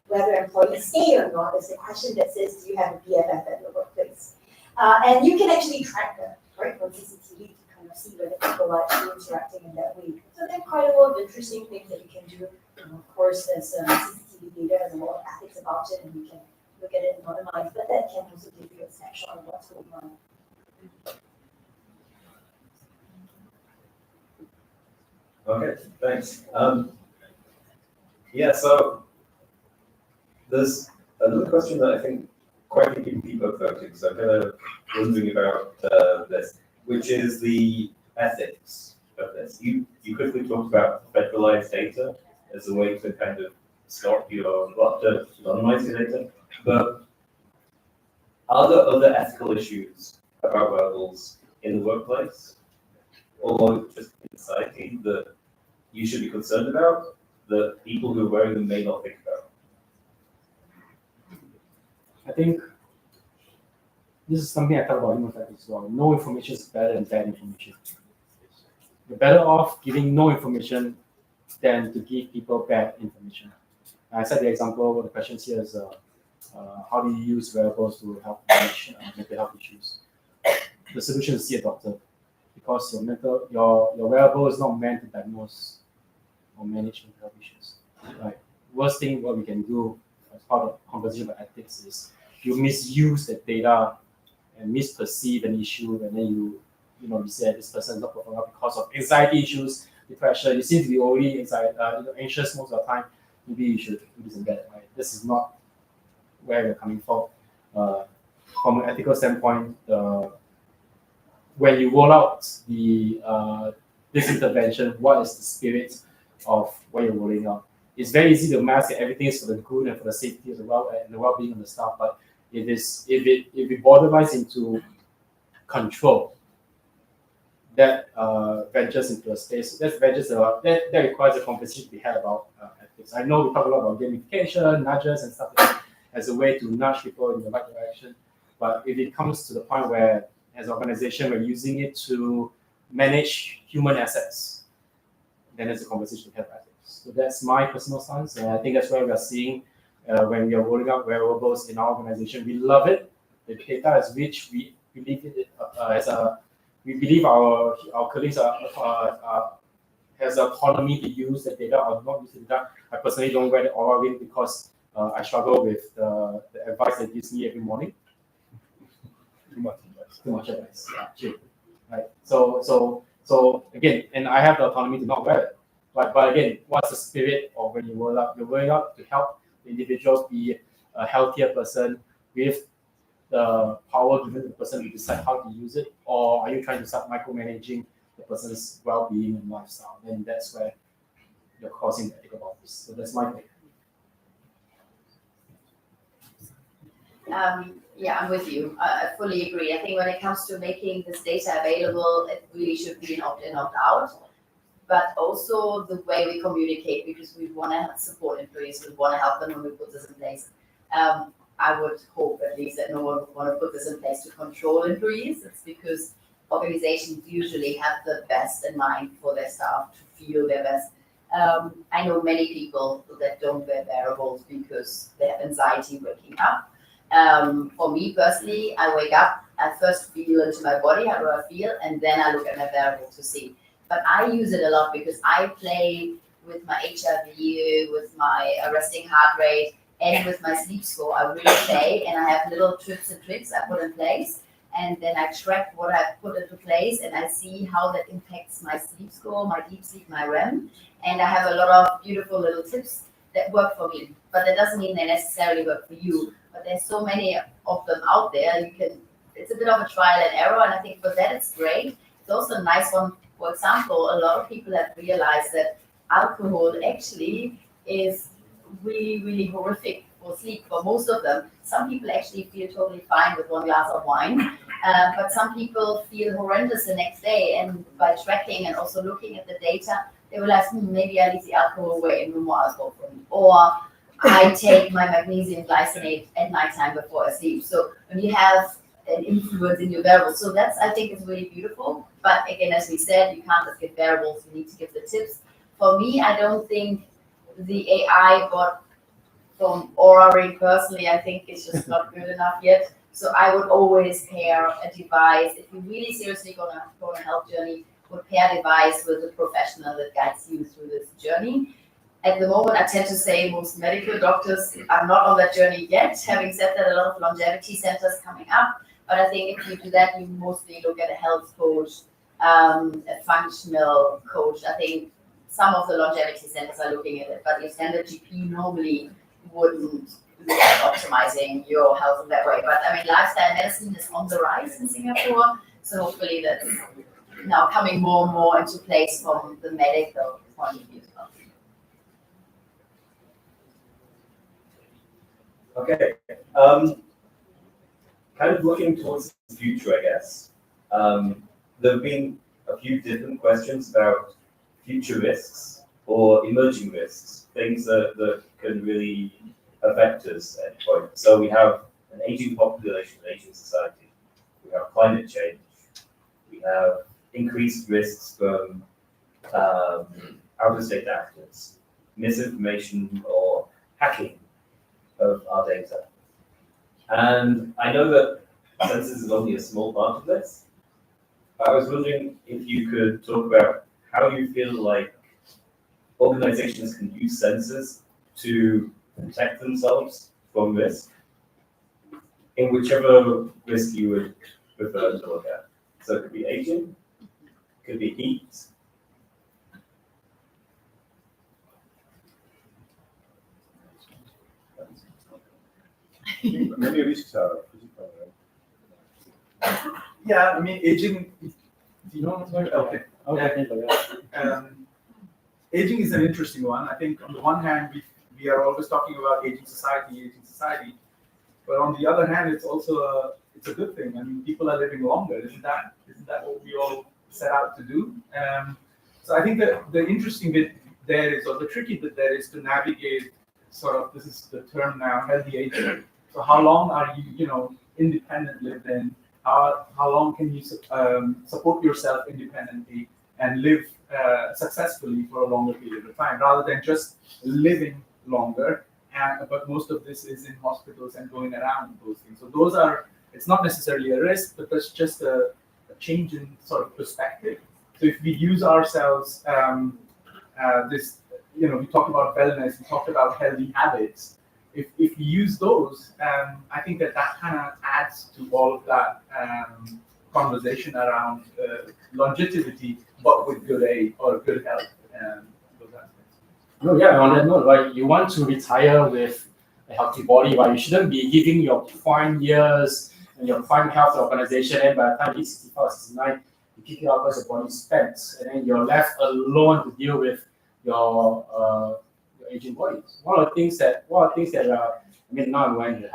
whether employees stay or not is the question that says, do you have a BFF at your workplace? And you can actually track that, right, from CCTV to kind of see whether people are actually interacting in that way. So there are quite a lot of interesting things that you can do. Of course, there's CCTV data, there's a lot of ethics about it, and you can look at it anonymized, but that can also give you a snapshot of what's going on. Okay, thanks. Yeah, so there's another question that I think quite a few people have voted, so I'm kind of wondering about this, which is the ethics of this. You quickly talked about federalized data as a way to kind of stop your, well, to anonymize your data, but are there other ethical issues about wearables in the workplace or just in society that you should be concerned about that people who are wearing them may not think about? I think this is something I talk about human factors as well. No information is better than bad information. You're better off giving no information than to give people bad information. I said the example, the questions here is how do you use wearables to help manage mental health issues? The solution is see a doctor, because your wearable is not meant to diagnose or manage mental health issues. Right? Worst thing what we can do as part of conversation about ethics is you misuse the data and misperceive an issue, and then you say this person is not performing because of anxiety issues, depression. You seem to be already anxious most of the time. Maybe you should do this and that. Right? This is not where we're coming from. From an ethical standpoint, when you roll out this intervention, what is the spirit of what you're rolling out? It's very easy to mask that everything is for the good and for the safety of the well-being of the staff, but if it borderlines into control, that ventures into a space that requires a conversation to be had about ethics. I know we talk a lot about gamification, nudges, and stuff like that as a way to nudge people in the right direction, but if it comes to the point where, as an organization, we're using it to manage human assets, then there's a conversation to have ethics. So that's my personal stance, and I think that's where we are seeing when we are rolling out wearables in our organization. We love it. The data is rich. We believe it we believe our colleagues has autonomy to use the data or not use the data. I personally don't wear the Aura Ring because I struggle with the advice that gives me every morning. Too much advice. Yeah, right. So again, and I have the autonomy to not wear it. But again, what's the spirit of when you roll out? You're rolling out to help the individual be a healthier person with the power given to the person to decide how to use it, or are you trying to start micromanaging the person's well-being and lifestyle? Then that's where you're causing the ethical about this. So that's my take. Yeah, I'm with you. I fully agree. I think when it comes to making this data available, it really should be an opt-in, opt-out. But also the way we communicate, because we want to support employees, we want to help them when we put this in place. I would hope at least that no one would want to put this in place to control employees. It's because organizations usually have the best in mind for their staff to feel their best. I know many people that don't wear wearables because they have anxiety waking up. For me personally, I wake up, I first feel into my body, how do I feel, and then I look at my wearable to see. But I use it a lot because I play with my HRV, with my resting heart rate, and with my sleep score. I really play, and I have little tips and tricks I put in place, and then I track what I put into place, and I see how that impacts my sleep score, my deep sleep, my REM, and I have a lot of beautiful little tips that work for me. But that doesn't mean they necessarily work for you. But there's so many of them out there. It's a bit of a trial and error, and I think for that it's great. It's also a nice one. For example, a lot of people have realized that alcohol actually is really, really horrific for sleep for most of them. Some people actually feel totally fine with one glass of wine, but some people feel horrendous the next day. And by tracking and also looking at the data, they realize maybe I leave the alcohol away and no more alcohol for me. Or I take my magnesium glycinate at nighttime before I sleep. So when you have an influence in your variables, so that's, I think, is really beautiful. But again, as we said, you can't just give variables, you need to give the tips. For me, I don't think the AI bot from Aura Ring personally, I think it's just not good enough yet. So I would always pair a device. If you're really seriously gonna go on a health journey, would pair a device with a professional that guides you through this journey. At the moment, I tend to say most medical doctors are not on that journey yet. Having said that, a lot of longevity centers coming up. But I think if you do that, you mostly look at a health coach, a functional coach. I think some of the longevity centers are looking at it, but your standard GP normally wouldn't look at optimizing your health in that way. But I mean, lifestyle medicine is on the rise in Singapore, so hopefully that's now coming more and more into place from the medical point of view as well. Okay. Kind of looking towards the future, I guess. There have been a few different questions about future risks or emerging risks, things that can really affect us at any point. So we have an aging population, an aging society. We have climate change. We have increased risks from out-of-state actors, misinformation or hacking of our data. And I know that census is only a small part of this. I was wondering if you could talk about how you feel like organizations can use census to protect themselves from risk, in whichever risk you would prefer to look at. So it could be aging, it could be heat. Many risks are physical, right? Yeah, I mean, aging. Do you know? Okay. Aging is an interesting one. I think on the one hand, we are always talking about aging society, but on the other hand, it's also it's a good thing. I mean, people are living longer. Isn't that what we all set out to do? So I think that the interesting bit there is, or the tricky bit there is to navigate sort of, this is the term now, healthy aging. So how long are you, independent living? How long can you support yourself independently and live successfully for a longer period of time, rather than just living longer? But most of this is in hospitals and going around those things. So it's not necessarily a risk, but that's just a change in sort of perspective. So if we use ourselves, we talked about wellness, we talked about healthy habits. If we use those, I think that kind of adds to all of that conversation around longevity, but with good age or good health and those aspects. No, yeah, on that note, right, you want to retire with a healthy body, right? You shouldn't be giving your prime years and your prime health to the organization, and by the time you're 65 or 69, you kick it out because your body's spent, and then you're left alone to deal with your aging body. One of the things that I mean, now I'm wearing the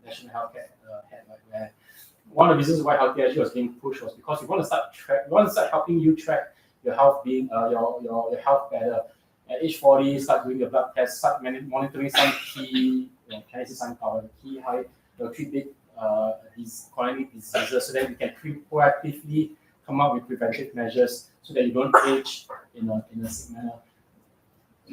national healthcare hat, like where one of the reasons why healthcare actually was being pushed was because we want to start helping you track your health being your health better. At age 40, start doing your blood tests, start monitoring some key key high, three big chronic diseases, so that we can proactively come up with preventive measures so that you don't age in a sick manner.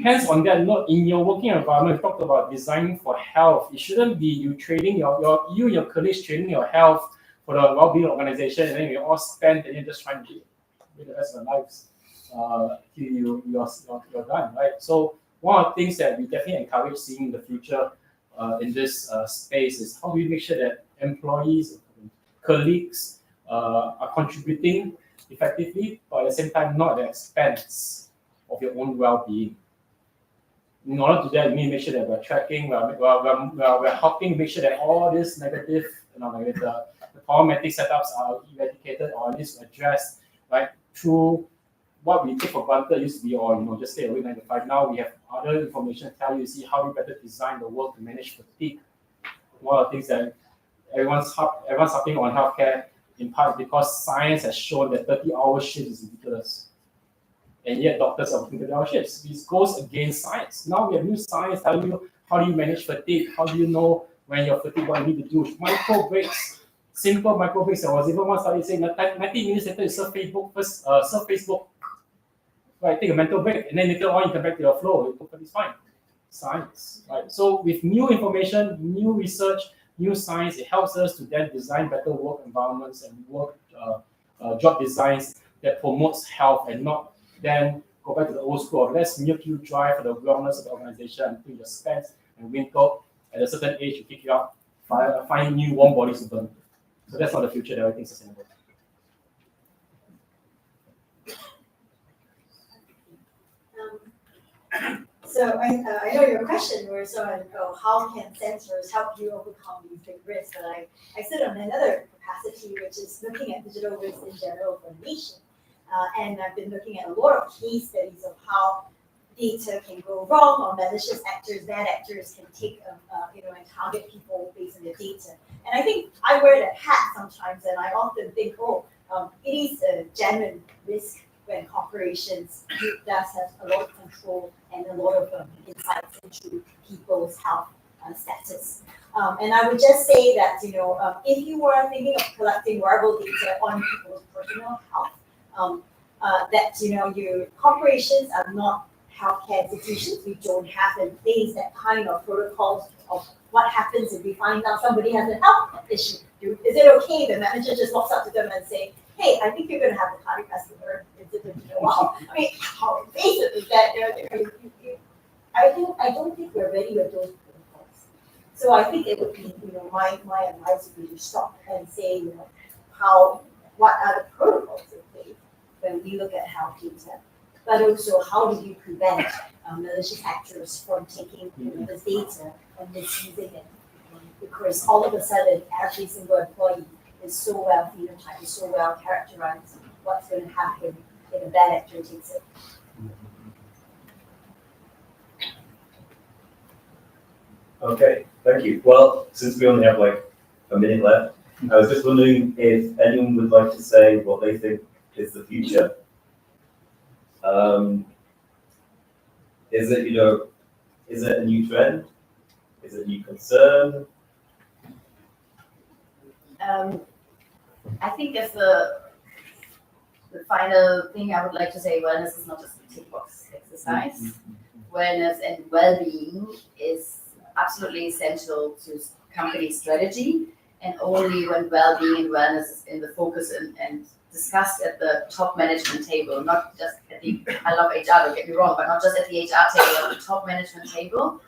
Hence, on that note, in your working environment, we talked about designing for health. It shouldn't be you trading you and your colleagues trading your health for the well-being organization, and then you all spend and you're just trying to live the rest of your lives till you're done, right? So one of the things that we definitely encourage seeing in the future in this space is how do we make sure that employees, colleagues are contributing effectively, but at the same time not at the expense of your own well-being. In order to do that, we need to make sure that we're tracking, we're helping make sure that all these negative, the problematic setups are eradicated or at least addressed, right? Through what we take for granted used to be, just stay awake 9 to 5. Now we have other information to tell you, see how we better design the work to manage fatigue. One of the things that everyone's harping on healthcare in part because science has shown that 30-hour shift is ridiculous. and yet doctors are working 12-hour shifts. This goes against science. Now we have new science telling you how do you manage fatigue, how do you know when you're fatigued, what you need to do. Micro breaks, simple micro breaks. There was even one study saying that 90 minutes later you surf Facebook, surf Facebook, right? Take a mental break, and then later on you come back to your flow. You're totally fine. Science, right? So with new information, new research, new science, it helps us to then design better work environments and work job designs that promotes health and not then go back to the old school of let's milk you dry for the wellness of the organization until you're spent and wrinkled. At a certain age, you kick you out, find new warm bodies to burn. So that's not the future that I think is sustainable. So I know your question was on how can sensors help you overcome these big risks, but I sit on another capacity, which is looking at digital risk in general for the nation. And I've been looking at a lot of case studies of how data can go wrong, or malicious actors, bad actors can take, and target people based on their data. And I think I wear that hat sometimes, and I often think, it is a genuine risk when corporations does have a lot of control and a lot of insights into people's health status. And I would just say that, if you were thinking of collecting wearable data on people's personal health, your corporations are not healthcare institutions. We don't have in place that kind of protocols of what happens if we find out somebody has a health issue. Is it okay if the manager just walks up to them and say, hey, I think you're going to have the cardiovascular incident in a while? I mean, how invasive is that? I don't think we're ready with those protocols. So I think it would be, my advice would be to stop and say, what are the protocols in place when we look at health data? But also, how do you prevent malicious actors from taking this data and misusing it? Because all of a sudden, every single employee is so well phenotyped, is so well characterized. What's going to happen if a bad actor takes it? Okay, thank you. Well, since we only have like a minute left, I was just wondering if anyone would like to say what they think is the future. Is it a new trend? Is it a new concern? I think as the final thing I would like to say, wellness is not just a tick box exercise. Wellness and well-being is absolutely essential to company strategy, and only when well-being and wellness is in the focus and discussed at the top management table, not just at the, I love HR, don't get me wrong, but not just at the HR table, at the top management table,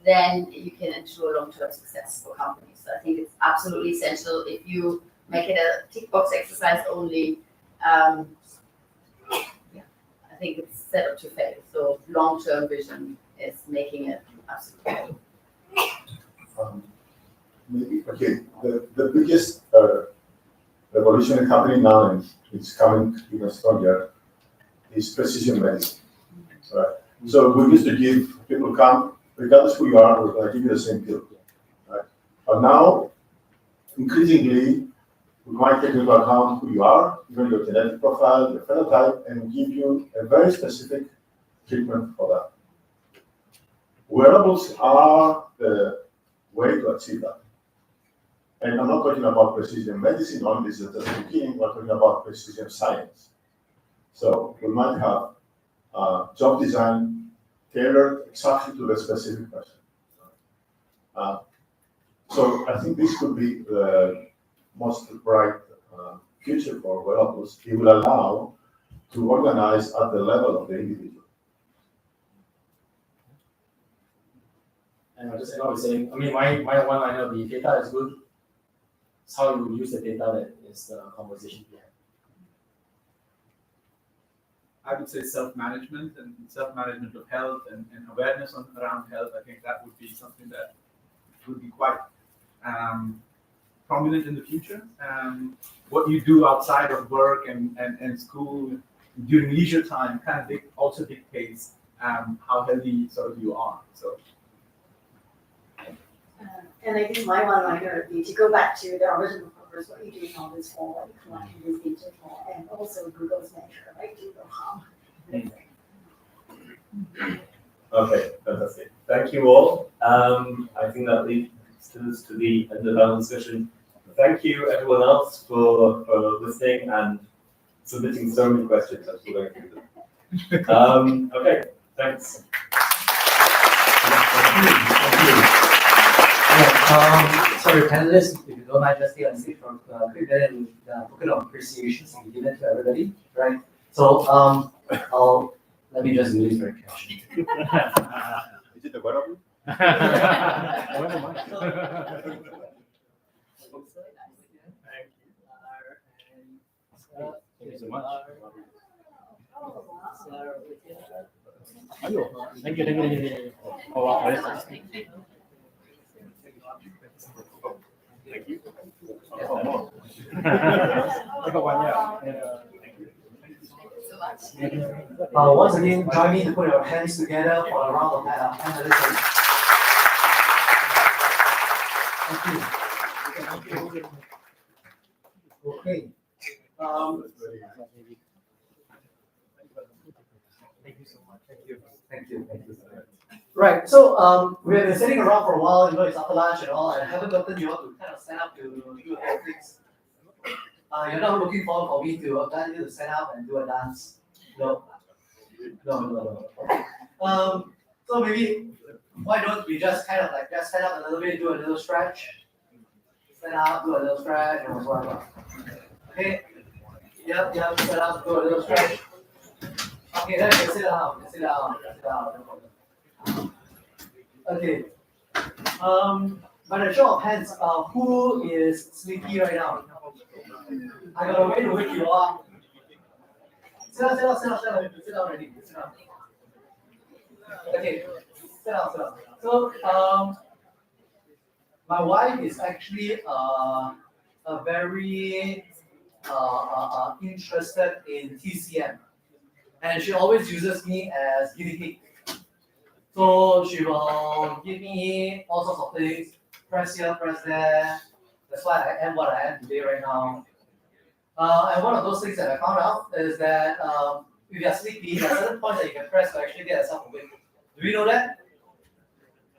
then you can ensure long-term success for companies. So I think it's absolutely essential. If you make it a tick box exercise only, I think it's set up to fail. So long-term vision is making it absolutely. Maybe, okay, the biggest revolution in company now, and it's coming even stronger, is precision medicine. Right? So we used to give people come, regardless who you are, we're going to give you the same pill. Right? But now, increasingly, we might take into account who you are, even your genetic profile, your phenotype, and give you a very specific treatment for that. Wearables are the way to achieve that. And I'm not talking about precision medicine only, this is just the beginning, we're talking about precision science. So we might have job design tailored exactly to the specific person. So I think this could be the most bright future for wearables. It will allow to organize at the level of the individual. And I'll just end up saying, my one line will be data is good. It's how you use the data that is the conversation we have. I would say self-management and self-management of health and awareness around health. I think that would be something that would be quite prominent in the future. What you do outside of work and school during leisure time kind of also dictates how healthy sort of you are. So. And I think my one-liner would be to go back to the original purpose, what you do all this for, what you collecting this data for, and also Google's measure, right? Do no harm. Okay, fantastic. Thank you all. I think that leads us to the end of our discussion. Thank you everyone else for listening and submitting so many questions. I'm still going through them. Okay, thanks. Sorry, panelists, if you don't mind, just stay on stage for a quick minute and token of appreciation to be given to everybody, right? So, let me just do this very carefully. Is it the one of you? Thank you so much. Thank you. Oh, wow. Thank you. I got one, yeah. Once again, join me to put your hands together for a round of panelists. Thank you. Okay. Thank you so much. Thank you. Right. So we've been sitting around for a while. It's after lunch and all. I haven't gotten you all to kind of stand up to do a few things. You're not looking forward for me to guide you to stand up and do a dance. No. Okay. So maybe why don't we just kind of like just stand up a little bit, do a little stretch. Stand up, do a little stretch, and whatever. Okay. Yep. Stand up, do a little stretch. Okay, then you sit down. Okay. By the show of hands, who is sleepy right now? I got a way to wake you up. Sit down already. Sit down. Okay, sit down. So, my wife is actually a very interested in TCM, and she always uses me as guinea pig. So she will give me all sorts of things, press here, press there. That's why I am what I am today right now. And one of those things that I found out is that if you're sleepy, there are certain points that you can press to actually get yourself awake. Do you know that?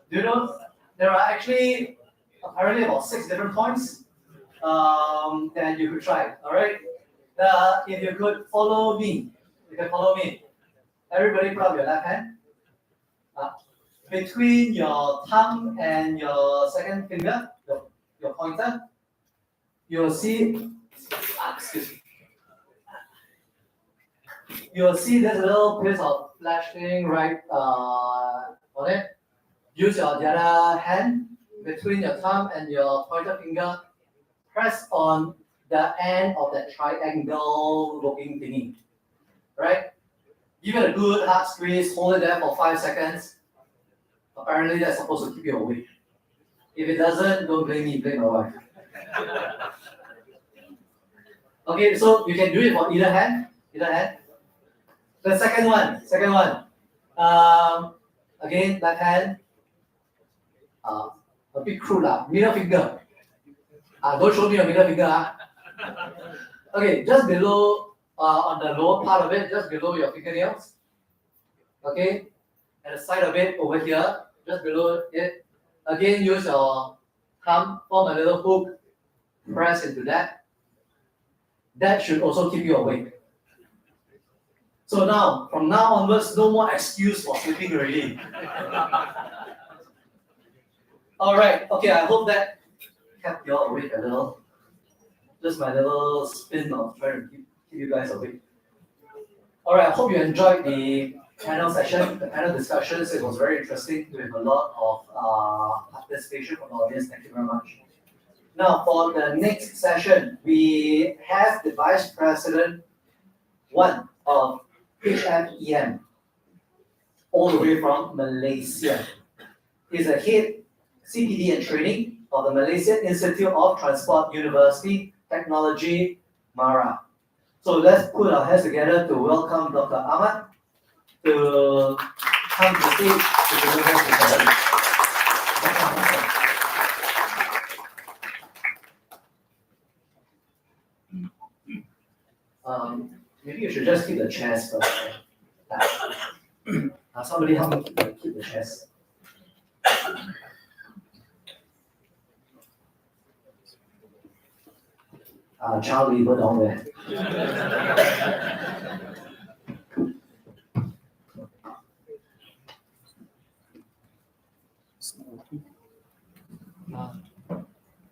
Do you know there are actually apparently about 6 different points that you could try. All right. If you could follow me, Everybody put up your left hand. Between your thumb and your second finger, your pointer, you'll see. Excuse me. You'll see this little piece of flash thing right on it. Use the other hand between your thumb and your pointer finger. Press on the end of that triangle looking thingy. Right? Give it a good hard squeeze. Hold it there for 5 seconds. Apparently, that's supposed to keep you awake. If it doesn't, don't blame me. Blame my wife. Okay, so you can do it for either hand. The second one. Again, left hand. A bit crude lah. Middle finger. Don't show me your middle finger. Okay, just below, on the lower part of it, just below your fingernails. Okay, at the side of it over here, just below it. Again, use your thumb, form a little hook, press into that. That should also keep you awake. So now, from now onwards, no more excuse for sleeping already. All right. Okay. I hope that kept you all awake a little. Just my little spin of trying to keep you guys awake. All right. I hope you enjoyed the panel session, the panel discussions. It was very interesting with a lot of participation from the audience. Thank you very much. Now, for the next session, we have the Vice President 1 of HMEM, all the way from Malaysia. He's a head CPD and training of the Malaysian Institute of Transport University Technology, MARA. So let's put our hands together to welcome Dr. Ahmad to come to the stage to deliver his presentation. Maybe you should just keep the chairs first. Somebody help me keep the chairs. Child labor down there.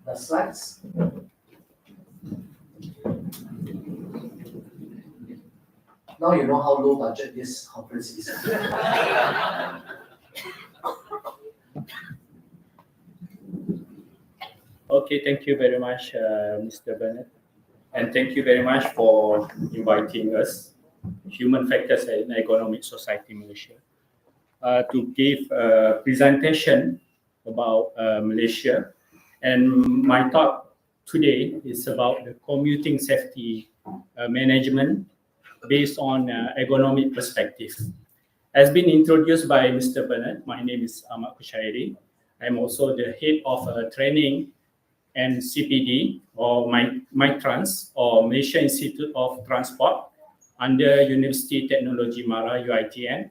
The slides. Now you know how low budget this conference is. Okay, thank you very much, Mr. Bernard. And thank you very much for inviting us, Human Factors and Ergonomics Society Malaysia, to give a presentation about Malaysia. And my talk today is about the commuting safety management based on ergonomic perspective. As been introduced by Mr. Bernard, my name is Ahmad Kushairi. I'm also the head of training and CPD, or MyTrans, or Malaysia Institute of Transport, under University Technology Mara, UITM.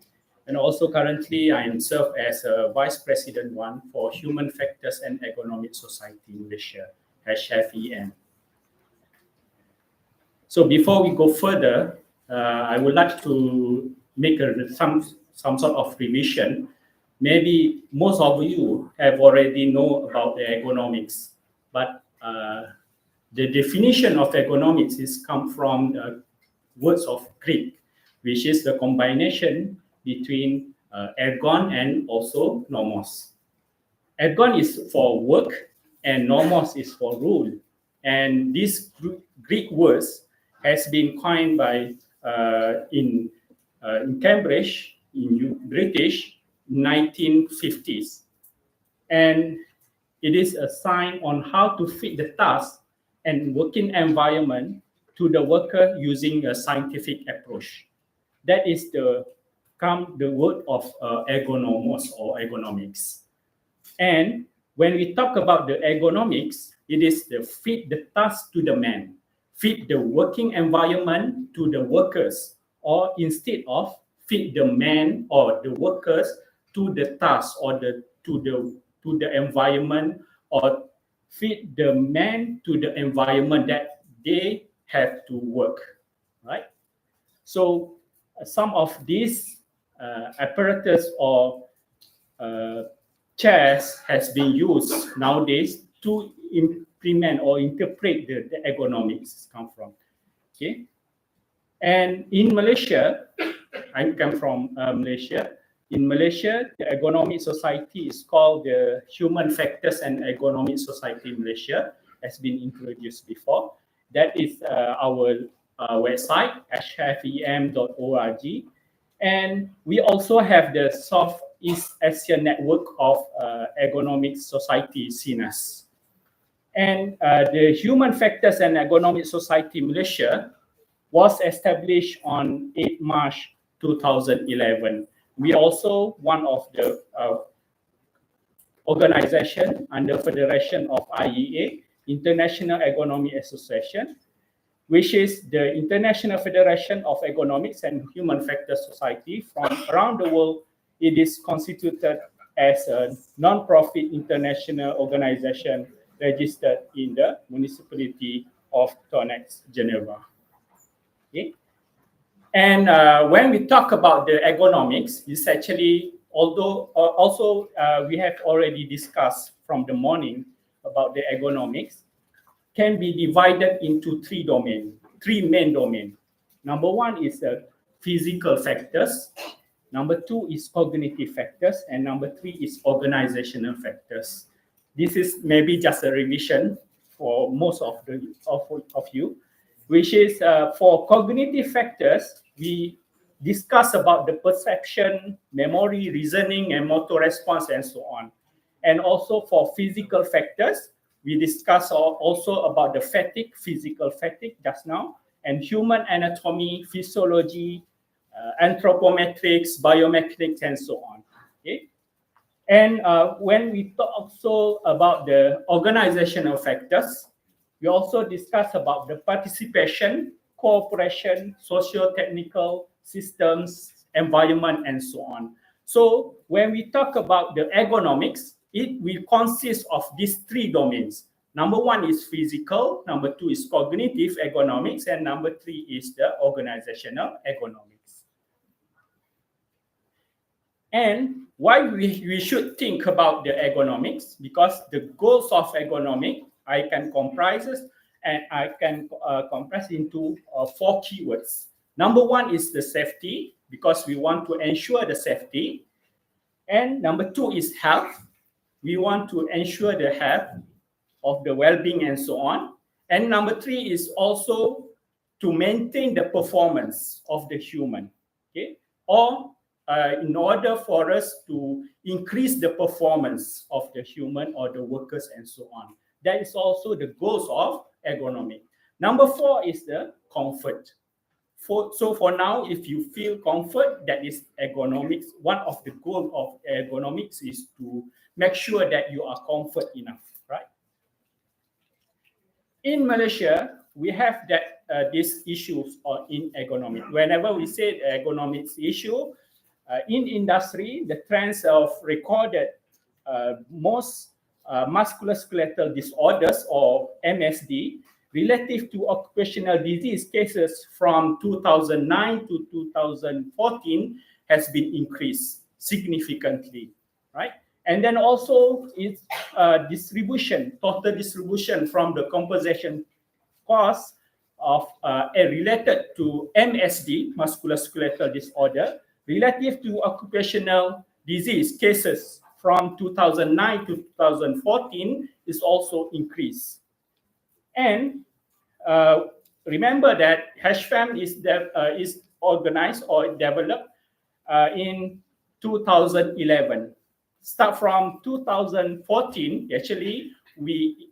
And also currently I am served as a Vice President 1 for Human Factors and Ergonomics Society Malaysia, HFEM. So before we go further, I would like to make some sort of revision. Maybe most of you have already know about the ergonomics, but the definition of ergonomics is come from the words of Greek, which is the combination between ergon and also nomos. Ergon is for work and nomos is for rule. And these Greek words has been coined by in Cambridge, in British, 1950s. And it is a sign on how to fit the task and working environment to the worker using a scientific approach. That is the word of ergonomos or ergonomics. And when we talk about the ergonomics, it is the fit the task to the man, fit the working environment to the workers, or instead of fit the man or the workers to the task or to the environment, or fit the man to the environment that they have to work, right? So some of these apparatus or chairs has been used nowadays to implement or interpret the ergonomics come from. Okay, and in Malaysia, I come from Malaysia. In Malaysia, the Ergonomic Society is called the Human Factors and Ergonomic Society Malaysia, has been introduced before. That is our website, hfem.org. And we also have the Southeast Asia Network of Ergonomic Society, SINAS. And the Human Factors and Ergonomic Society Malaysia was established on 8 March 2011. We also one of the organization under Federation of IEA, International Ergonomic Association, which is the International Federation of Ergonomics and Human Factors Society from around the world. It is constituted as a non-profit international organization registered in the municipality of Tornex, Geneva. Okay. And when we talk about the ergonomics, it's actually, although also we have already discussed from the morning about the ergonomics, can be divided into three main domains. Number one is the physical factors. Number two is cognitive factors. And number three is organizational factors. This is maybe just a revision for most of you, which is for cognitive factors, we discuss about the perception, memory, reasoning, and motor response, and so on. And also for physical factors, we discuss also about the fatigue, physical fatigue just now, and human anatomy, physiology, anthropometrics, biomechanics, and so on. Okay? And when we talk also about the organizational factors, we also discuss about the participation, cooperation, socio-technical systems, environment, and so on. So when we talk about the ergonomics, it will consist of these three domains. Number one is physical, number two is cognitive ergonomics, and number three is the organizational ergonomics. And why we should think about the ergonomics? Because the goals of ergonomics, I can compress into 4 keywords. Number one is the safety, because we want to ensure the safety. And number two is health. We want to ensure the health of the well-being and so on. And number three is also to maintain the performance of the human, okay? Or in order for us to increase the performance of the human or the workers and so on. That is also the goals of ergonomic. Number four is the comfort. So for now, if you feel comfort, that is ergonomics. One of the goals of ergonomics is to make sure that you are comfort enough, right? In Malaysia, we have that these issues in ergonomics. Whenever we say ergonomics issue, in industry, the trends of recorded most musculoskeletal disorders or MSD relative to occupational disease cases from 2009 to 2014 has been increased significantly, right? And then also its distribution, total distribution from the compensation cost of related to MSD, musculoskeletal disorder, relative to occupational disease cases from 2009 to 2014 is also increased. And remember that HFAM is organized or developed in 2011. Start from 2014, actually, we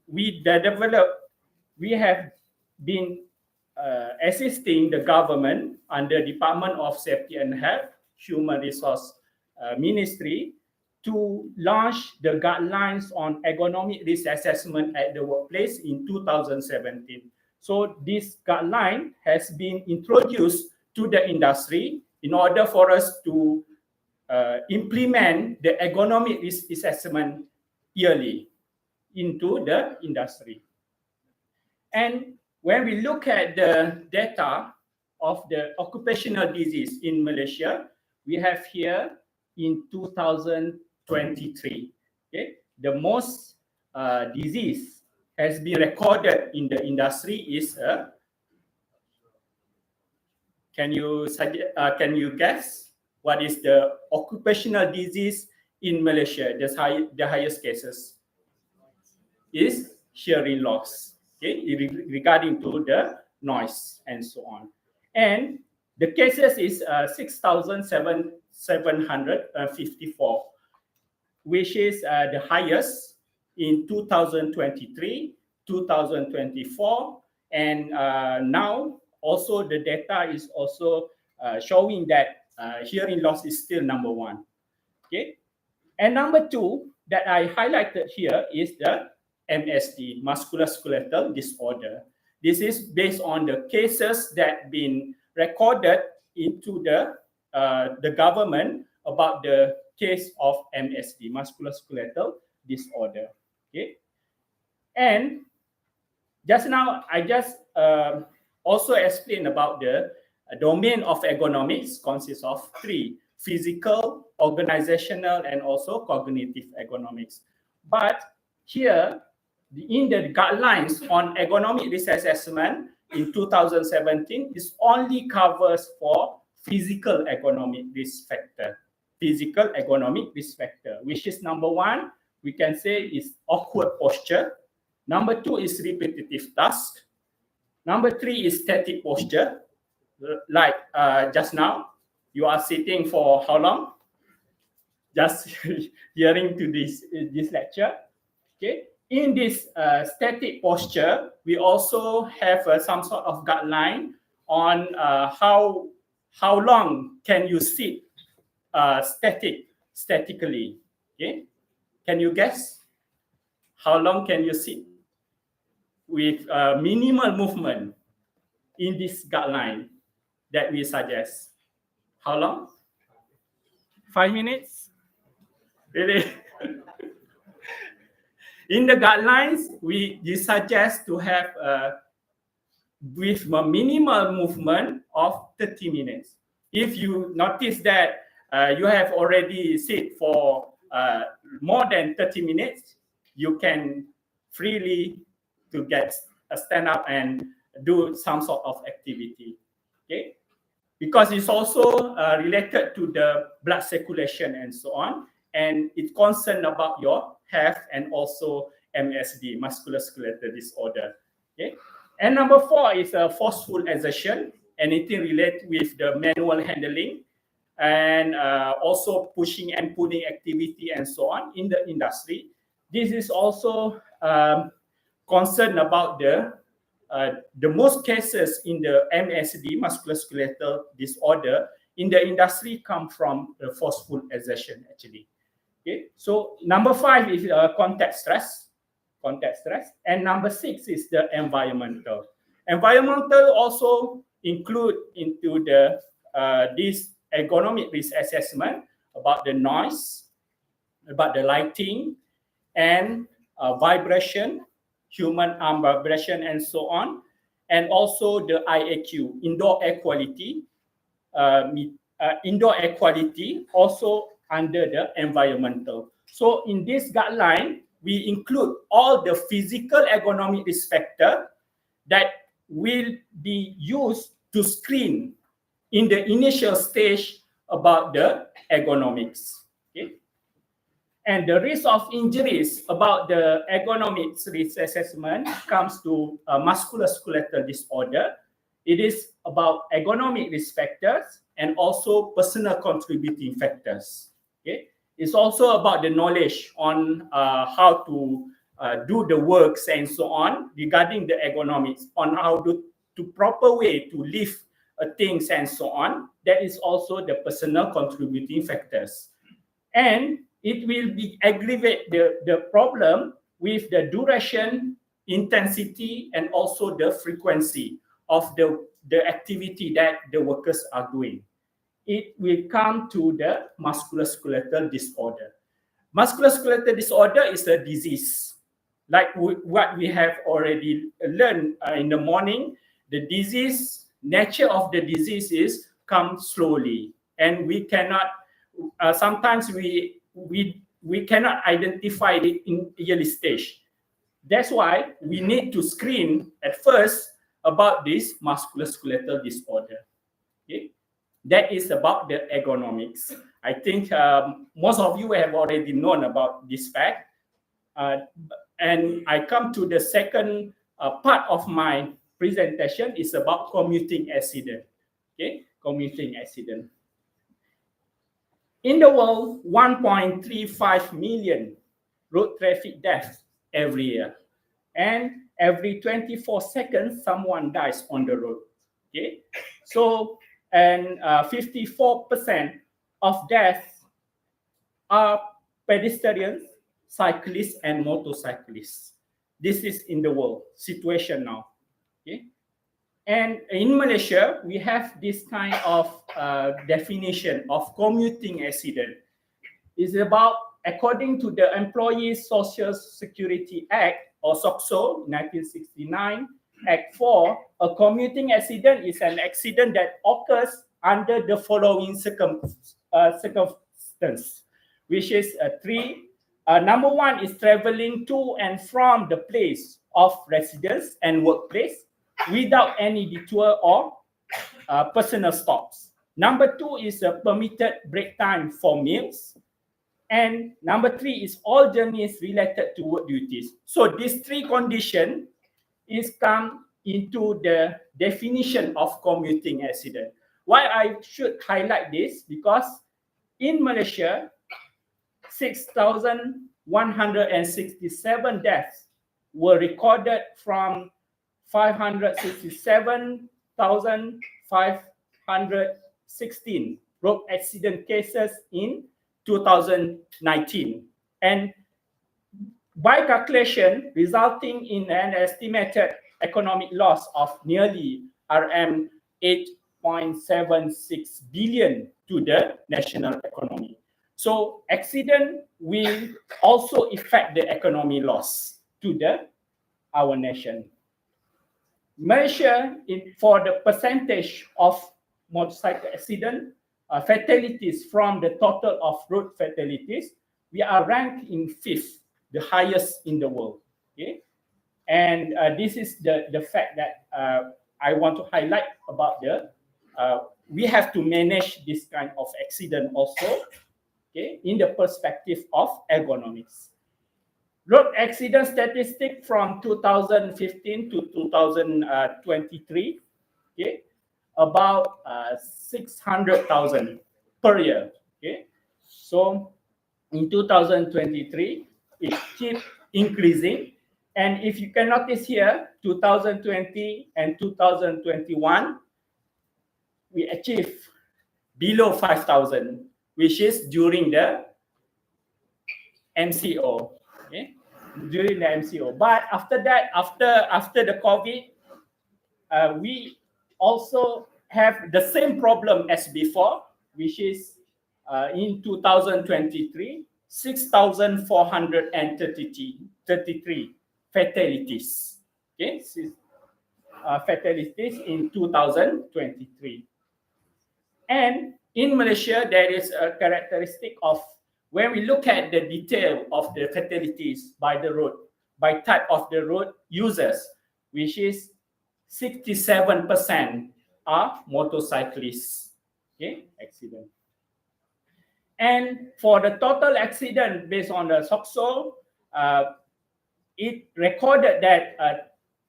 have been assisting the government under Department of Safety and Health, Human Resource Ministry, to launch the guidelines on ergonomic risk assessment at the workplace in 2017. So this guideline has been introduced to the industry in order for us to implement the ergonomic risk assessment yearly into the industry. And when we look at the data of the occupational disease in Malaysia, we have here in 2023, okay, the most disease has been recorded in the industry is can you guess what is the occupational disease in Malaysia? The highest cases is hearing loss, okay, regarding to the noise and so on. And the cases is 6,754, which is the highest in 2023, 2024, and now also the data is also showing that hearing loss is still number one. Okay, and number two that I highlighted here is the MSD, musculoskeletal disorder. This is based on the cases that been recorded into the government about the case of MSD, musculoskeletal disorder. Okay, and just now I just also explained about the domain of ergonomics consists of three: physical, organizational, and also cognitive ergonomics. But here, in the guidelines on ergonomic risk assessment in 2017, is only covers for physical ergonomic risk factor. Physical ergonomic risk factor, which is number one, we can say is awkward posture. Number two is repetitive task. Number three is static posture. Like just now, you are sitting for how long? Just hearing to this lecture. Okay. In this static posture, we also have some sort of guideline on how long can you sit statically. Okay. Can you guess how long can you sit with minimal movement in this guideline that we suggest? How long? 5 minutes? Really? In the guidelines, we suggest to have with a minimal movement of 30 minutes. If you notice that you have already sit for more than 30 minutes, you can freely to get a stand up and do some sort of activity. Okay, because it's also related to the blood circulation and so on, and it's concerned about your health and also MSD, musculoskeletal disorder. Okay, and number 4 is a forceful exertion, anything related with the manual handling, and also pushing and pulling activity and so on in the industry. This is also concerned about the most cases in the MSD, musculoskeletal disorder, in the industry come from the forceful exertion actually. Okay, so number 5 is contact stress, and number 6 is the environmental. Environmental also include into the this ergonomic risk assessment about the noise, about the lighting, and vibration, human arm vibration, and so on, and also the IAQ, indoor air quality, also under the environmental. So in this guideline, we include all the physical ergonomic risk factor that will be used to screen in the initial stage about the ergonomics. Okay? And the risk of injuries about the ergonomics risk assessment comes to musculoskeletal disorder. It is about ergonomic risk factors and also personal contributing factors. Okay? It's also about the knowledge on how to do the works and so on regarding the ergonomics, on how to proper way to lift things and so on. That is also the personal contributing factors. And it will be aggravate the problem with the duration, intensity, and also the frequency of the activity that the workers are doing. It will come to the musculoskeletal disorder. Musculoskeletal disorder is a disease. Like what we have already learned in the morning, the disease, nature of the disease is come slowly. And we cannot, sometimes we cannot identify it in early stage. That's why we need to screen at first about this musculoskeletal disorder. Okay? That is about the ergonomics. I think most of you have already known about this fact. And I come to the second part of my presentation is about commuting accident. Okay, commuting accident. In the world, 1.35 million road traffic deaths every year. And every 24 seconds, someone dies on the road. Okay, so and 54% of deaths are pedestrians, cyclists, and motorcyclists. This is in the world situation now. Okay, and in Malaysia, we have this kind of definition of commuting accident. It's about, according to the Employees Social Security Act, or SOCSO, 1969, Act 4, a commuting accident is an accident that occurs under the following circumstance, which is three. Number 1 is traveling to and from the place of residence and workplace without any detour or personal stops. Number 2 is a permitted break time for meals. And number 3 is all journeys related to work duties. So these 3 conditions is come into the definition of commuting accident. Why I should highlight this? Because in Malaysia, 6,167 deaths were recorded from 567,516 road accident cases in 2019. And by calculation, resulting in an estimated economic loss of nearly RM 8.76 billion to the national economy. So accident will also affect the economy loss to our nation. Measure for the percentage of motorcycle accident fatalities from the total of road fatalities, we are ranked in 5th, the highest in the world. Okay, and this is the fact that I want to highlight about we have to manage this kind of accident also. Okay, in the perspective of ergonomics. Road accident statistic from 2015 to 2023, okay, about 600,000 per year. Okay, so in 2023, it keeps increasing. And if you can notice here, 2020 and 2021, we achieved below 5,000, which is during the MCO. Okay, during the MCO. But after that, after the COVID, we also have the same problem as before, which is in 2023, 6,433 fatalities. Okay, fatalities in 2023. And in Malaysia, there is a characteristic of when we look at the detail of the fatalities by the road, by type of the road users, which is 67% are motorcyclists. Okay, accident. And for the total accident based on the SOCSO, it recorded that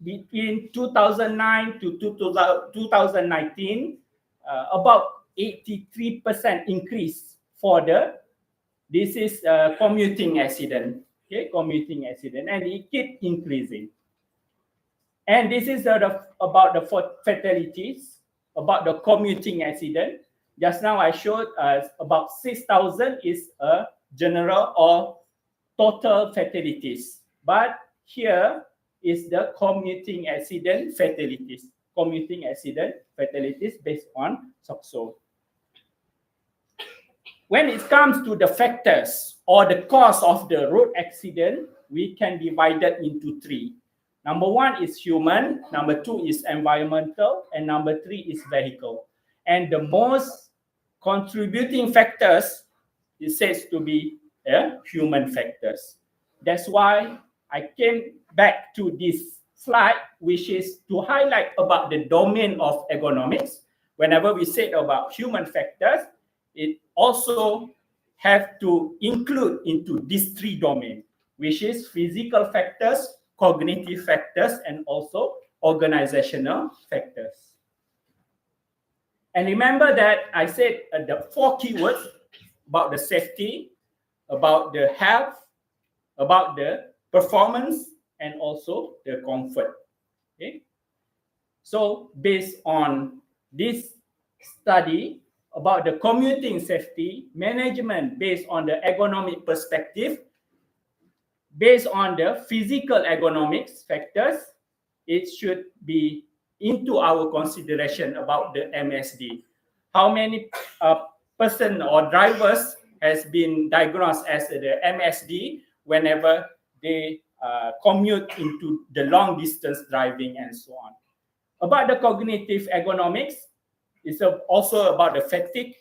between 2009 to 2019, about 83% increase for this is commuting accident. Okay, commuting accident, and it keep increasing. And this is about the fatalities, about the commuting accident. Just now I showed about 6,000 is a general or total fatalities. But here is the commuting accident fatalities. Commuting accident fatalities based on SOCSO. When it comes to the factors or the cause of the road accident, we can divide it into 3. Number 1 is human, number 2 is environmental, and number 3 is vehicle. And the most contributing factors is said to be human factors. That's why I came back to this slide, which is to highlight about the domain of ergonomics. Whenever we say about human factors, it also have to include into these 3 domains, which is physical factors, cognitive factors, and also organizational factors. And remember that I said the 4 keywords about the safety, about the health, about the performance, and also the comfort. Okay? So based on this study about the commuting safety management based on the ergonomic perspective, based on the physical ergonomics factors, it should be into our consideration about the MSD. How many person or drivers has been diagnosed as the MSD whenever they commute into the long distance driving and so on. About the cognitive ergonomics, it's also about the fatigue,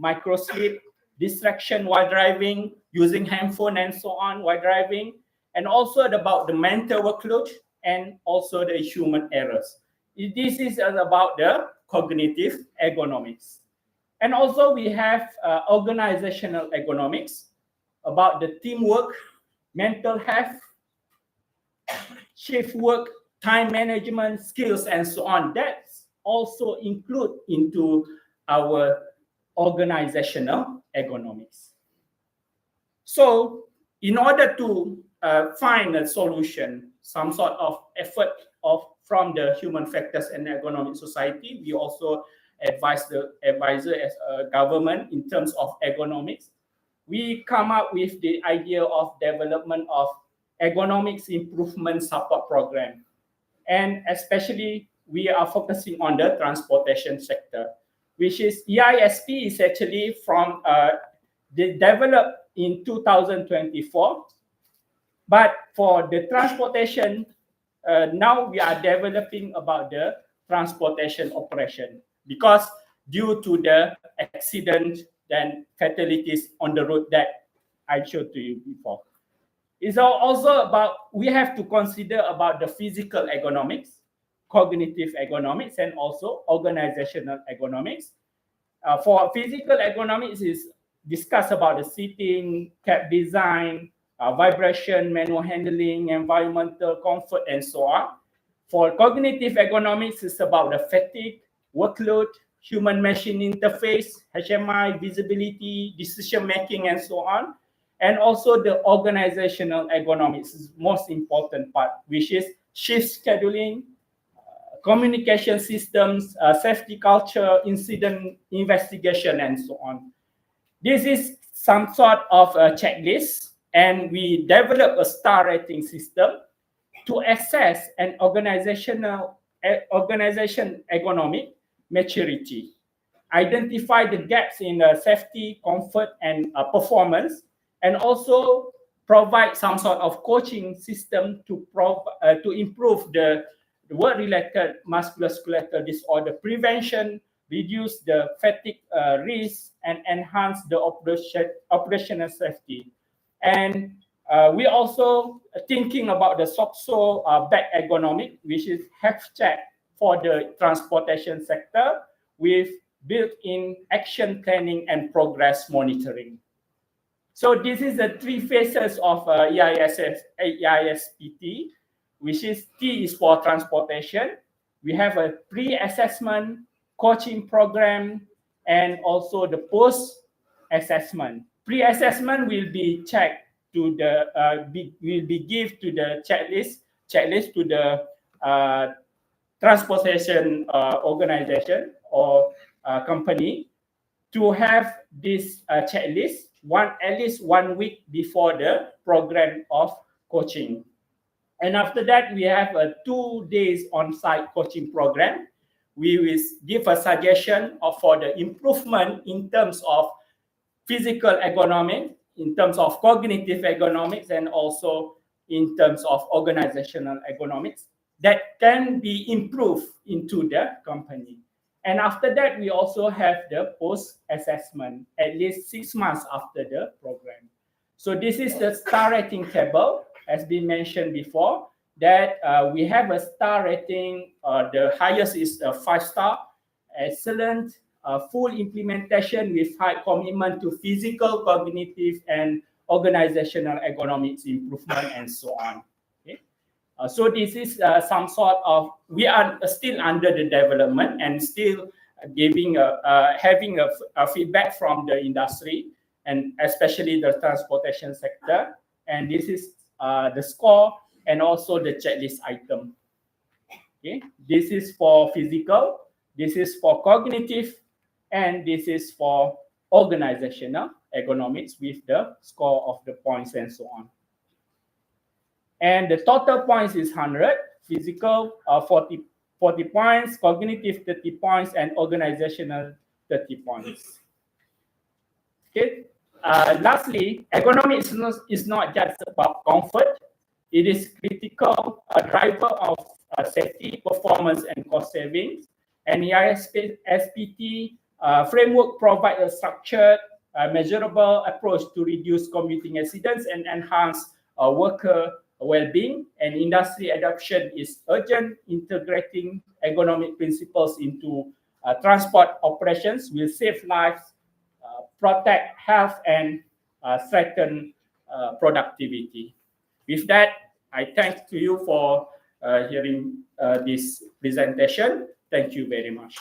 microsleep, distraction while driving, using handphone and so on while driving, and also about the mental workload and also the human errors. This is about the cognitive ergonomics. And also we have organizational ergonomics about the teamwork, mental health, shift work, time management, skills, and so on. That's also include into our organizational ergonomics. So in order to find a solution, some sort of effort from the human factors and ergonomic society, we also advise the advisor as a government in terms of ergonomics. We come up with the idea of development of ergonomics improvement support program. And especially we are focusing on the transportation sector, which is EISP is actually from developed in 2024. But for the transportation, now we are developing about the transportation operation, because due to the accident and fatalities on the road that I showed to you before. It's also about, we have to consider about the physical ergonomics, cognitive ergonomics, and also organizational ergonomics. For physical ergonomics is discuss about the seating, cab design, vibration, manual handling, environmental comfort, and so on. For cognitive ergonomics, it's about the fatigue, workload, human-machine interface, HMI, visibility, decision-making, and so on. And also the organizational ergonomics is most important part, which is shift scheduling, communication systems, safety culture, incident investigation, and so on. This is some sort of a checklist, and we develop a star rating system to assess an organization ergonomic maturity, identify the gaps in safety, comfort, and performance, and also provide some sort of coaching system to improve the work-related musculoskeletal disorder prevention, reduce the fatigue risk, and enhance the operational safety. And we also thinking about the SOXO back ergonomic, which is health check for the transportation sector with built-in action planning and progress monitoring. So this is the three phases of EISPT, which is T is for transportation. We have a pre-assessment, coaching program, and also the post-assessment. Pre-assessment will be checked to the will be give to the checklist to the transportation organization or company to have this checklist at least 1 week before the program of coaching. And after that, we have a 2 days on-site coaching program. We will give a suggestion for the improvement in terms of physical ergonomics, in terms of cognitive ergonomics, and also in terms of organizational ergonomics that can be improved into the company. And after that, we also have the post-assessment, at least 6 months after the program. So this is the star rating table, as been mentioned before, that we have a star rating. The highest is a 5-star, excellent, full implementation with high commitment to physical, cognitive, and organizational ergonomics improvement, and so on. Okay? So this is some sort of, we are still under the development and still giving having a feedback from the industry, and especially the transportation sector. And this is the score and also the checklist item. Okay, this is for physical, this is for cognitive, and this is for organizational ergonomics with the score of the points and so on. And the total points is 100, physical 40 points, cognitive 30 points, and organizational 30 points. Okay. Lastly, ergonomics is not just about comfort. It is critical driver of safety, performance, and cost savings. And EISPT framework provides a structured, measurable approach to reduce commuting accidents and enhance worker well-being. And industry adoption is urgent. Integrating ergonomic principles into transport operations will save lives, protect health, and strengthen productivity. With that, I thank to you for hearing this presentation. Thank you very much.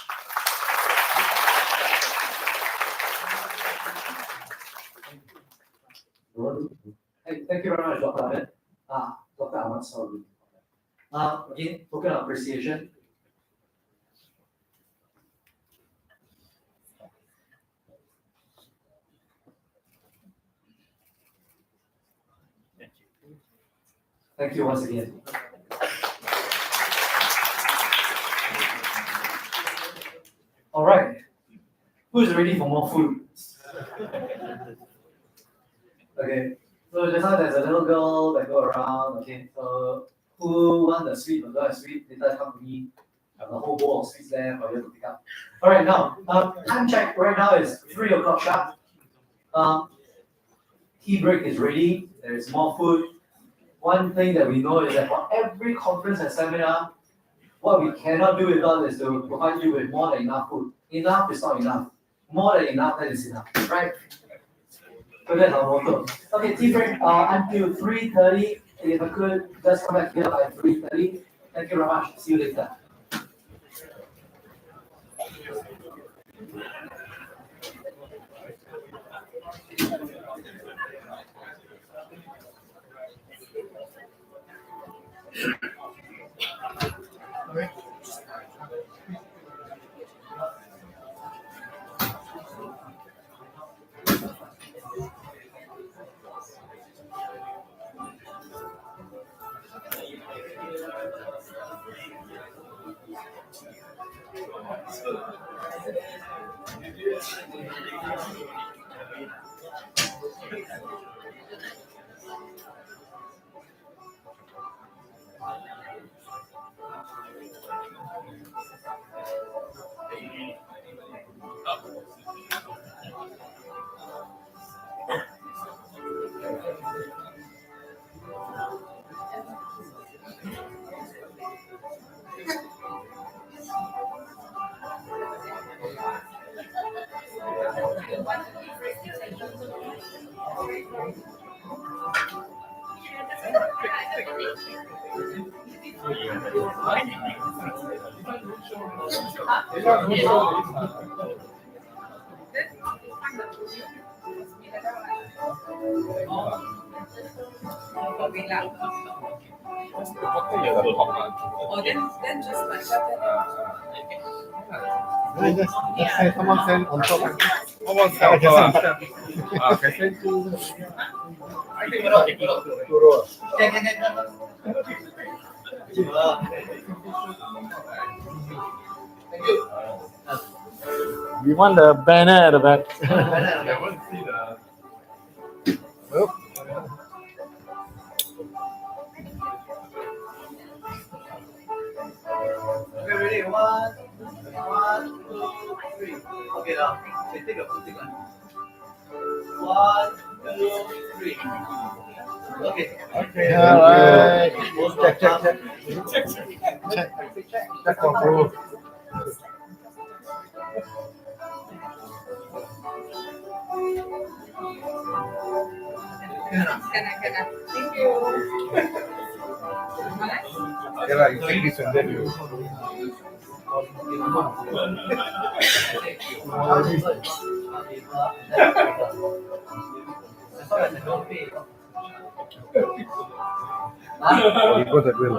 Thank you very much, Dr. Ahmed. Dr. Ahmad, sorry. Again, token of appreciation. Thank you once again. All right. Who's ready for more food? Okay, so just now there's a little girl that go around. Okay, so who want the sweet or don't have sweet? Later come to me. I have a whole bowl of sweets there for you to pick up. All right, now time check. Right now is 3 o'clock sharp. Tea break is ready. There is more food. One thing that we know is that for every conference and seminar, what we cannot do without is to provide you with more than enough food. Enough is not enough. More than enough, that is enough, right? So that's our motto. Okay, tea break until 3:30. If I could just come back here by 3:30. Thank you very much. See you later. Oh, then just like that. Just say someone send on top. Someone send can send to. We want the banner at the back. Oop. Okay, ready? One, two, three. Okay, now take a footing. 1, 2, 3. Okay. Okay. All right. Check. Check for proof. Can. Thank you. Yeah, you take this and then you. Because that will.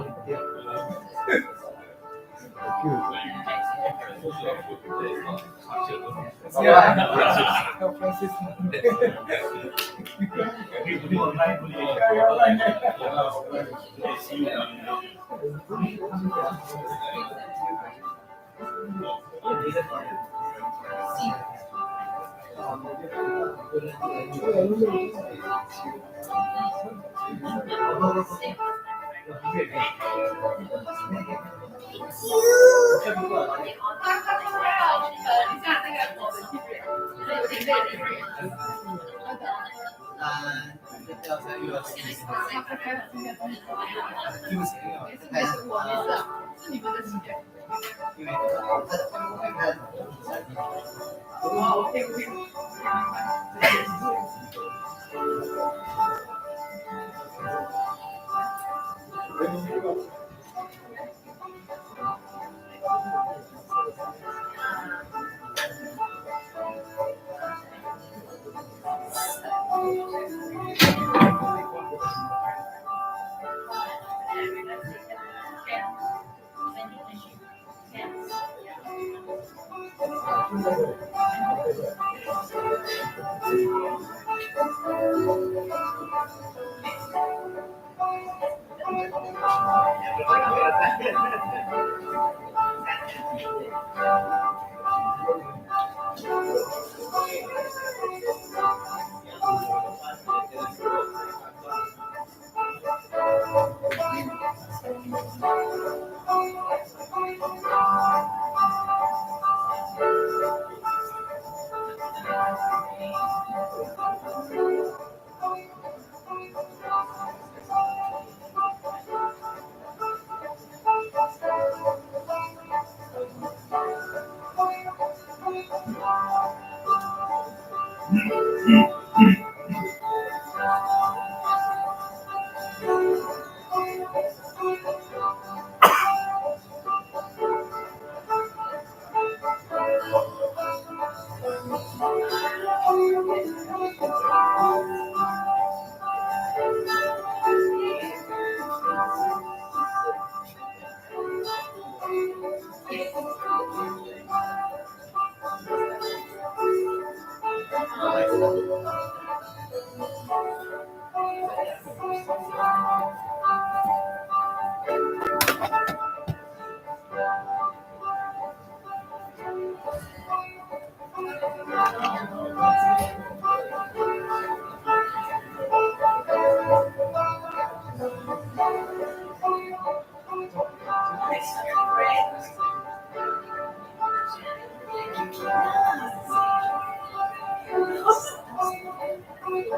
Oh,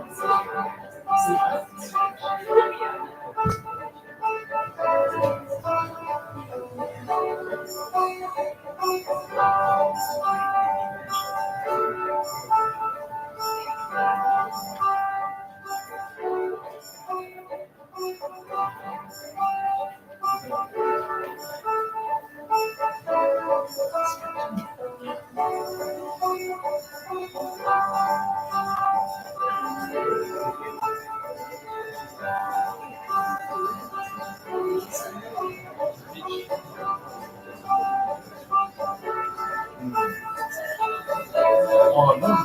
no.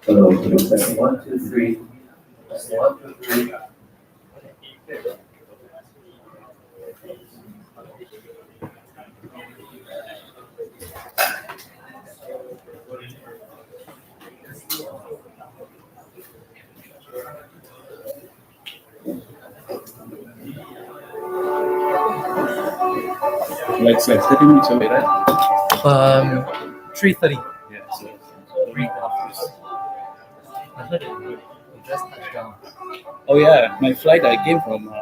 Hello, testing 1, 2, 3. Testing 1, 2, 3. Like 30 minutes away, right? 3:30. Yeah, so 3.5 years. I heard you just touched down. Oh yeah, my flight I came from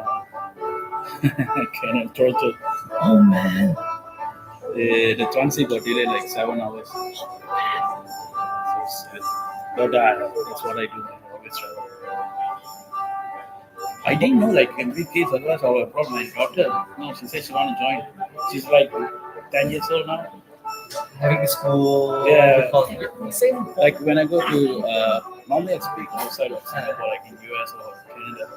Toronto. Oh man. The transit got delayed like 7 hours. So sad. But that's what I do. I always travel. I didn't know like every case, otherwise I would have brought my daughter. No, she said she want to join. She's like 10 years old now. Having school. Yeah. Same. Like when I go to normally I speak outside of Singapore, like in US or Canada.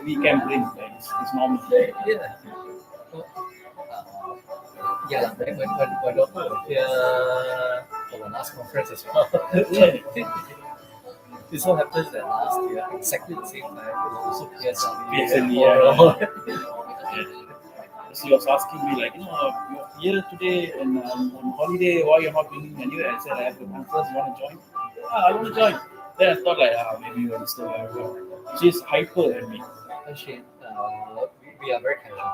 We can bring like it's normal. Yeah. Yeah, like when my daughter was here for the last conference as well. It so happens that last year, exactly the same time, it was also PSLE. She was asking me like, you're here today and on holiday, why you're not bringing anywhere? I said I have to come first. You want to join? I want to join. Then I thought like, maybe you will still have her. She's hyper at me. Actually, we are very casual.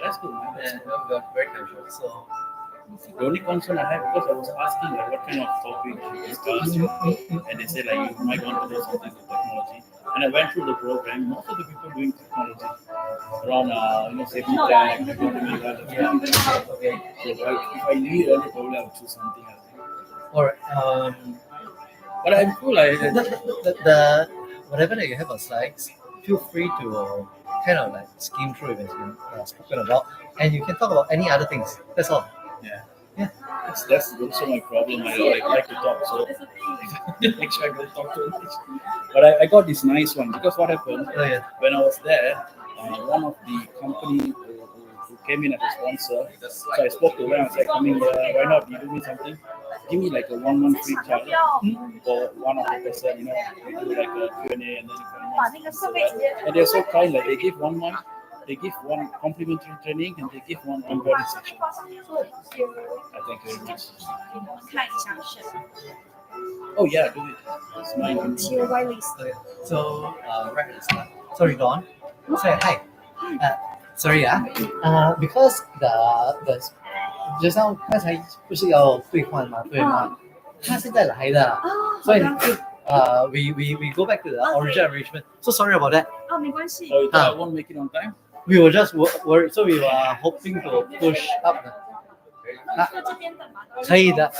That's good, man. Yeah, we are very casual. So the only concern I had because I was asking like what kind of topic you discuss, and they said like you might want to do something with technology. And I went through the program. Most of the people doing technology around safety tech, economy, yeah. Okay. So if I really early, probably I would choose something else. All right. But I'm cool. The whatever that you have on slides, feel free to kind of like skim through it as been spoken about, and you can talk about any other things. That's all. Yeah. That's also my problem. I like to talk, so make sure I don't talk too much. But I got this nice one because what happened when I was there, one of the company who came in as a sponsor. So I spoke to them. I said, coming here, why not? You do me something. Give me like a 1 month free trial for one of the person. You know, we do like a Q&A and then you can and they're so kind. Like they give 1 month. They give one complimentary training and they give one onboarding session. I thank you very much. Oh yeah, do it. It's mine. Okay. So right at the start. Sorry, go on. Say hi. Sorry because the just now 刚才不是要兑换吗？对吗？他现在来的，所以we go back to the original arrangement. So sorry about that. Oh, you thought I won't make it on time? We were just worried, so we were hoping to push up. 可以的。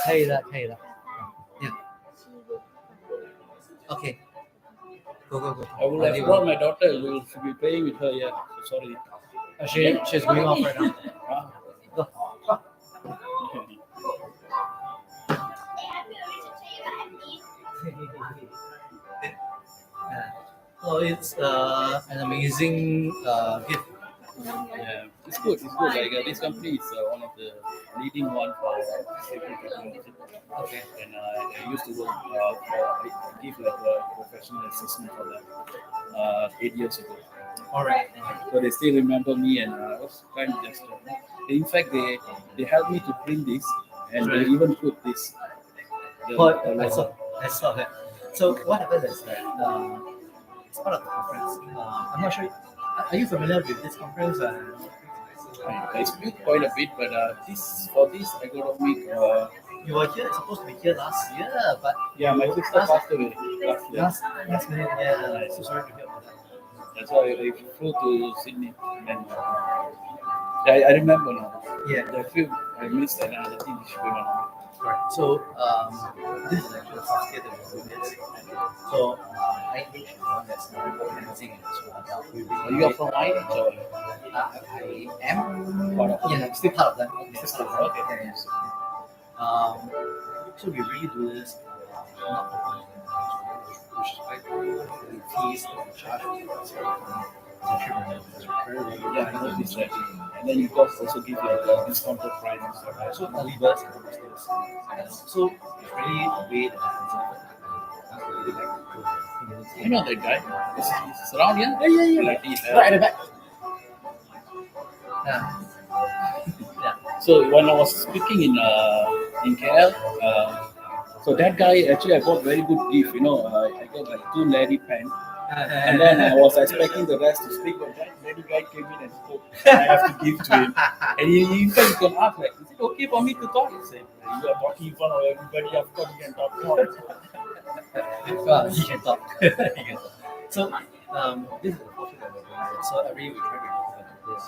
Yeah. Okay. Go. I would have brought my daughter. You should be playing with her. Yeah. So sorry. She's going off right now. Go. So it's an amazing gift. Yeah, it's good. Like this company is one of the leading one for safety technology. Okay. And I used to work I give like a professional assessment for them 8 years ago. All right. So they still remember me, and I was kind of just. In fact, they helped me to print this, and they even put this. I saw that. So what happened is that it's part of the conference. I'm not sure. Are you familiar with this conference? I speak quite a bit, but for this ergonomic. You were here, supposed to be here last year, but yeah, my sister passed away last year. Last minute, yeah. So sorry to hear about that. That's why I flew to Sydney, and I remember now. Yeah, the film I missed, and I think it should be one of it. Right. So this is actually the first year that we're doing this. So IH is the one that's organizing it as well. You are from IH or? I am. Yeah, I'm still part of them. Okay. Yes. So we really do this not for money, which is quite the fees that we charge yeah, I know this. And then you guys also give like a discounted price and stuff. Right? So early birds and those things. So it's really a way that I know that guy. He's around here? Yeah. Like he's right at the back. So when I was speaking in KL, so that guy actually I got very good gift. I got like 2 Larry pen, and then I was expecting the rest to speak, but that Larry guy came in and spoke. I have to give to him, and he can ask like, "Is it okay for me to talk?" He said, "You are talking in front of everybody. Of course you can talk more." Well, he can talk. So this is the portion that we're doing. So every week we try to implement this.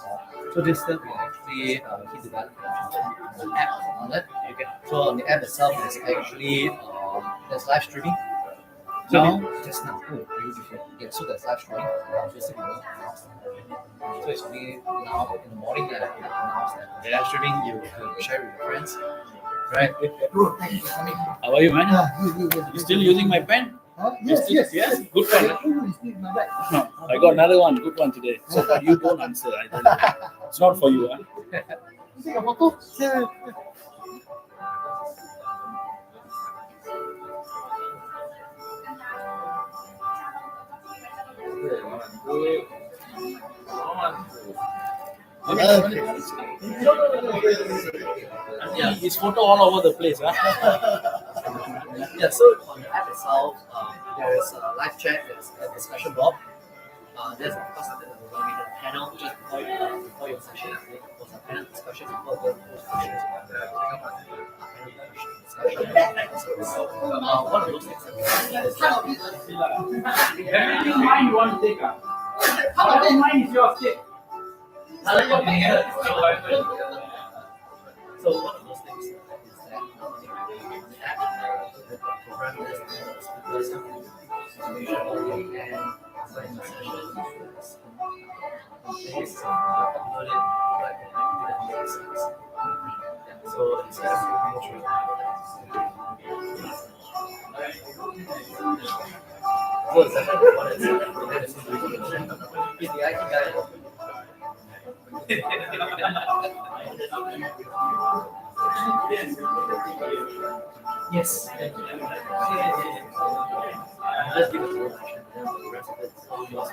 So this step we actually he developed an app on it. Okay. So on the app itself, there's actually there's live streaming. Just now. Yeah, so there's live streaming. So it's only now in the morning that I announced that the live streaming you can share with your friends. Right. Bro, thank you for coming. How are you, man? You still using my pen? Yes. Good one. No, I got another one. Good one today. So but you don't answer. I don't know. It's not for you, huh? Take a photo. Yeah, his photo all over the place, huh? Yeah, so on the app itself, there is a live chat, there's a discussion board. There's of course we're going to make a panel just before your session. There's a panel discussion before the questions. One of those things that mine you want to take up? How about mine is your stick? So one of those things is that on the app, the program is speakers and sign the session. Upload it like so it's so it's the IT guy. Yes. Let's give it a watch. The rest of it, yours.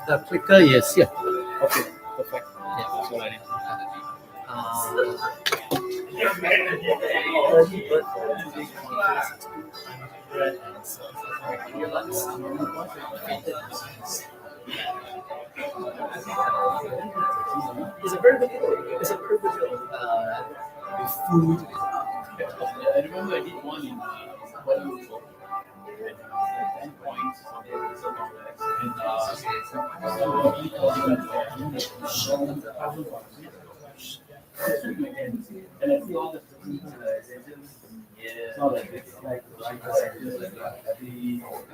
The clicker is here. Okay, perfect. Yeah, so I it's a very good with food. I remember I did one in Kuala Lumpur. 10 points and I see all the students, it's not like it's like every one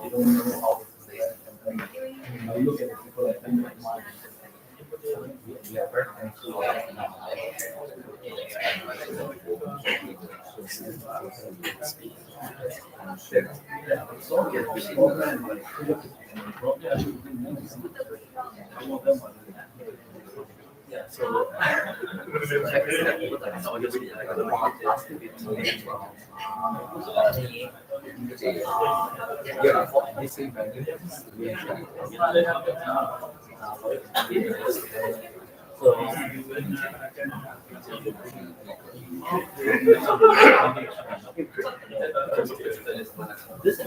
they don't know how to say it. I look at the people that think like mine. We are very thankful. Yeah, so this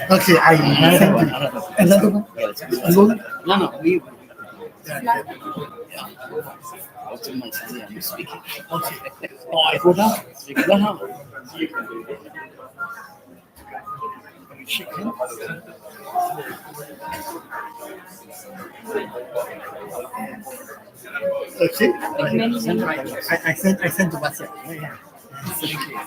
Okay, I send you another one. Alone? No, no, we. Yeah. Also, my family, I'm speaking. Okay. Oh, I go down. You go down. Shake hand. Okay. I sent to WhatsApp. Yeah. Thank you.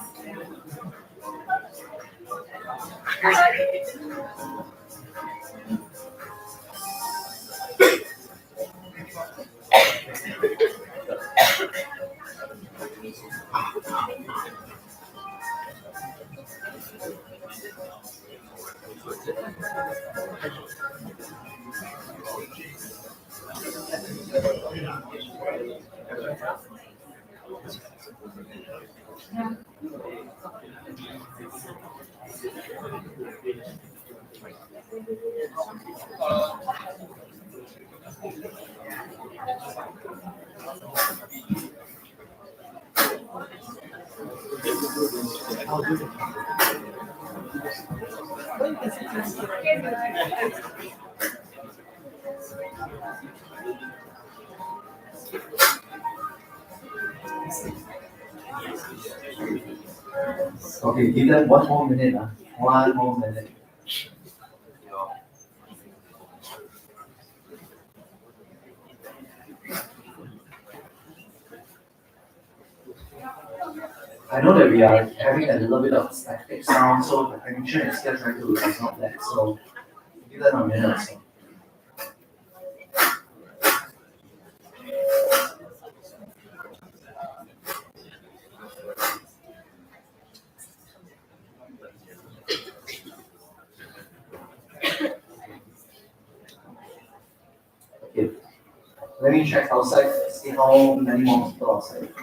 Okay, give them 1 more minute. 1 more minute. I know that we are having a little bit of static sound, so the technician is still trying to resolve that. So give them a minute or so. Okay. Let me check outside, see how many more people outside.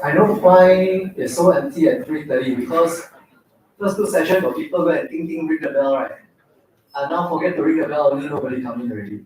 I know why it's so empty at 3:30 because first two sessions got people go and ring the bell, right? And now forget to ring the bell, only nobody coming already.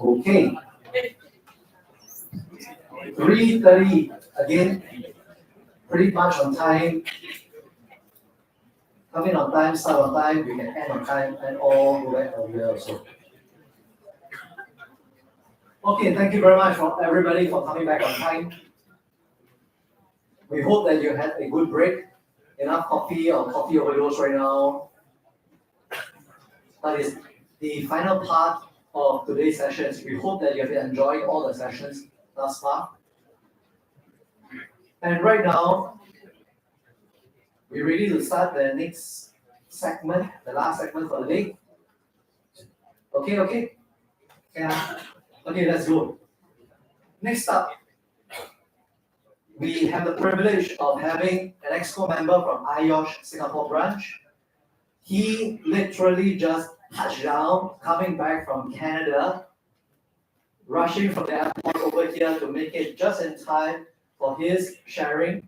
Okay. 3:30 again, pretty much on time. Come in on time, start on time, we can end on time, and all go back earlier also. Okay, thank you very much for everybody for coming back on time. We hope that you had a good break. Enough coffee or coffee overdose right now. That is the final part of today's sessions. We hope that you have enjoyed all the sessions thus far. And right now, we're ready to start the next segment, the last segment for the day. Okay? Yeah. Okay, let's go. Next up, we have the privilege of having an EXCO member from IOSH Singapore branch. He literally just touched down, coming back from Canada, rushing from the airport over here to make it just in time for his sharing.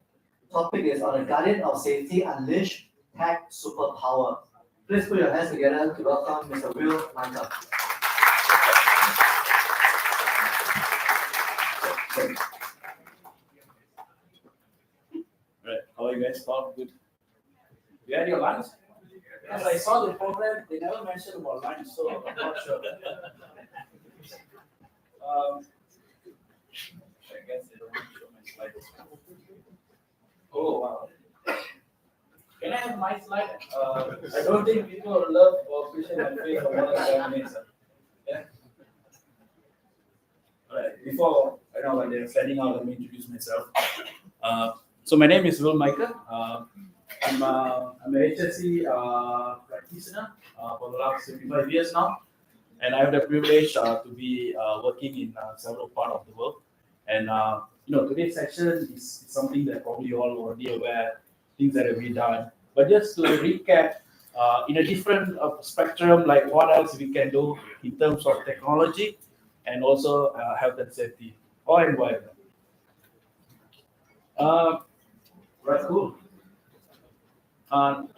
Topic is on the Guardian of Safety Unleash Tech Superpower. Please put your hands together to welcome Mr. Will Michael. Right. How are you guys? All good. You had your lunch? Because I saw the program, they never mentioned about lunch, so I'm not sure. I guess they don't show my slides. Oh, wow. Can I have my slide? I don't think people love or appreciate my face for more than 7 minutes. Yeah. All right. Before I know when they're signing out, let me introduce myself. So my name is Will Michael. I'm an HSC practitioner for the last 25 years now, and I have the privilege to be working in several parts of the world. And today's session is something that probably you all already aware, things that have been done. But just to recap, in a different spectrum, like what else we can do in terms of technology and also health and safety or environment. Right, cool. All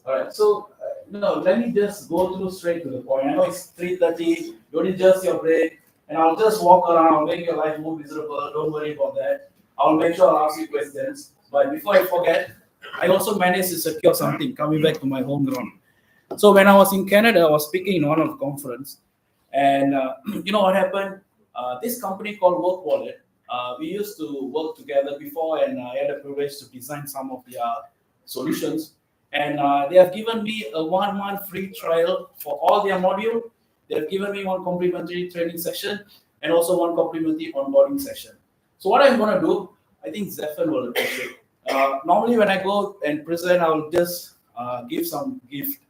right, so let me just go through straight to the point. I know it's 3:30. You only just your break, and I'll just walk around, make your life more miserable. Don't worry about that. I'll make sure I'll ask you questions. But before I forget, I also managed to secure something coming back to my home ground. So when I was in Canada, I was speaking in one of the conference, and you know what happened? This company called Work Wallet. We used to work together before, and I had the privilege to design some of their solutions. And they have given me a 1-month free trial for all their module. They have given me one complimentary training session and also one complimentary onboarding session. So what I'm going to do, I think Zephyr will appreciate. Normally when I go and present, I will just give some gift.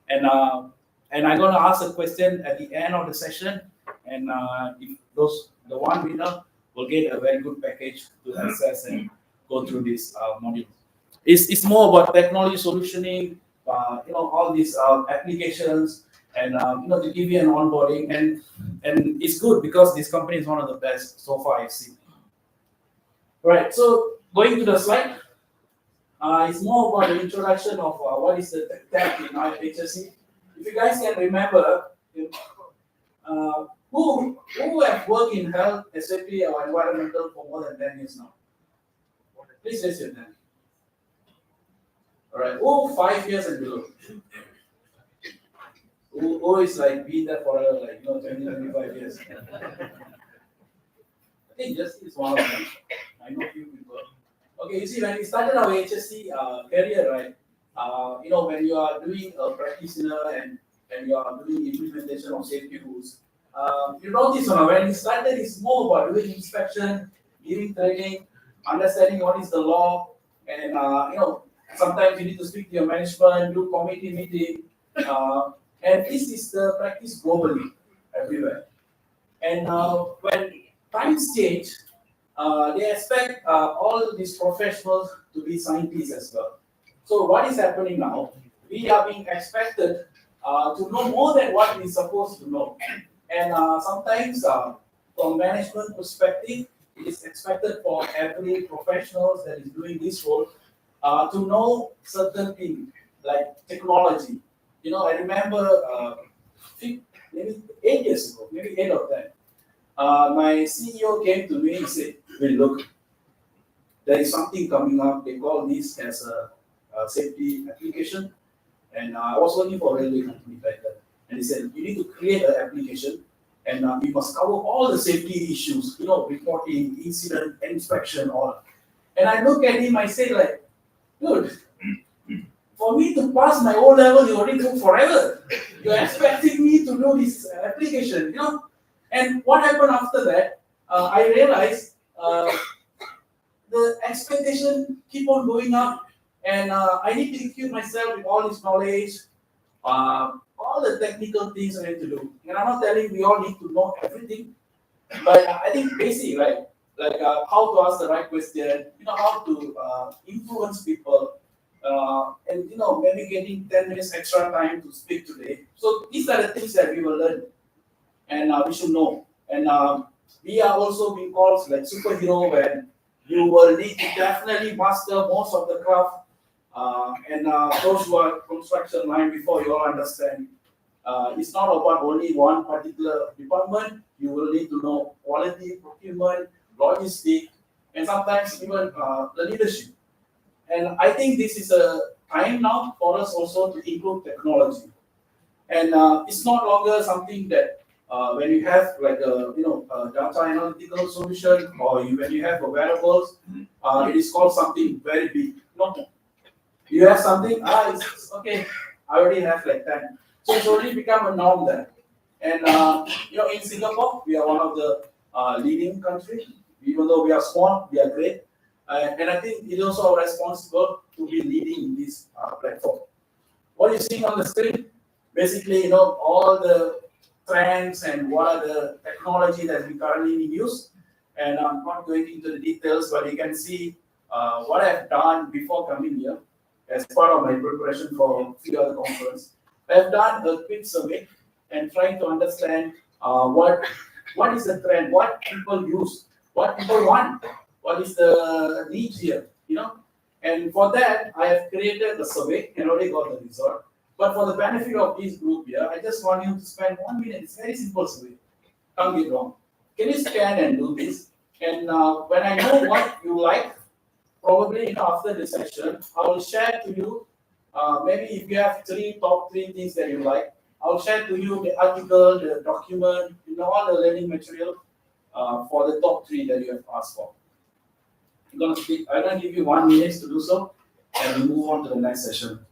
And I'm going to ask a question at the end of the session. And if the one winner will get a very good package to access and go through this module. It's more about technology solutioning, all these applications, and to give you an onboarding, and it's good because this company is one of the best so far I've seen. Right. So going to the slide, it's more about the introduction of what is the tech in HSC. If you guys can remember, who have worked in health, safety, or environmental for more than 10 years now? Please raise your hand. All right. Who 5 years and below? Who is like been there for 20, 25 years? I think just is one of them. I know few people. Okay, you see, when we started our HSC career, right? When you are doing a practitioner and you are doing implementation of safety rules, you notice when you started, it's more about doing inspection, giving training, understanding what is the law, and sometimes you need to speak to your management, do committee meeting, and this is the practice globally everywhere. And when times change, they expect all these professionals to be scientists as well. So what is happening now? We are being expected to know more than what we're supposed to know. And sometimes, from management perspective, it is expected for every professional that is doing this role to know certain things like technology. I remember maybe 8 years ago, maybe 8 or 10, my CEO came to me and said, "Well, look, there is something coming up. They call this as a safety application." And I was working for a railway company back then. And he said, "You need to create an application, and we must cover all the safety issues, reporting, incident, inspection, all." And I look at him, I say like, "Dude, for me to pass my O level, you already took forever. You're expecting me to do this application, And what happened after that? I realized the expectation keep on going up, and I need to equip myself with all this knowledge, all the technical things I need to do. And I'm not telling we all need to know everything, but I think basic, right? Like how to ask the right question, how to influence people, and maybe getting 10 minutes extra time to speak today. So these are the things that we will learn, and we should know. And we are also being called like superhero, when you will need to definitely master most of the craft. And those who are construction line, before you all understand, it's not about only one particular department. You will need to know quality, procurement, logistics, and sometimes even the leadership. And I think this is a time now for us also to include technology. And it's not longer something that when you have like a data analytical solution, or when you have a wearables, it is called something very big. No, you have something, it's okay, I already have like 10. So it's already become a norm there. And in Singapore, we are one of the leading countries. Even though we are small, we are great. And I think it is also responsible to be leading in this platform. What you're seeing on the screen, basically, all the trends and what are the technology that we currently use. And I'm not going into the details, but you can see what I've done before coming here as part of my preparation for a few other conference. I've done a quick survey and trying to understand what is the trend, what people use, what people want, what is the needs here, And for that, I have created a survey and already got the result. But for the benefit of this group here, I just want you to spend 1 minute. It's very simple survey. Don't get wrong. Can you scan and do this? And when I know what you like, probably after this session, I will share to you. Maybe if you have top three things that you like, I'll share to you the article, the document, all the learning material for the top 3 that you have asked for. I'm going to give you 1 minute to do so, and we'll move on to the next session.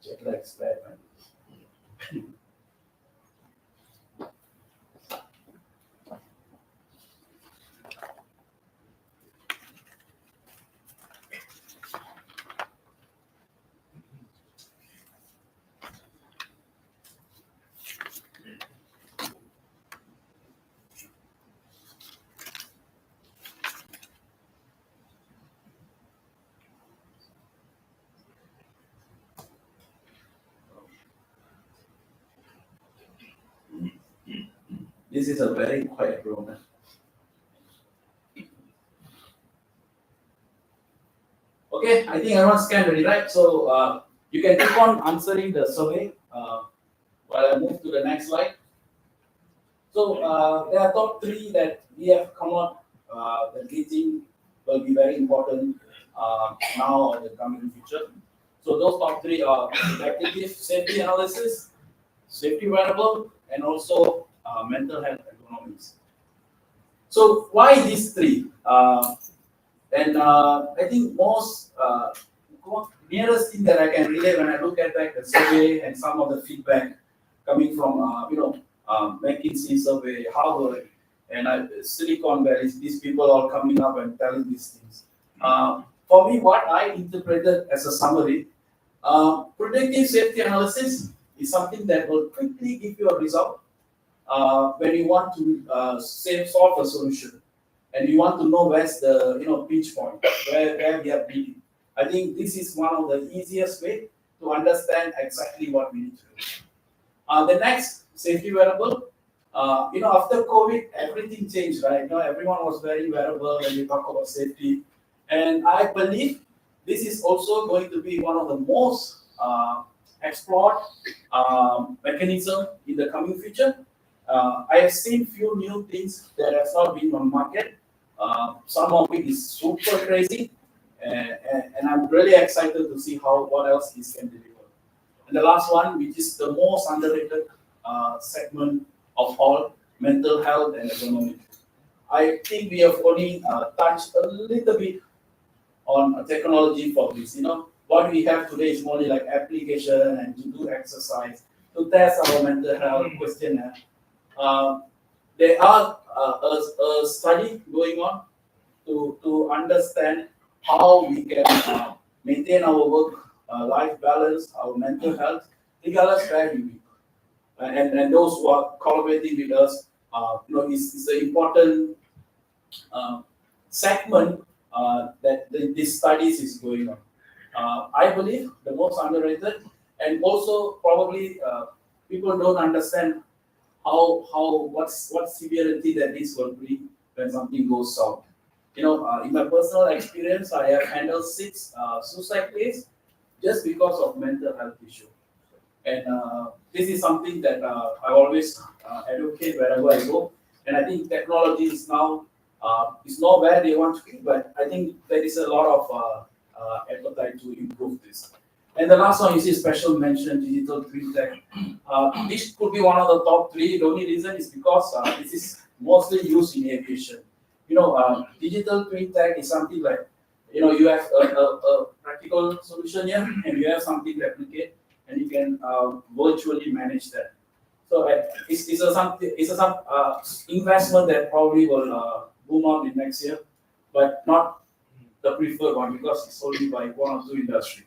Jet lag's bad, man. This is a very quiet room. Okay, I think everyone's scanned already, right? So you can keep on answering the survey while I move to the next slide. So there are top 3 that we have come up that we think will be very important now or the coming future. So those top 3 are executive safety analysis, safety wearable, and also mental health ergonomics. So why these 3? And I think most nearest thing that I can relate when I look at back the survey and some of the feedback coming from McKinsey survey, Harvard, and Silicon Valley, these people are coming up and telling these things. For me, what I interpreted as a summary, predictive safety analysis is something that will quickly give you a result when you want to solve a solution, and you want to know where's the pinch point, where we are bleeding. I think this is one of the easiest way to understand exactly what we need to do. The next, safety wearable. After COVID, everything changed, right? Everyone was very wearable when we talk about safety, and I believe this is also going to be one of the most explored mechanism in the coming future. I have seen few new things that have not been on market. Some of it is super crazy, and I'm really excited to see what else this can deliver. And the last one, which is the most underrated segment of all, mental health and ergonomics. I think we have only touched a little bit on technology for this. What we have today is more like application and to do exercise, to test our mental health questionnaire. There are a study going on to understand how we can maintain our work life balance, our mental health, regardless where we be. And those who are collaborating with us, is an important segment that this studies is going on. I believe the most underrated, and also probably people don't understand what severity that this will bring when something goes south. In my personal experience, I have handled 6 suicide cases just because of mental health issue. And this is something that I always advocate wherever I go. And I think technology is now is not where they want to be, but I think there is a lot of appetite to improve this. And the last one, you see special mention, digital twin tech. This could be one of the top 3. The only reason is because this is mostly used in aviation. Digital twin tech is something like, you have a practical solution here, and you have something replicate, and you can virtually manage that. So it's some investment that probably will boom up in next year, but not the preferred one because it's only by one or two industry.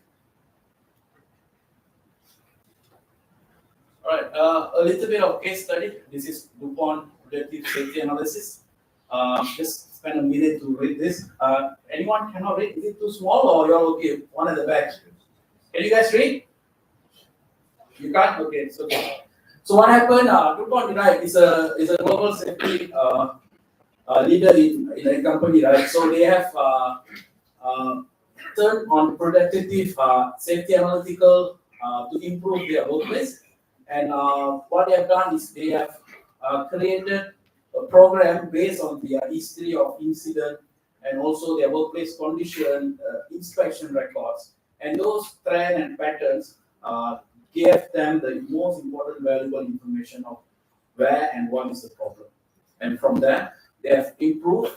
All right, a little bit of case study. This is DuPont Predictive Safety Analysis. Just spend a minute to read this. Anyone cannot read? Is it too small or you're okay? One at the back. Can you guys read? You can't? Okay, it's okay. So what happened? DuPont, right, is a global safety leader in a company, right? So they have turned on preventative safety analytical to improve their workplace. And what they have done is they have created a program based on their history of incident and also their workplace condition, inspection records. And those trends and patterns gave them the most important valuable information of where and what is the problem. And from there, they have improved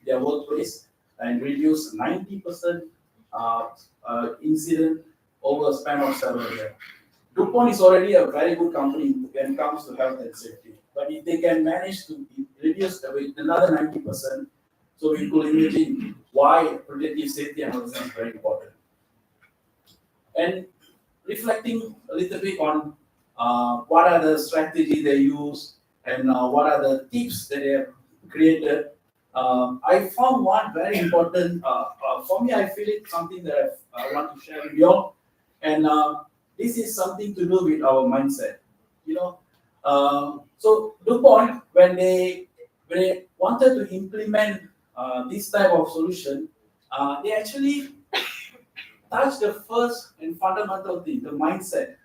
their workplace and reduced 90% incident over a span of several years. DuPont is already a very good company when it comes to health and safety. But if they can manage to reduce another 90%, so we could imagine why predictive safety analysis is very important. And reflecting a little bit on what are the strategies they use and what are the tips that they have created, I found one very important. For me, I feel it's something that I want to share with you all. And this is something to do with our mindset. So DuPont, when they wanted to implement this type of solution, they actually touched the first and fundamental thing, the mindset.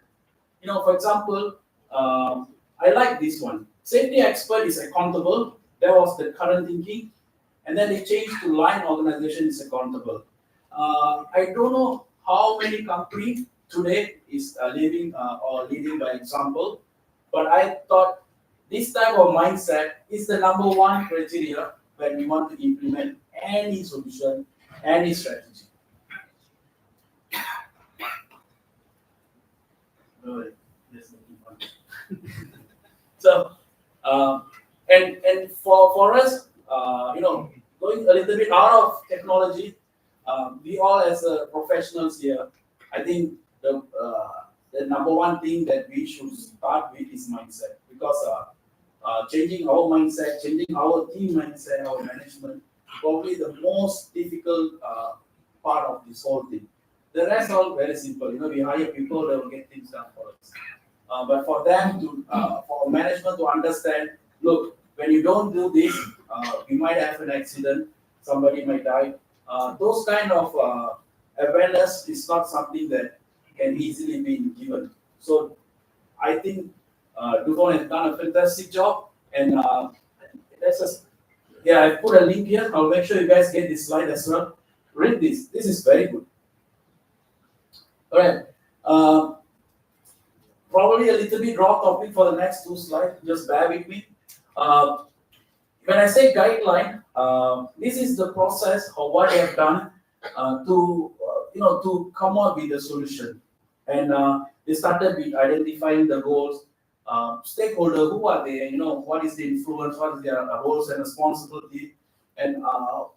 For example, I like this one. Safety expert is accountable. That was the current thinking. And then they changed to line organization is accountable. I don't know how many companies today is living or leading by example, but I thought this type of mindset is the number one criteria when we want to implement any solution, any strategy. So, and for us, going a little bit out of technology, we all as professionals here, I think the number one thing that we should start with is mindset, because changing our mindset, changing our team mindset, our management, probably the most difficult part of this whole thing. The rest all very simple. We hire people, they will get things done for us. But for them to, for management to understand, look, when you don't do this, you might have an accident, somebody might die. Those kind of awareness is not something that can easily be given. So I think Duvon has done a fantastic job, and let's just, yeah, I put a link here. I'll make sure you guys get this slide as well. Read this. This is very good. All right. Probably a little bit raw topic for the next two slides. Just bear with me. When I say guideline, this is the process of what I have done to come up with a solution. And they started with identifying the goals, stakeholder, who are they, what is the influence, what is their roles and responsibility, and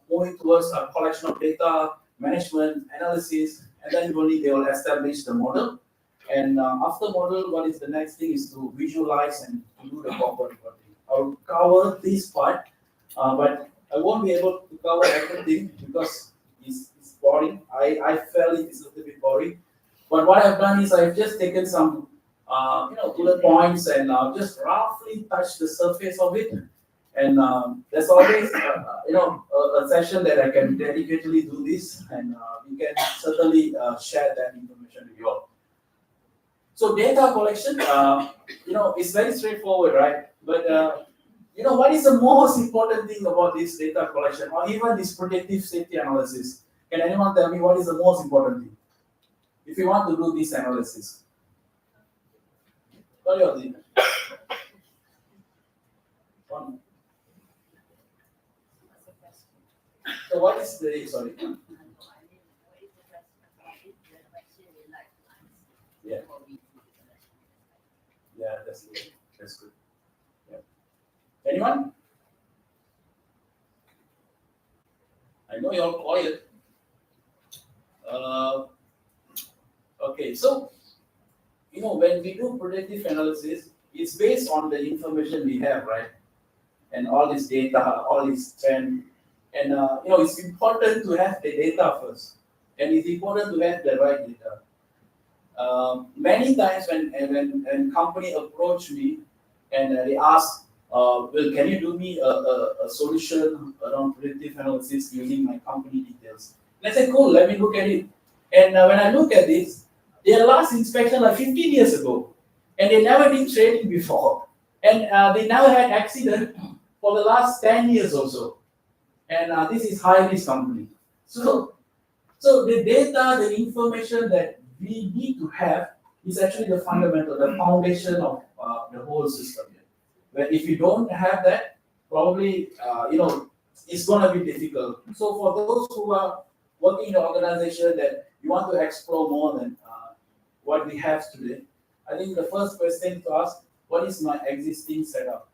moving towards a collection of data, management, analysis, and then only they will establish the model. And after model, what is the next thing is to visualize and to do the proper reporting. I'll cover this part, but I won't be able to cover everything because it's boring. I felt it's a little bit boring. But what I've done is I've just taken some bullet points and just roughly touched the surface of it. And there's always a session that I can dedicatedly do this, and we can certainly share that information with you all. So data collection, is very straightforward, right? But what is the most important thing about this data collection, or even this predictive safety analysis? Can anyone tell me what is the most important thing if you want to do this analysis? What do you think? So what is the, sorry? Yeah. Yeah, that's good. That's good. Yeah. Anyone? I know you're quiet. Okay, so when we do predictive analysis, it's based on the information we have, right? And all this data, all this trend, and it's important to have the data first, and it's important to have the right data. Many times when company approach me and they ask, well, can you do me a solution around predictive analysis using my company details? And I say, cool, let me look at it. And when I look at this, their last inspection like 15 years ago, and they never did training before, and they never had accident for the last 10 years or so. And this is high risk company. So the data, the information that we need to have is actually the fundamental, the foundation of the whole system. But if you don't have that, probably it's going to be difficult. So for those who are working in the organization that you want to explore more than what we have today, I think the first question to ask: what is my existing setup?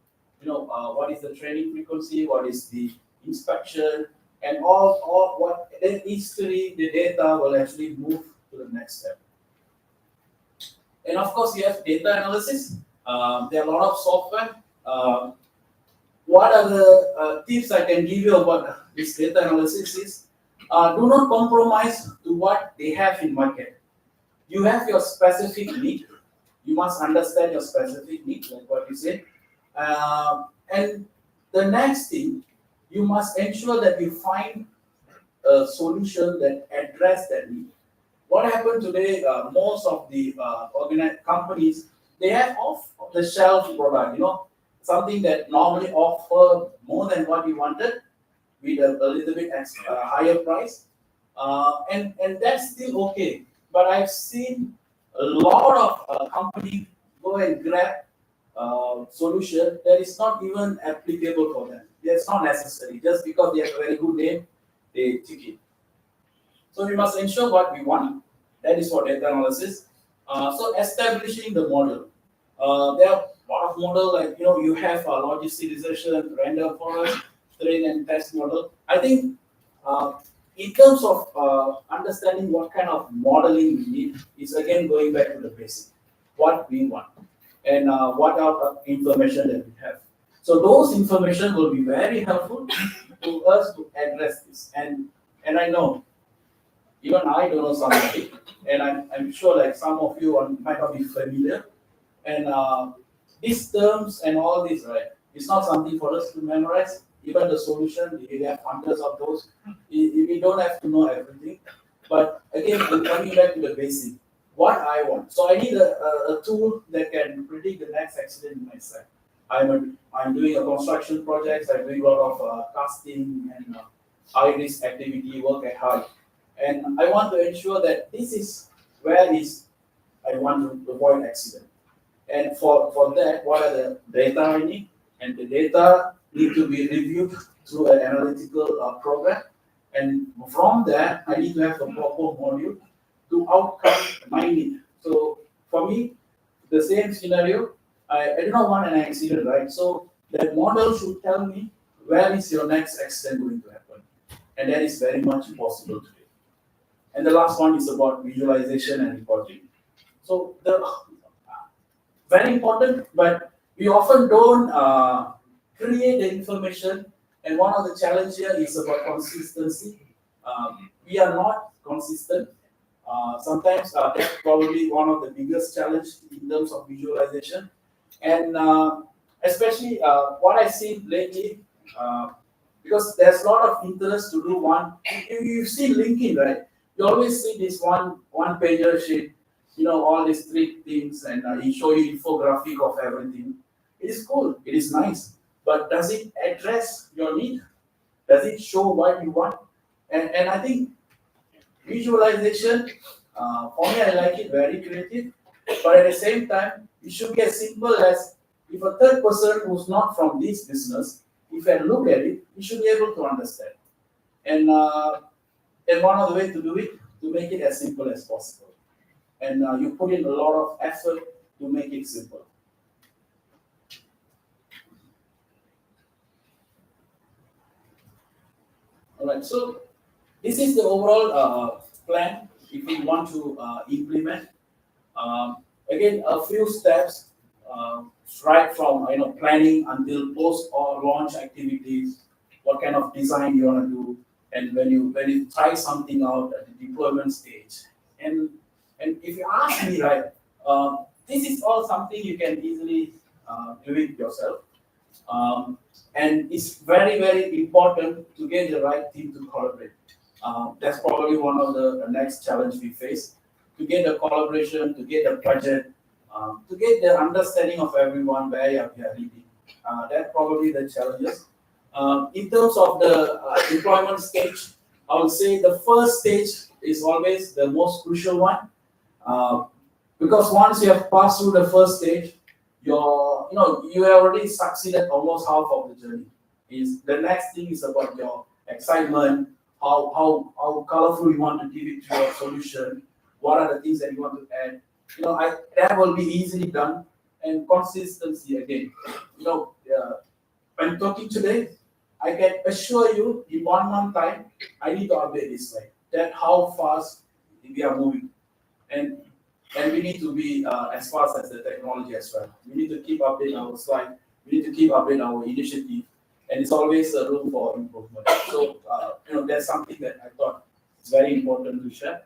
What is the training frequency? What is the inspection? And all what then history, the data will actually move to the next step. And of course, you have data analysis. There are a lot of software. What are the tips I can give you about this data analysis is, do not compromise to what they have in market. You have your specific need. You must understand your specific need, like what you said. And the next thing, you must ensure that you find a solution that addresses that need. What happened today, most of the organized companies, they have off-the-shelf product, something that normally offer more than what you wanted with a little bit higher price. And that's still okay. But I've seen a lot of companies go and grab solution that is not even applicable for them. That's not necessary. Just because they have a very good name, they tick it. So we must ensure what we want. That is for data analysis. So establishing the model. There are a lot of models like you have a logistic regression, random forest, train and test model. I think in terms of understanding what kind of modeling we need, is again going back to the basic. What we want and what are the information that we have. So those information will be very helpful to us to address this. And I know, even I don't know something, and I'm sure like some of you might not be familiar. And these terms and all this, right, it's not something for us to memorize. Even the solution, we have hundreds of those. We don't have to know everything. But again, we're coming back to the basic. what I want. So I need a tool that can predict the next accident in my site. I'm doing a construction project. I'm doing a lot of casting and high risk activity, work at height, and I want to ensure that this is where is I want to avoid accident. And for that, what are the data I need? And the data need to be reviewed through an analytical program. And from that, I need to have a proper module to outcome my need. So for me, the same scenario, I do not want an accident, right? So that model should tell me where is your next accident going to happen. And that is very much possible today. And the last one is about visualization and reporting. So the very important, but we often don't create the information. And one of the challenges here is about consistency. We are not consistent. Sometimes that's probably one of the biggest challenge in terms of visualization. And especially what I see lately, because there's a lot of interest to do one. You've seen LinkedIn, right? You always see this one pager sheet, all these three things, and he show you infographic of everything. It is cool, it is nice, but does it address your need? Does it show what you want? And I think visualization, for me, I like it very creative, but at the same time, it should be as simple as if a third person who's not from this business, if I look at it, you should be able to understand. And one of the ways to do it, to make it as simple as possible. And you put in a lot of effort to make it simple. All right, so this is the overall plan if we want to implement. Again, a few steps, right from planning until post or launch activities, what kind of design you want to do, and when you try something out at the deployment stage. And if you ask me, right, this is all something you can easily do it yourself. And it's very, very important to get the right team to collaborate. That's probably one of the next challenge we face, to get the collaboration, to get the budget, to get the understanding of everyone where we are leading. That's probably the challenges. In terms of the deployment stage, I would say the first stage is always the most crucial one, because once you have passed through the first stage, you have already succeeded almost half of the journey. Is the next thing is about your excitement, how colorful you want to give it to your solution, what are the things that you want to add. That will be easily done. And consistency again. When talking today, I can assure you in 1 month time, I need to update this slide. That how fast we are moving. And we need to be as fast as the technology as well. We need to keep updating our slide. We need to keep updating our initiative. And it's always a room for improvement. So, that's something that I thought is very important to share.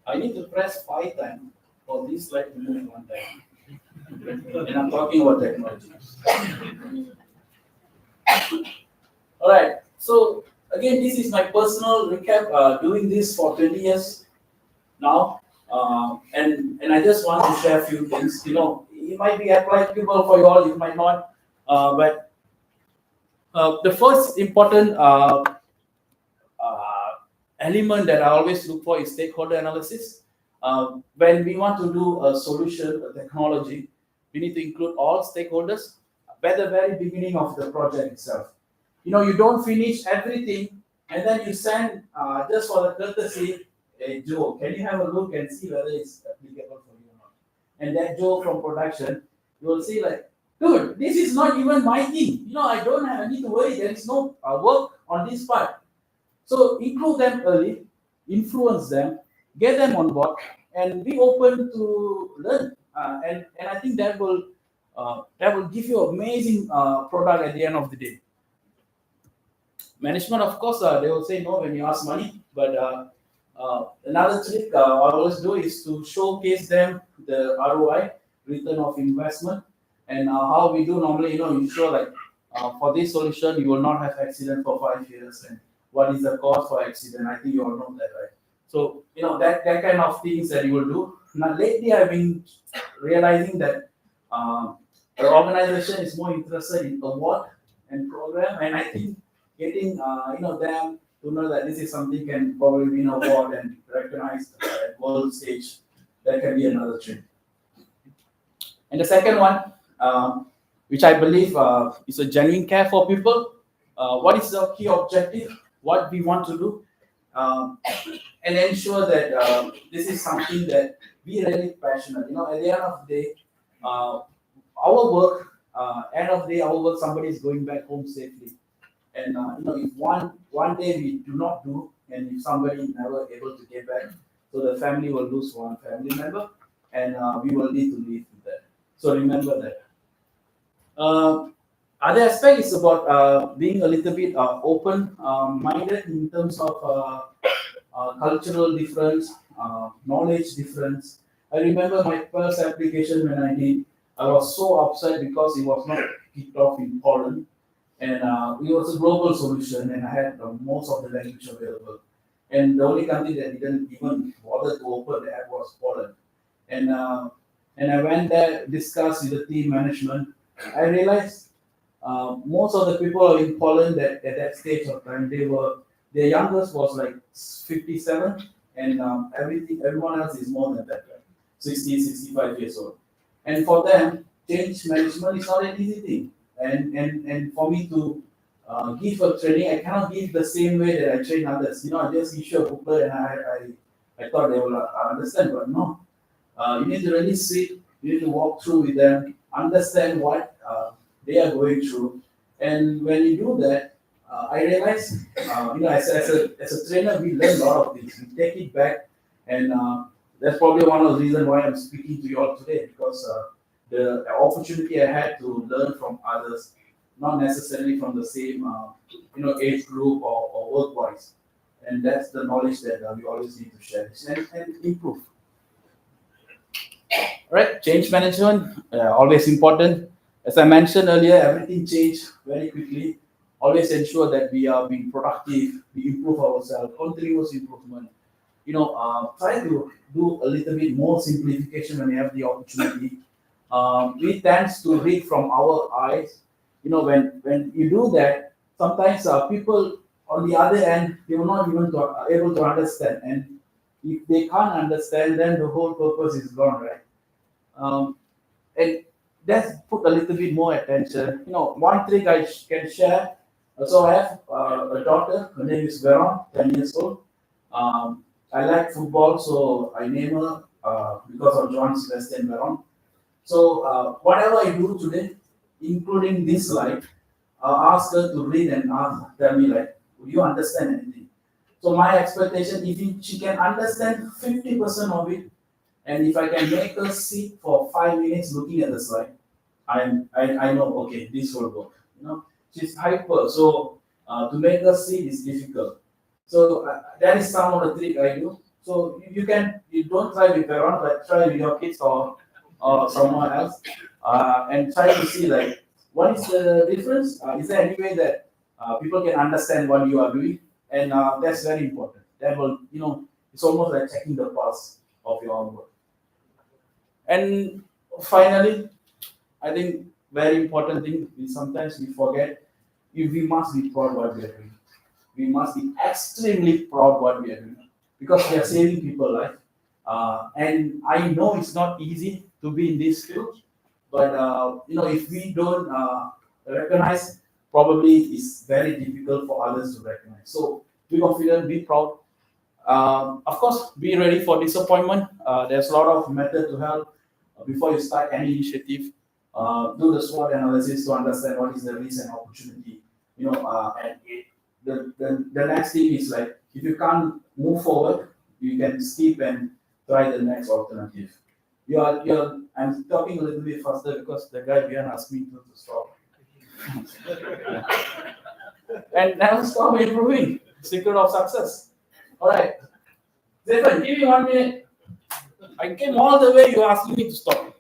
I need to press 5 times for this slide to move 1 time. And I'm talking about technology. All right. So again, this is my personal recap. Doing this for 20 years now, and I just want to share a few things. It might be applicable for you all. It might not. But the first important element that I always look for is stakeholder analysis. When we want to do a solution, a technology, we need to include all stakeholders at the very beginning of the project itself. You don't finish everything and then you send just for the courtesy, hey, Joe, can you have a look and see whether it's applicable for you or not? And that Joe from production, you will see like, dude, this is not even my thing. I need to worry. There is no work on this part. So include them early, influence them, get them on board, and be open to learn. And I think that will give you amazing product at the end of the day. Management, of course, they will say no when you ask money. But another trick I always do is to showcase them the ROI, return of investment, and how we do normally. Ensure like for this solution you will not have accident for 5 years, and what is the cost for accident. I think you all know that, right? So, that kind of things that you will do. Now, lately I've been realizing that the organization is more interested in award and program, and I think getting, them to know that this is something can probably win an award and recognized at world stage. That can be another trend. And the second one, which I believe is a genuine care for people. What is the key objective? What we want to do, and ensure that this is something that we really passionate. At the end of the day, our work. End of the day, our work. Somebody is going back home safely, and if one day we do not do, and if somebody never able to get back, so the family will lose one family member, and we will need to live with that. So remember that. Other aspect is about being a little bit open-minded in terms of cultural difference, knowledge difference. I remember my first application when I did, I was so upset because it was not kicked off in Poland, and it was a global solution, and I had most of the language available. And the only country that didn't even bother to open the app was Poland. And I went there, discussed with the team management. I realized most of the people in Poland that at that stage of time, their youngest was like 57, and everyone else is more than that, right? 60, 65 years old. And for them, change management is not an easy thing. And for me to give a training, I cannot give the same way that I train others. I just issue a booklet and I thought they will understand, but no. You need to really sit, you need to walk through with them, understand what they are going through. And when you do that, I realize, as a trainer, we learn a lot of things. We take it back, and that's probably one of the reasons why I'm speaking to you all today, because the opportunity I had to learn from others, not necessarily from the same, age group or work-wise. And that's the knowledge that we always need to share and improve. Right, change management, always important. As I mentioned earlier, everything changed very quickly. Always ensure that we are being productive, we improve ourselves, continuous improvement. Try to do a little bit more simplification when we have the opportunity. We tend to read from our eyes. When you do that, sometimes people on the other end, they will not even able to understand. And if they can't understand, then the whole purpose is gone, right? And let's put a little bit more attention. One trick I can share. So I have a daughter. Her name is Veron, 10 years old. I like football, so I name her because of John Sebastian Veron. So whatever I do today, including this slide, I'll ask her to read and tell me like, do you understand anything? So my expectation, if she can understand 50% of it, and if I can make her sit for 5 minutes looking at the slide, I know, okay, this will work. She's hyper, so to make her sit is difficult. So that is some of the trick I do. So you don't try with Veron, but try with your kids or someone else, and try to see like what is the difference. Is there any way that people can understand what you are doing? And that's very important. That will, it's almost like checking the pulse of your own work. And finally, I think very important thing is sometimes we forget, we must be proud what we are doing. We must be extremely proud what we are doing because we are saving people's life. And I know it's not easy to be in this field, but if we don't recognize, probably it's very difficult for others to recognize. So be confident, be proud. Of course, be ready for disappointment. There's a lot of method to help before you start any initiative. Do the SWOT analysis to understand what is the risk and opportunity. And the next thing is like if you can't move forward, you can skip and try the next alternative. I'm talking a little bit faster because the guy behind asked me to stop. And never stop improving. Secret of success. All right. Stephen, give me 1 minute. I came all the way, you asked me to stop.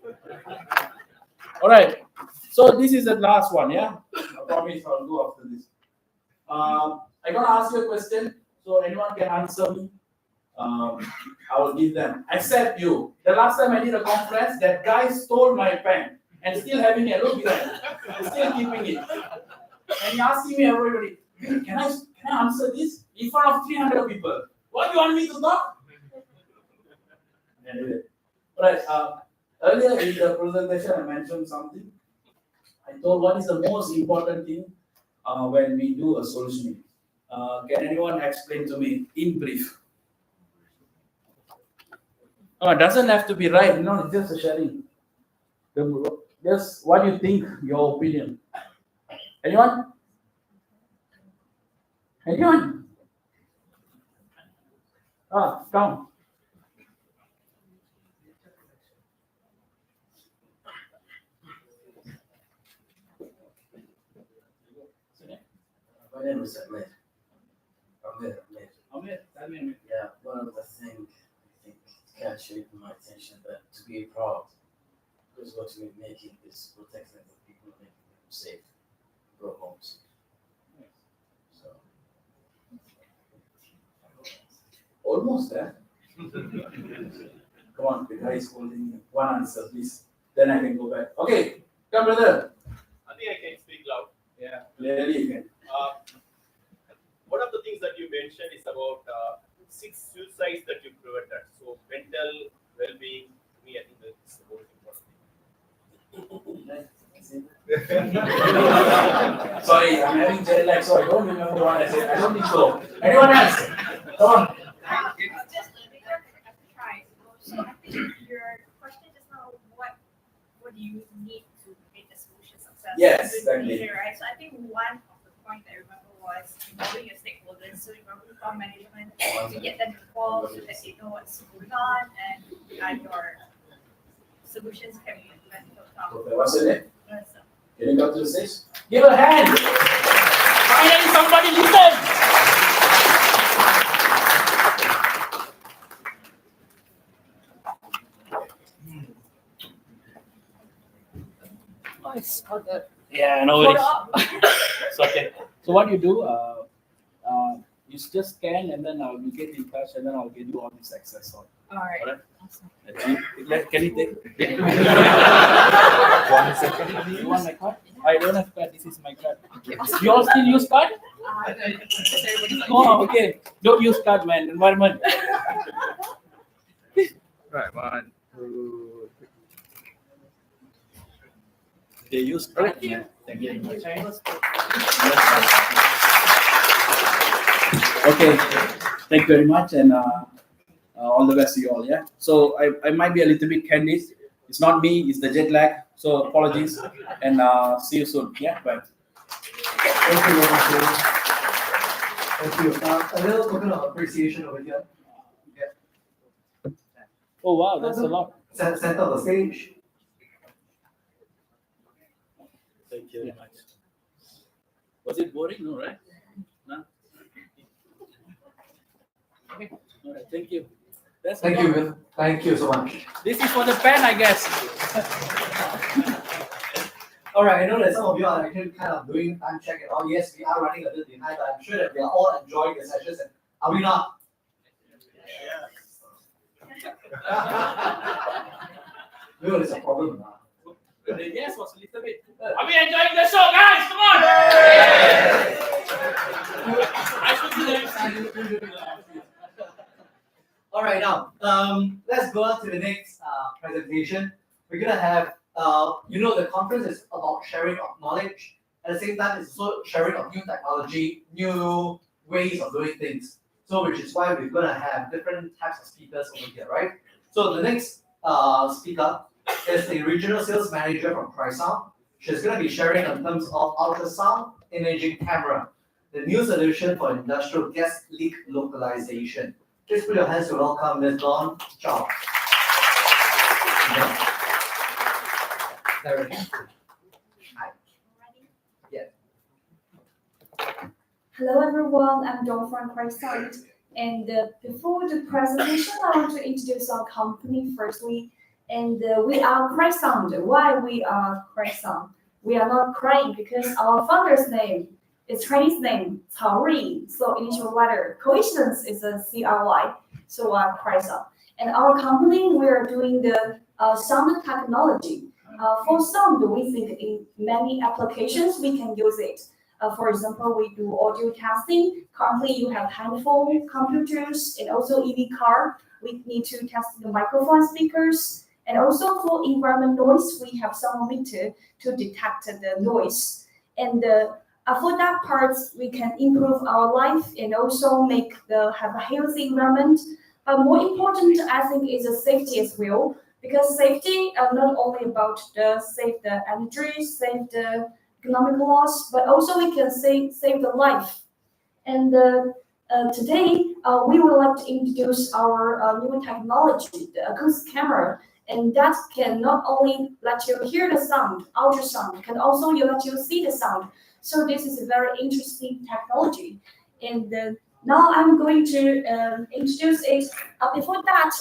All right. So this is the last one, yeah? I promise I'll do after this. I'm going to ask you a question, so anyone can answer me. I will give them. Except you. The last time I did a conference, that guy stole my pen and still having it. Look behind. Still keeping it. And he asking me, everybody, can I answer this in front of 300 people? What do you want me to talk? Anyway. Right. Earlier in the presentation, I mentioned something. I told what is the most important thing when we do a solutioning. Can anyone explain to me in brief? It doesn't have to be right, it's just a sharing. Just what you think, your opinion. Anyone? Anyone? Come. My name is Ahmed. Ahmed. Yeah, one of the things I think captured my attention that to be proud, because what we're making is protecting the people, making them safe, go homes. So Almost there. Come on, the guy is holding one answer, please. Then I can go back. Okay, come brother. I think I can speak loud. Yeah, clearly you can. One of the things that you mentioned is about 6 suicides that you prevented. So mental well-being, to me, I think that's the most important thing. Sorry, I'm having jet lag, so I don't remember what I said. I don't think so. Anyone else? Come on. Just try. So I think your question just now, what do you need to make a solution successful? Yes, exactly. Right. So I think one of the points I remember was involving your stakeholders. So involving farm management to get them involved so that they know what's going on and your solutions can be implemented. Okay, what's your name? Yes, Can you come to the stage? Give a hand. Finally, somebody listen. Yeah, no worries. It's okay. So what you do, you just scan and then you get in touch and then I'll give you all this access on. All right. Awesome. Can you take? 1 second. You want my card? I don't have card. This is my card. You all still use card? Oh, okay. Don't use card, man. Environment. Right, 1, 2, 3. They use card. Thank you. Thank you very much. Okay. Thank you very much and all the best to you all. Yeah. So I might be a little bit candid. It's not me. It's the jet lag. So apologies and see you soon. Yeah. Bye. Thank you very much. Thank you. A little token of appreciation over here. Yeah. Oh wow, that's a lot. Center of the stage. Thank you very much. Was it boring? No, right? No. Okay. All right. Thank you. That's Thank you. Thank you so much. This is for the pen, I guess. All right, I know that some of you are actually kind of doing time check and all. Yes, we are running a bit behind, but I'm sure that we are all enjoying the sessions. And are we not? No, it's a problem now. The yes was a little bit. Are we enjoying the show, guys? Come on! I should do that. All right, now let's go on to the next presentation. We're gonna have the conference is about sharing of knowledge. At the same time, it's also sharing of new technology, new ways of doing things. So, which is why we're gonna have different types of speakers over here, right? So the next speaker is the regional sales manager from Chrysound. She's gonna be sharing in terms of ultrasound imaging camera, the new solution for industrial gas leak localization. Please put your hands to welcome Ms. Dawn Chow. Hi. Yeah. Hello everyone, I'm Dawn from Chrysound. And before the presentation, I want to introduce our company firstly. And we are Chrysound. Why we are Chrysound? We are not crying because our founder's name Its Chinese name, 曹瑞, so initial letter. Coincidence is a CRY, so Chrysler. And our company, we are doing the sound technology. For sound, we think in many applications we can use it. For example, we do audio testing. Currently, you have handphone, computers, and also EV car. We need to test the microphone speakers. And also for environment noise, we have thermometer to detect the noise. And for that part, we can improve our life and also have a healthy environment. But more important, I think, is the safety as well. Because safety not only about save the energy, save the economic loss, but also we can save the life. And today, we would like to introduce our new technology, the acoustic camera. And that can not only let you hear the sound, ultrasound, can also let you see the sound. So this is a very interesting technology. And now I'm going to introduce it. Before that,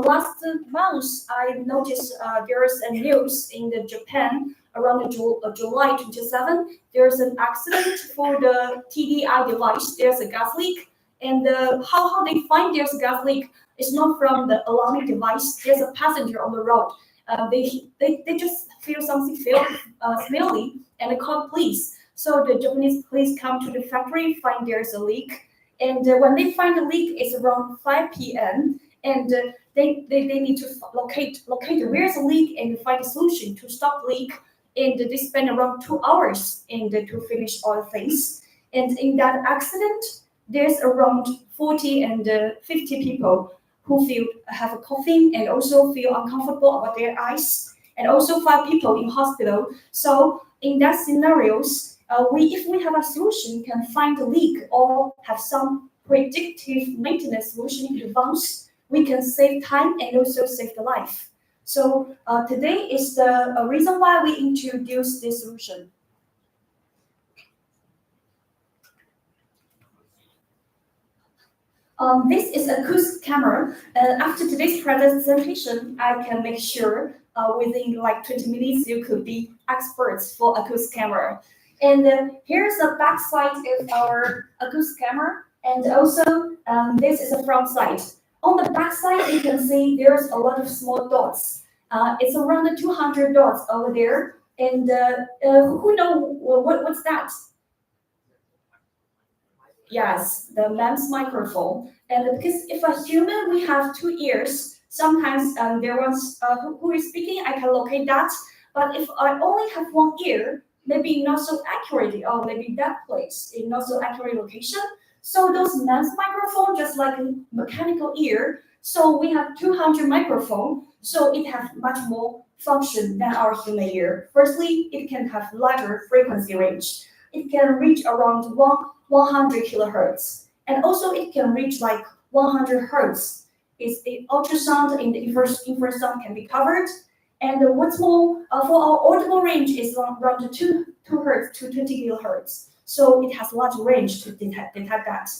last month, I noticed there is a news in Japan around July 27. There's an accident for the TDI device. There's a gas leak. And how they find there's a gas leak is not from the alarming device. There's a passenger on the road. They just feel something smelly and they call police. So the Japanese police come to the factory, find there's a leak. And when they find the leak, it's around 5 p.m. And they need to locate where's the leak and find a solution to stop the leak. And they spend around 2 hours to finish all the things. And in that accident, there's around 40 and 50 people who have a coughing and also feel uncomfortable about their eyes, and also 5 people in hospital. So in that scenarios, if we have a solution, can find the leak or have some predictive maintenance solution in advance, we can save time and also save the life. So today is the reason why we introduced this solution. This is acoustic camera. After today's presentation, I can make sure within like 20 minutes you could be experts for acoustic camera. And here's the back side of our acoustic camera, and also this is the front side. On the back side, you can see there's a lot of small dots. It's around 200 dots over there. And who know what's that? Yes, the MEMS microphone. And because if a human, we have 2 ears, sometimes there was who is speaking, I can locate that. But if I only have 1 ear, maybe not so accurate, or maybe that place in not so accurate location. So those MEMS microphone, just like a mechanical ear, so we have 200 microphone, so it has much more function than our human ear. Firstly, it can have larger frequency range. It can reach around 100 kilohertz, and also it can reach like 100 hertz. It's the ultrasound and the infrasound can be covered. And what's more, for our audible range is around 2 hertz to 20 kilohertz. So it has large range to detect that.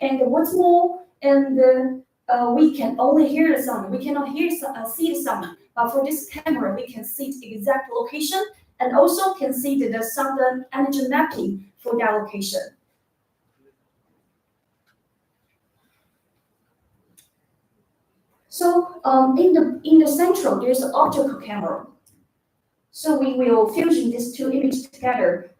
And what's more, we can only hear the sound. We cannot see the sound. But for this camera, we can see the exact location and also can see the sound energy mapping for that location. So in the central, there's an optical camera. So we will fusion these 2 images together.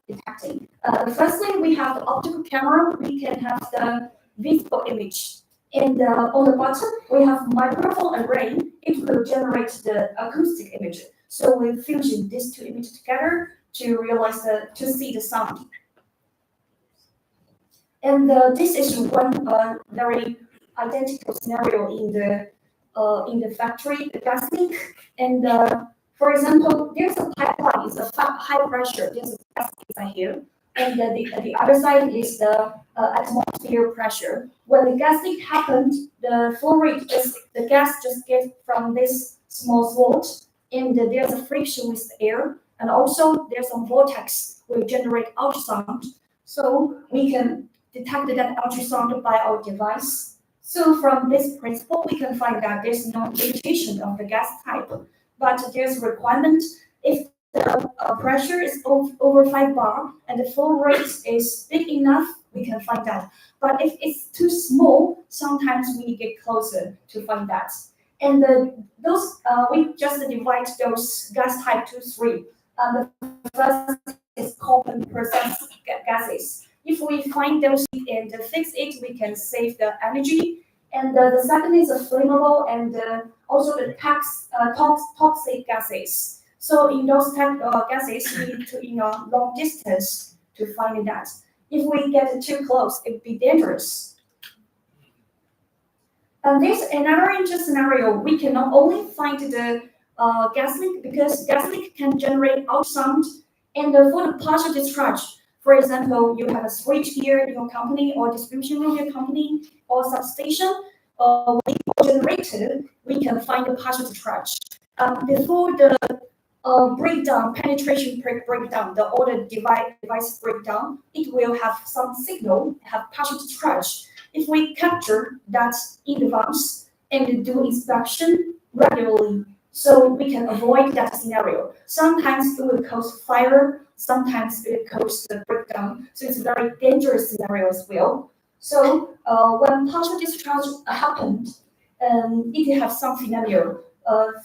Detecting. Firstly, we have the optical camera. We can have the visible image. And on the bottom, we have microphone array. It will generate the acoustic image. So we fusion these 2 images together to realize to see the sound. And this is one very identical scenario in the factory, the gas leak. And for example, there's a pipeline, it's a high pressure. There's a gas inside here, and the other side is the atmosphere pressure. When the gas leak happened, the flow rate the gas just gets from this small slot, and there's a friction with the air, and also there's some vortex will generate ultrasound. So we can detect that ultrasound by our device. So from this principle, we can find that there's no limitation of the gas type, but there's a requirement if the pressure is over 5 bar and the flow rate is big enough, we can find that. But if it's too small, sometimes we get closer to find that. And we just divide those gas type to 3. The first is common process gases. If we find those and fix it, we can save the energy. And the second is flammable and also the toxic gases. So in those type of gases, we need to long distance to find that. If we get too close, it would be dangerous. And there's another interesting scenario. We can not only find the gas leak because gas leak can generate ultrasound and for the partial discharge. For example, you have a switch here in your company or distribution room in your company or substation or generator, we can find the partial discharge. Before the breakdown, penetration breakdown, the order device breakdown, it will have some signal, have partial discharge. If we capture that in advance and do inspection regularly, so we can avoid that scenario. Sometimes it will cause fire, sometimes it will cause the breakdown, so it's a very dangerous scenario as well. So when partial discharge happened, it has some scenario.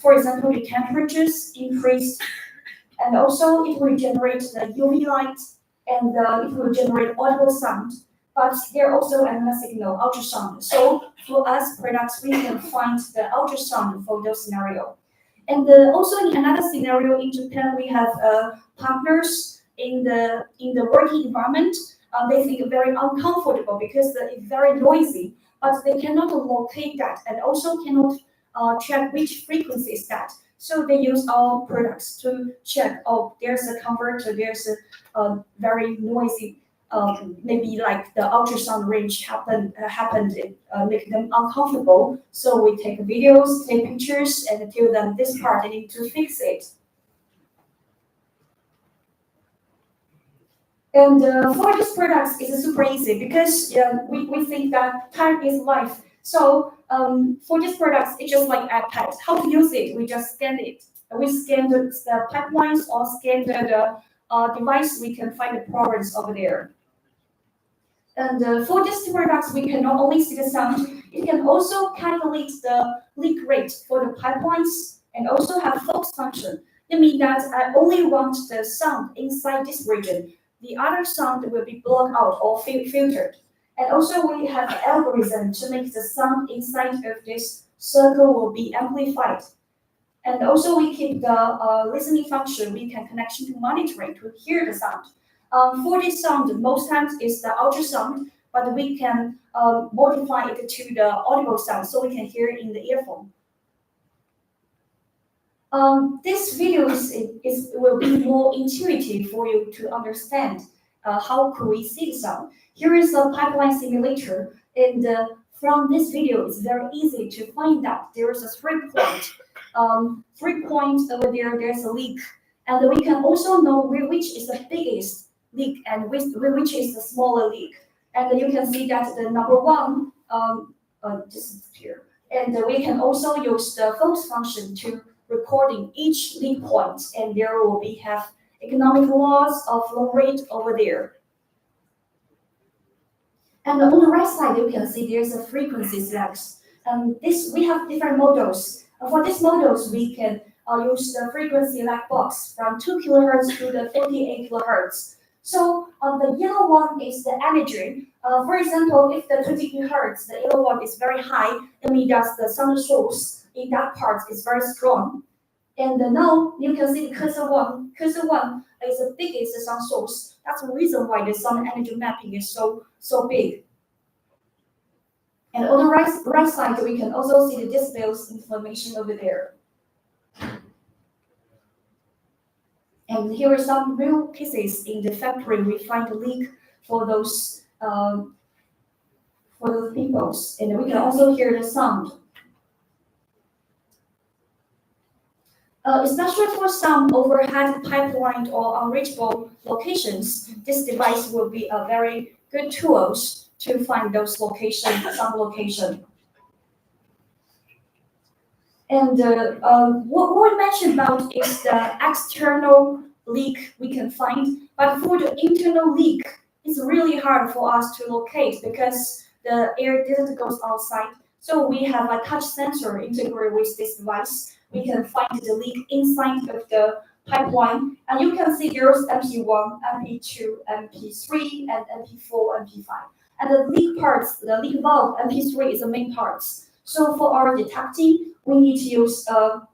For example, the temperatures increased, and also it will generate the UV light, and it will generate audible sound. But there are also another signal, ultrasound. So for us products, we can find the ultrasound for those scenario. And also in another scenario in Japan, we have partners in the working environment. They think very uncomfortable because it's very noisy, but they cannot locate that and also cannot check which frequency is that. So they use our products to check, oh, there's a converter, there's a very noisy, maybe like the ultrasound range happened, make them uncomfortable. So we take videos, take pictures, and tell them this part, they need to fix it. And for these products, it's super easy because we think that time is life. So for these products, it's just like iPad. How to use it? We just scan it. We scan the pipelines or scan the device. We can find the progress over there. And for these products, we can not only see the sound, it can also calculate the leak rate for the pipelines and also have focus function. It means that I only want the sound inside this region. The other sound will be blocked out or filtered. And also we have an algorithm to make the sound inside of this circle will be amplified. And also we keep the listening function. We can connection to monitoring to hear the sound. For this sound, most times is the ultrasound, but we can modify it to the audible sound so we can hear it in the earphone. This video will be more intuitive for you to understand how could we see the sound. Here is a pipeline simulator, and from this video, it's very easy to find out there is a 3 point. 3 points over there, there's a leak, and we can also know which is the biggest leak and which is the smaller leak. And you can see that the number 1 disappear. And we can also use the focus function to recording each leak point, and there will be have economic loss of flow rate over there. And on the right side, you can see there's a frequency select. We have different models. For these models, we can use the frequency select box from 2 kilohertz to the 48 kilohertz. So the yellow one is the energy. For example, if the 20 kilohertz, the yellow one is very high, it means that the sound source in that part is very strong. And now you can see the cursor one. Cursor one is the biggest sound source. That's the reason why the sound energy mapping is so big. And on the right side, we can also see the decibels information over there. And here are some real cases in the factory. We find a leak for those people, and we can also hear the sound. Especially for some overhead pipeline or unreachable locations, this device will be a very good tool to find those locations, some location. And what we mentioned about is the external leak we can find, but for the internal leak, it's really hard for us to locate because the air didn't go outside. So we have a touch sensor integrated with this device. We can find the leak inside of the pipeline, and you can see there's MP1, MP2, MP3, and MP4, MP5. And the leak parts, the leak valve, MP3 is the main parts. So for our detecting, we need to use a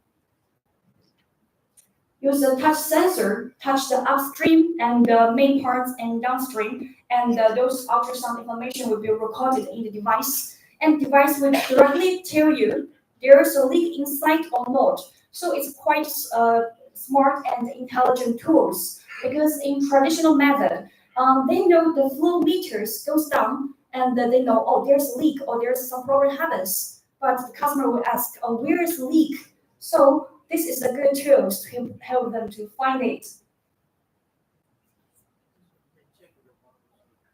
touch sensor, touch the upstream and the main parts and downstream, and those ultrasound information will be recorded in the device. And the device will directly tell you there is a leak inside or not. So it's quite smart and intelligent tools, because in traditional method, they know the flow meters goes down and they know, oh, there's a leak or there's some problem happens. But the customer will ask, oh, where is the leak? So this is a good tool to help them to find it.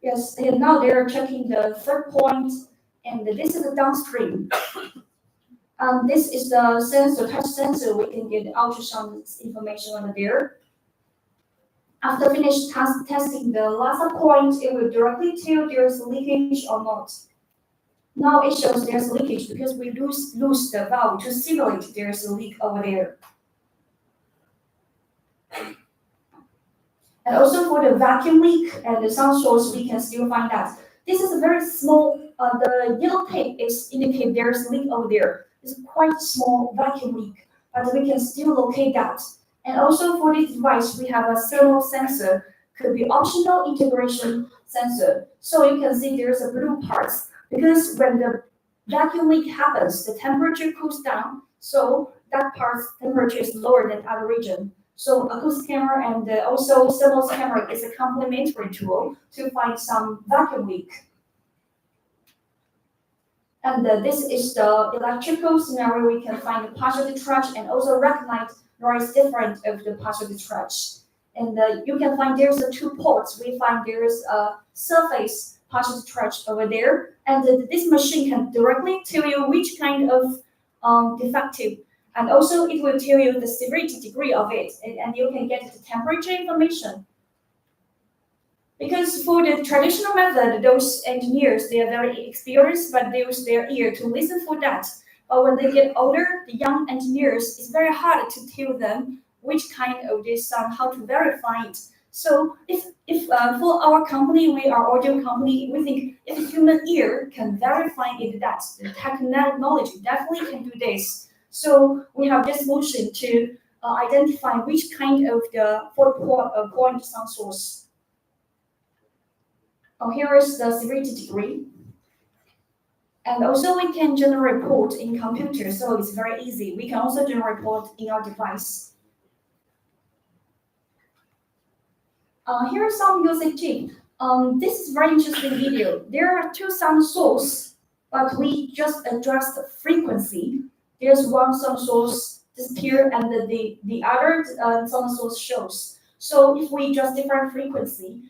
Yes, and now they are checking the third point, and this is the downstream. This is the sensor, touch sensor. We can get ultrasound information on there. After finish testing the last point, it will directly tell there's leakage or not. Now it shows there's leakage because we lose the valve to simulate there's a leak over there. And also for the vacuum leak and the sound source, we can still find that. This is a very small, the yellow tape is indicate there's a leak over there. It's quite small vacuum leak, but we can still locate that. And also for this device, we have a thermal sensor, could be optional integration sensor. So you can see there's a blue parts, because when the vacuum leak happens, the temperature cools down, so that part's temperature is lower than other region. So acoustic camera and also thermal camera is a complementary tool to find some vacuum leak. And this is the electrical scenario. We can find the partial discharge and also recognize noise different of the partial discharge. And you can find there's two ports. We find there's a surface partial discharge over there, and this machine can directly tell you which kind of defective. And also it will tell you the severity degree of it, and you can get the temperature information. Because for the traditional method, those engineers, they are very experienced, but they use their ear to listen for that. But when they get older, the young engineers, it's very hard to tell them which kind of this sound, how to verify it. So if for our company, we are audio company, we think if a human ear can verify it, that the technology definitely can do this. So we have this solution to identify which kind of the point sound source. Oh, here is the severity degree. And also we can generate report in computer, so it's very easy. We can also generate report in our device. Here are some usage. This is very interesting video. There are two sound sources, but we just adjust the frequency. There's one sound source disappear and the other sound source shows. So if we adjust different frequency,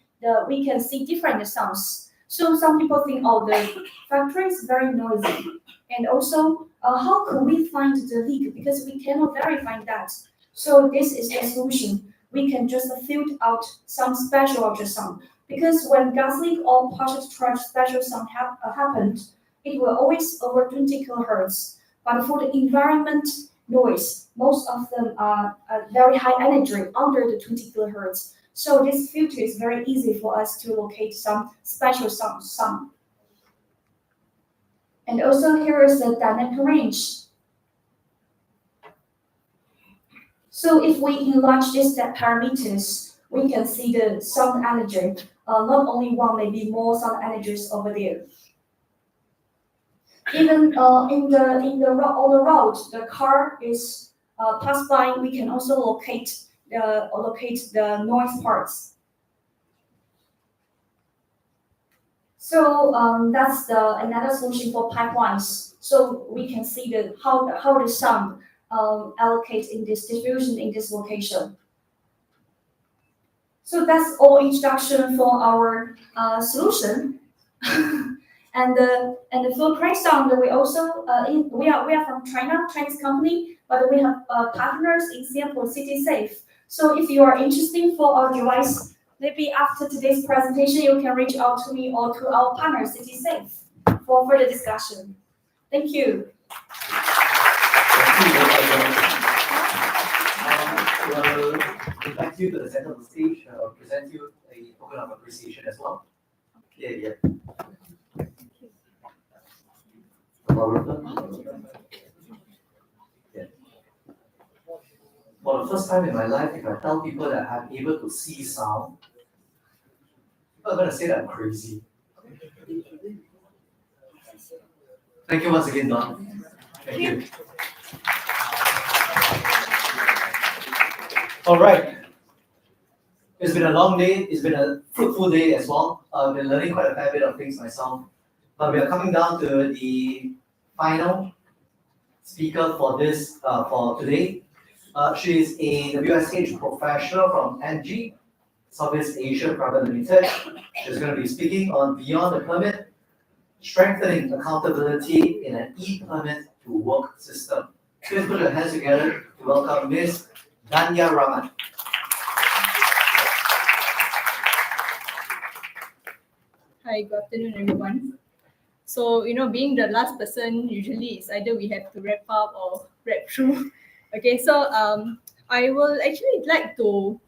we can see different sounds. So some people think, oh, the factory is very noisy. And also, how could we find the leak? Because we cannot verify that. So this is the solution. We can just filter out some special ultrasound. Because when gas leak or partial discharge special sound happened, it will always over 20 kilohertz. But for the environment noise, most of them are very high energy, under the 20 kilohertz. So this filter is very easy for us to locate some special sound. And also here is the dynamic range. So if we enlarge these parameters, we can see the sound energy. Not only one, maybe more sound energies over there. Even on the road, the car is passed by. We can also locate the noise parts. So that's another solution for pipelines. So we can see how the sound allocates in this distribution in this location. So that's all introduction for our solution. And the full price down that we also we are from Chinese company, but we have partners in Singapore City Safe. So if you are interested for our device, maybe after today's presentation, you can reach out to me or to our partner City Safe for further discussion. Thank you. We'll invite you to the center of the stage, present you a token of appreciation as well. Yeah. For the first time in my life, if I tell people that I'm able to see sound, people are going to say that I'm crazy. Thank you once again, Don. Thank you. All right. It's been a long day. It's been a fruitful day as well. I've been learning quite a fair bit of things myself. But we are coming down to the final speaker for this for today. She is a WSH professional from NG, Southeast Asia Private Limited. She's going to be speaking on Beyond the Permit, strengthening accountability in an e-permit to work system. Please put your hands together to welcome Ms. Danya Raman. Hi, good afternoon, everyone. So, being the last person, usually it's either we have to wrap up or wrap through. Okay, so I will actually like to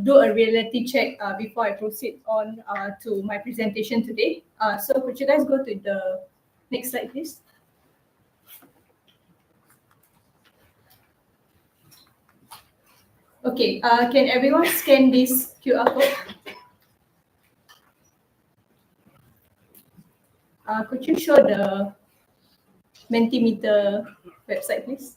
do a reality check before I proceed on to my presentation today. So could you guys go to the next slide, please? Okay, can everyone scan this QR code? Could you show the Mentimeter website, please?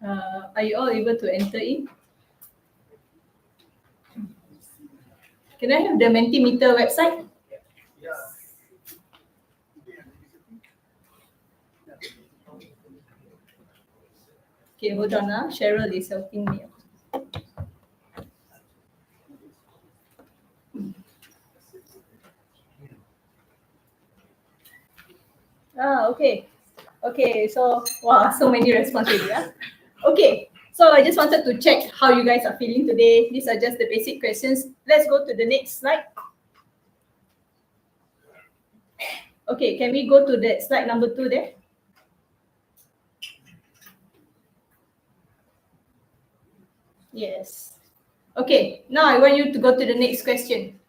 Are you all able to enter in? Can I have the Mentimeter website? Okay, hold on. Cheryl is helping me. Okay. Okay, so, wow, so many responses. Yeah? Okay, so I just wanted to check how you guys are feeling today. These are just the basic questions. Let's go to the next slide. Okay, can we go to the slide number 2 there? Yes. Okay, now I want you to go to the next question.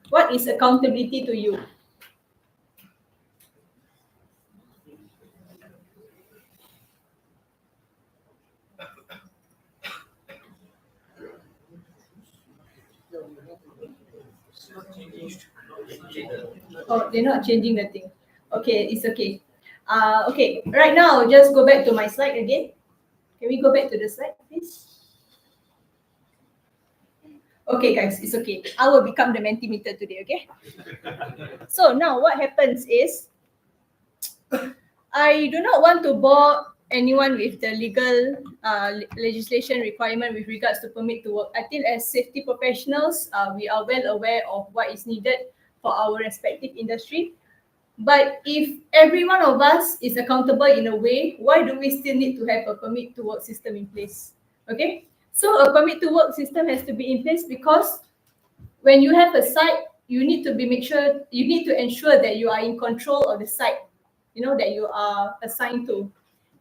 What is accountability to you? Oh, they're not changing the thing. Okay, it's okay. Okay, right now, just go back to my slide again. Can we go back to the slide, please? Okay, guys, it's okay. I will become the Mentimeter today, okay? So now what happens is, I do not want to bore anyone with the legal legislation requirement with regards to permit to work. I think as safety professionals, we are well aware of what is needed for our respective industry. But if every one of us is accountable in a way, why do we still need to have a permit to work system in place? Okay, so a permit to work system has to be in place because when you have a site, you need to ensure that you are in control of the site, that you are assigned to.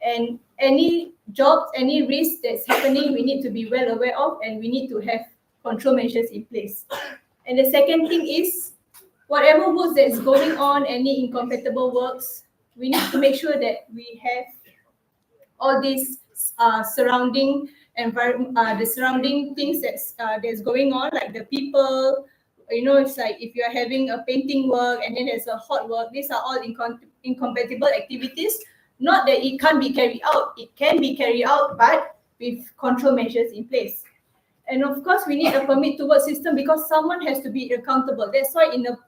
And any jobs, any risk that's happening, we need to be well aware of, and we need to have control measures in place. And the second thing is, whatever works that's going on, any incompatible works, we need to make sure that we have all these surrounding environment, the surrounding things that's going on, like the people. It's like if you're having a painting work and then there's a hot work, these are all incompatible activities. Not that it can't be carried out, it can be carried out, but with control measures in place. And of course, we need a permit to work system because someone has to be accountable. That's why in the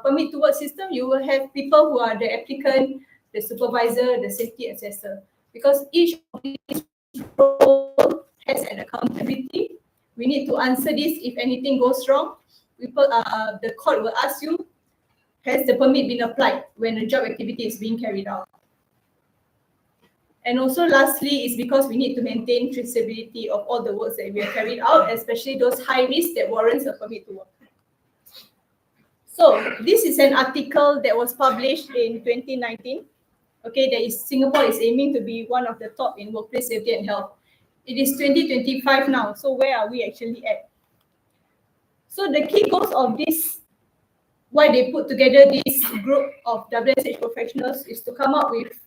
permit to work system, you will have people who are the applicant, the supervisor, the safety assessor. Because each of these role has an accountability. We need to answer this if anything goes wrong. The court will ask you, has the permit been applied when a job activity is being carried out? And also lastly is because we need to maintain traceability of all the works that we have carried out, especially those high risks that warrants a permit to work. So this is an article that was published in 2019. Okay, that is Singapore is aiming to be one of the top in workplace safety and health. It is 2025 now, so where are we actually at? So the key goals of this, why they put together this group of WSH professionals, is to come up with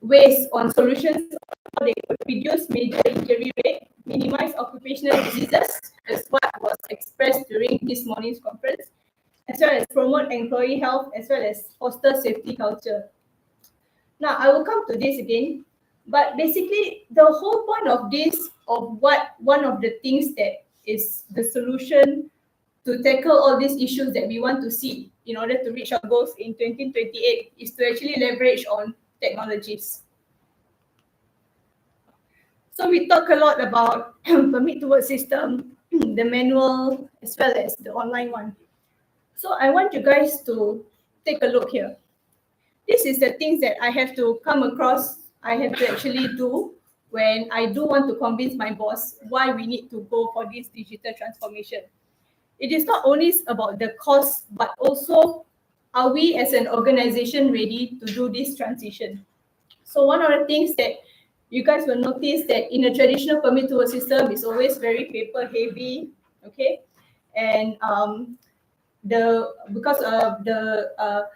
ways on solutions how they could reduce major injury rate, minimize occupational diseases, as what was expressed during this morning's conference, as well as promote employee health, as well as foster safety culture. Now, I will come to this again, but basically the whole point of this, of what one of the things that is the solution to tackle all these issues that we want to see in order to reach our goals in 2028 is to actually leverage on technologies. So we talk a lot about permit to work system, the manual, as well as the online one. So I want you guys to take a look here. This is the things that I have to come across, I have to actually do when I do want to convince my boss why we need to go for this digital transformation. It is not only about the cost, but also are we as an organization ready to do this transition? So one of the things that you guys will notice that in a traditional permit to work system is always very paper heavy, okay? And because of the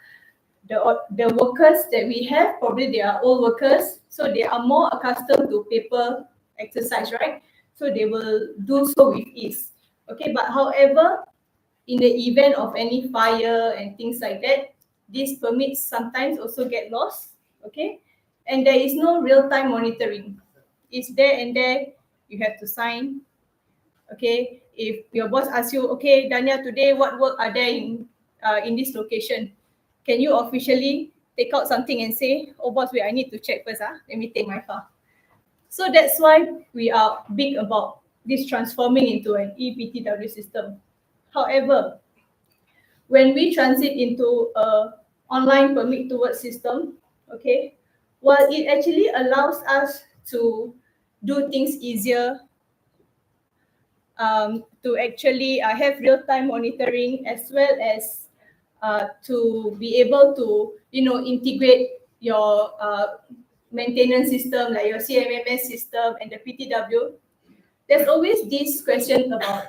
workers that we have, probably they are old workers, so they are more accustomed to paper exercise, right? So they will do so with ease. Okay, but however, in the event of any fire and things like that, these permits sometimes also get lost, okay? And there is no real-time monitoring. It's there and there, you have to sign, okay? If your boss asks you, okay, Dania, today what work are there in this location? Can you officially take out something and say, oh boss, wait, I need to check first, let me take my file. So that's why we are big about this transforming into an EPTW system. However, when we transit into a online permit to work system, okay, while it actually allows us to do things easier, to actually have real-time monitoring, as well as to be able to, integrate your maintenance system, like your CMMS system and the PTW, there's always this question about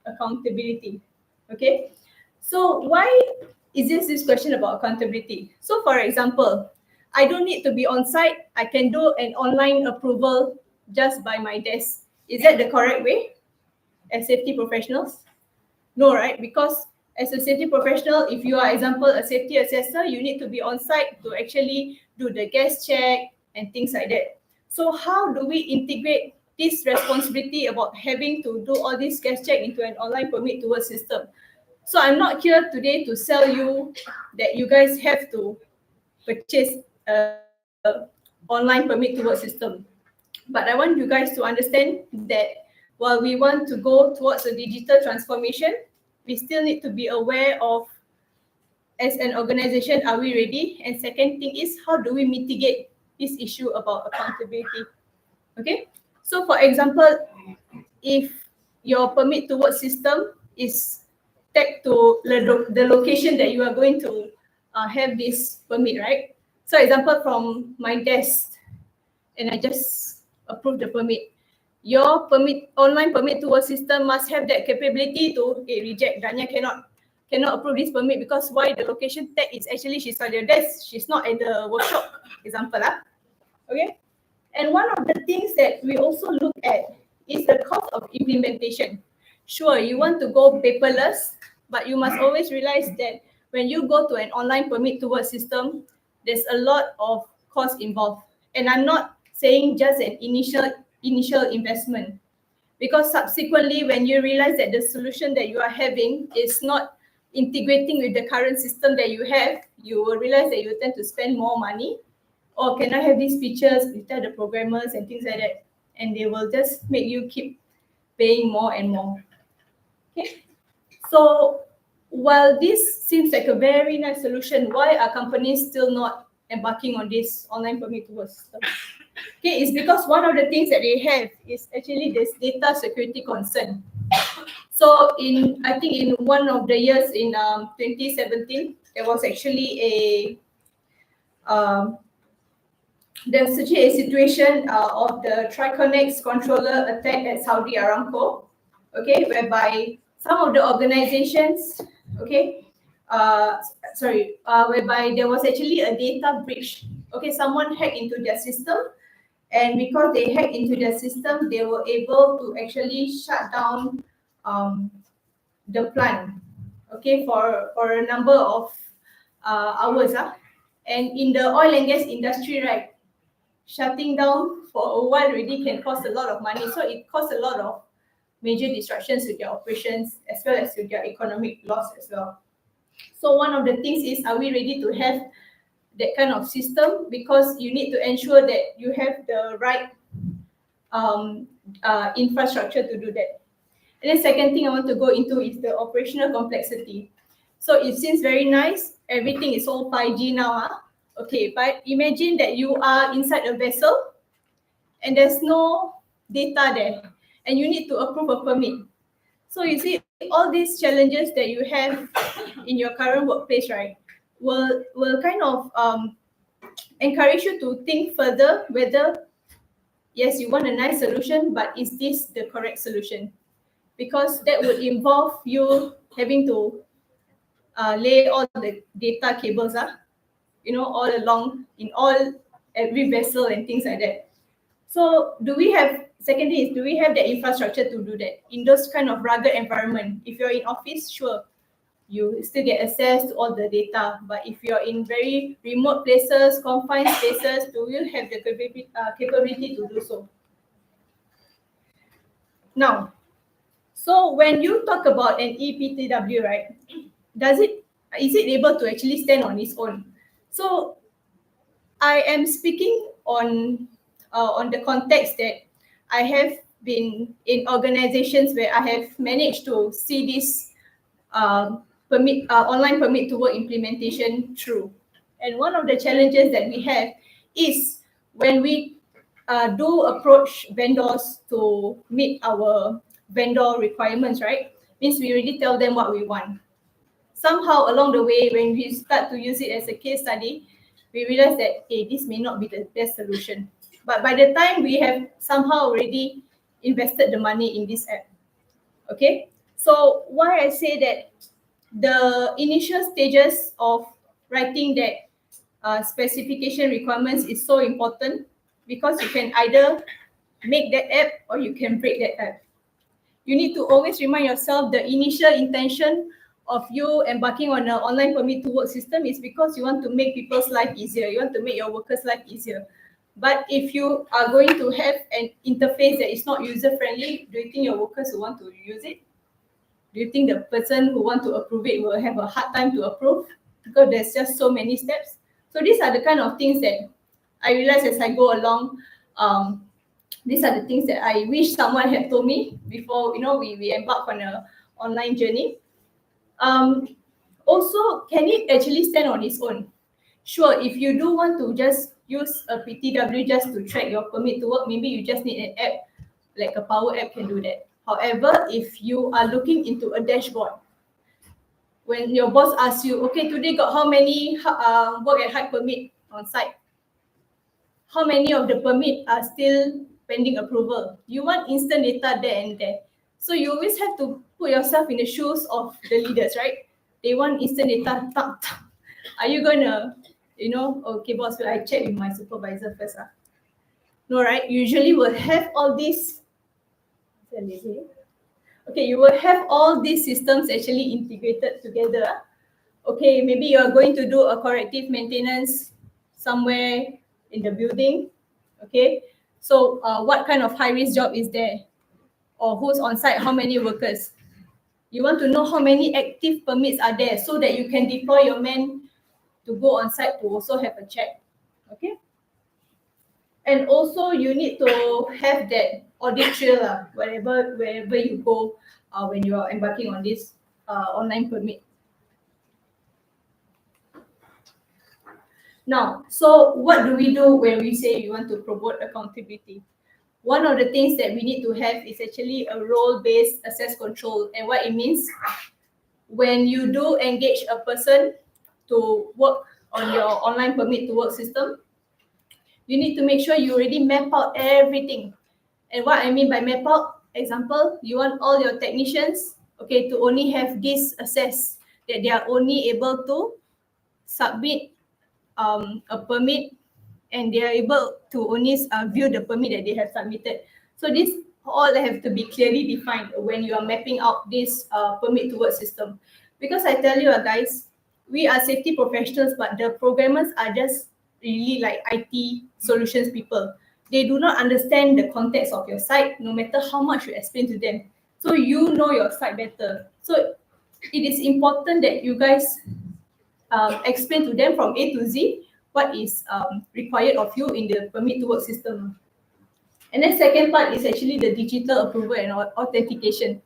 accountability, okay? So why is this question about accountability? So for example, I don't need to be on site. I can do an online approval just by my desk. Is that the correct way as safety professionals? No, right? Because as a safety professional, if you are, example, a safety assessor, you need to be on site to actually do the gas check and things like that. So how do we integrate this responsibility about having to do all this gas check into an online permit to work system? So I'm not here today to sell you that you guys have to purchase a online permit to work system. But I want you guys to understand that while we want to go towards a digital transformation, we still need to be aware of, as an organization, are we ready? And second thing is, how do we mitigate this issue about accountability? Okay, so for example, if your permit to work system is tagged to the location that you are going to have this permit, right? So example, from my desk, and I just approve the permit. Your permit, online permit to work system must have that capability to reject. Dania cannot approve this permit because why? The location tag is actually she's on your desk, she's not at the workshop, example. Okay. And one of the things that we also look at is the cost of implementation. Sure, you want to go paperless, but you must always realize that when you go to an online permit to work system, there's a lot of cost involved. And I'm not saying just an initial investment, because subsequently when you realize that the solution that you are having is not integrating with the current system that you have, you will realize that you tend to spend more money oh, can I have these features? You tell the programmers and things like that, and they will just make you keep paying more and more. Okay, so while this seems like a very nice solution, why are companies still not embarking on this online permit to work system? Okay, it's because one of the things that they have is actually this data security concern. So I think in one of the years in 2017, there was actually there's actually a situation of the Triconex controller attack at Saudi Aramco, okay, whereby some of the organizations, okay, whereby there was actually a data breach. Okay, someone hacked into their system, and because they hacked into their system, they were able to actually shut down the plant, okay, for a number of hours. And in the oil and gas industry, right, shutting down for a while already can cost a lot of money. So it costs a lot of major disruptions to their operations as well as to their economic loss as well. So one of the things is, are we ready to have that kind of system? Because you need to ensure that you have the right infrastructure to do that. And then second thing I want to go into is the operational complexity. So it seems very nice. Everything is all 5G now. Okay, but imagine that you are inside a vessel and there's no data there and you need to approve a permit. So you see, all these challenges that you have in your current workplace, right, will kind of encourage you to think further whether, yes, you want a nice solution, but is this the correct solution? Because that would involve you having to lay all the data cables, all along in every vessel and things like that. So do we have the infrastructure to do that in those kind of rugged environment? If you're in office, sure, you still get access to all the data. But if you're in very remote places, confined spaces, do you have the capability to do so? Now, so when you talk about an EPTW, right, is it able to actually stand on its own? So I am speaking on the context that I have been in organizations where I have managed to see this online permit to work implementation through. And one of the challenges that we have is when we do approach vendors to meet our vendor requirements, right? Means we already tell them what we want. Somehow along the way, when we start to use it as a case study, we realize that, hey, this may not be the best solution. But by the time we have somehow already invested the money in this app, okay? So why I say that the initial stages of writing that specification requirements is so important, because you can either make that app or you can break that app. You need to always remind yourself the initial intention of you embarking on an online permit to work system is because you want to make people's life easier. You want to make your workers' life easier. But if you are going to have an interface that is not user-friendly, do you think your workers will want to use it? Do you think the person who want to approve it will have a hard time to approve? Because there's just so many steps. So these are the kind of things that I realize as I go along. These are the things that I wish someone had told me before, we embark on an online journey. Also, can it actually stand on its own? Sure, if you do want to just use a PTW just to track your permit to work, maybe you just need an app, like a Power App can do that. However, if you are looking into a dashboard, when your boss asks you, okay, today got how many work at height permit on site? How many of the permit are still pending approval? You want instant data there and there. So you always have to put yourself in the shoes of the leaders, right? They want instant data. Are you gonna, okay, boss, will I check with my supervisor first? No, right? Usually we'll have all these. Okay, you will have all these systems actually integrated together. Okay, maybe you are going to do a corrective maintenance somewhere in the building. Okay, so what kind of high-risk job is there? Or who's on site, how many workers? You want to know how many active permits are there so that you can deploy your men to go on site to also have a check. Okay, And also you need to have that audit trail wherever you go when you are embarking on this online permit. Now, so what do we do when we say we want to promote accountability? One of the things that we need to have is actually a role-based access control. And what it means, when you do engage a person to work on your online permit to work system, you need to make sure you already map out everything. And what I mean by map out, example, you want all your technicians, okay, to only have this access, that they are only able to submit a permit, and they are able to only view the permit that they have submitted. So this all have to be clearly defined when you are mapping out this permit to work system. Because I tell you guys, we are safety professionals, but the programmers are just really like IT solutions people. They do not understand the context of your site, no matter how much you explain to them. So you know your site better. So it is important that you guys explain to them from A to Z what is required of you in the permit to work system. And then second part is actually the digital approval and authentication.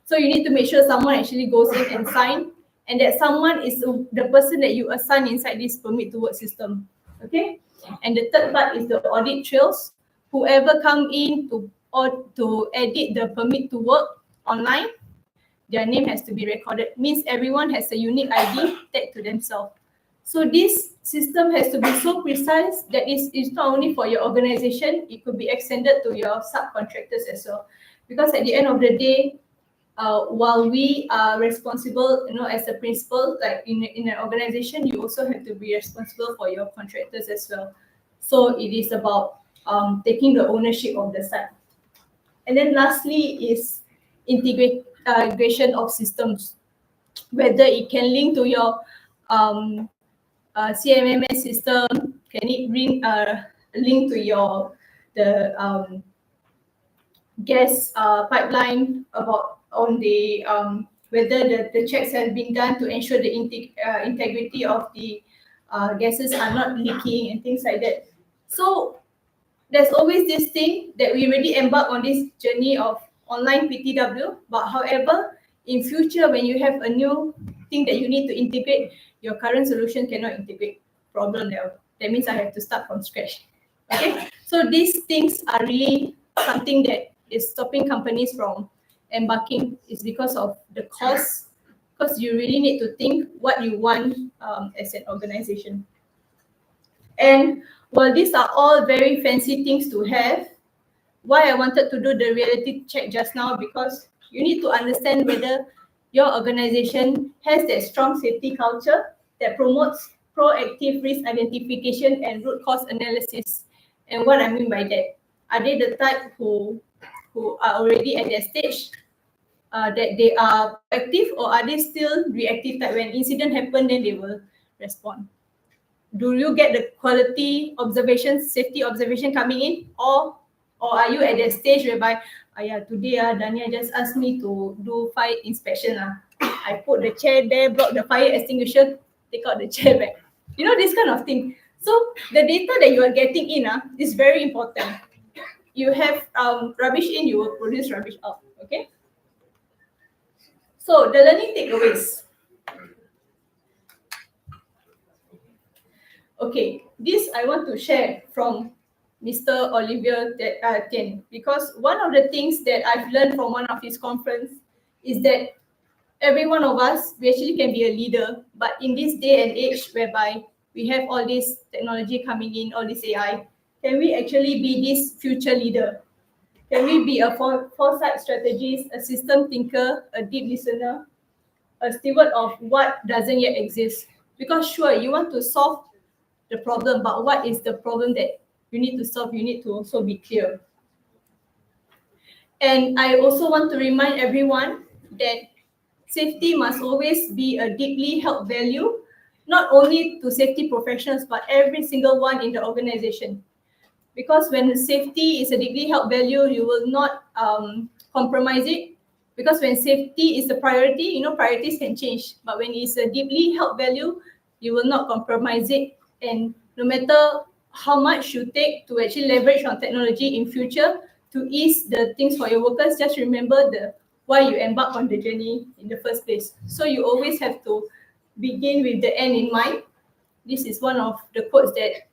So you need to make sure someone actually goes in and sign, and that someone is the person that you assign inside this permit to work system. Okay. And the third part is the audit trails. Whoever come in to edit the permit to work online, their name has to be recorded. Means everyone has a unique ID tagged to themselves. So this system has to be so precise that it's not only for your organization, it could be extended to your subcontractors as well. Because at the end of the day, while we are responsible, as a principal, like in an organization, you also have to be responsible for your contractors as well. So it is about taking the ownership of the site. And then lastly is integration of systems, whether it can link to your CMMS system, can it link to the gas pipeline on the whether the checks have been done to ensure the integrity of the gases are not leaking and things like that. So there's always this thing that we already embark on this journey of online PTW, but however, in future, when you have a new thing that you need to integrate, your current solution cannot integrate. Problem there. That means I have to start from scratch. Okay, so these things are really something that is stopping companies from embarking, is because of the cost, because you really need to think what you want as an organization. And while these are all very fancy things to have, why I wanted to do the reality check just now, because you need to understand whether your organization has that strong safety culture that promotes proactive risk identification and root cause analysis. And what I mean by that, are they the type who are already at that stage that they are proactive, or are they still reactive type? When incident happen, then they will respond. Do you get the quality observation, safety observation coming in, or are you at that stage whereby, today Dania just asked me to do fire inspection. I put the chair there, block the fire extinguisher, take out the chair back. This kind of thing. So the data that you are getting in is very important. You have rubbish in, you will produce rubbish out. Okay. So the learning takeaways. Okay, this I want to share from Mr. Olivier Tien, because one of the things that I've learned from one of his conference is that every one of us, we actually can be a leader, but in this day and age whereby we have all this technology coming in, all this AI, can we actually be this future leader? Can we be a foresight strategist, a system thinker, a deep listener, a steward of what doesn't yet exist? Because sure, you want to solve the problem, but what is the problem that you need to solve? You need to also be clear. And I also want to remind everyone that safety must always be a deeply held value, not only to safety professionals, but every single one in the organization. Because when safety is a deeply held value, you will not compromise it. Because when safety is the priority, priorities can change. But when it's a deeply held value, you will not compromise it. And no matter how much you take to actually leverage on technology in future to ease the things for your workers, just remember why you embark on the journey in the first place. So you always have to begin with the end in mind. This is one of the quotes that